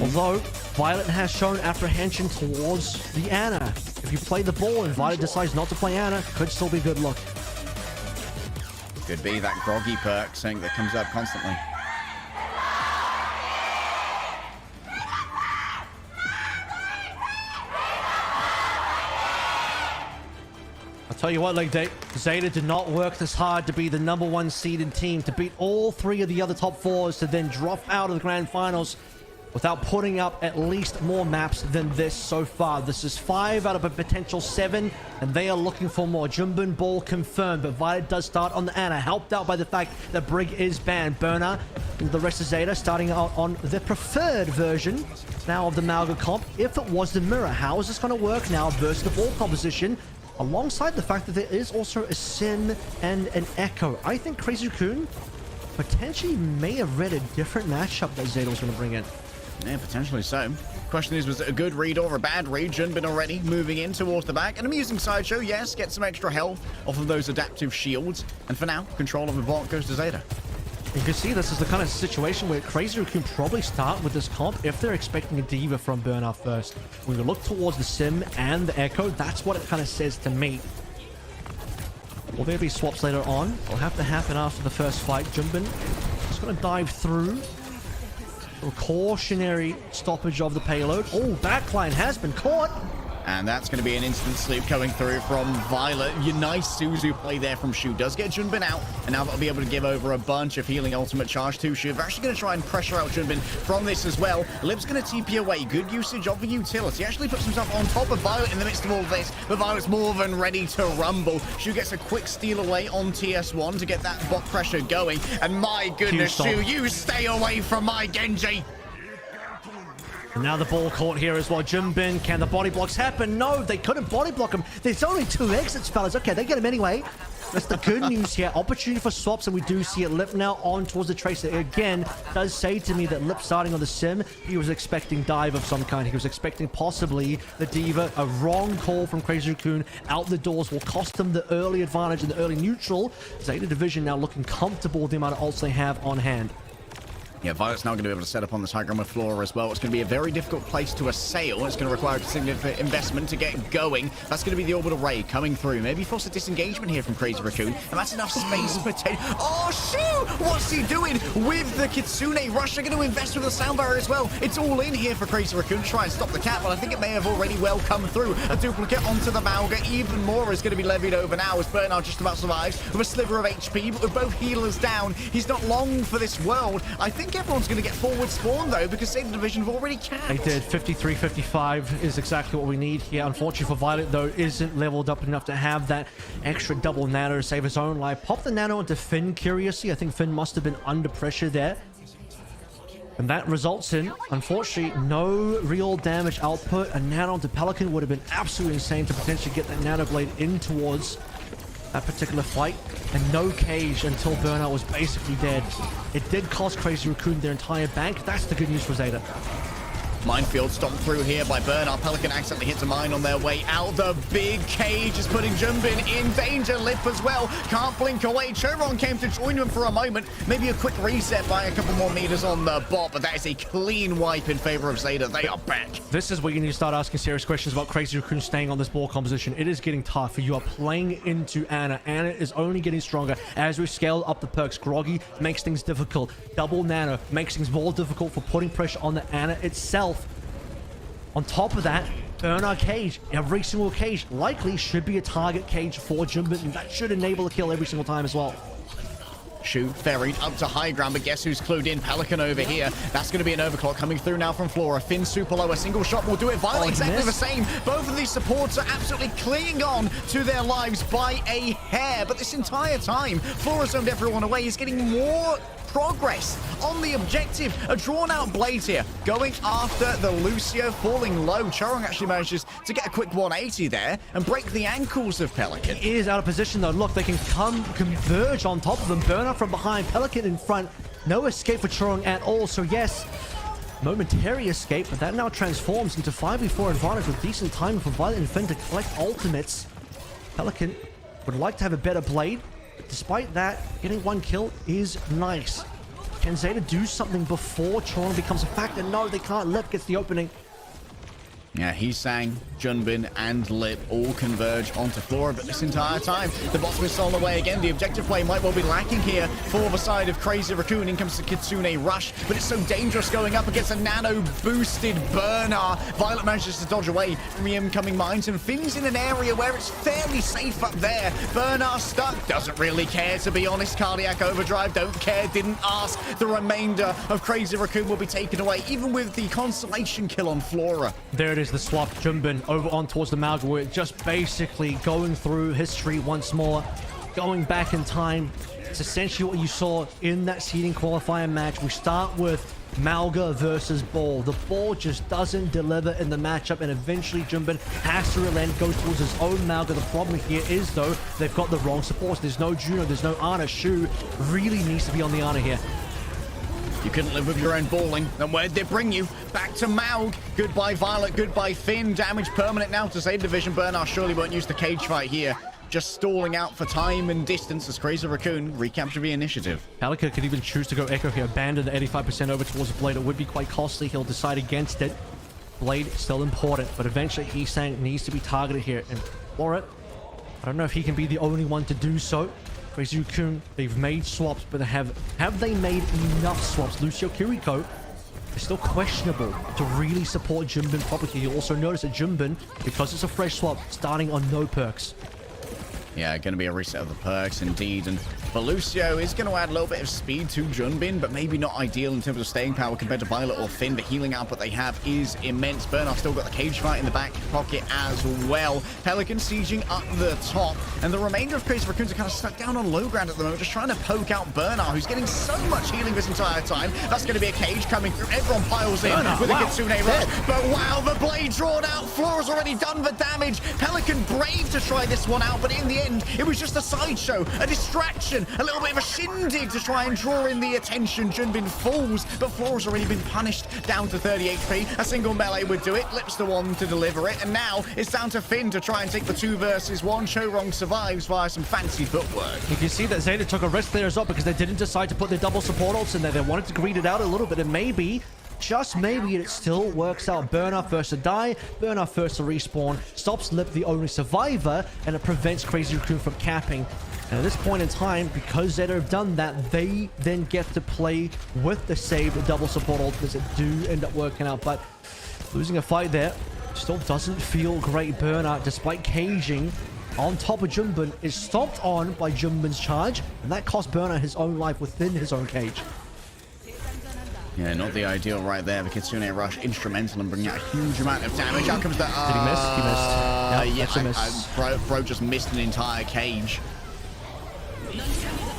Although, Violet has shown apprehension towards the Ana. If you play the Ball and Violet decides not to play Ana, could still be good luck. Could be that groggy perk, something that comes up constantly. I'll tell you what, like, Zeta did not work this hard to be the #1 seeded team, to beat all 3 of the other top 4s, to then drop out of the grand finals without putting up at least more maps than this so far. This is 5 out of a potential 7, and they are looking for more. Jumbin Ball confirmed, but Violet does start on the Ana, helped out by the fact that Brig is banned. Burner and the rest of Zeta starting out on the preferred version now of the Malga comp. If it was the mirror, how is this going to work now versus the Ball composition? Alongside the fact that there is also a Sin and an Echo. I think Crazy Raccoon potentially may have read a different matchup that Zeta was going to bring in. Yeah, potentially so. Question is, was it a good read or a bad read? Junbin already moving in towards the back. An amusing sideshow, yes. Get some extra health off of those adaptive shields. And for now, control of the bot goes to Zeta. You can see this is the kind of situation where Crazy can probably start with this comp if they're expecting a Diva from Burnout first. When we look towards the Sim and the Echo, that's what it kind of says to me. Will there be swaps later on? It'll have to happen after the first fight. Junbin just going to dive through. A cautionary stoppage of the payload. Oh, backline has been caught. And that's going to be an instant sleep coming through from Violet. Your nice Suzu play there from Shu does get Junbin out, and now they'll be able to give over a bunch of healing ultimate charge to Shu. They're actually going to try and pressure out Junbin from this as well. Lib's going to TP away. Good usage of the utility. Actually puts himself on top of Violet in the midst of all of this, but Violet's more than ready to rumble. Shu gets a quick steal away on TS1 to get that bot pressure going, and my goodness, Shu, you stay away from my Genji. And now the ball caught here as well. Junbin, can the body blocks happen? No, they couldn't body block him. There's only 2 exits, fellas. Okay, they get him anyway. That's the good news here. Opportunity for swaps, and we do see it. Lip now on towards the Tracer. Again, does say to me that Lip starting on the Sim, he was expecting dive of some kind. He was expecting possibly the Diva. A wrong call from Crazy Raccoon out the doors will cost them the early advantage and the early neutral. Zeta Division now looking comfortable with the amount of ults they have on hand. Yeah, Violet's now going to be able to set up on this high ground with Flora as well. It's going to be a very difficult place to assail. It's going to require significant investment to get going. That's going to be the orbital ray coming through. Maybe force a disengagement here from Crazy Raccoon. And that's enough space for Oh, shoot! What's he doing with the Kitsune Rush? They're going to invest with the sound barrier as well. It's all in here for Crazy Raccoon to try and stop the cat, but I think it may have already well come through. A duplicate onto the Mauga. Even more is going to be levied over now as Bernard just about survives with a sliver of HP, but with both healers down. He's not long for this world. I think everyone's going to get forward spawn, though, because Save the Division have already capped. They did. 53-55 is exactly what we need here. Unfortunately for Violet, though, isn't leveled up enough to have that extra double nano to save his own life. Pop the nano into Finn, curiously. I think Finn must have been under pressure there. And that results in, unfortunately, no real damage output. A nano into Pelican would have been absolutely insane to potentially get that nano blade in towards that particular fight, and no cage until Burnout was basically dead. It did cost Crazy Raccoon their entire bank. That's the good news for Zeta. Minefield stomped through here by Bernard. Pelican accidentally hits a mine on their way out. The big cage is putting Junbin in danger. Lip as well. Can't blink away. Choron came to join him for a moment. Maybe a quick reset by a couple more meters on the bot, but that is a clean wipe in favor of Zeta. They are back. This is where you need to start asking serious questions about Crazy Raccoon staying on this ball composition. It is getting tough. You are playing into Ana. Ana is only getting stronger as we scale up the perks. Groggy makes things difficult. Double nano makes things more difficult for putting pressure on the Ana itself. On top of that, Bernard cage. Every single cage likely should be a target cage for Junbin, and that should enable a kill every single time as well. Shu ferried up to high ground, but guess who's clued in? Pelican over here. That's going to be an overclock coming through now from Flora. Finn super low. A single shot will do it. Violet exactly the same. Both of these supports are absolutely clinging on to their lives by a hair. But this entire time, Flora zoned everyone away. He's getting more progress on the objective. A drawn-out blade here, going after the Lucio, falling low. Chorong actually manages to get a quick 180 there and break the ankles of Pelican. He is out of position, though. Look, they can converge on top of them. Burner from behind, Pelican in front. No escape for Chorong at all. So yes, momentary escape, but that now transforms into 5v4 advantage with decent timing for Violet and Finn to collect ultimates. Pelican would like to have a better blade. Despite that, getting one kill is nice. Can Zeta do something before Chorong becomes a factor? No, they can't. Lip gets the opening. Yeah, Heesang, Junbin, and Lip all converge onto Flora, but this entire time, the bottom is stolen away again. The objective play might well be lacking here for the side of Crazy Raccoon. In comes the Kitsune Rush, but it's so dangerous going up against a nano-boosted Bernard. Violet manages to dodge away from the incoming mines, and Finn's in an area where it's fairly safe up there. Bernard stuck, doesn't really care, to be honest. Cardiac overdrive, don't care, didn't ask. The remainder of Crazy Raccoon will be taken away, even with the consolation kill on Flora. There it is, the swap. Junbin over on towards the Malga. We're just basically going through history once more. going back in time. It's essentially what you saw in that seeding qualifier match. We start with Malga versus Ball. The Ball just doesn't deliver in the matchup, and eventually Jimbin has to relent, go towards his own Malga. The problem here is, though, they've got the wrong supports. There's no Juno, there's no Ana. Shu really needs to be on the Ana here. You couldn't live with your own balling. And where'd they bring you? Back to Maug. Goodbye, Violet. Goodbye, Finn. Damage permanent now to Zeta Division. Bernard surely won't use the cage fight here. Just stalling out for time and distance as Crazy Raccoon recapture the initiative. Pelican could even choose to go Echo here. Abandon the 85% over towards Blade. It would be quite costly. He'll decide against it. Blade still important, but eventually Heesang needs to be targeted here. And for it, I don't know if he can be the only one to do so. Crazy Raccoon, they've made swaps, but have they made enough swaps? Lucio Kiriko is still questionable to really support Jimbin properly. You'll also notice that Jimbin, because it's a fresh swap, starting on no perks. Yeah, going to be a reset of the perks indeed. And Lucio is going to add a little bit of speed to Junbin, but maybe not ideal in terms of staying power compared to Violet or Finn. The healing output they have is immense. Bernard still got the cage fight in the back pocket as well. Pelican sieging up the top. And the remainder of Crazy Raccoons are kind of stuck down on low ground at the moment, just trying to poke out Bernard, who's getting so much healing this entire time. That's going to be a cage coming through. Everyone piles in with a Kitsune rush. But wow, the blade drawn out. Flora's already done the damage. Pelican brave to try this one out, but in the end, it was just a sideshow, a distraction, a little bit of a shindig to try and draw in the attention. Junbin falls, but Flora's already been punished down to 30 HP. A single melee would do it. Lips the one to deliver it. And now it's down to Finn to try and take the 2 versus 1. Chorong survives via some fancy footwork. You can see that Zeta took a risk there as well because they didn't decide to put their double support ults in there. They wanted to greed it out a little bit, and maybe, just maybe, it still works out. Bernard first to die, Bernard first to respawn, stops Lip the only survivor, and it prevents Crazy Raccoon from capping. And at this point in time, because Zeta have done that, they then get to play with the saved double support ultimates that do end up working out. But losing a fight there still doesn't feel great. Bernard, despite caging on top of Junbin, is stomped on by Junbin's charge, and that cost Bernard his own life within his own cage. Yeah, not the ideal right there. The Kitsune Rush instrumental in bringing out a huge amount of damage. Out comes the... Did he miss? He missed. Yeah, miss. Bro just missed an entire cage.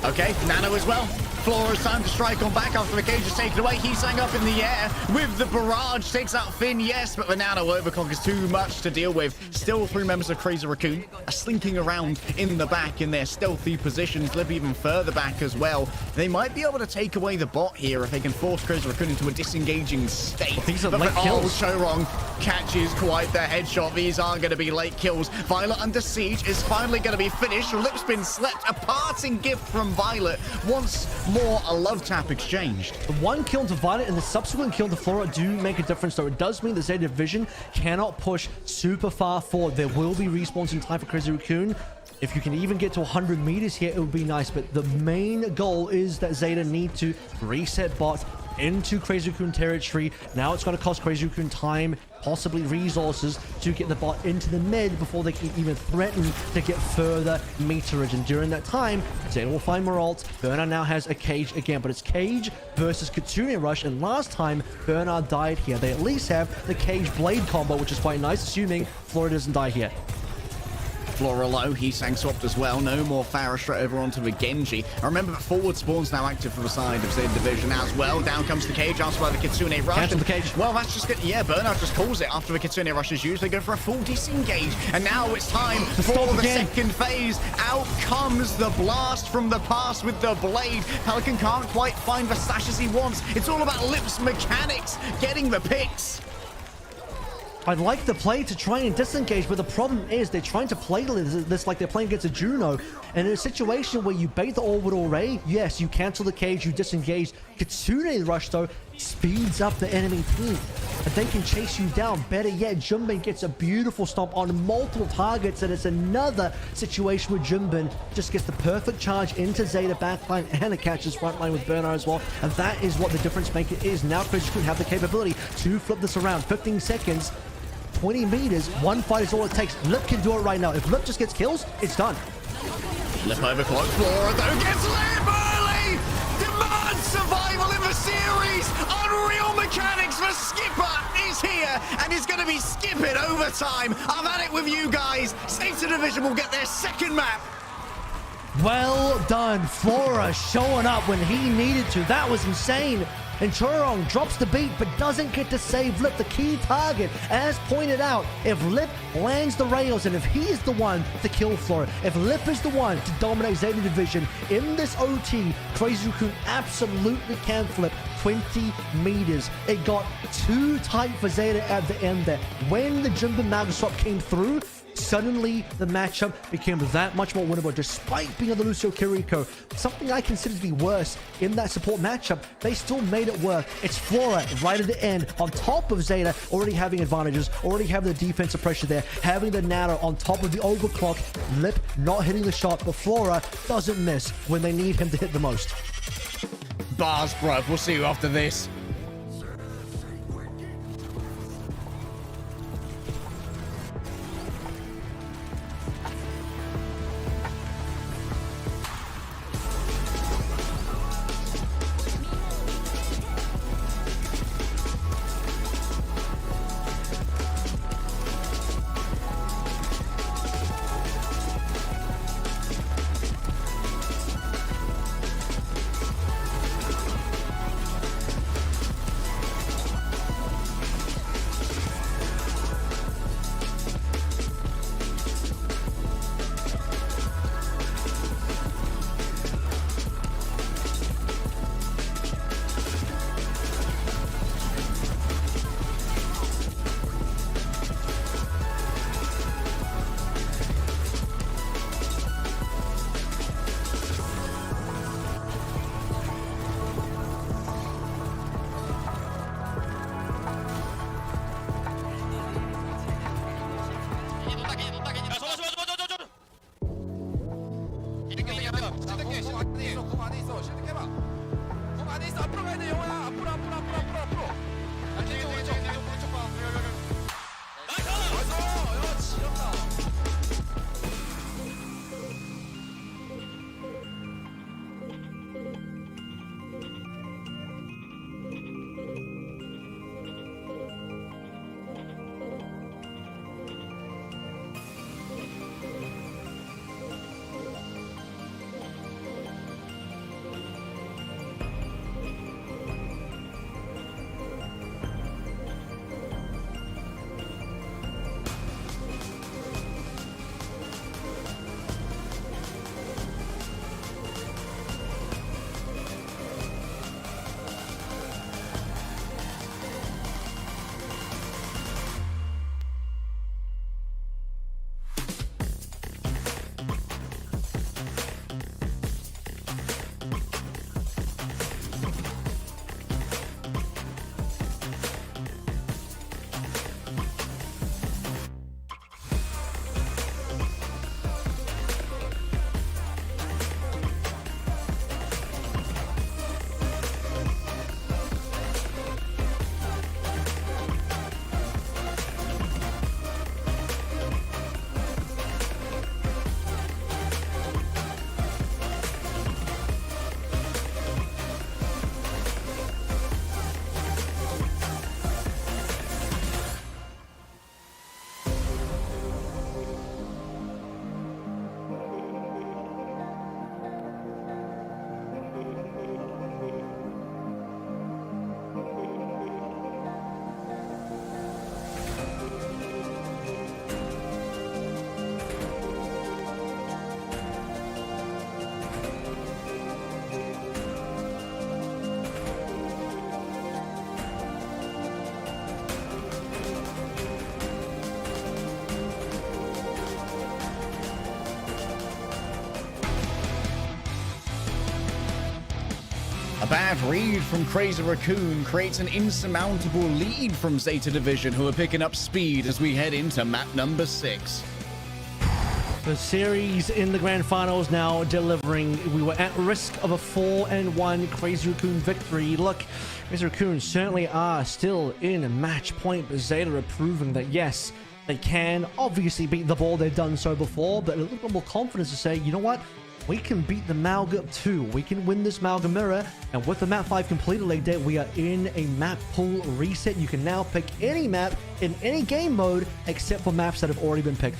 Okay, Nano as well. Flora's time to strike on back after the cage is taken away. He sang up in the air with the barrage. Takes out Finn, yes, but the Nano overconk is too much to deal with. Still 3 members of Crazy Raccoon are slinking around in the back in their stealthy positions. Live even further back as well. They might be able to take away the bot here if they can force Crazy Raccoon into a disengaging state. These are late kills. Chorong catches quite the headshot. These are going to be late kills. Violet under siege is finally going to be finished. Lip's been slept. A parting gift from Violet. Once more, a love tap exchanged. The one kill to Violet and the subsequent kill to Flora do make a difference, though. It does mean that Zeta Division cannot push super far forward. There will be respawns in time for Crazy Raccoon. If you can even get to 100 meters here, it would be nice. But the main goal is that Zeta need to reset bot into Crazy Raccoon territory. Now it's going to cost Crazy Raccoon time, possibly resources, to get the bot into the mid before they can even threaten to get further meterage. And during that time, Zeta will find more ults. Bernard now has a cage again, but it's cage versus Kitsune Rush. And last time, Bernard died here. They at least have the cage blade combo, which is quite nice, assuming Flora doesn't die here. Flora low, he sang swapped as well. No more Pharah straight over onto the Genji. I remember that forward spawn's now active for the side of Zeta Division as well. Down comes the cage after by the Kitsune Rush. Cancel the cage. Well, that's just good. Yeah, Bernard just calls it after the Kitsune Rush is used. They go for a full disengage. And now it's time for the second phase. Out comes the blast from the past with the blade. Pelican can't quite find the slashes he wants. It's all about Lips mechanics, getting the picks. I'd like the play to try and disengage, but the problem is they're trying to play this like they're playing against a Juno. And in a situation where you bait the orbital ray, yes, you cancel the cage, you disengage. Kitsune Rush, though, speeds up the enemy team, and they can chase you down. Better yet, Junbin gets a beautiful stomp on multiple targets, and it's another situation where Junbin just gets the perfect charge into Zeta backline, and it catches frontline with Bernard as well. And that is what the difference maker is. Now Chris could have the capability to flip this around. 15 seconds. 20 meters, one fight is all it takes. Lip can do it right now. If Lip just gets kills, it's done. Lip overclock. Flora, though, gets Lip early! Demands survival in the series! Unreal mechanics for Skipper is here, and is going to be skipping overtime. I've had it with you guys. State of Division will get their second map. Well done, Flora showing up when he needed to. That was insane. And Chorong drops the beat but doesn't get to save Lip, the key target. As pointed out, if Lip lands the rails and if he is the one to kill Flora, if Lip is the one to dominate Zeta Division in this OT, Crazy Raccoon absolutely can flip 20 meters. It got too tight for Zeta at the end there. When the Jimbo Maga swap came through, suddenly the matchup became that much more winnable despite being on the Lucio Kiriko. Something I consider to be worse in that support matchup, they still made it work. It's Flora right at the end on top of Zeta already having advantages, already having the defensive pressure there, having the Nano on top of the overclock, Lip not hitting the shot, but Flora doesn't miss when they need him to hit the most. Bars, bruv. We'll see you after this. A bad read from Crazy Raccoon creates an insurmountable lead from Zeta Division, who are picking up speed as we head into map number 6. The series in the grand finals now delivering. We were at risk of a 4-1 Crazy Raccoon victory. Look, Crazy Raccoon certainly are still in match point, but Zeta are proving that yes, they can obviously beat the ball. They've done so before, but a little bit more confidence to say, you know what? We can beat the Malga too. We can win this Malga mirror. And with the map 5 completed late day, we are in a map pool reset. You can now pick any map in any game mode except for maps that have already been picked.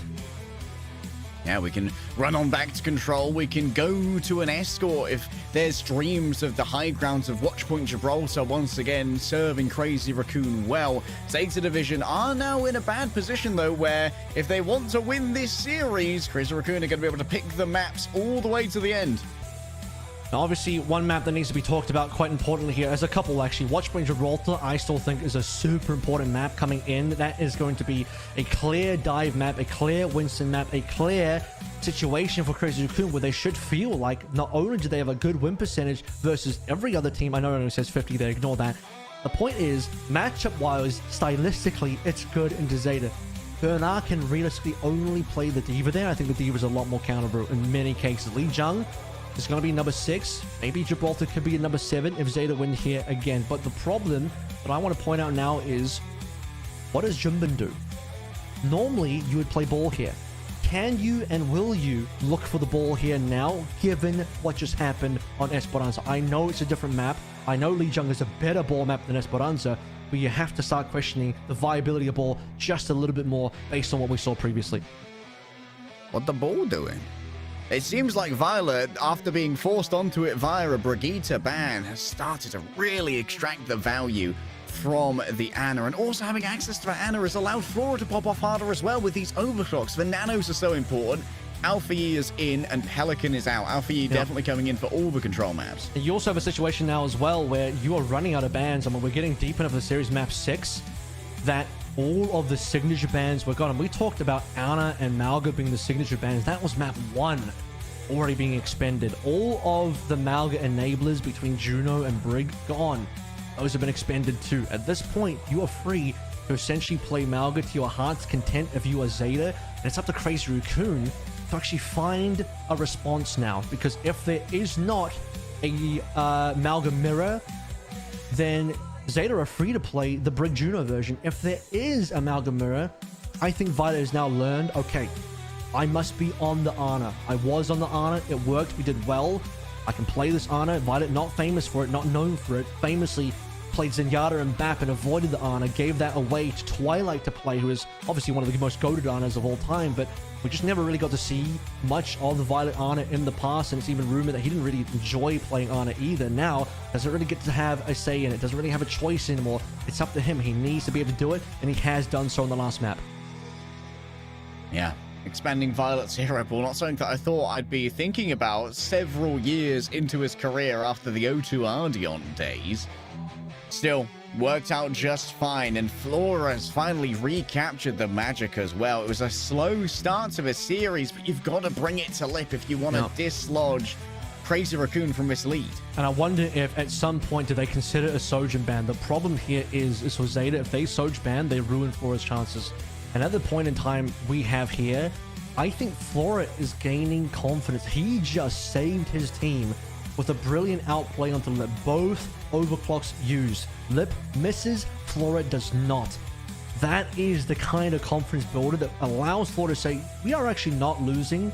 Yeah, we can run on back to control. We can go to an escort if there's dreams of the high grounds of Watchpoint Gibraltar once again serving Crazy Raccoon well. Zeta Division are now in a bad position, though, where if they want to win this series, Crazy Raccoon are going to be able to pick the maps all the way to the end. Now, obviously, one map that needs to be talked about quite importantly here, as a couple actually, Watchpoint Gibraltar, I still think is a super important map coming in. That is going to be a clear dive map, a clear Winston map, a clear situation for Crazy Raccoon where they should feel like not only do they have a good win percentage versus every other team. I know it only says 50 there, ignore that. The point is, matchup-wise, stylistically, it's good into Zeta. Bernard can realistically only play the D.Va there. I think the D.Va is a lot more counterable in many cases. Lee Jung is going to be number 6. Maybe Gibraltar could be a number 7 if Zeta win here again. But the problem that I want to point out now is, what does Jumbin do? Normally, you would play ball here. Can you and will you look for the ball here now, given what just happened on Esperanza? I know it's a different map. I know Lee Jung is a better ball map than Esperanza, but you have to start questioning the viability of ball just a little bit more based on what we saw previously. What the ball doing? It seems like Violet, after being forced onto it via a Brigitte ban, has started to really extract the value from the Ana, and also having access to Ana has allowed Flora to pop off harder as well with these overclocks. The nanos are so important. Alpha E is in and Pelican is out. Alpha E definitely coming in for all the control maps. You also have a situation now as well where you are running out of bans. I mean, we're getting deep into the series map 6 that all of the signature bans were gone. And we talked about Ana and Malga being the signature bans. That was map 1 already being expended. All of the Malga enablers between Juno and Brig gone. Those have been expended too. At this point, you are free to essentially play Malga to your heart's content if you are Zeta. And it's up to Crazy Raccoon to actually find a response now. Because if there is not a Malga mirror, then Zeta are free to play the Brig Juno version. If there is a Malga mirror, I think Vita has now learned, okay, I must be on the Ana. I was on the Ana. It worked. We did well. I can play this Ana. Vita, not famous for it, not known for it, famously played Zenyatta and Bap and avoided the Ana, gave that away to Twilight to play, who is obviously one of the most goated Anas of all time, but we just never really got to see much of the Violet Ana in the past, and it's even rumored that he didn't really enjoy playing Ana either. Now, doesn't really get to have a say in it, doesn't really have a choice anymore. It's up to him. He needs to be able to do it, and he has done so in the last map. Yeah. Expanding Violet's hero pool, not something that I thought I'd be thinking about several years into his career after the O2 Ardeon days. Still, worked out just fine, and Flora has finally recaptured the magic as well. It was a slow start to the series, but you've got to bring it to lip if you want to dislodge Crazy Raccoon from this lead. And I wonder if at some point do they consider a Sojin ban. The problem here is for Zeta, if they Soj ban, they ruin Flora's chances. And at the point in time we have here, I think Flora is gaining confidence. He just saved his team with a brilliant outplay onto Lip. Both overclocks used. Lip misses, Flora does not. That is the kind of confidence builder that allows Flora to say, we are actually not losing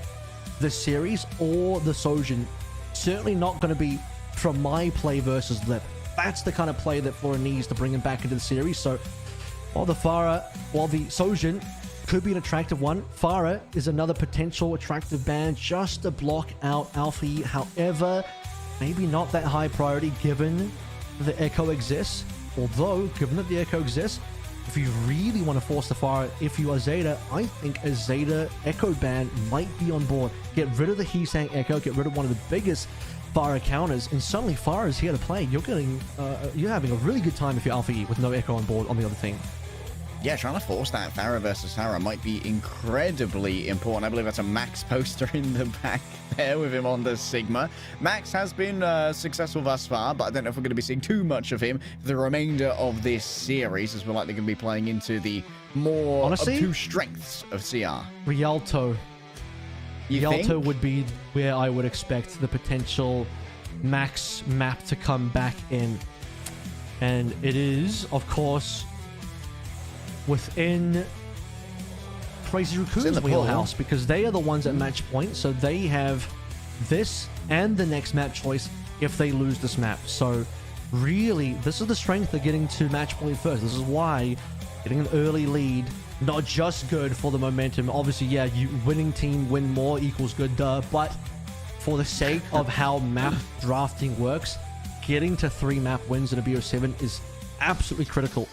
the series or the Sojin. Certainly not going to be from my play versus Lip. That's the kind of play that Flora needs to bring him back into the series. So while the Sojin could be an attractive one, Farah is another potential attractive ban just to block out Alpha E. However, maybe not that high priority given the Echo exists. Although, given that the Echo exists, if you really want to force the Farah, if you are Zeta, I think a Zeta Echo ban might be on board. Get rid of the Heesang Echo, get rid of one of the biggest Farah counters, and suddenly Farah is here to play. You're having a really good time if you're Alpha E with no Echo on board on the other team. Yeah, trying to force that Farah versus Farah might be incredibly important. I believe that's a Max poster in the back there with him on the Sigma. Max has been successful thus far, but I don't know if we're going to be seeing too much of him for the remainder of this series, as we're likely going to be playing into the more obtuse strengths of CR. Rialto. Rialto would be where I would expect the potential Max map to come back in. And it is, of course, within Crazy Raccoon's wheelhouse, because they are the ones at match point, so they have this and the next map choice if they lose this map. So really, this is the strength of getting to match point first. This is why getting an early lead not just good for the momentum. Obviously, yeah, you winning team win more equals good, duh. But for the sake of how map drafting works, getting to 3 map wins in a BO7 is absolutely critical.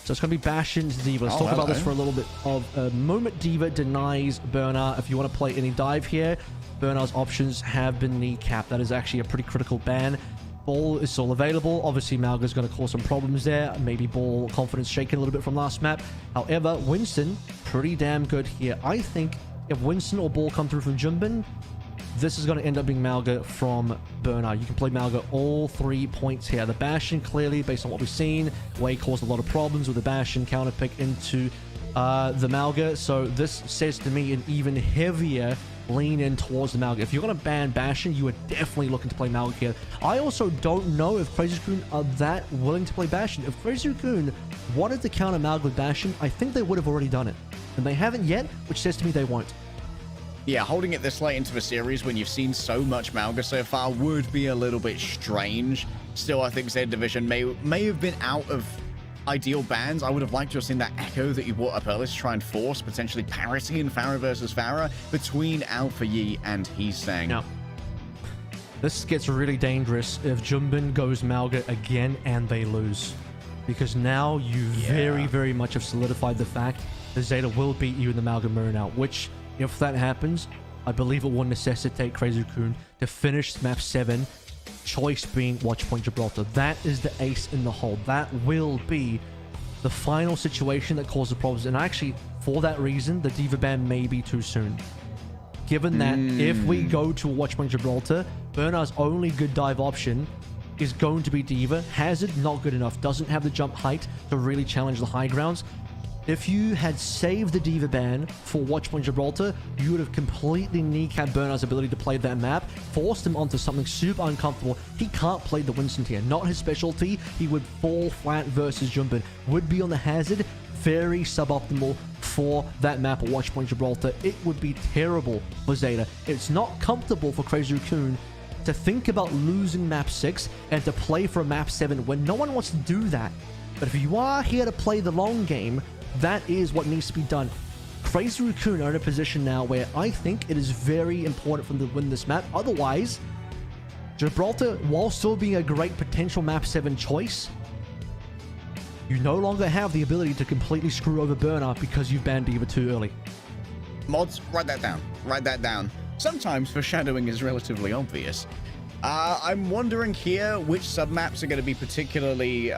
So it's going to be Bastion to D.Va. Let's talk about this for a little bit of a moment. D.Va denies Bernard. If you want to play any dive here, Bernard's options have been kneecapped. That is actually a pretty critical ban. Ball is still available. Obviously, Malga's going to cause some problems there. Maybe Ball confidence shaken a little bit from last map. However, Winston, pretty damn good here. I think if Winston or Ball come through from Junbin, this is going to end up being Malga from Bernard. You can play Malga all 3 points here. The Bastion, clearly, based on what we've seen, Wei caused a lot of problems with the Bastion counter pick into the Malga. So this says to me an even heavier lean in towards the Malga. If you're going to ban Bastion, you are definitely looking to play Malga here. I also don't know if Crazy Raccoon are that willing to play Bastion. If Crazy Raccoon wanted to counter Malga with Bastion, I think they would have already done it. And they haven't yet, which says to me they won't. Yeah, holding it this late into the series when you've seen so much Malga so far would be a little bit strange. Still, I think Z Division may have been out of ideal bans. I would have liked to have seen that Echo that you brought up earlier to try and force potentially parity in Pharah versus Pharah between Alpha Yi and Heesang. Now, this gets really dangerous if Junbin goes Malga again and they lose. Because now you very, very much have solidified the fact that Zeta will beat you in the Malga mirror now, which, if that happens, I believe it will necessitate Crazy Raccoon to finish map 7, choice being Watchpoint Gibraltar. That is the ace in the hole. That will be the final situation that causes problems. And actually, for that reason, the D.Va ban may be too soon. Given that if we go to Watchpoint Gibraltar, Bernard's only good dive option is going to be D.Va. Hazard, not good enough. Doesn't have the jump height to really challenge the high grounds. If you had saved the D.Va ban for Watchpoint Gibraltar, you would have completely kneecapped Bernard's ability to play that map, forced him onto something super uncomfortable. He can't play the Winston tier, not his specialty. He would fall flat versus Junbin. Would be on the Hazard, very suboptimal for that map at Watchpoint Gibraltar. It would be terrible for Zeta. It's not comfortable for Crazy Raccoon to think about losing map 6 and to play for a map 7 when no one wants to do that. But if you are here to play the long game, that is what needs to be done. Crazy Raccoon are in a position now where I think it is very important for them to win this map. Otherwise, Gibraltar, while still being a great potential map 7 choice, you no longer have the ability to completely screw over Bernard because you've banned D.Va too early. Mods, write that down. Write that down. Sometimes foreshadowing is relatively obvious. I'm wondering here which submaps are going to be particularly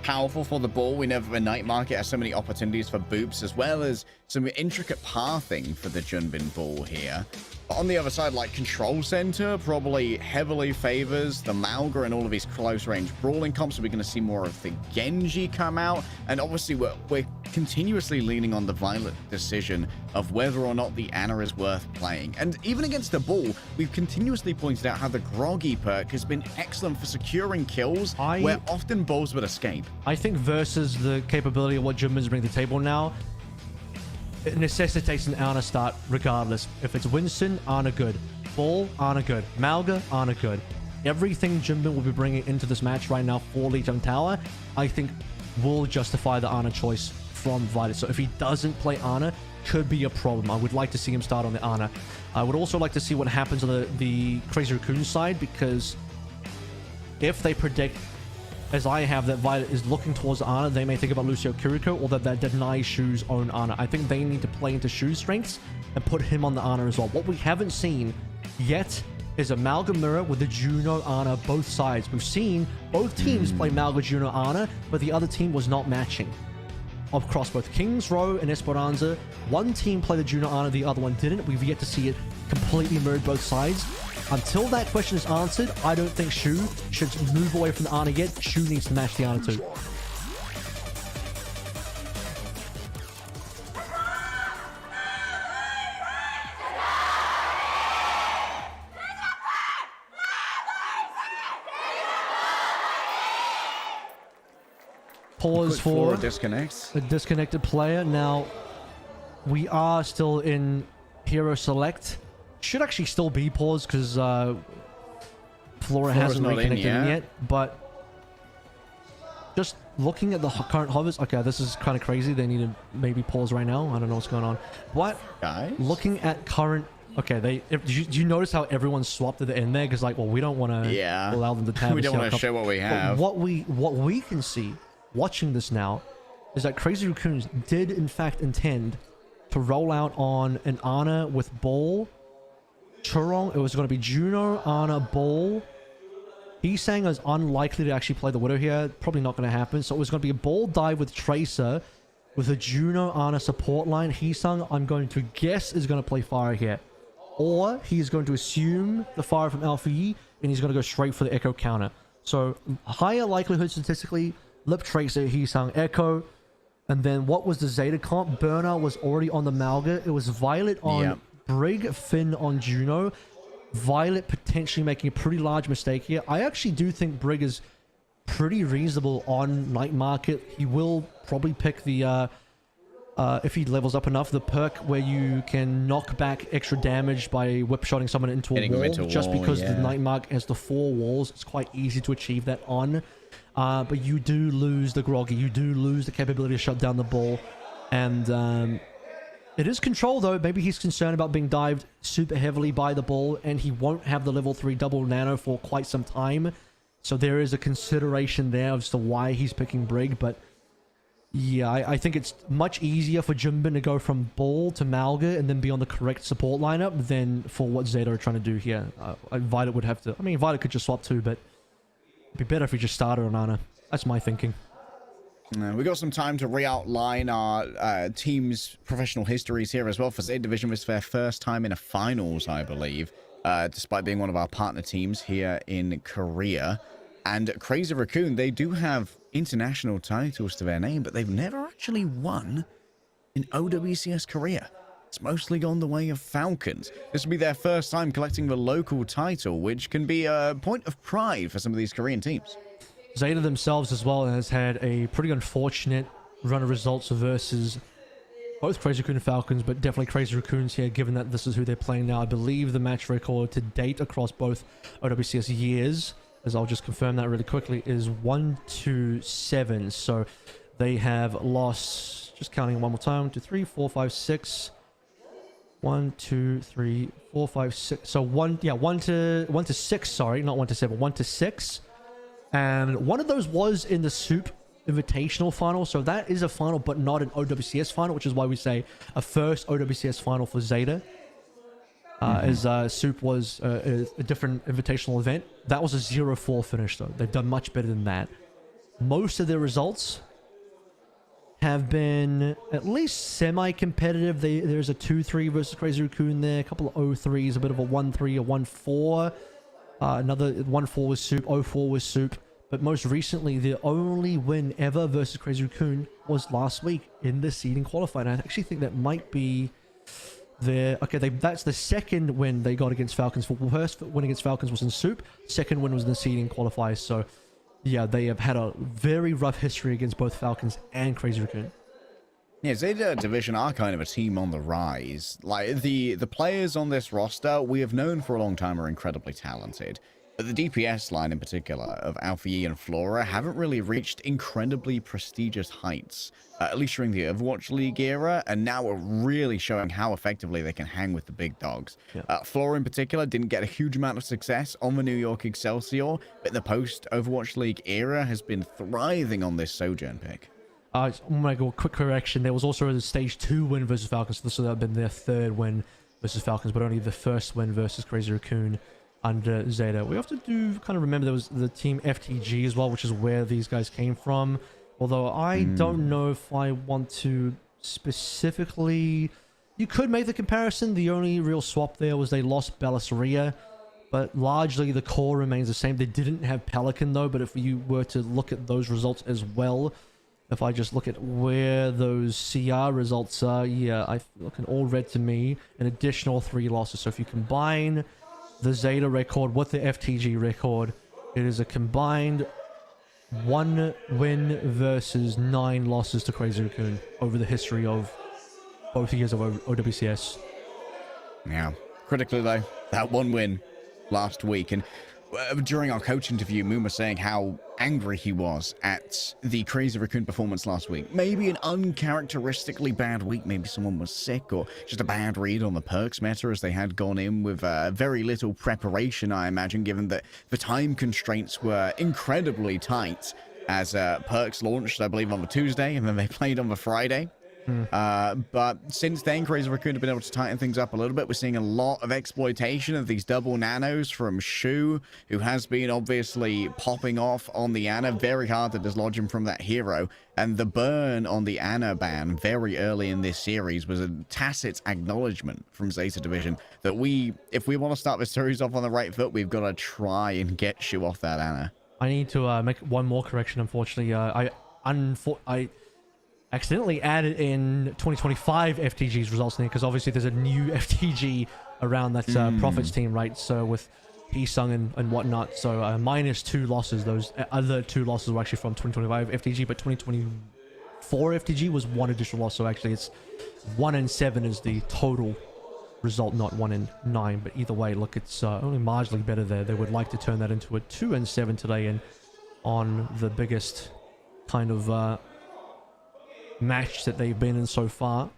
powerful for the ball. We know the night market has so many opportunities for boops, as well as some intricate pathing for the Junbin ball here. But on the other side, like Control Center probably heavily favors the Malga and all of these close-range brawling comps. So we're going to see more of the Genji come out. And obviously, we're continuously leaning on the Violet decision of whether or not the Ana is worth playing. And even against the ball, we've continuously pointed out how the Groggy perk has been excellent for securing kills where often balls would escape. I think versus the capability of what Junbin's bringing to the table now, it necessitates an Ana start regardless. If it's Winston, Ana good. Ball, Ana good. Malga, Ana good. Everything Junbin will be bringing into this match right now for Lijiang Tower, I think will justify the Ana choice from Violet. So if he doesn't play Ana, could be a problem. I would like to see him start on the Ana. I would also like to see what happens on the Crazy Raccoon side, because if they predict, as I have, that Violet is looking towards Ana, they may think about Lucio Kiriko, or that denies Shu's own Ana. I think they need to play into Shu's strengths and put him on the Ana as well. What we haven't seen yet is a Malga mirror with the Juno Ana both sides. We've seen both teams play Malga Juno Ana, but the other team was not matching. Across both Kings Row and Esperanza, one team played the Juno Ana, the other one didn't. We've yet to see it completely mirrored both sides. Until that question is answered, I don't think Shu should move away from the Ana yet. Shu needs to match the Ana too. Pause for a disconnect. A disconnected player. Now, we are still in Hero Select. Should actually still be paused because Flora hasn't reconnected in yet. But just looking at the current hovers, okay, this is kind of crazy. They need to maybe pause right now. I don't know what's going on. What? Guys? Looking at current... Okay, do you notice how everyone swapped at the end there? Because, like, well, we don't want to allow them to tab. We don't want to show what we have. But what we can see, watching this now, is that Crazy Raccoons did, in fact, intend to roll out on an Ana with Ball, Churong. It was going to be Juno, Ana, Ball. He's saying it's unlikely to actually play the Widow here. Probably not going to happen. So it was going to be a Ball dive with Tracer with a Juno, Ana support line. Heesung, I'm going to guess, is going to play Fire here. Or he's going to assume the Fire from Alpha E, and he's going to go straight for the Echo counter. So higher likelihood statistically, Lip Tracer, Heesung, Echo. And then what was the Zeta comp? Burner was already on the Malga. It was Violet on Brig, Finn on Juno. Violet potentially making a pretty large mistake here. I actually do think Brig is pretty reasonable on Night Market. He will probably pick the, if he levels up enough, the perk where you can knock back extra damage by whip-shotting someone into a wall. Just because the Night Mark has the 4 walls, it's quite easy to achieve that on. But you do lose the Groggy. You do lose the capability to shut down the Ball. And it is control, though. Maybe he's concerned about being dived super heavily by the Ball, and he won't have the level 3 double nano for quite some time. So there is a consideration there as to why he's picking Brig. But yeah, I think it's much easier for Jimbin to go from Ball to Malga and then be on the correct support lineup than for what Zeta are trying to do here. Violet would have to... I mean, Violet could just swap too, but it'd be better if we just started on Ana. That's my thinking. We got some time to re-outline our team's professional histories here as well. For Zeta Division, this is their first time in a finals, I believe, despite being one of our partner teams here in Korea. And Crazy Raccoon, they do have international titles to their name, but they've never actually won in OWCS Korea. It's mostly gone the way of Falcons. This will be their first time collecting the local title, which can be a point of pride for some of these Korean teams. Zeta themselves as well has had a pretty unfortunate run of results versus both Crazy Raccoon and Falcons, but definitely Crazy Raccoons here, given that this is who they're playing now. I believe the match record to date across both OWCS years, as I'll just confirm that really quickly, is 1-7. So they have lost, just counting one more time, 2, 3, 4, 5, 6. 1, 2, 3, 4, 5, 6. So 1 to 6, sorry, not 1 to 7, 1 to 6. And one of those was in the Soup Invitational Final. So that is a final, but not an OWCS final, which is why we say a first OWCS final for Zeta. As Soup was a different invitational event. That was a 0-4 finish, though. They've done much better than that. Most of their results have been at least semi-competitive. There's a 2-3 versus Crazy Raccoon there. A couple of 0-3s, a bit of a 1-3, a 1-4. Another 1-4 was Soup, 0-4 was Soup. But most recently, the only win ever versus Crazy Raccoon was last week in the seeding qualifier. And I actually think that might be their... Okay, that's the second win they got against Falcons. The first win against Falcons was in Soup. Second win was in the seeding qualifier. So yeah, they have had a very rough history against both Falcons and Crazy Raccoon. Yeah, Zeta Division are kind of a team on the rise. Like, the players on this roster, we have known for a long time are incredibly talented. But the DPS line in particular of Alpha E and Flora haven't really reached incredibly prestigious heights, at least during the Overwatch League era, and now are really showing how effectively they can hang with the big dogs. Flora in particular didn't get a huge amount of success on the New York Excelsior, but the post-Overwatch League era has been thriving on this Sojourn pick. Oh my god, quick correction. There was also a Stage 2 win versus Falcons. So this would have been their third win versus Falcons, but only the first win versus Crazy Raccoon under Zeta. We have to kind of remember there was the team FTG as well, which is where these guys came from. Although I don't know if I want to specifically... You could make the comparison. The only real swap there was they lost Balissaria, but largely the core remains the same. They didn't have Pelican though, but if you were to look at those results as well, if I just look at where those CR results are, yeah, I looking all red to me. An additional 3 losses. So if you combine the Zeta record with the FTG record, it is a combined 1 win versus 9 losses to Crazy Raccoon over the history of both years of OWCS. Yeah, critically though, that 1 win last week. And during our coach interview, Moon was saying how angry he was at the Crazy Raccoon performance last week. Maybe an uncharacteristically bad week. Maybe someone was sick or just a bad read on the Perks meta as they had gone in with very little preparation, I imagine, given that the time constraints were incredibly tight as Perks launched, I believe, on the Tuesday, and then they played on the Friday. But since then, Crazy Raccoon have been able to tighten things up a little bit. We're seeing a lot of exploitation of these double nanos from Shu, who has been obviously popping off on the Ana. Very hard to dislodge him from that hero. And the burn on the Ana ban very early in this series was a tacit acknowledgement from Zeta Division that if we want to start this series off on the right foot, we've got to try and get Shu off that Ana. I need to make one more correction, unfortunately. I accidentally added in 2025 FTG's results in there because obviously there's a new FTG around that Profits team, right? So with P-Sung and whatnot. So -2 losses. Those other 2 losses were actually from 2025 FTG, but 2024 FTG was 1 additional loss. So actually it's 1-7 is the total result, not 1-9. But either way, look, it's only marginally better there. They would like to turn that into a 2-7 today and on the biggest kind of match that they've been in so far,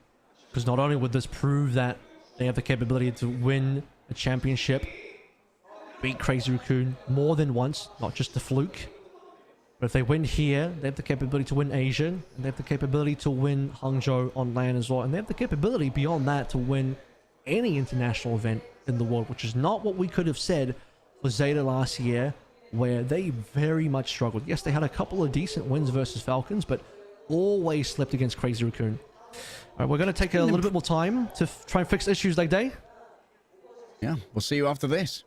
because not only would this prove that they have the capability to win a championship, beat Crazy Raccoon more than once, not just a fluke, but if they win here, they have the capability to win Asia, and they have the capability to win Hangzhou on land as well, and they have the capability beyond that to win any international event in the world, which is not what we could have said for Zeta last year, where they very much struggled. Yes, they had a couple of decent wins versus Falcons, but always slipped against Crazy Raccoon. All right, we're going to take a little bit more time to try and fix issues like day. Yeah, we'll see you after this.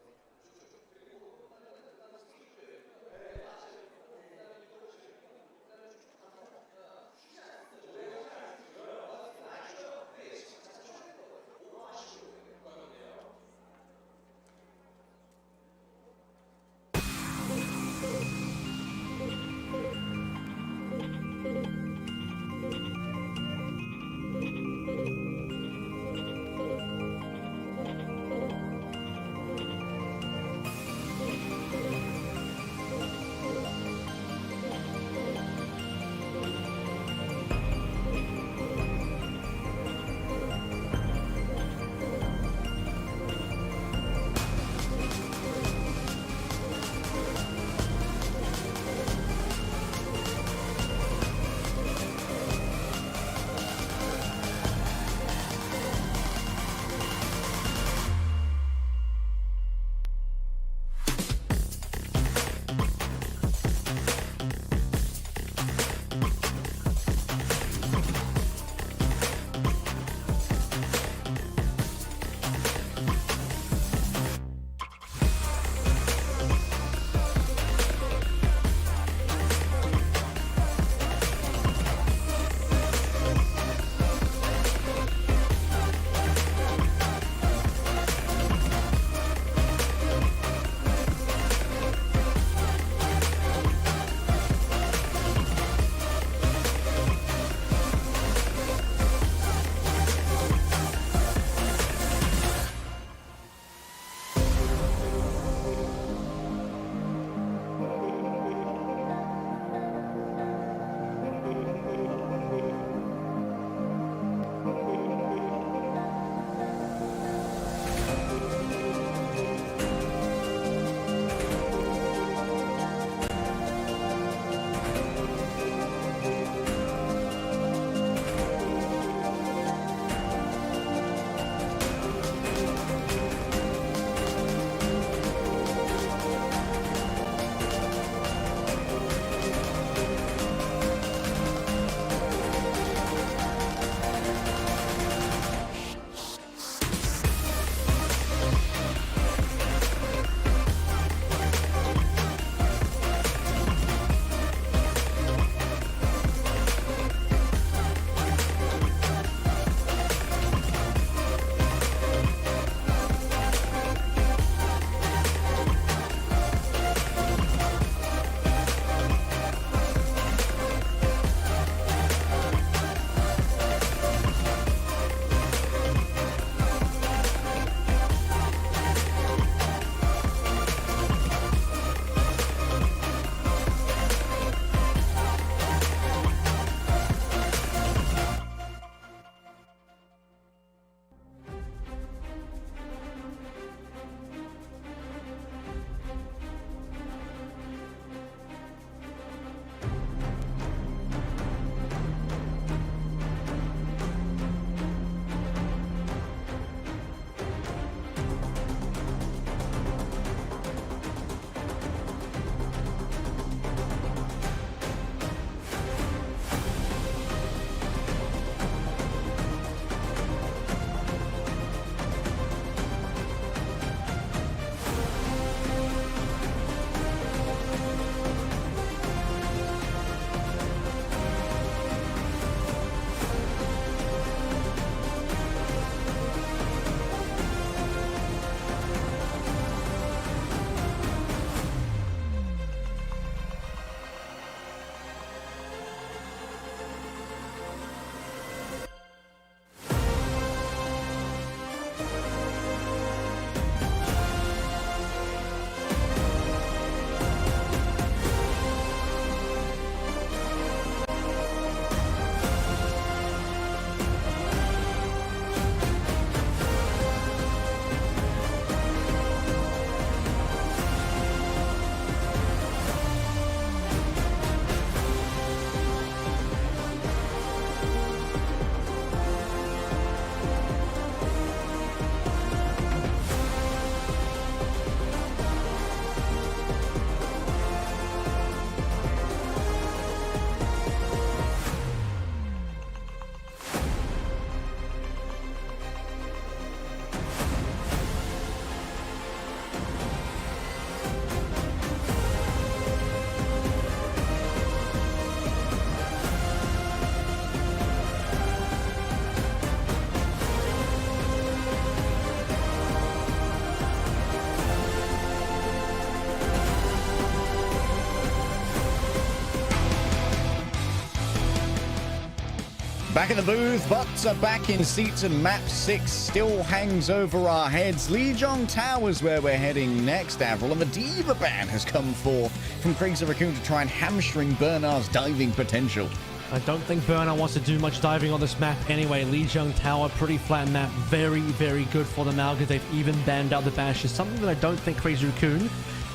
Back in the booth, but back in seats, and map 6 still hangs over our heads. Lijiang Towers where we're heading next, Avril, and the Diva ban has come forth from Crazy Raccoon to try and hamstring Bernard's diving potential. I don't think Bernard wants to do much diving on this map anyway. Lijiang Tower, pretty flat map. Very, very good for the Malga. They've even banned out the bashes. Something that I don't think Crazy Raccoon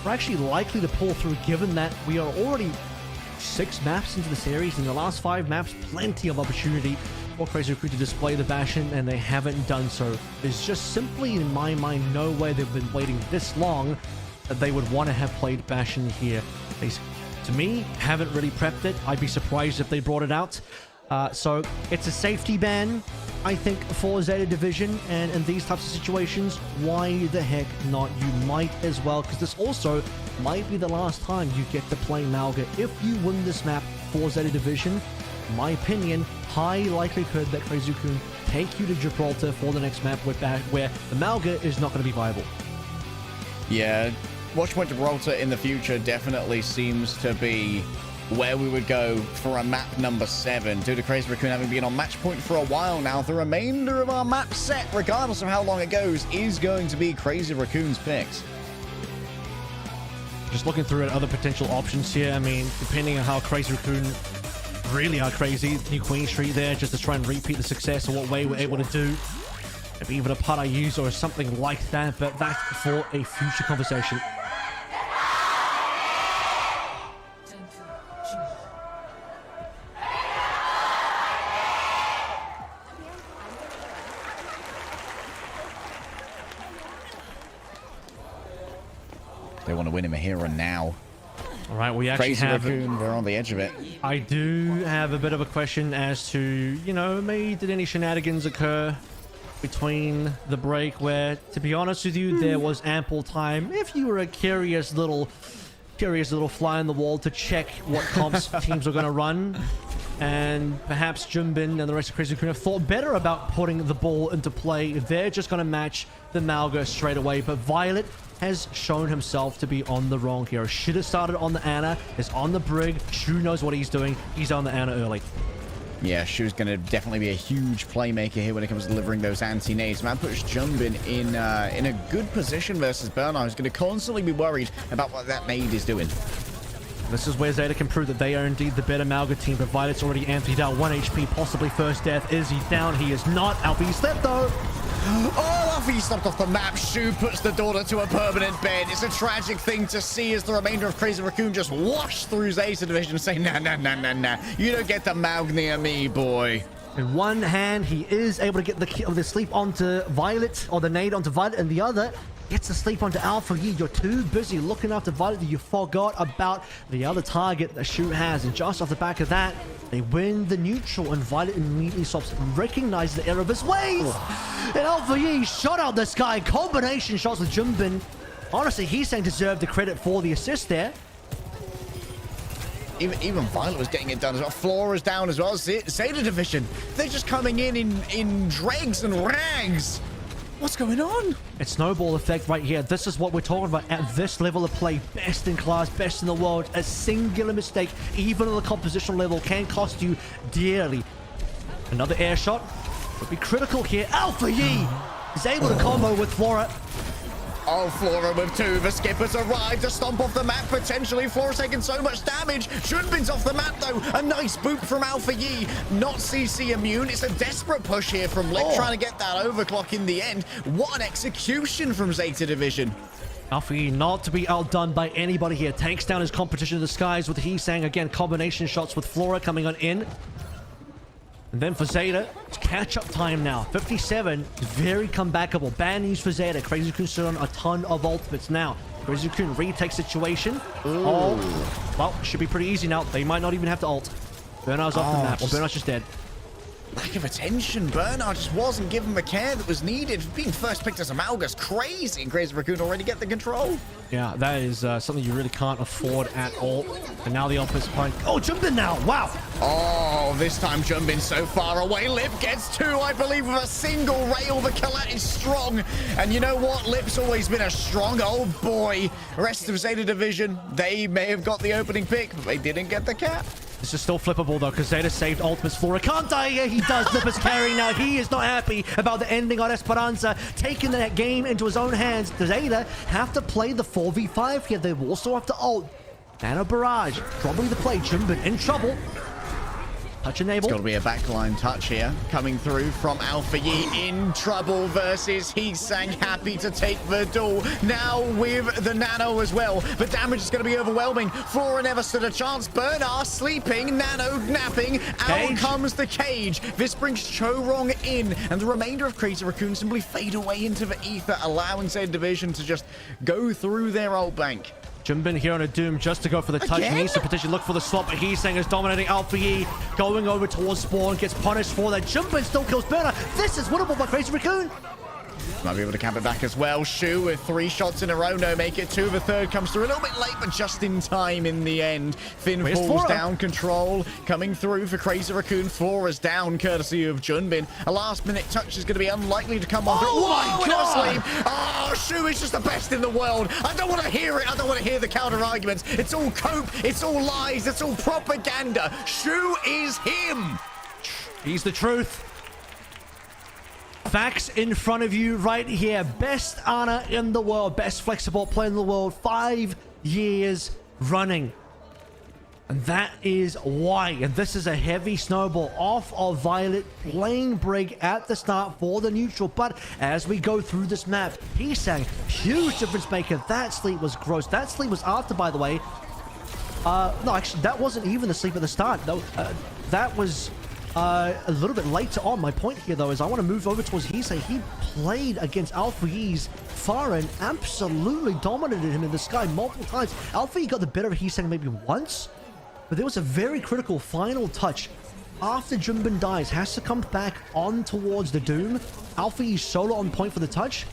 are actually likely to pull through, given that we are already 6 maps into the series. In the last 5 maps, plenty of opportunity for Crazy Raccoon to display the Bastion, and they haven't done so. There's just simply, in my mind, no way they've been waiting this long that they would want to have played Bastion here. They, to me, haven't really prepped it. I'd be surprised if they brought it out. So it's a safety ban, I think, for Zeta Division, and in these types of situations, why the heck not? You might as well, because this also might be the last time you get to play Malga. If you win this map for Zeta Division, in my opinion, high likelihood that Crazy Raccoon take you to Gibraltar for the next map where the Malga is not going to be viable. Yeah, Watchpoint Gibraltar in the future definitely seems to be where we would go for a map number 7. Due to Crazy Raccoon having been on match point for a while now, the remainder of our map set, regardless of how long it goes, is going to be Crazy Raccoon's picks. Just looking through at other potential options here. I mean, depending on how Crazy Raccoon really are crazy, New Queen Street there, just to try and repeat the success of what way we're able to do. Maybe even a putt I use or something like that, but that's for a future conversation. They want to win him a hero now. All right, we actually Crazy have... Raccoon, they're on the edge of it. I do have a bit of a question as to, you know, maybe did any shenanigans occur between the break where, to be honest with you, there was ample time, if you were a curious little fly on the wall, to check what comps teams are going to run. And perhaps Junbin and the rest of Crazy Raccoon have thought better about putting the ball into play. They're just going to match the Malga straight away. But Violet has shown himself to be on the wrong hero. Should have started on the Ana, is on the Brig. Shu knows what he's doing. He's on the Ana early. Yeah, Shu's going to definitely be a huge playmaker here when it comes to delivering those anti-nades. Man puts Junbin in a good position versus Bernard, who's going to constantly be worried about what that nade is doing. This is where Zeta can prove that they are indeed the better Malga team, but Violet's already emptied out 1 HP, possibly first death. Is he down? He is not. Alfie slept though. Oh, Alfie stepped off the map. Shu puts the daughter to a permanent bed. It's a tragic thing to see as the remainder of Crazy Raccoon just wash through Zeta Division and say, nah, nah, nah, nah, nah. You don't get the Malg near me, boy. In one hand, he is able to get the sleep onto Violet, or the nade onto Violet, and the other gets the sleep onto Alpha Yi. You're too busy looking after Violet that you forgot about the other target that Shu has. And just off the back of that, they win the neutral, and Violet immediately stops, recognizes the error of his ways. And Alpha Yi shot out this guy. Combination shots with Junbin. Honestly, he's saying deserved the credit for the assist there. Even Violet was getting it done as well. Flora's down as well. Zeta Division, they're just coming in dregs and rags. What's going on? It's snowball effect right here. This is what we're talking about at this level of play. Best in class, best in the world. A singular mistake, even on the compositional level, can cost you dearly. Another air shot would be critical here. Alpha Yi is able to combo with Flora. Oh, Flora with 2. The skippers arrive to stomp off the map, potentially. Flora's taking so much damage. Junbin's off the map, though. A nice boot from Alpha Yi. Not CC immune. It's a desperate push here from Lick, trying to get that overclock in the end. What an execution from Zeta Division. Alpha Yi not to be outdone by anybody here. Takes down his competition in the skies with Heesang. Again, combination shots with Flora coming on in. And then for Zeta, it's catch-up time now. 57, very comebackable. Ban news for Zeta. Crazy Raccoon still on a ton of ultimates now. Crazy Raccoon retake situation. Ooh. Oh, well, should be pretty easy now. They might not even have to ult. Bernard's off the map, or Bernard's just dead. Lack of attention. Bernard just wasn't given the care that was needed. Being first picked as a Malga's crazy, and Crazy Raccoon already get the control. Yeah, that is something you really can't afford at all. And now the opposite point. Oh, Junbin now. Wow. Oh, this time Junbin so far away. Lip gets 2, I believe, with a single rail. The Colette is strong. And you know what? Lip's always been a strong old boy. Rest of Zeta Division, they may have got the opening pick, but they didn't get the cap. This is still flippable though, because Zeta saved ultimates. Flora can't die here. He does. Flipper's carrying now. He is not happy about the ending on Esperanza, taking that game into his own hands. Does Zeta have to play the 4v5 here? They also have to ult. Nano Barrage, probably the play. Jumbin in trouble. Touch enable. It's got to be a backline touch here. Coming through from Alpha Yi in trouble versus Heesang. Happy to take the duel. Now with the Nano as well. But damage is going to be overwhelming. Flora never stood a chance. Bernard sleeping. Nano napping. Out comes the cage. This brings Chorong in. And the remainder of Crazy Raccoon simply fade away into the ether, allowing said division to just go through their ult bank. Jumbin here on a Doom just to go for the touch. He needs to potentially look for the swap, but Heesang is dominating Alpha Yi. Going over towards Spawn, gets punished for that. Jumbin still kills Burner. This is winnable by Crazy Raccoon. Might be able to camp it back as well. Shu with 3 shots in a row. No, make it 2. The third comes through a little bit late, but just in time in the end. Finn falls down. Control coming through for Crazy Raccoon. Flora's down, courtesy of Junbin. A last-minute touch is going to be unlikely to come on. Oh my God! Oh, Shu is just the best in the world. I don't want to hear it. I don't want to hear the counter-arguments. It's all cope. It's all lies. It's all propaganda. Shu is him. He's the truth. Facts in front of you right here. Best Ana in the world. Best flexible player in the world. 5 years running. And that is why. And this is a heavy snowball off of Violet playing Brig at the start for the neutral. But as we go through this map, Heesang, huge difference maker. That sleep was gross. That sleep was after, by the way. No, actually, that wasn't even the sleep at the start. That was... a little bit later on. My point here, though, is I want to move over towards Heesang. He played against Alpha Yi's Farin, absolutely dominated him in the sky multiple times. Alpha Yi got the better of Heesang maybe once, but there was a very critical final touch. After Jumbin dies, has to come back on towards the Doom. Alpha Yi's solo on point for the touch.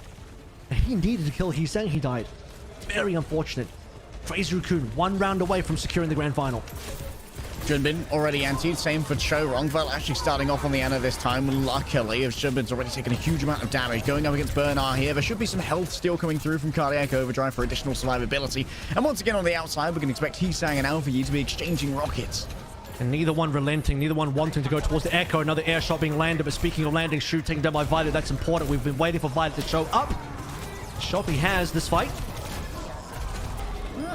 He needed to kill Heesang. He died. Very unfortunate. Crazy Raccoon 1 round away from securing the grand final. Junbin already antied, same for Chorong. Well, actually starting off on the Ana this time, luckily, as Junbin's already taken a huge amount of damage. Going up against Bernard here, there should be some health still coming through from Cardiac Overdrive for additional survivability. And once again on the outside, we can expect Heesang and Alpha Yi to be exchanging rockets. And neither one relenting, neither one wanting to go towards the Echo. Another air shot being landed, but speaking of landing, shooting down by Violet, that's important. We've been waiting for Violet to show up. Shoppy has this fight.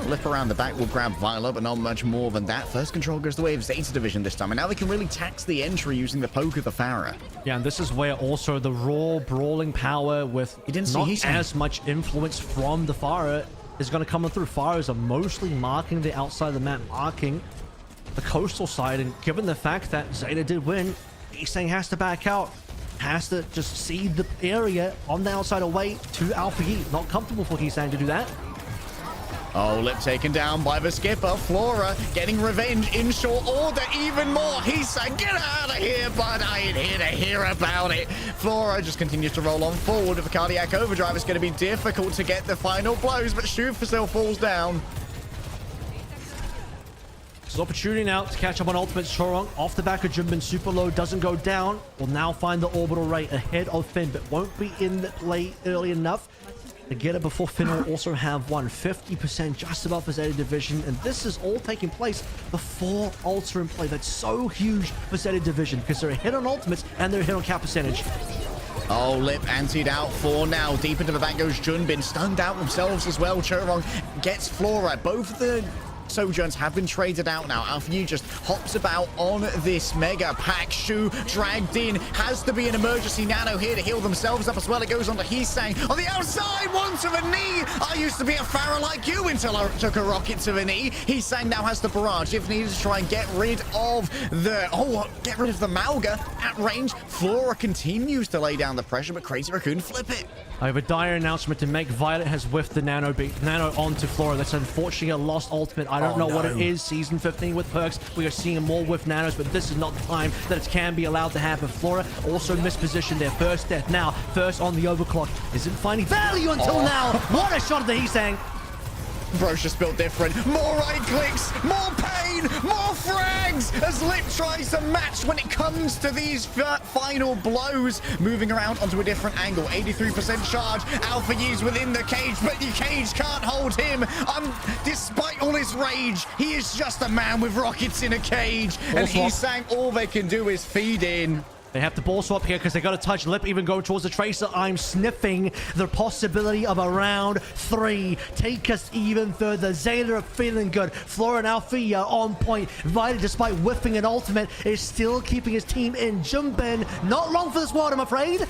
Lip around the back will grab Violet, but not much more than that. First control goes the way of Zeta Division this time, and now they can really tax the entry using the poke of the Farah. Yeah, and this is where also the raw brawling power with not as much influence from the Farah is going to come through. Farahs are mostly marking the outside of the map, marking the coastal side, and given the fact that Zeta did win, Heesang has to back out. Has to just see the area on the outside away to Alpha Yi. Not comfortable for Heesang to do that. Oh, Lip taken down by the skipper. Flora getting revenge in short order even more. He's saying, get out of here, bud. I ain't here to hear about it. Flora just continues to roll on forward with a Cardiac Overdrive. It's going to be difficult to get the final blows, but Shu still falls down. This opportunity now to catch up on ultimate. Chorong off the back of Jumbin, super low, doesn't go down. Will now find the orbital rate ahead of Finn, but won't be in the play early enough to get it before Finn will also have 50% just above his Zeta Division. And this is all taking place before ults are in play. That's so huge for Zeta Division because they're ahead on ultimates and they're ahead on cap percentage. Oh, Lip antied out for now. Deep into the back goes Junbin. Stunned out themselves as well. Chorong gets Flora. Both of the Sojourns have been traded out now. Alpha Yi just hops about on this mega pack. Shu dragged in. Has to be an emergency nano here to heal themselves up as well. It goes on to Heesang on the outside. One to the knee. I used to be a Farah like you until I took a rocket to the knee. Heesang now has the barrage if needed to try and get rid of the Malga at range. Flora continues to lay down the pressure, but Crazy Raccoon flip it. I have a dire announcement to make. Violet has whiffed the nano onto Flora. That's unfortunately a lost ultimate. I don't know what it is. Season 15 with perks. We are seeing more whiff nanos, but this is not the time that it can be allowed to happen. Flora also mispositioned their first death. Now, first on the overclock. Isn't finding value until now. What a shot at the Heesang. Bro's just built different. More right clicks, more pain, more frags as Lip tries to match when it comes to these final blows. Moving around onto a different angle. 83% charge. Alpha Yi's within the cage, but the cage can't hold him. Despite all his rage, he is just a man with rockets in a cage. And he's saying all they can do is feed in. They have to ball swap here because they got to touch Lip, even go towards the Tracer. I'm sniffing the possibility of a round 3. Take us even further. Zeta are feeling good. Flora and Althea on point. Vita, despite whiffing an ultimate, is still keeping his team in. Jumbin, not long for this world, I'm afraid.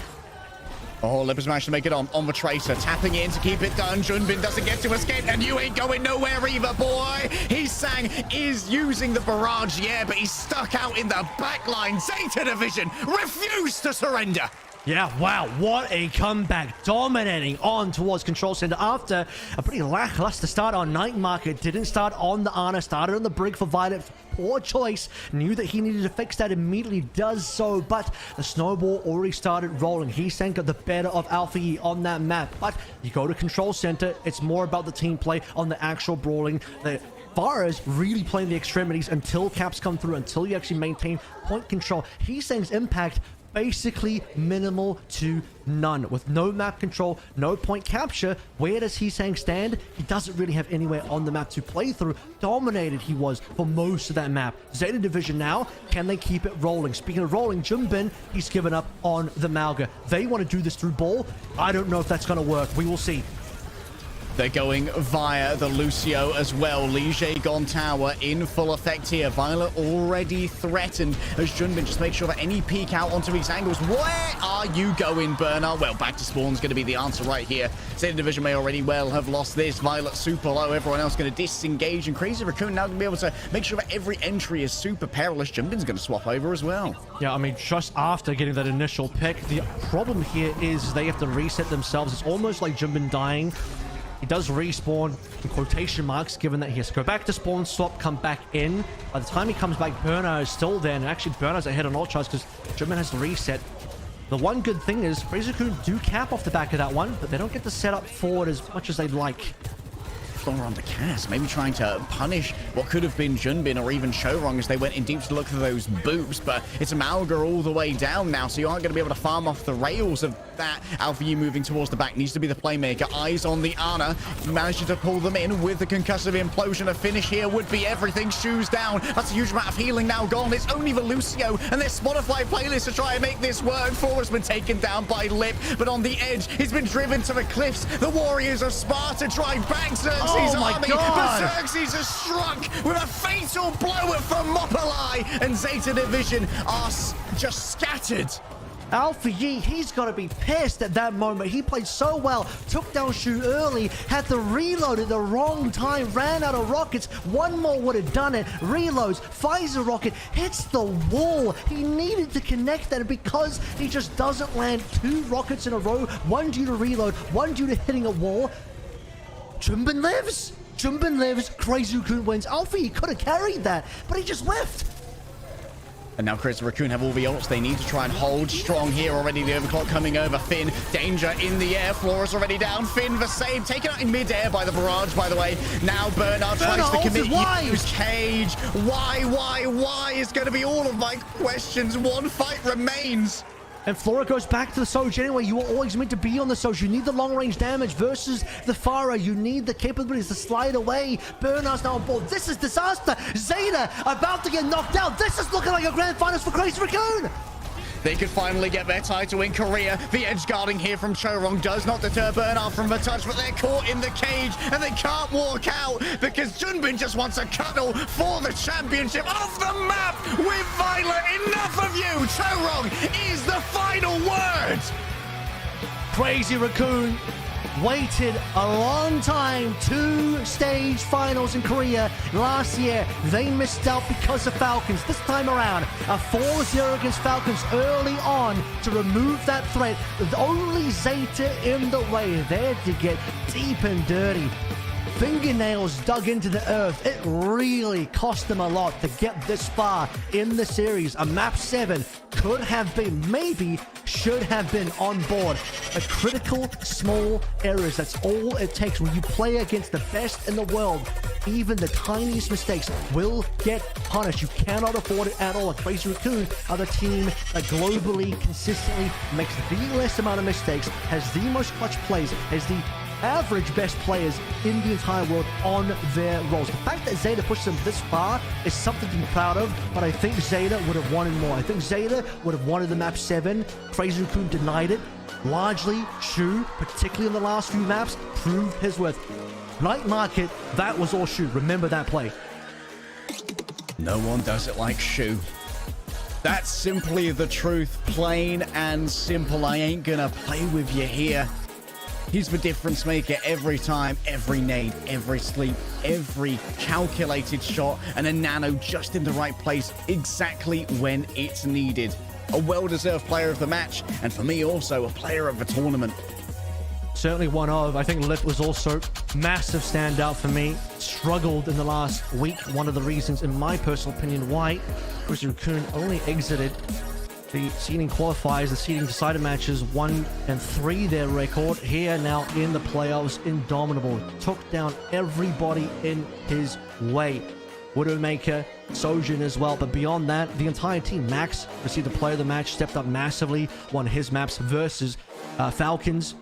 Oh, Lip has managed to make it on the Tracer. Tapping in to keep it done. Junbin doesn't get to escape, and you ain't going nowhere either, boy. Sang is using the barrage, yeah, but he's stuck out in the back line. Zeta Division refused to surrender. Yeah, wow, what a comeback. Dominating on towards Control Center after a pretty lackluster start on Night Market. Didn't start on the Ana, started on the Brig for Violet. Poor choice. Knew that he needed to fix that immediately, does so, but the snowball already started rolling. Sang got the better of Alpha E on that map, but you go to Control Center, it's more about the team play on the actual brawling. The Farah's really playing the extremities until caps come through, until you actually maintain point control. Sang's impact basically minimal to none. With no map control, no point capture, where does Sang stand? He doesn't really have anywhere on the map to play through. Dominated he was for most of that map. Zeta Division now, can they keep it rolling? Speaking of rolling, Jumbin, he's given up on the Malga. They want to do this through ball. I don't know if that's going to work. We will see. They're going via the Lucio as well. Lige gone tower in full effect here. Violet already threatened as Junbin just makes sure that any peek out onto these angles. Where are you going, Bernard? Well, back to spawn's going to be the answer right here. Zeta Division may already well have lost this. Violet super low. Everyone else going to disengage. And Crazy Raccoon now going to be able to make sure that every entry is super perilous. Junbin's going to swap over as well. Yeah, I mean, just after getting that initial pick, the problem here is they have to reset themselves. It's almost like Jumbin dying. He does respawn in quotation marks, given that he has to go back to spawn, swap, come back in. By the time he comes back, Bernard is still there, and actually Bernard's ahead on all charts because Jumbin has to reset. The one good thing is Crazy Raccoon do cap off the back of that one, but they don't get to set up forward as much as they'd like. On the cast, maybe trying to punish what could have been Junbin or even Showrong as they went in deep to look for those boops, but it's Malga all the way down now, so you aren't going to be able to farm off the rails of that. Alpha U moving towards the back, needs to be the playmaker. Eyes on the Ana, managing to pull them in with the concussive implosion. A finish here would be everything. Shoes down, that's a huge amount of healing now gone. It's only the Lucio and their Spotify playlist to try and make this work. Forrest been taken down by Lip, but on the edge, he's been driven to the cliffs. The Warriors of Sparta drive back Xerxes' army, but Xerxes is struck with a fatal blow at Thermopylae, and Zeta Division are just scattered. Alpha Yi, he's got to be pissed at that moment. He played so well, took down Shu early, had to reload at the wrong time, ran out of rockets. One more would have done it. Reloads, fires a rocket, hits the wall. He needed to connect that, and because he just doesn't land 2 rockets in a row, one due to reload, one due to hitting a wall, Jumbin lives. Jumbin lives. Crazy Raccoon wins. Alpha, he could have carried that, but he just whiffed. And now Crazy Raccoon have all the ults they need to try and hold strong here already. The overclock coming over. Finn, danger in the air. Flora's already down. Finn the same. Taken out in midair by the barrage, by the way. Now Bernard tries to commit. Use cage. Why is going to be all of my questions. One fight remains. And Flora goes back to the Soj anyway. You were always meant to be on the Soj. You need the long-range damage versus the Farah. You need the capabilities to slide away. Bernard's now on board. This is disaster. Zeta about to get knocked out. This is looking like a grand finals for Crazy Raccoon. They could finally get their title in Korea. The edge guarding here from Chorong does not deter Bernard from the touch, but they're caught in the cage and they can't walk out because Junbin just wants a cuddle for the championship off the map with Violet. Enough of you! Chorong is the final word! Crazy Raccoon waited a long time. 2 stage finals in Korea last year. They missed out because of Falcons. This time around, a 4-0 against Falcons early on to remove that threat. With only Zeta in the way. There to get deep and dirty. fingernails dug into the earth. It really cost them a lot to get this far in the series. A map 7 could have been, maybe should have been on board. A critical small errors. That's all it takes when you play against the best in the world. Even the tiniest mistakes will get punished. You cannot afford it at all. Crazy Raccoon are the team that globally consistently makes the less amount of mistakes, has the most clutch plays, has the average best players in the entire world on their roles. The fact that Zeta pushed them this far is something to be proud of, but I think Zeta would have wanted more. I think Zeta would have wanted the map 7. Crazy Raccoon denied it. Largely, Shu, particularly in the last few maps, proved his worth. Night Market, that was all Shu. Remember that play. No one does it like Shu. That's simply the truth. Plain and simple. I ain't gonna play with you here. He's the difference maker every time, every nade, every sleep, every calculated shot, and a nano just in the right place, exactly when it's needed. A well-deserved player of the match, and for me also a player of the tournament. Certainly one of. I think Lip was also massive standout for me. Struggled in the last week. One of the reasons, in my personal opinion, why Crazy Raccoon only exited the seeding qualifiers, the seeding decided matches, 1 and 3 their record. Here now in the playoffs, indomitable. Took down everybody in his way. Widowmaker, Sojin as well, but beyond that, the entire team. Max received the player of the match, stepped up massively, won his maps versus Falcons.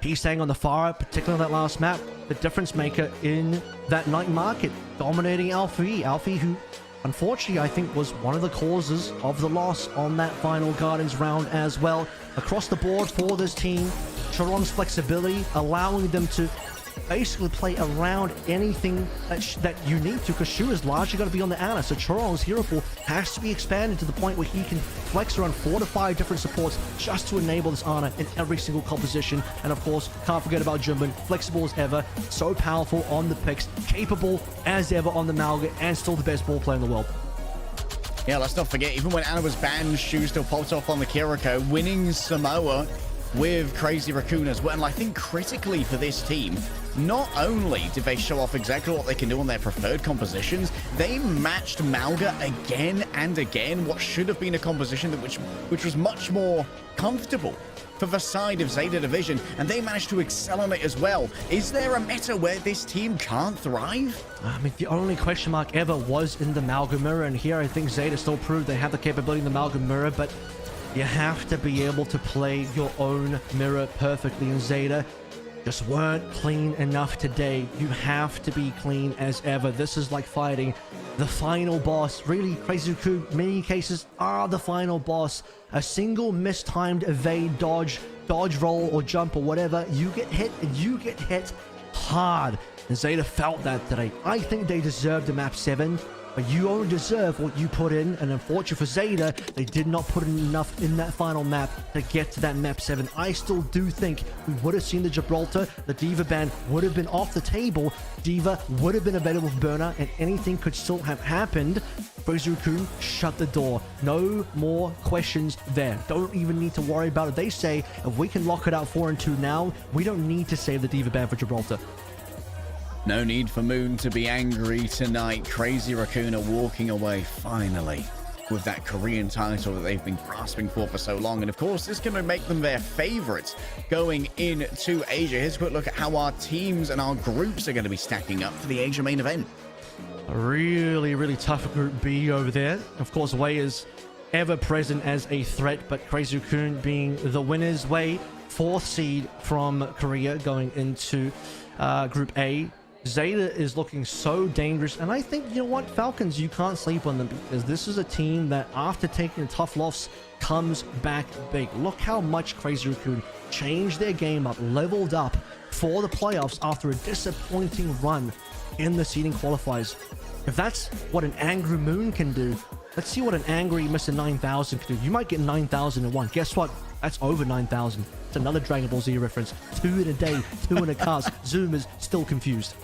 He's staying on the far, particularly on that last map, the difference maker in that night market, dominating Alfie. Alfie, who unfortunately I think was one of the causes of the loss on that final Gardens round as well. Across the board for this team, Charon's flexibility, allowing them to basically play around anything that you need to, because Shu is largely going to be on the Ana, so Charon's hero pool has to be expanded to the point where he can flex around 4 to 5 different supports just to enable this Ana in every single composition. And of course, can't forget about Jimbin, flexible as ever, so powerful on the picks, capable as ever on the Malga, and still the best ball player in the world. Yeah, let's not forget, even when Ana was banned, Shu still popped off on the Kiriko, winning Samoa with Crazy Raccoon as well. And I think critically for this team, not only did they show off exactly what they can do on their preferred compositions, they matched Malga again and again, what should have been a composition which was much more comfortable for the side of Zeta Division, and they managed to excel on it as well. Is there a meta where this team can't thrive? I mean, the only question mark ever was in the Malga Mirror, and here I think Zeta still proved they have the capability in the Malga Mirror, but you have to be able to play your own mirror perfectly, in Zeta just weren't clean enough today. You have to be clean as ever. This is like fighting the final boss. Really, Crazy Raccoon, many cases are the final boss. A single mistimed evade, dodge, roll, or jump, or whatever, you get hit, and you get hit hard. And Zeta felt that today. I think they deserved a map 7. But you only deserve what you put in, and unfortunately for Zeta, they did not put in enough in that final map to get to that map 7. I still do think we would have seen the Gibraltar, the D.Va ban would have been off the table, D.Va would have been available for burner, and anything could still have happened. Crazy Raccoon shut the door. No more questions there. Don't even need to worry about it. They say, if we can lock it out 4-2 now, we don't need to save the D.Va ban for Gibraltar. No need for Moon to be angry tonight. Crazy Raccoon are walking away, finally, with that Korean title that they've been grasping for so long. And of course, this can make them their favorites going into Asia. Here's a quick look at how our teams and our groups are going to be stacking up for the Asia main event. A really, really tough Group B over there. Of course, Wei is ever present as a threat, but Crazy Raccoon being the winners. Wei, 4th seed from Korea going into Group A. Zeta is looking so dangerous, and I think, you know what, Falcons, you can't sleep on them, because this is a team that after taking a tough loss comes back big. Look how much Crazy Raccoon changed their game up, leveled up for the playoffs after a disappointing run in the seeding qualifiers. If that's what an angry Moon can do, let's see what an angry Mr. 9000 can do. You might get 9001. Guess what? That's over 9,000. It's another Dragon Ball Z reference. 2 in a day, 2 in a cast. Zoomers still confused.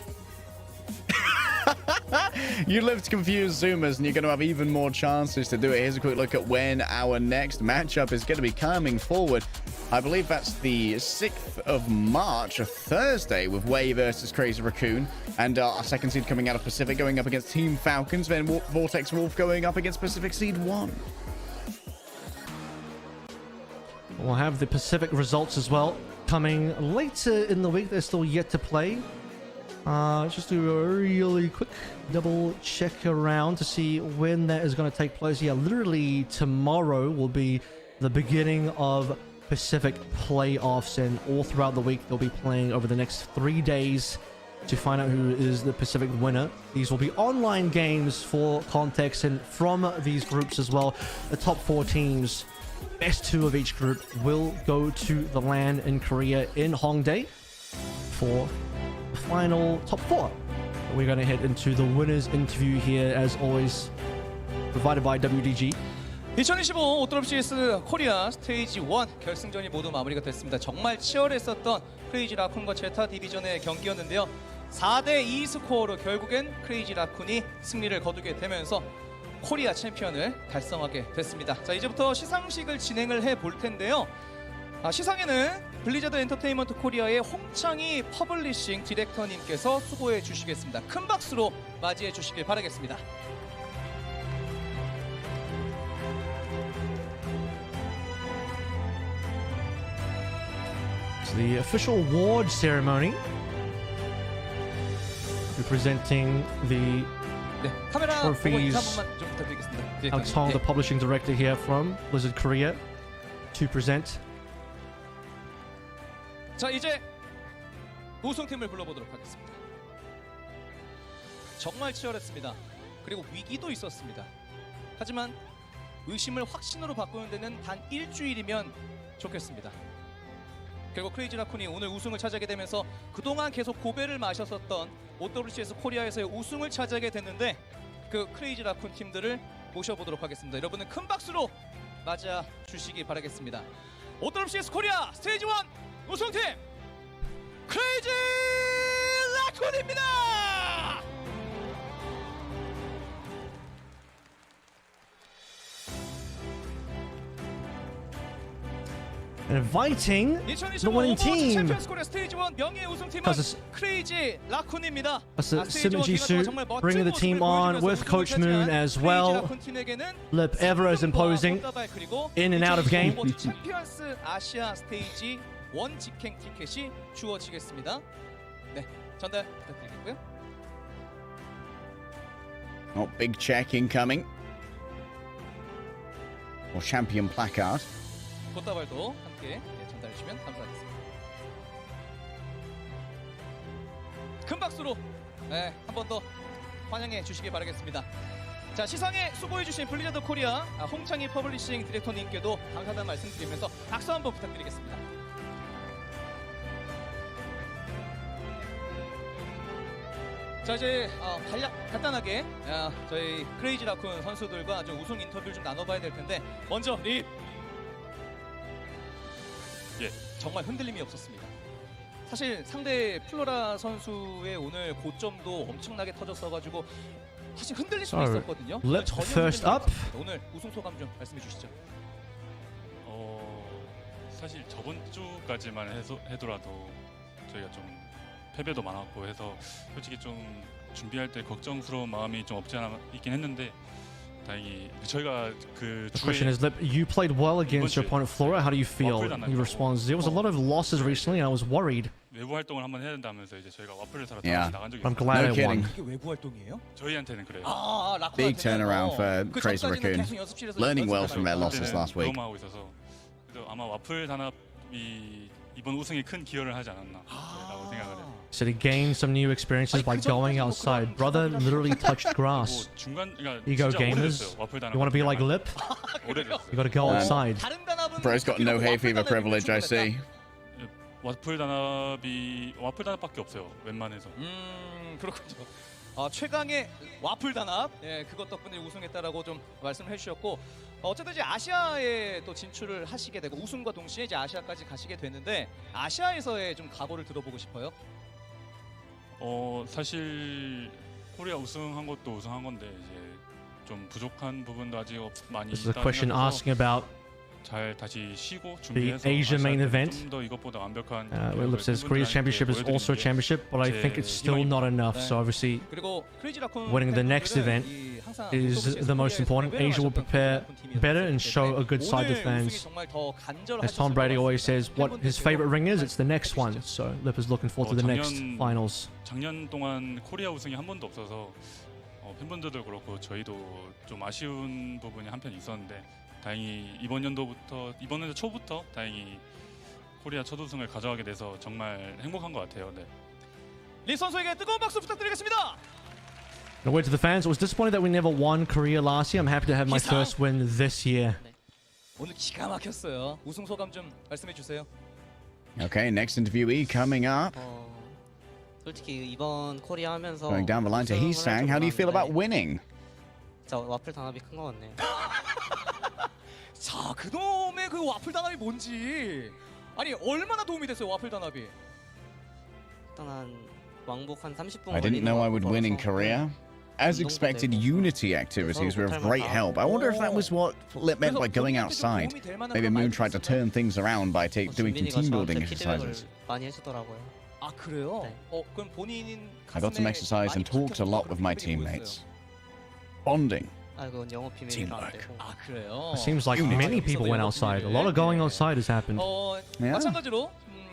You live to confuse Zoomers, and you're going to have even more chances to do it. Here's a quick look at when our next matchup is going to be coming forward. I believe that's the 6th of March, a Thursday, with Way versus Crazy Raccoon. And our second seed coming out of Pacific going up against Team Falcons. Then Vortex Wolf going up against Pacific Seed 1. We'll have the Pacific results as well coming later in the week. They're still yet to play. Just do a really quick double check around to see when that is going to take place. Yeah, literally tomorrow will be the beginning of Pacific playoffs, and all throughout the week they'll be playing over the next 3 days to find out who is the Pacific winner. These will be online games for context, and from these groups as well, the top 4 teams, best 2 of each group, will go to the LAN in Korea in Hongdae for the final top 4. We're going to head into the winners interview here, as always, provided by WDG. 2025 OWCS 코리아 스테이지 1 결승전이 모두 마무리가 됐습니다. 정말 치열했었던 크레이지 라쿤과 제타 디비전의 경기였는데요. 4대2 스코어로 결국엔 크레이지 라쿤이 승리를 거두게 되면서 코리아 챔피언을 달성하게 됐습니다. 자, 이제부터 시상식을 진행을 해볼 텐데요. 시상에는 블리자드 엔터테인먼트 코리아의 홍창희 퍼블리싱 디렉터님께서 수고해 주시겠습니다. 큰 박수로 맞이해 주시길 바라겠습니다. The official award ceremony, representing the trophies. Alex Hong, the publishing director here from Blizzard Korea, to present. 자, 이제 우승팀을 불러보도록 하겠습니다. 정말 치열했습니다. 그리고 위기도 있었습니다. 하지만 의심을 확신으로 바꾸는 데는 단 일주일이면 좋겠습니다. 결국 크레이지 라쿤이 오늘 우승을 차지하게 되면서 그동안 계속 고배를 마셨었던 OWCS 코리아에서의 우승을 차지하게 됐는데, 그 크레이지 라쿤 팀들을 모셔보도록 하겠습니다. 여러분은 큰 박수로 맞아 주시기 바라겠습니다. OWCS 코리아 스테이지 1 우승팀 크레이지 라쿤입니다. And inviting the winning team. That's Synergy Suit bringing the team on with Coach Moon as well. Lip ever as imposing in and out of game. 챔피언스 아시아 스테이지 1 직행 티켓이 주어지겠습니다. 네, 전달 부탁드리겠고요. Oh, big check incoming. Or champion placard. 꽃다발도 함께 전달해 주시면 감사하겠습니다. 큰 박수로 한 번 더 환영해 주시기 바라겠습니다. 자, 시상에 수고해 주신 블리자드 코리아 홍창희 퍼블리싱 디렉터님께도 감사하다는 말씀드리면서 박수 한번 부탁드리겠습니다. 자, 이제 간단하게 저희 크레이지 라쿤 선수들과 좀 우승 인터뷰를 좀 나눠봐야 될 텐데, 먼저 립. 예. 정말 흔들림이 없었습니다. 사실 상대 플로라 선수의 오늘 고점도 엄청나게 터졌어가지고 사실 흔들릴 수도 있었거든요. Let's first up. 오늘 우승 소감 좀 말씀해 주시죠. 사실 저번 주까지만 해더라도 저희가 좀 패배도 많았고 해서 솔직히 좀 준비할 때 걱정스러운 마음이 좀 없지 않아 있긴 했는데, 다행히 저희가 그 The question is, Lip, you played well against your opponent Flora. How do you feel? He responds, there was a lot of losses recently and I was worried. 외부 활동을 한번 해야 된다면서 이제 저희가 와플을 사러 나간 적이 I'm glad I won. 이게 외부 활동이에요? 저희한테는 그래요. Big turnaround for Crazy Raccoon. Learning well from their losses last week. 경험하고 있어서 그래서 아마 와플 단합이 이번 우승에 큰 기여를 하지 않았나라고 생각을 해요. So to gain some new experiences by going outside. Brother literally touched grass. Ego gamers. You want to be like Lip? You got to go outside. Bro's got no hay fever privilege, I see. 와플 단합밖에 없어요. 웬만해서. 그렇군요. 최강의 와플 단합, 그것 덕분에 우승했다라고 좀 말씀을 해주셨고, 어쨌든 이제 아시아에 또 진출을 하시게 되고 우승과 동시에 이제 아시아까지 가시게 됐는데, 아시아에서의 좀 각오를 들어보고 싶어요. 사실 코리아 우승한 것도 우승한 건데 이제 좀 부족한 부분도 아직 많이 This is a question 있다 asking about 잘 다시 쉬고 준비해서 Asia main event. 좀더 이것보다 완벽한 Where Lip says Korea's championship is also a championship, but I think it's still not enough. So obviously, 그리고 크레이지 라쿤 winning the next event 이 항상 is the most important. Asia will prepare better and show a good side to 오늘 우승이 fans. 정말 더 간절하셨을 As Tom Brady always says, what his favorite ring is, it's the next one. So Lip is looking forward to the next finals. 작년 동안 코리아 우승이 한 번도 없어서 팬분들도 그렇고 저희도 좀 아쉬운 부분이 한편 있었는데 다행히 이번 연도 초부터 다행히 코리아 첫 우승을 가져가게 돼서 정말 행복한 것 같아요. 네. 리 선수에게 뜨거운 박수 부탁드리겠습니다. A word to the fans. I was disappointed that we never won Korea last year. I'm happy to have my first win this year. 오늘 기가 막혔어요. 우승 소감 좀 말씀해 주세요. Okay, next interviewee coming up. 솔직히 이번 코리아 하면서 Going down the line to Heesang. How do you feel about winning? 저 와플 단합이 큰 것 같네요. 자, 그놈의 그 와플 단합이 뭔지. 아니, 얼마나 도움이 됐어요, 와플 단합이? 일단 한 왕복 한 30분 I didn't know I would win in Korea. As expected, unity activities were of great help. I wonder if that was what Lip meant by going outside. Maybe Moon tried to turn things around by doing some team building exercises. 많이 해주더라고요. 아, 그래요? 그럼 본인 I got some exercise and talked a lot with my teammates. Bonding. 아, 그건 영업 비밀이라 안 되고. 아, 그래요? It seems like many people went outside. A lot of going outside has happened. 마찬가지로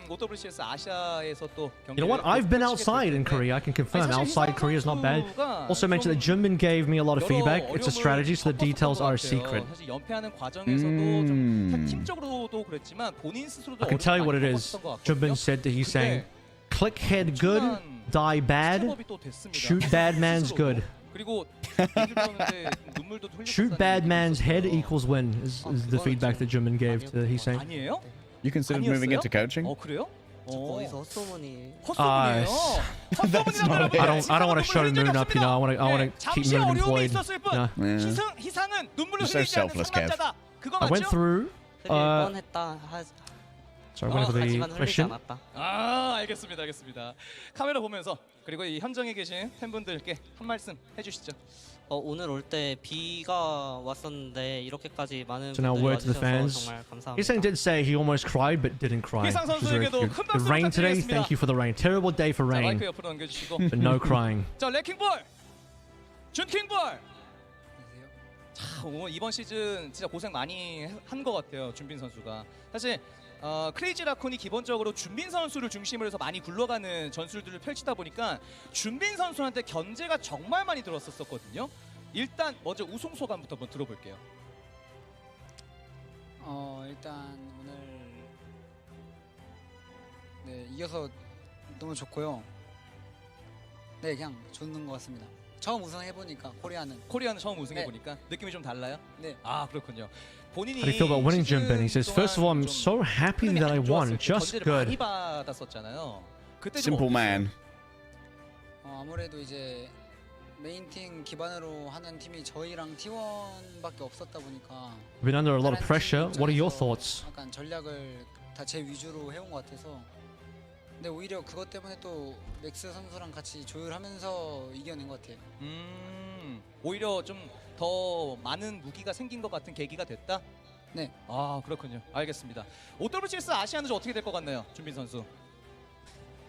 OWCS 아시아에서 또 You know what? I've been outside in Korea. I can confirm outside Korea is not bad. Also mentioned that Junbin gave me a lot of feedback. It's a strategy, so the details are a secret. 사실 연패하는 과정에서도 좀 팀적으로도 그랬지만 본인 스스로도 I can tell you what it is. Junbin said that he's saying, click head good, die bad, shoot bad man's good. 그리고 눈물도 Shoot bad man's head equals win is the feedback that Junbin gave to Heesang. 아니에요? You considered moving into coaching? 그래요? 거기서 헛소문이. 헛소문이에요. That's not it. I don't want to show Moon up, you know. I want to keep 잠시 Moon 어려움이 employed. 있었을 뿐 희상은 눈물을 So 흘리지 않는 selfless, 상남자다. 그거 I went 맞죠? through. 뻔했다. Sorry, what for the 하지만 흘리지 question? 않았다. 아, 알겠습니다. 카메라 보면서 그리고 이 현장에 계신 팬분들께 한 말씀 해주시죠. 오늘 올 때 비가 왔었는데 이렇게까지 많은 So now 분들이 word to the 와주셔서 fans. 정말 감사합니다. Heesang did say he almost cried but didn't cry. 희상 Which is very 선수에게도 good. 큰 The 박수 rain today, 부탁드리겠습니다. thank you for the rain. Terrible day for 자, rain, 마이크 옆으로 넘겨주시고. but no crying. 자, 레킹볼, 준킹볼. 자, 오늘 이번 시즌 진짜 고생 많이 한 것 같아요, 준빈 선수가. 사실 크레이지 라쿤이 기본적으로 준빈 선수를 중심으로 해서 많이 굴러가는 전술들을 펼치다 보니까 준빈 선수한테 견제가 정말 많이 들었었거든요. 일단 먼저 우승 소감부터 한번 들어볼게요. 일단 오늘 이겨서 너무 좋고요. 네, 그냥 좋는 것 같습니다. 처음 우승해보니까 코리아는 처음 우승해보니까 느낌이 좀 달라요? 네. 아, 그렇군요. 본인이 How do you feel about winning, Junbin? He says, first of all, I'm so happy that I won. Just good. 많이 받았었잖아요. 그때 좀 Simple man. 아무래도 이제 메인팀 기반으로 하는 팀이 저희랑 T1밖에 없었다 보니까 We've been under a lot of pressure. What are your thoughts? 약간 전략을 다 제 위주로 해온 것 같아서 근데 오히려 그것 때문에 또 맥스 선수랑 같이 조율하면서 이겨낸 것 같아요. 오히려 좀 더 많은 무기가 생긴 것 같은 계기가 됐다? 네. 아, 그렇군요. 알겠습니다. OWCS 아시아는 좀 어떻게 될 것 같나요, 준빈 선수?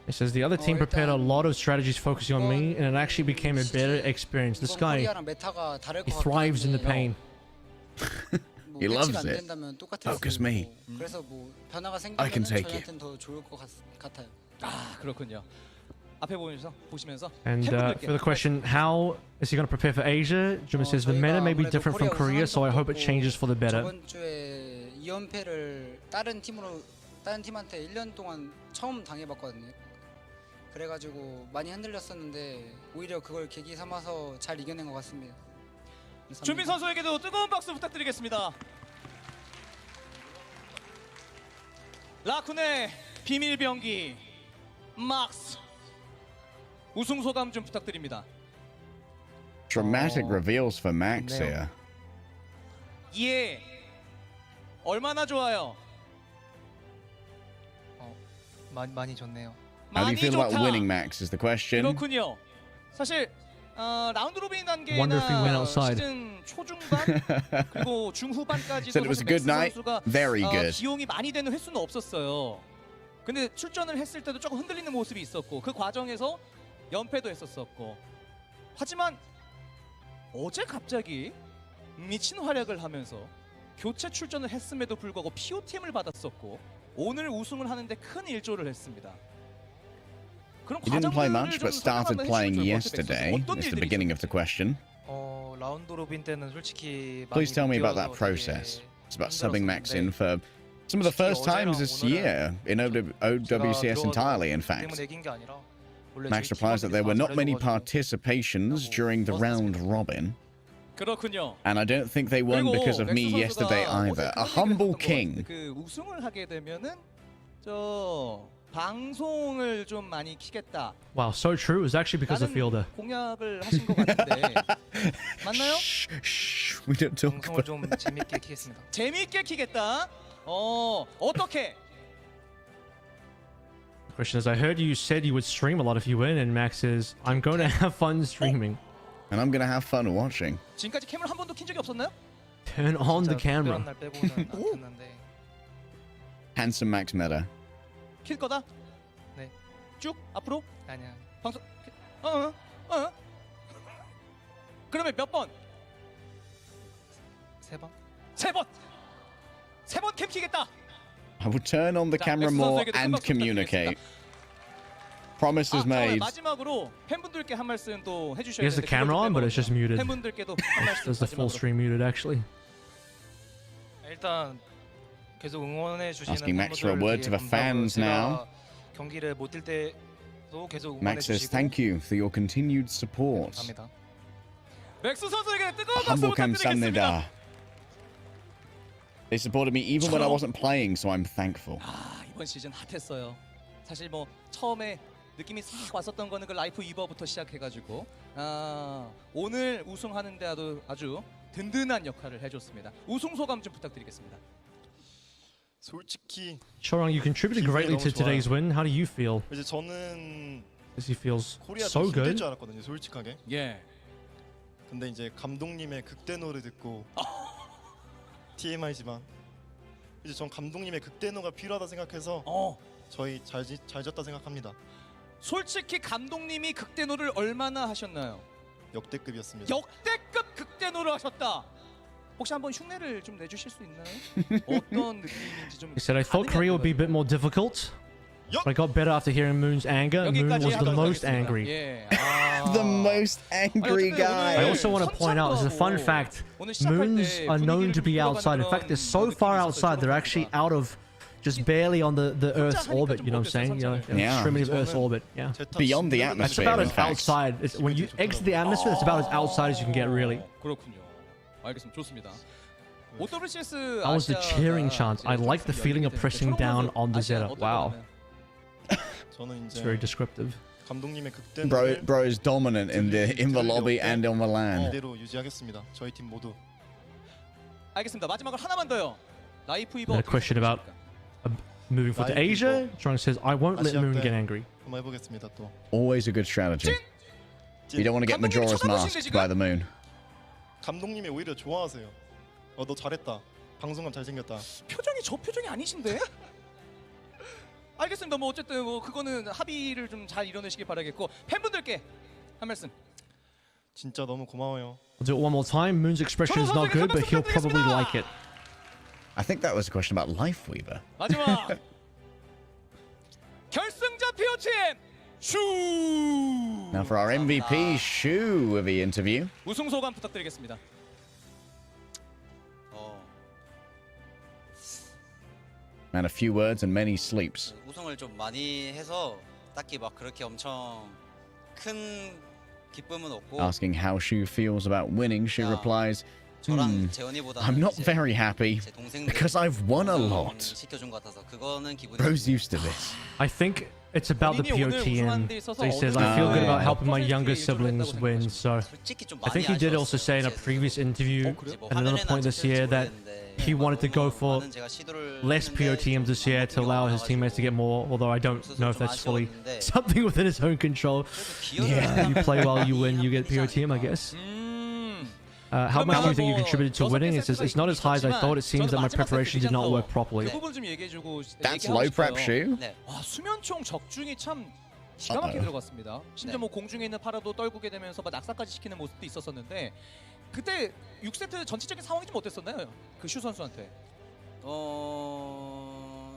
It says the other team prepared a lot of strategies focusing on me, and it actually became a better experience. This guy, 코리아랑 메타가 다를 he 것 thrives in the 같긴 pain. He loves 매치가 안 it. 된다면 똑같을 Focus 수도 me. 있고. 그래서 뭐 변화가 I can 생기면 take it. 저희한테는 더 좋을 것 같아요. 아, 그렇군요. 앞에 보시면서 And 팬분들께 for the question, how is he going to prepare for Asia? Junbin says the meta may be different from Korea, so I hope it changes for the better. 저번 주에 2연패를 다른 팀한테 1년 동안 처음 당해봤거든요. 그래가지고 많이 흔들렸었는데 오히려 그걸 계기 삼아서 잘 이겨낸 것 같습니다. 감사합니다. 준빈 선수에게도 뜨거운 박수 부탁드리겠습니다. 라쿤의 비밀 병기 막스 우승 소감 좀 부탁드립니다. Dramatic reveals for Max here. 예. 얼마나 좋아요? 많이 좋네요. How do you 많이 feel about 좋다. winning, Max, is the question. 그렇군요. 사실 라운드 로빈 Wonder if he went 단계나 outside. 시즌 초중반 그리고 중후반까지도 Said it was a good 맥스 night. 선수가 Very good. 기용이 많이 되는 횟수는 없었어요. 근데 출전을 했을 때도 조금 흔들리는 모습이 있었고 그 과정에서 연패도 했었었고 하지만 어제 갑자기 미친 활약을 하면서 교체 출전을 했음에도 불구하고 POTM을 받았었고 오늘 우승을 하는데 큰 일조를 했습니다. 그럼 He didn't play 과정들을 much, 좀 but started 설명 한번 playing 해주실 것 같아요, yesterday. 백선수. 어떤 Is the 일들이 beginning of the question. 라운드 로빈 때는 솔직히 Please tell me about that process. It's about subbing Max in for some of the first times this year in OWCS entirely, in fact. Max replies that there were not many participations during the round robin. 그렇군요. And I don't think they won because of me 맥스 yesterday 선수가 either. 어제 A 그런 humble 얘기를 했던 것 king. 같은데 그 우승을 하게 되면은 저 방송을 좀 많이 키겠다. Wow, so true. It was actually because of Fielder. 공약을 하신 것 같은데 맞나요? We don't talk 방송을 좀 재밌게 키겠습니다. 재밌게 키겠다. 어떻게? The question is, I heard you said you would stream a lot if you win, and Max says, I'm going to have fun streaming. And I'm going to have fun watching. 지금까지 캠을 한 번도 킨 적이 없었나요? Turn on the camera. 날 빼고는 안 켰는데 Handsome Max meta. 킬 거다? 네. 쭉 앞으로? 아니야. 방송. 그러면 몇 번? 3번. 3번. 3번 캠 키겠다. I will turn on the camera more and communicate. Promises made. 마지막으로 팬분들께 한 말씀 또 해주셔야 He has the camera on, but it's just muted. 팬분들께도 한 말씀 There's the full stream muted, actually. 일단 계속 응원해 주시는 Asking Max for a 팬분들 word to the fans now. 경기를 못 뛸 때도 계속 응원해 Max says 주시고 thank you for your continued support. 감사합니다. 맥스 선수에게 뜨거운 박수 Humble 부탁드리겠습니다. 감사합니다. They supported me even when I wasn't playing, so I'm thankful. 이번 시즌 핫했어요. 사실 뭐 처음에 느낌이 싹 왔었던 거는 그 라이프 이버부터 시작해가지고 오늘 우승하는데 아주 든든한 역할을 해줬습니다. 우승 소감 좀 부탁드리겠습니다. 솔직히 Chorong, you contributed greatly to today's win. How do you feel? 이제 저는 As he feels 코리아 so 힘들 good. 줄 알았거든요, 솔직하게. 예. 근데 이제 감독님의 극대노를 듣고 TMI지만 이제 전 감독님의 극대노가 필요하다 생각해서 저희 잘 졌다 생각합니다. 솔직히 감독님이 극대노를 얼마나 하셨나요? 역대급이었습니다. 역대급 극대노를 하셨다. 혹시 한번 흉내를 좀 내주실 수 있나요? 어떤 느낌인지 좀. He said, I thought Korea would be a bit more difficult, but I got better after hearing Moon's anger. Moon was the most angry. The most angry guy. I also want to point out, as a fun fact, moons are known to be outside. In fact, they're so far outside, they're actually out of just barely on the Earth's orbit, you know what I'm saying? You know, Yeah. extremity of Earth's orbit, yeah. Beyond the That's atmosphere, about in as fact. outside. When you exit the atmosphere, that's about as outside as you can get, really. 그렇군요. 알겠습니다. 좋습니다. OWCS That was the cheering chant. I like the feeling of pressing down on the Zeta. Wow. 저는 It's 이제 very descriptive. 감독님의 극대노를 Bro is dominant in the lobby and on the LAN. 이대로 유지하겠습니다. 저희 팀 모두. 알겠습니다. 마지막으로 하나만 더요. 라이프 이버. A question about moving forward to Asia. Chorong says, I won't let Moon get angry. 한번 해보겠습니다 또. Always a good strategy. You don't want to get Majora's Masked by the moon. 감독님이 오히려 좋아하세요. 너 잘했다. 방송감 잘생겼다. 표정이 저 표정이 아니신데? 알겠습니다. 뭐 어쨌든 뭐 그거는 합의를 좀 잘 이뤄내시길 바라겠고 팬분들께 한 말씀. 진짜 너무 고마워요. I'll do it one more time. Moon's expression is not good, but he'll probably like it. I think that was a question about Lifeweaver. 마지막 결승전 POTM 슈. Now for our MVP, Shu, with the interview. 우승 소감 부탁드리겠습니다. And a few words and many sleeps. 우승을 좀 많이 해서 딱히 막 그렇게 엄청 큰 기쁨은 없고. Asking how Shu feels about winning, she replies, 저랑 재원이보다는 I'm not very happy because I've won a lot. 시켜준 것 같아서 그거는 기분이. Bro's used to this. I think it's about the POTM. So he says, I feel good about helping my younger siblings win. So I think he did also say in a previous interview at another point this year that he wanted to go for less POTMs this year to allow his teammates to get more, although I don't know if that's fully something within his own control. Yeah, you play well, you win, you get POTM, I guess. how much do you think you 뭐 contributed to winning? It says, it's not as high as I thought. It seems that my preparation did not work properly. 그 부분 좀 얘기해주고 That's 얘기하고 low prep 싶어요. shoe. 네. 와, 수면총 적중이 참 기가 막히게 들어갔습니다. 심지어 뭐 공중에 있는 파라도 떨구게 되면서 막 낙사까지 시키는 모습도 있었었는데 그때 6세트 전체적인 상황이 좀 어땠었나요? 그 슈 선수한테.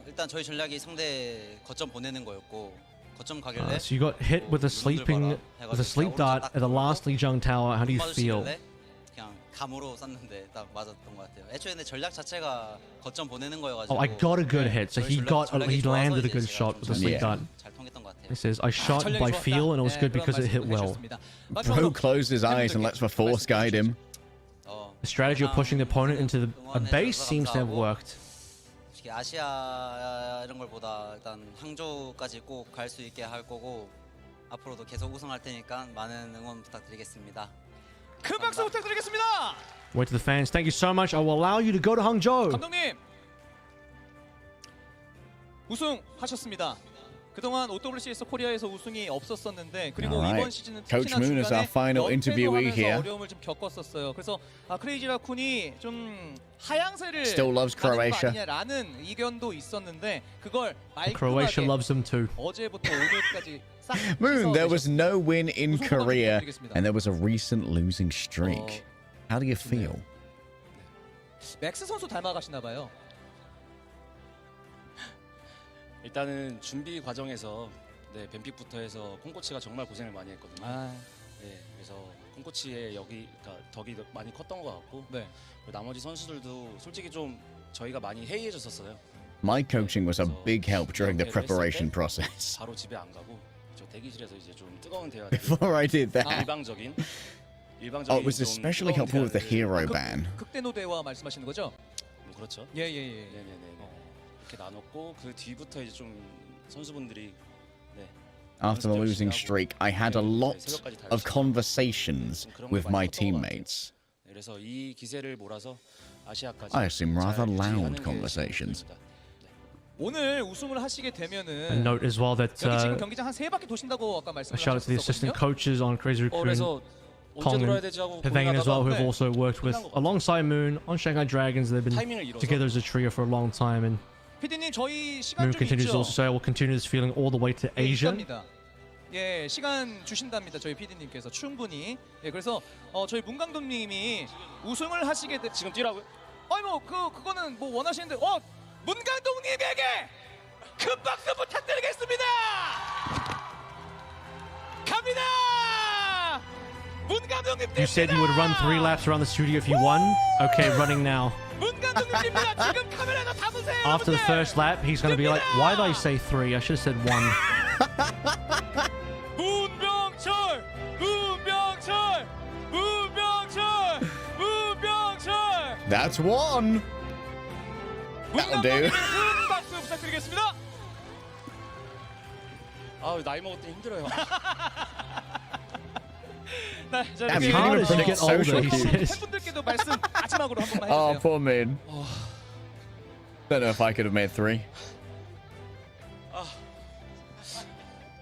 일단 저희 전략이 상대 거점 보내는 거였고 거점 가길래 So you got hit with a sleep dart at the last Lijiang Tower. How do you feel? 그냥 감으로 쐈는데 딱 맞았던 것 같아요. 애초에 내 전략 자체가 거점 보내는 거여가지고. Oh, I got a good hit. So he landed a good shot with the sleep dart. 잘 통했던 것 같아요. It says, I shot by feel and it was good because it hit well. Bro closed his eyes and lets the force guide him. The strategy of pushing the opponent into a base seems to have worked. 솔직히 아시아 이런 걸보다 일단 항저우까지 꼭 갈 수 있게 할 거고 앞으로도 계속 우승할 테니까 많은 응원 부탁드리겠습니다. 큰 박수 부탁드리겠습니다. Wait to the fans. Thank you so much. I will allow you to go to Hangzhou. 감독님 우승하셨습니다. 그동안 OWCS 코리아에서 우승이 없었었는데 그리고 Alright. 이번 시즌은 Coach 특히나 Moon is our 중간에 final interviewee 연패도 here. 하면서 어려움을 좀 겪었었어요. 그래서 크레이지 라쿤이 좀 하향세를 Still loves Croatia. 아니냐라는 의견도 있었는데 그걸 Croatia 말끔하게 loves them too. 어제부터 오늘까지 싹 Moon, there was 씻어내셨습니다. no win in 우승 Korea, 부탁드리겠습니다. and there was a recent losing streak. How do you feel? 맥스 선수 닮아가시나 봐요. 일단은 준비 과정에서 뱀픽부터 해서 콩코치가 정말 고생을 많이 했거든요. 네, 그래서 콩코치의 덕이 많이 컸던 것 같고 그리고 나머지 선수들도 솔직히 좀 저희가 많이 해이해졌었어요. My coaching was a big help during the preparation process. 바로 집에 안 가고 저 대기실에서 이제 좀 뜨거운 대화. Before I did that. 일방적인. Oh, it was especially helpful with the hero ban. 극대노 대화 말씀하시는 거죠? 그렇죠. 예예예. 네네네. 이렇게 나눴고 그 뒤부터 이제 좀 선수분들이 After the losing streak, I had a lot of conversations with my teammates. 그래서 이 기세를 몰아서 아시아까지 I assume rather loud conversations. 오늘 우승을 하시게 되면은 A note as well that 여기 지금 경기장 한 3바퀴 도신다고 아까 a shout out to the assistant 말씀하셨었거든요. coaches on Crazy Raccoon, Kong and Pavane as well, who have also worked with alongside Moon on Shanghai Dragons. They've been together as a trio for a long time, and 피디님 저희 시간 Moon 좀 continues to 있죠? also say, "We'll continue this feeling all the way to Asia." 있답니다. 예, 시간 주신답니다. 저희 피디님께서 충분히. 예, 그래서 저희 문 감독님이 우승을 하시게 되 지금 뛰라고요? 아니 뭐 그거는 뭐 원하시는데 문 감독님에게 큰 박수 부탁드리겠습니다. 갑니다. 문 감독님 You said you would run 3 laps around the studio if you won. Okay, running now. 문 감독님입니다. 지금 카메라에다 담으세요. After the first lap, he's going to be like, "Why did I say 3? I should have said 1." 문병철, 문병철, 문병철, 문병철. That's one. That'll do. 큰 박수 부탁드리겠습니다. 아 나이 먹을 때 힘들어요. 자, Damn, 이렇게 you didn't even predict social cues. 팬분들께도 말씀 마지막으로 한 번만 Oh, 해주세요. poor Moon. Don't know if I could have made 3.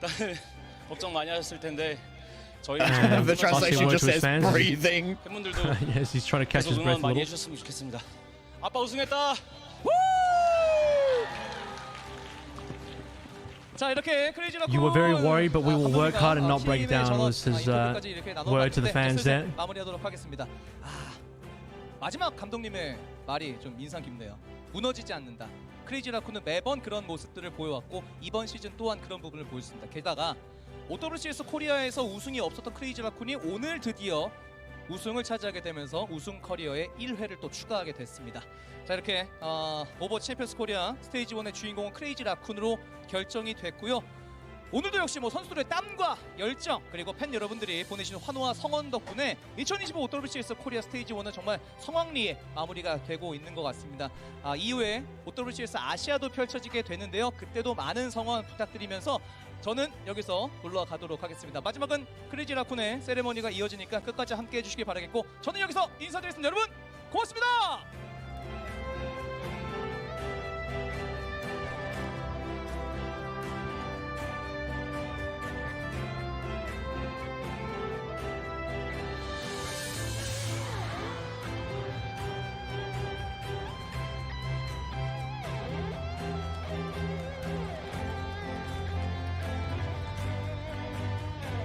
일단은 걱정 많이 하셨을 텐데 저희 And The translation just says fans. breathing. 팬분들도 Yes, he's trying to catch his 계속 breath 응원 a 많이 little. 해주셨으면 좋겠습니다. 아빠 우승했다. 자, 이렇게 크레이지 라쿤 You were very worried, but we will work hard and not break 팀의 down. 전업, Was his 인터뷰까지 이렇게 word to the 나눠봤는데 fans 슬슬 there. 마무리하도록 하겠습니다. 마지막 감독님의 말이 좀 인상 깊네요. 무너지지 않는다. 크레이지 라쿤은 매번 그런 모습들을 보여왔고 이번 시즌 또한 그런 부분을 보였습니다. 게다가 OWCS 코리아에서 우승이 없었던 크레이지 라쿤이 오늘 드디어 우승을 차지하게 되면서 우승 커리어에 1회를 또 추가하게 됐습니다. 자, 이렇게 오버워치 챔피언스 코리아 스테이지 1의 주인공은 크레이지 라쿤으로 결정이 됐고요. 오늘도 역시 뭐 선수들의 땀과 열정 그리고 팬 여러분들이 보내주신 환호와 성원 덕분에 2025 OWCS 코리아 스테이지 1은 정말 성황리에 마무리가 되고 있는 것 같습니다. 이후에 OWCS 아시아도 펼쳐지게 되는데요. 그때도 많은 성원 부탁드리면서 저는 여기서 물러가도록 하겠습니다. 마지막은 크레이지 라쿤의 세레머니가 이어지니까 끝까지 함께 해주시기 바라겠고 저는 여기서 인사드리겠습니다. 여러분 고맙습니다.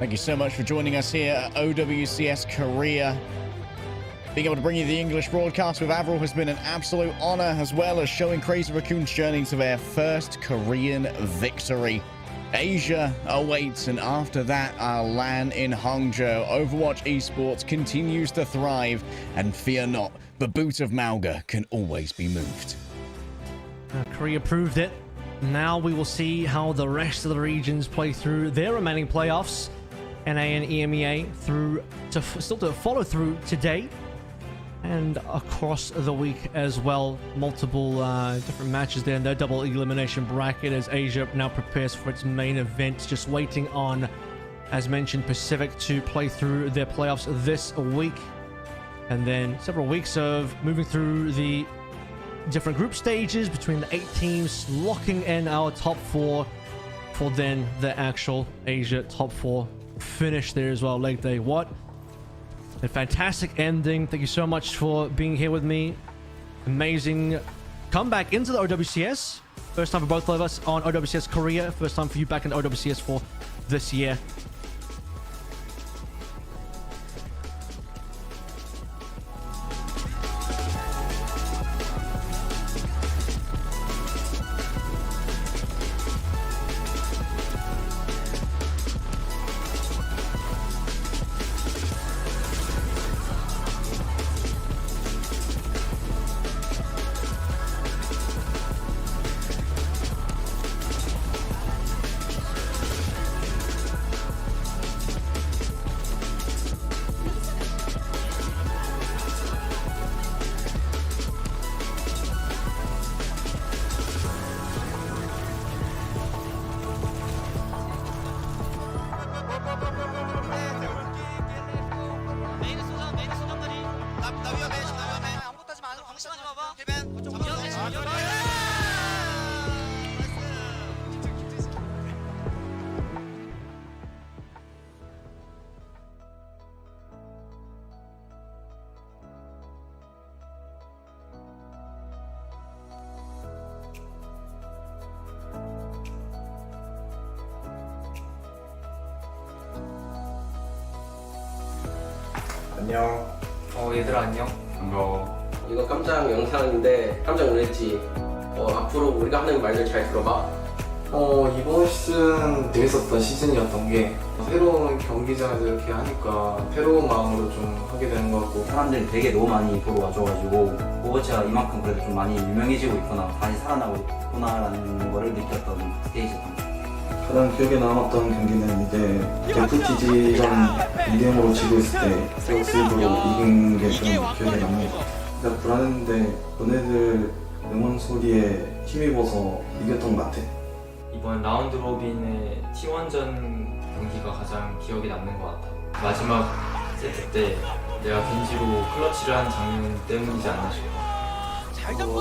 Thank you so much for joining us here at OWCS Korea. Being able to bring you the English broadcast with Avril has been an absolute honor, as well as showing Crazy Raccoon's journey to their first Korean victory. Asia awaits, and after that, our LAN in Hangzhou. Overwatch Esports continues to thrive, and fear not, the boot of Mauga can always be moved. Korea proved it. Now we will see how the rest of the regions play through their remaining playoffs. NA and EMEA still to follow through today and across the week as well. Multiple different matches there in their double elimination bracket as Asia now prepares for its main event, just waiting on, as mentioned, Pacific to play through their playoffs this week, and then several weeks of moving through the different group stages between the 8 teams, locking in our top 4 for then the actual Asia top 4 finish there as well. Leg day. What a fantastic ending. Thank you so much for being here with me. Amazing comeback into the OWCS. First time for both of us on OWCS Korea. First time for you back in the OWCS for this year. 안녕. 얘들아 안녕. 반가워. 이거 깜짝 영상인데 깜짝 놀랐지. 앞으로 우리가 하는 말들 잘 들어봐. 이번 시즌 재밌었던 시즌이었던 게 새로운 경기장에서 이렇게 하니까 새로운 마음으로 좀 하게 되는 것 같고, 사람들이 되게 너무 많이 보러 와줘가지고 오버워치가 이만큼 그래도 좀 많이 유명해지고 있구나, 다시 살아나고 있구나라는 거를 느꼈던 스테이지였던 것 같아요. 가장 기억에 남았던 경기는 이제 FTG전 2대0으로 지고 있을 때 세우스로 이긴 게 좀 기억에 남는 것 같아요. 진짜 불안했는데 너네들 응원 소리에 힘입어서 이겼던 것 같아. 이번 라운드 로빈의 T1전 경기가 가장 기억에 남는 것 같아. 마지막 세트 때 내가 겐지로 클러치를 한 장면 때문이지 않나 싶어.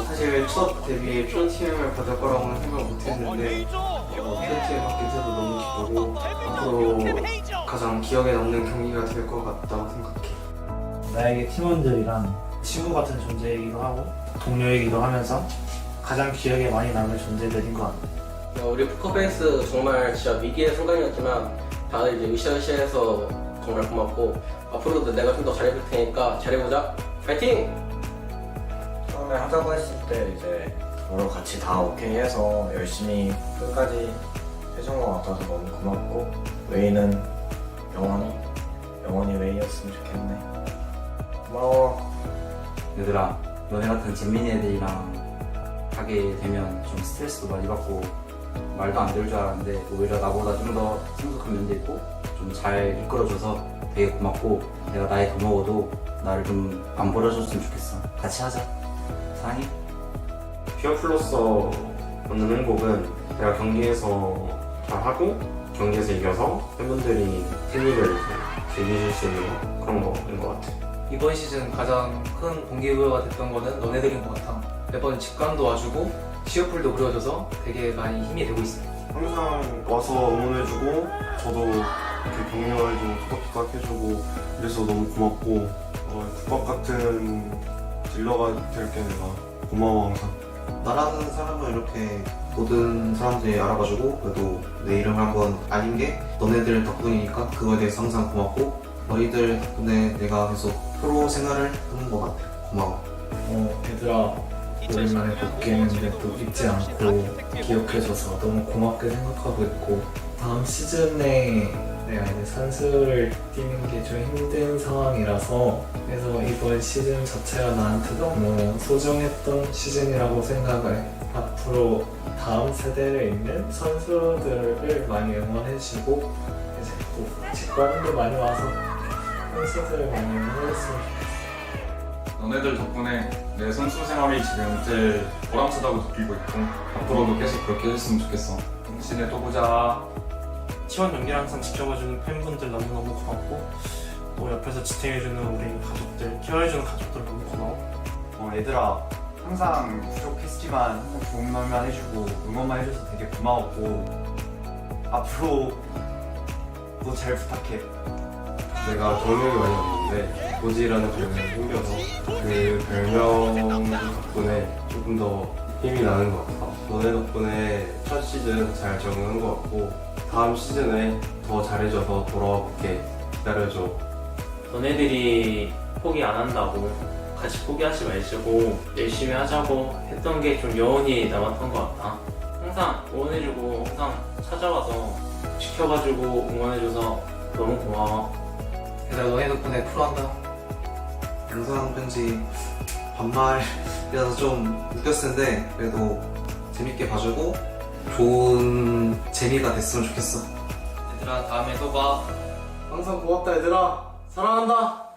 사실 첫 데뷔에 프로팀을 받을 거라고는 생각 못했는데 프로팀 받게 돼서 너무 기쁘고 앞으로 가장 기억에 남는 경기가 될 것 같다고 생각해. 나에게 팀원들이랑 친구 같은 존재이기도 하고 동료이기도 하면서 가장 기억에 많이 남을 존재들인 것 같아. 우리 포커페이스 정말 진짜 위기의 순간이었지만 다들 이제 으쌰으쌰해서 정말 고맙고, 앞으로도 내가 좀 더 잘해볼 테니까 잘해보자. 파이팅! 처음에 하자고 했을 때 이제 서로 같이 다 오케이 해서 열심히 끝까지 해준 것 같아서 너무 고맙고, 웨이는 영원히 웨이였으면 좋겠네. 고마워. 얘들아, 너네 같은 잼민이 애들이랑 하게 되면 좀 스트레스도 많이 받고 말도 안 될 줄 알았는데 오히려 나보다 좀 더 성숙한 면도 있고 좀 잘 이끌어줘서 되게 고맙고, 내가 나이 더 먹어도 나를 좀 안 버려줬으면 좋겠어. 같이 하자. 사랑해. 피어플로서 얻는 행복은 내가 경기에서 잘하고 경기에서 이겨서 팬분들이 승리를 즐기실 수 있는 그런 거인 것 같아. 이번 시즌 가장 큰 동기부여가 됐던 거는 너네들인 것 같아. 매번 직관도 와주고 시어풀도 그려줘서 되게 많이 힘이 되고 있어. 항상 와서 응원해주고 저도 이렇게 격려해주고 토닥토닥 해주고 그래서 너무 고맙고, 국밥 같은 딜러가 될게 내가 고마워 항상. 나라는 사람은 이렇게 모든 사람들이 알아봐주고 그래도 내 이름을 한번 알린 게 너네들 덕분이니까 그거에 대해서 항상 고맙고 너희들 덕분에 내가 계속 프로 생활을 하는 것 같아. 고마워. 얘들아, 오랜만에 복귀했는데 또 잊지 않고 기억해줘서 너무 고맙게 생각하고 있고, 다음 시즌에 내가 이제 선수를 뛰는 게 좀 힘든 상황이라서, 그래서 이번 시즌 자체가 나한테 너무 소중했던 시즌이라고 생각을 해. 앞으로 다음 세대에 있는 선수들을 많이 응원해주고, 이제 또 직관도 많이 와서 선수들을 많이 응원했으면 좋겠어. 너네들 덕분에 내 선수 생활이 지금 제일 보람차다고 느끼고 있고 앞으로도 계속 그렇게 해줬으면 좋겠어. 당신에 또 보자. T1 경기를 항상 지켜봐주는 팬분들 너무너무 고맙고, 또 옆에서 지탱해주는 우리 가족들, 케어해주는 가족들 너무 고마워. 얘들아, 항상 부족했지만 항상 좋은 말만 해주고 응원만 해줘서 되게 고마웠고 앞으로 또 잘 부탁해. 내가 별명이 많이 없는데 고지라는 별명이 생겨서 그 별명 덕분에 조금 더 힘이 나는 것 같아. 너네 덕분에 첫 시즌 잘 적응한 것 같고 다음 시즌에 더 잘해줘서 돌아와 볼게. 기다려줘. 너네들이 포기 안 한다고 같이 포기하지 말고 열심히 하자고 했던 게 좀 여운이 남았던 것 같아. 항상 응원해주고 항상 찾아와서 지켜봐주고 응원해줘서 너무 고마워. 얘들아, 너네 덕분에 프로한다. 영상 편지 반말이라서 좀 웃겼을 텐데 그래도 재밌게 봐주고 좋은 재미가 됐으면 좋겠어. 얘들아, 다음에 또 봐. 항상 고맙다 얘들아. 사랑한다.